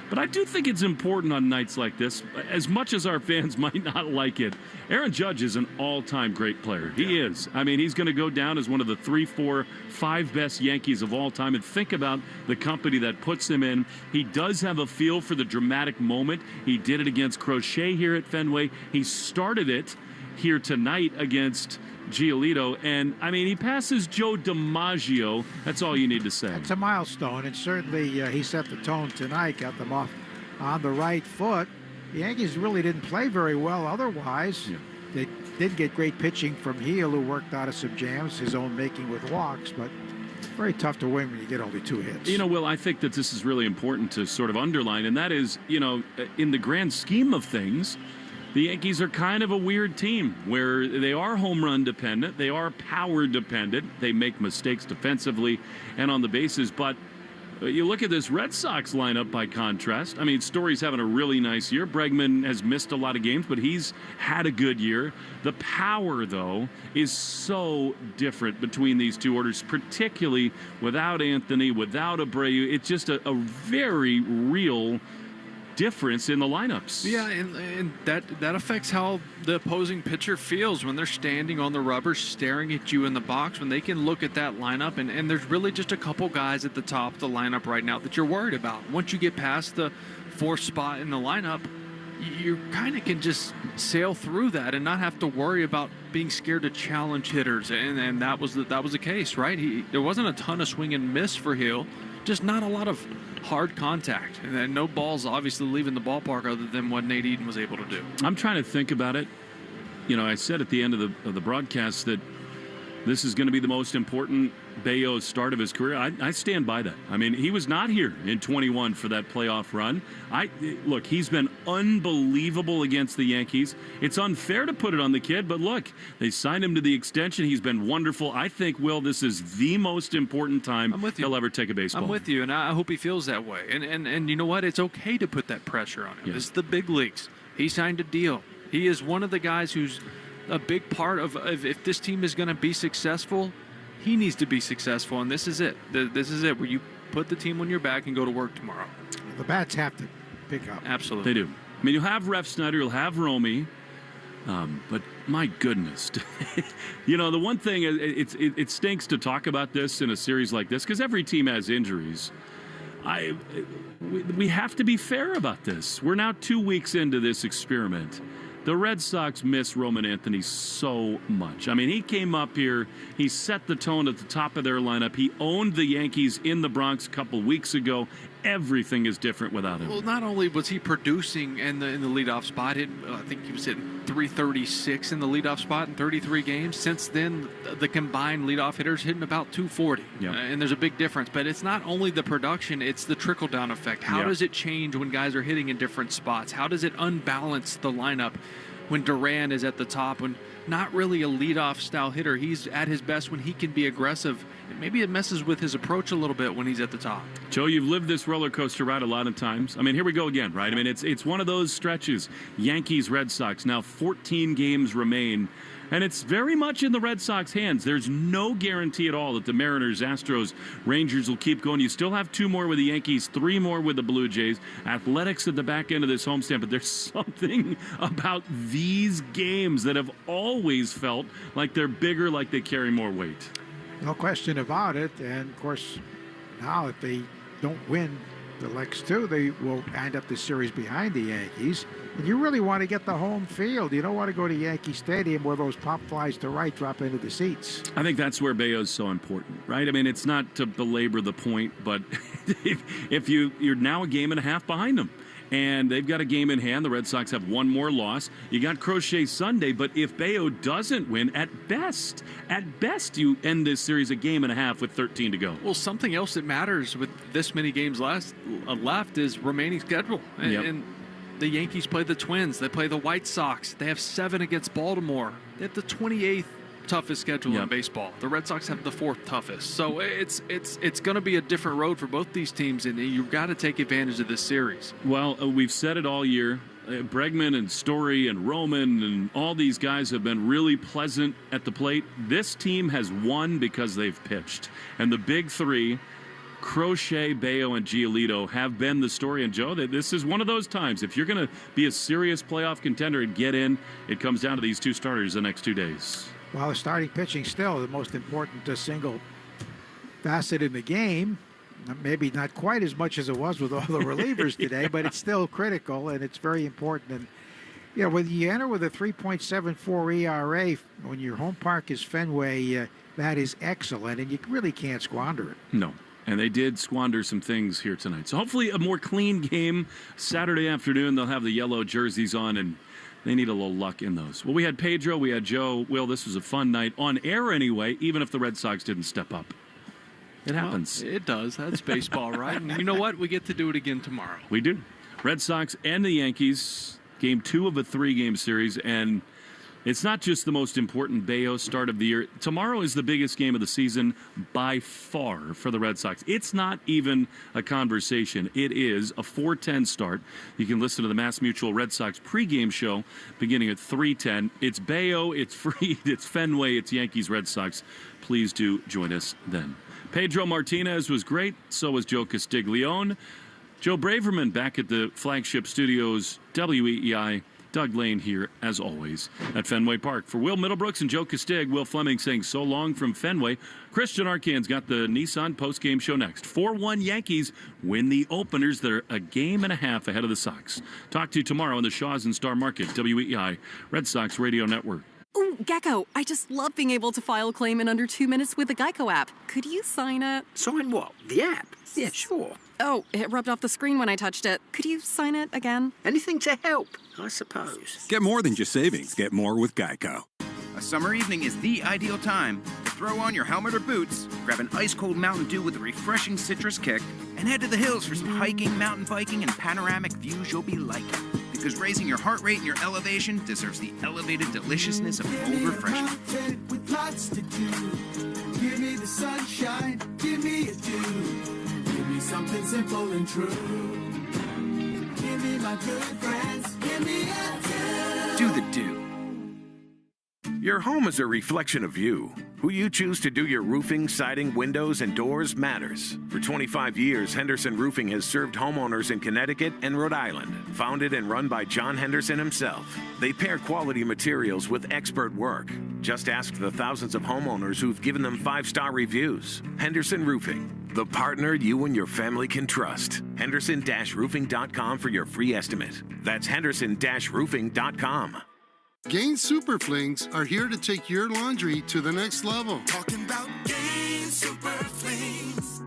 But I do think it's important on nights like this, as much as our fans might not like it. Aaron Judge is an all-time great player. He is. I mean, he's going to go down as one of the 3, 4, 5 best Yankees of all time. And think about the company that puts him in. He does have a feel for the dramatic moment. He did it against Crochet here at Fenway. He started it here tonight against Giolito. And, I mean, he passes Joe DiMaggio. That's all you need to say. It's a milestone, and certainly he set the tone tonight, got them off on the right foot. The Yankees really didn't play very well otherwise. Yeah. They did get great pitching from Heel, who worked out of some jams, his own making with walks, but very tough to win when you get only 2 hits. You know, Will, I think that this is really important to sort of underline, and that is, you know, in the grand scheme of things, the Yankees are kind of a weird team where they are home run dependent, they are power dependent, they make mistakes defensively and on the bases, but you look at this Red Sox lineup by contrast. I mean, Story's having a really nice year. Bregman has missed a lot of games, but he's had a good year. The power, though, is so different between these two orders, particularly without Anthony, without Abreu. It's just a very real difference in the lineups. Yeah, and that affects how the opposing pitcher feels when they're standing on the rubber staring at you in the box, when they can look at that lineup, and there's really just a couple guys at the top of the lineup right now that you're worried about. Once you get past the 4th spot in the lineup, you kind of can just sail through that and not have to worry about being scared to challenge hitters, and that was the case, right? There wasn't a ton of swing and miss for Hill, just not a lot of hard contact, and then no balls obviously leaving the ballpark other than what Nate Eaton was able to do. I'm trying to think about it. You know, I said at the end of the broadcast that this is going to be the most important Bayo's start of his career. I stand by that. I mean, he was not here in 21 for that playoff run. Look, he's been unbelievable against the Yankees. It's unfair to put it on the kid, but look, they signed him to the extension. He's been wonderful. I think, Will, this is the most important time he'll ever take a baseball. I'm with you, and I hope he feels that way. And you know what? It's okay to put that pressure on him. Yeah. This is the big leagues. He signed a deal. He is one of the guys who's a big part of if this team is going to be successful, he needs to be successful, and this is it. This is it, where you put the team on your back and go to work tomorrow. The bats have to pick up. Absolutely. They do. I mean, you'll have Ref Snyder, you'll have Romy, but my goodness. You know, the one thing, it stinks to talk about this in a series like this because every team has injuries. We have to be fair about this. We're now 2 weeks into this experiment. The Red Sox miss Roman Anthony so much. I mean, he came up here, he set the tone at the top of their lineup. He owned the Yankees in the Bronx a couple weeks ago. Everything is different without him. Well, not only was he producing in the leadoff spot, I think he was hitting .336 in the leadoff spot in 33 games. Since then, the combined leadoff hitters hitting about .240. Yep. And there's a big difference. But it's not only the production, it's the trickle-down effect. How does it change when guys are hitting in different spots? How does it unbalance the lineup when Duran is at the top, when not really a leadoff style hitter? He's at his best when he can be aggressive. And maybe it messes with his approach a little bit when he's at the top. Joe, you've lived this roller coaster ride a lot of times. I mean, here we go again, right? I mean, it's one of those stretches. Yankees-Red Sox, now 14 games remain. And it's very much in the Red Sox hands. There's no guarantee at all that the Mariners, Astros, Rangers will keep going. You still have 2 more with the Yankees, 3 more with the Blue Jays. Athletics at the back end of this homestand. But there's something about these games that have always felt like they're bigger, like they carry more weight. No question about it. And, of course, now if they don't win the next 2, they will end up the series behind the Yankees. And you really want to get the home field. You don't want to go to Yankee Stadium where those pop flies to right drop into the seats. I think that's where Bayo's so important, right? I mean, it's not to belabor the point, but if you're now a game and a half behind them, and they've got a game in hand. The Red Sox have 1 more loss. You got Crochet Sunday, but if Bayo doesn't win, at best, you end this series a game and a half with 13 to go. Well, something else that matters with this many games left is remaining schedule. And the Yankees play the Twins. They play the White Sox. They have 7 against Baltimore. They have the 28th toughest schedule in baseball. The Red Sox have the 4th toughest. So it's going to be a different road for both these teams, and you've got to take advantage of this series. Well, we've said it all year. Bregman and Story and Roman and all these guys have been really pleasant at the plate. This team has won because they've pitched. And the big 3, Crochet, Bayo, and Giolito, have been the story. And, Joe, this is one of those times. If you're going to be a serious playoff contender and get in, it comes down to these 2 starters the next 2 days. Well, the starting pitching still the most important single facet in the game. Maybe not quite as much as it was with all the relievers today, but it's still critical, and it's very important. And Yeah, when you enter with a 3.74 ERA, when your home park is Fenway, that is excellent, and you really can't squander it. No. And they did squander some things here tonight. So hopefully a more clean game Saturday afternoon. They'll have the yellow jerseys on, and they need a little luck in those. Well, we had Pedro, we had Joe. Will, this was a fun night on air anyway, even if the Red Sox didn't step up. It happens. Well, it does. That's baseball, right? And you know what? We get to do it again tomorrow. We do. Red Sox and the Yankees, game 2 of a 3-game series, and it's not just the most important Bayo start of the year. Tomorrow is the biggest game of the season by far for the Red Sox. It's not even a conversation. It is a 4:10 start. You can listen to the Mass Mutual Red Sox pregame show beginning at 3:10. It's Bayo, it's Fried, it's Fenway, it's Yankees-Red Sox. Please do join us then. Pedro Martinez was great. So was Joe Castiglione. Joe Braverman back at the flagship studios, WEEI. Doug Lane here, as always, at Fenway Park. For Will Middlebrooks and Joe Castig, Will Fleming saying so long from Fenway. Christian Arcan's got the Nissan postgame show next. 4-1 Yankees win the openers. They're a game and a half ahead of the Sox. Talk to you tomorrow on the Shaws and Star Market, WEEI, Red Sox Radio Network. Ooh, Gecko, I just love being able to file a claim in under 2 minutes with the Geico app. Could you sign it? Sign what? The app? Yeah, sure. Oh, it rubbed off the screen when I touched it. Could you sign it again? Anything to help, I suppose. Get more than just savings. Get more with Geico. A summer evening is the ideal time to throw on your helmet or boots, grab an ice-cold Mountain Dew with a refreshing citrus kick, and head to the hills for some hiking, mountain biking, and panoramic views you'll be liking. Because raising your heart rate and your elevation deserves the elevated deliciousness of cold refreshment. With lots to do. Give me the sunshine, give me a dew. Give me something simple and true. Give me my good friends, give me a dew. Do the do. Your home is a reflection of you. Who you choose to do your roofing, siding, windows, and doors matters. For 25 years, Henderson Roofing has served homeowners in Connecticut and Rhode Island. Founded and run by John Henderson himself. They pair quality materials with expert work. Just ask the thousands of homeowners who've given them 5-star reviews. Henderson Roofing, the partner you and your family can trust. Henderson-roofing.com for your free estimate. That's Henderson-roofing.com. Gain Super Flings are here to take your laundry to the next level. Talking about Gain Super Flings.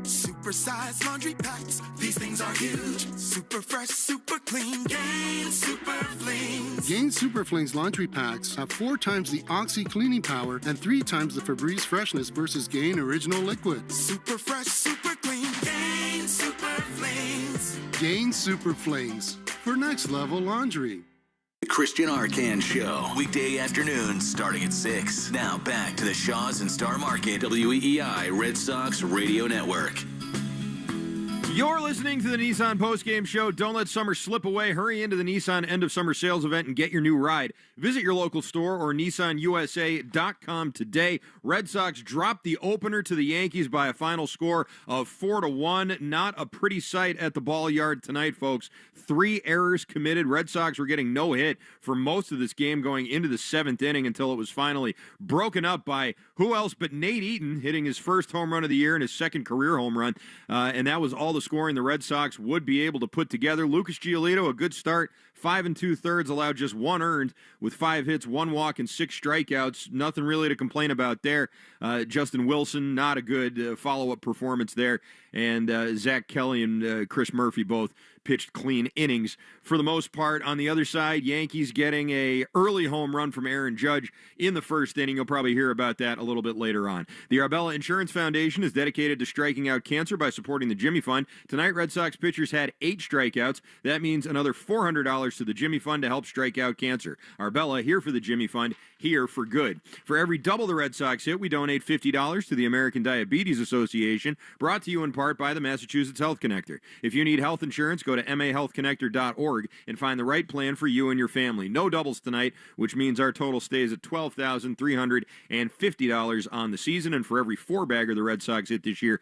Super size laundry packs. These things are huge. Super fresh, super clean. Gain Super Flings. Gain Super Flings laundry packs have 4 times the Oxy cleaning power and 3 times the Febreze freshness versus Gain Original Liquid. Super fresh, super clean. Gain Super Flings. Gain Super Flings for next level laundry. The Christian Arcan Show, weekday afternoons starting at 6. Now back to the Shaws and Star Market, WEEI Red Sox Radio Network. You're listening to the Nissan Postgame Show. Don't let summer slip away. Hurry into the Nissan End of Summer Sales event and get your new ride. Visit your local store or NissanUSA.com today. Red Sox dropped the opener to the Yankees by a final score of 4-1. Not a pretty sight at the ball yard tonight, folks. 3 errors committed. Red Sox were getting no hit for most of this game going into the 7th inning until it was finally broken up by who else but Nate Eaton hitting his first home run of the year and his second career home run. And that was all the scoring the Red Sox would be able to put together. Lucas Giolito, a good start, 5 2/3, allowed just 1 earned with 5 hits, 1 walk, and 6 strikeouts. Nothing really to complain about there. Justin Wilson, not a good follow-up performance there. And Zach Kelly and Chris Murphy both pitched clean innings for the most part. On the other side, Yankees getting a early home run from Aaron Judge in the first inning. You'll probably hear about that a little bit later on. The Arbella Insurance Foundation is dedicated to striking out cancer by supporting the Jimmy Fund. Tonight, Red Sox pitchers had 8 strikeouts. That means another $400 to the Jimmy Fund to help strike out cancer. Arbella, here for the Jimmy Fund, here for good. For every double the Red Sox hit, we donate $50 to the American Diabetes Association, brought to you in part by the Massachusetts Health Connector. If you need health insurance, go to mahealthconnector.org and find the right plan for you and your family. No doubles tonight, which means our total stays at $12,350 on the season. And for every 4-bagger the Red Sox hit this year,